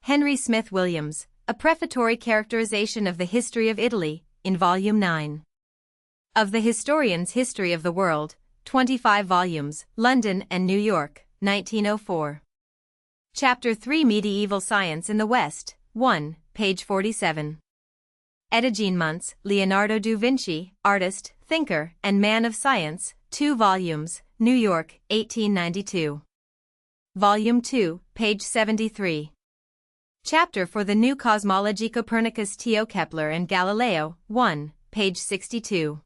Henry Smith Williams, A Prefatory Characterization of the History of Italy, in Volume 9. Of the Historian's History of the World, 25 volumes, London and New York, 1904. Chapter 3 Medieval Science in the West, 1, page 47. Edegene Muntz, Leonardo da Vinci, Artist, Thinker, and Man of Science, 2 volumes, New York, 1892. Volume 2, page 73. Chapter for the New Cosmology Copernicus Theo Kepler and Galileo, 1, page 62.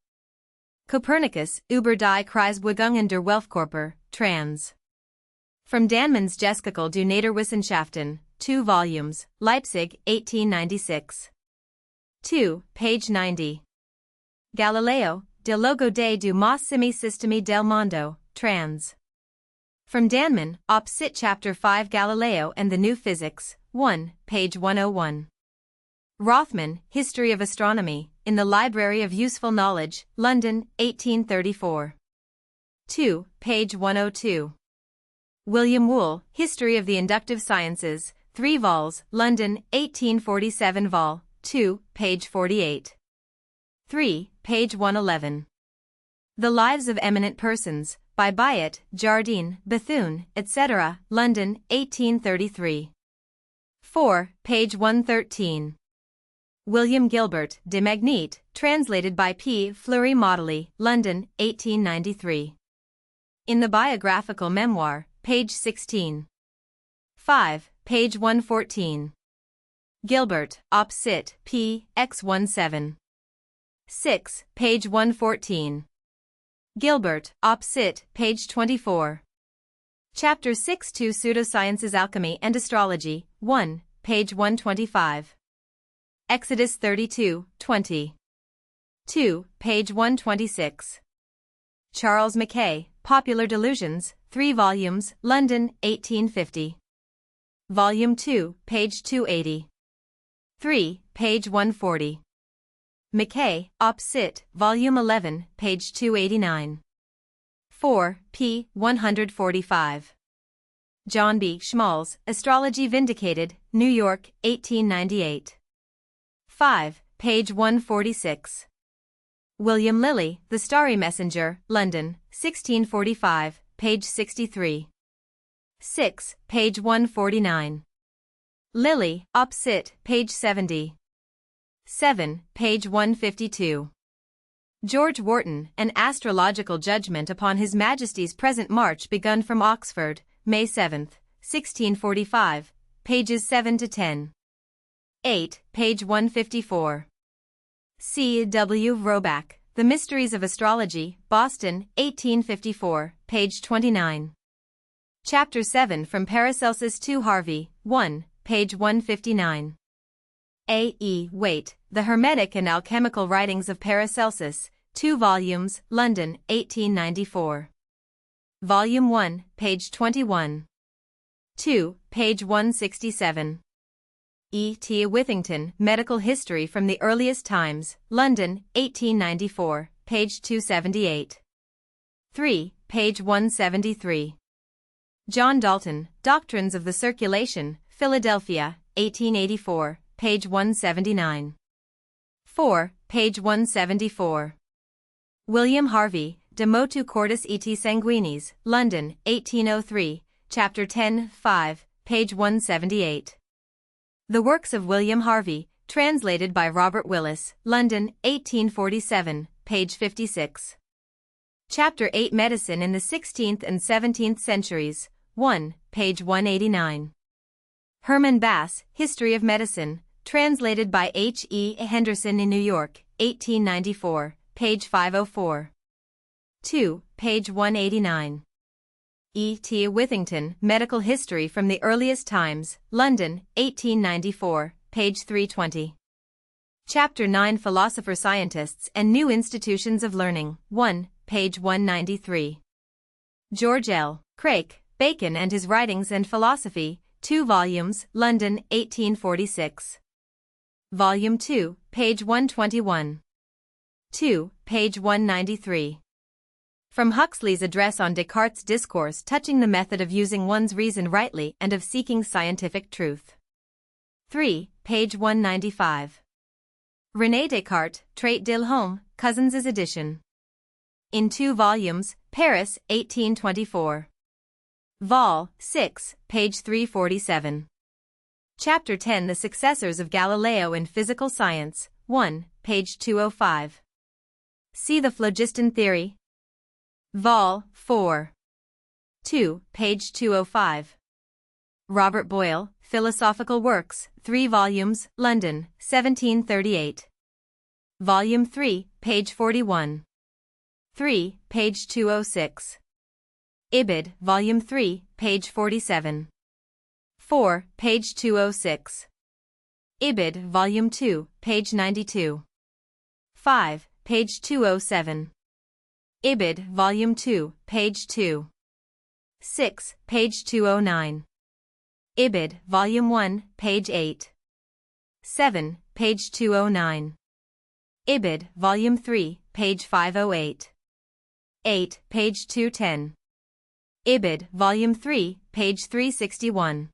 Copernicus, über die Kreisbewegungen der Weltkörper, trans. From Danmann's Geschichte du Naturwissenschaften, 2 volumes, Leipzig, 1896. 2, page 90. Galileo, De Logo dei due massimi sistemi del mondo, trans. From Danmann, Op. Cit. Chapter 5 Galileo and the New Physics, 1, page 101. Rothman, History of Astronomy, in the Library of Useful Knowledge, London, 1834. 2, page 102. William Wool, History of the Inductive Sciences, 3 vols, London, 1847 vol. 2, page 48. 3, page 111. The Lives of Eminent Persons, by Byatt, Jardine, Bethune, etc., London, 1833. 4, page 113. William Gilbert de Magnete, translated by P. Fleury Motley, London, 1893. In the biographical memoir, page 16. 5, page 114. Gilbert, op. cit. p. x17. 6, page 114. Gilbert, op. cit. page 24. Chapter 6 to Pseudosciences, Alchemy and Astrology, 1, page 125. Exodus 32, 20. 2, page 126. Charles Mackay, Popular Delusions, 3 volumes, London, 1850. Volume 2, page 280. 3, page 140. Mackay, op. cit., volume 11, page 289. 4, p. 145. John B. Schmalz, Astrology Vindicated, New York, 1898. 5, page 146. William Lilly, The Starry Messenger, London, 1645, page 63. 6, page 149. Lilly, op. cit., page 70. 7, page 152. George Wharton, An Astrological Judgment upon His Majesty's Present March begun from Oxford, May 7, 1645, pages 7 to 10. 8, page 154. C. W. Roebuck, The Mysteries of Astrology, Boston, 1854, page 29. Chapter 7 from Paracelsus to Harvey, 1, page 159. A. E. Waite, The Hermetic and Alchemical Writings of Paracelsus, 2 volumes, London, 1894. Volume 1, page 21. 2, page 167. E. T. Withington, Medical History from the Earliest Times, London, 1894, page 278. 3, page 173. John Dalton, Doctrines of the Circulation, Philadelphia, 1884, page 179. 4, page 174. William Harvey, De Motu Cordis et Sanguinis, London, 1803, chapter 10, 5, page 178. The Works of William Harvey, translated by Robert Willis, London, 1847, page 56. Chapter 8 Medicine in the 16th and 17th Centuries, 1, page 189. Herman Bass, History of Medicine, translated by H. E. Henderson in New York, 1894, page 504. 2, page 189. E. T. Withington, Medical History from the Earliest Times, London, 1894, page 320. Chapter 9 Philosopher-Scientists and New Institutions of Learning, 1, page 193. George L. Craik, Bacon and His Writings and Philosophy, 2 volumes, London, 1846. Volume 2, page 121. 2, page 193. From Huxley's Address on Descartes' Discourse touching the method of using one's reason rightly and of seeking scientific truth. 3, page 195. René Descartes, Trait de l'Homme, Cousins' edition. In 2 volumes, Paris, 1824. Vol. 6, page 347. Chapter 10 The Successors of Galileo in Physical Science, 1, page 205. See the phlogiston theory. Vol. 4. 2, page 205. Robert Boyle, Philosophical Works, 3 volumes, London, 1738. Volume 3, page 41. 3, page 206. Ibid, Volume 3, page 47. 4, page 206. Ibid, Volume 2, page 92. 5, page 207. Ibid, Volume 2, page 2. 6, page 209. Ibid, Volume 1, page 8. 7, page 209. Ibid, Volume 3, page 508. 8, page 210. Ibid, Volume 3, page 361.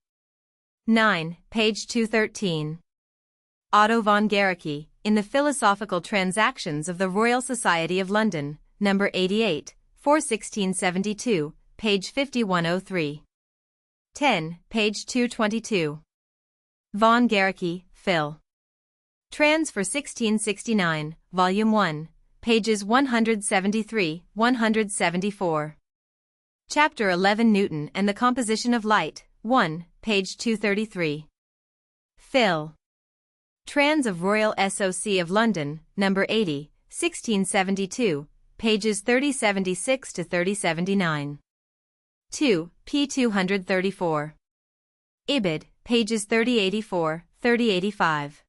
9, page 213. Otto von Guericke, in the Philosophical Transactions of the Royal Society of London, number 88, 4 1672, page 5103. 10, page 222. Von Guericke, Phil. Trans for 1669, Volume 1, pages 173-174. Chapter 11 Newton and the Composition of Light, 1, page 233. Phil. Trans of Royal SOC of London, No. 80, 1672, pages 3076 to 3079. 2, p. 234. Ibid, pages 3084, 3085.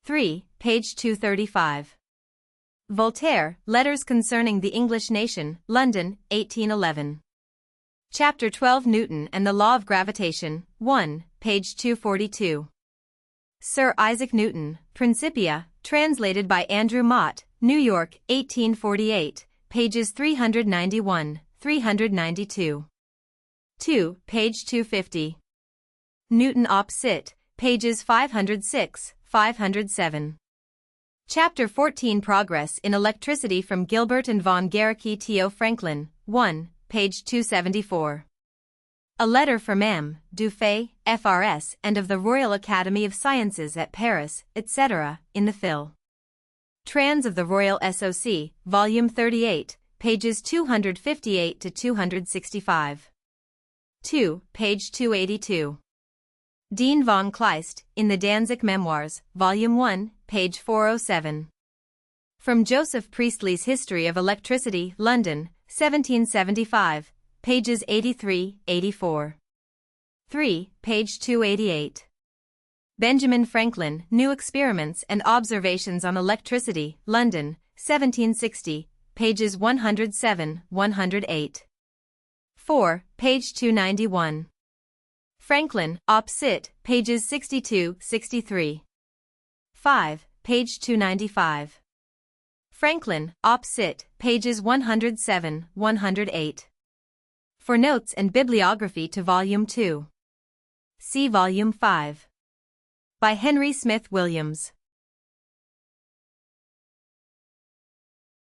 3, page 235. Voltaire, Letters Concerning the English Nation, London, 1811. Chapter 12 Newton and the Law of Gravitation, 1, page 242. Sir Isaac Newton, Principia, translated by Andrew Mott, New York, 1848, pages 391, 392. 2, page 250. Newton op. Cit., pages 506, 507. Chapter 14 Progress in Electricity from Gilbert and von Guericke to Franklin, 1, page 274. A letter from M. Dufay, FRS, and of the Royal Academy of Sciences at Paris, etc., in the Phil. Trans of the Royal SOC, Volume 38, pages 258 to 265. 2, page 282. Dean von Kleist, in the Danzig Memoirs, Volume 1, page 407. From Joseph Priestley's History of Electricity, London, 1775, pages 83-84. 3, page 288. Benjamin Franklin, New Experiments and Observations on Electricity, London, 1760, pages 107-108. 4, page 291. Franklin, op. Cit., pages 62-63. 5, page 295. Franklin, op. Cit., pages 107-108. For notes and bibliography to Volume 2, see Volume 5. By Henry Smith Williams.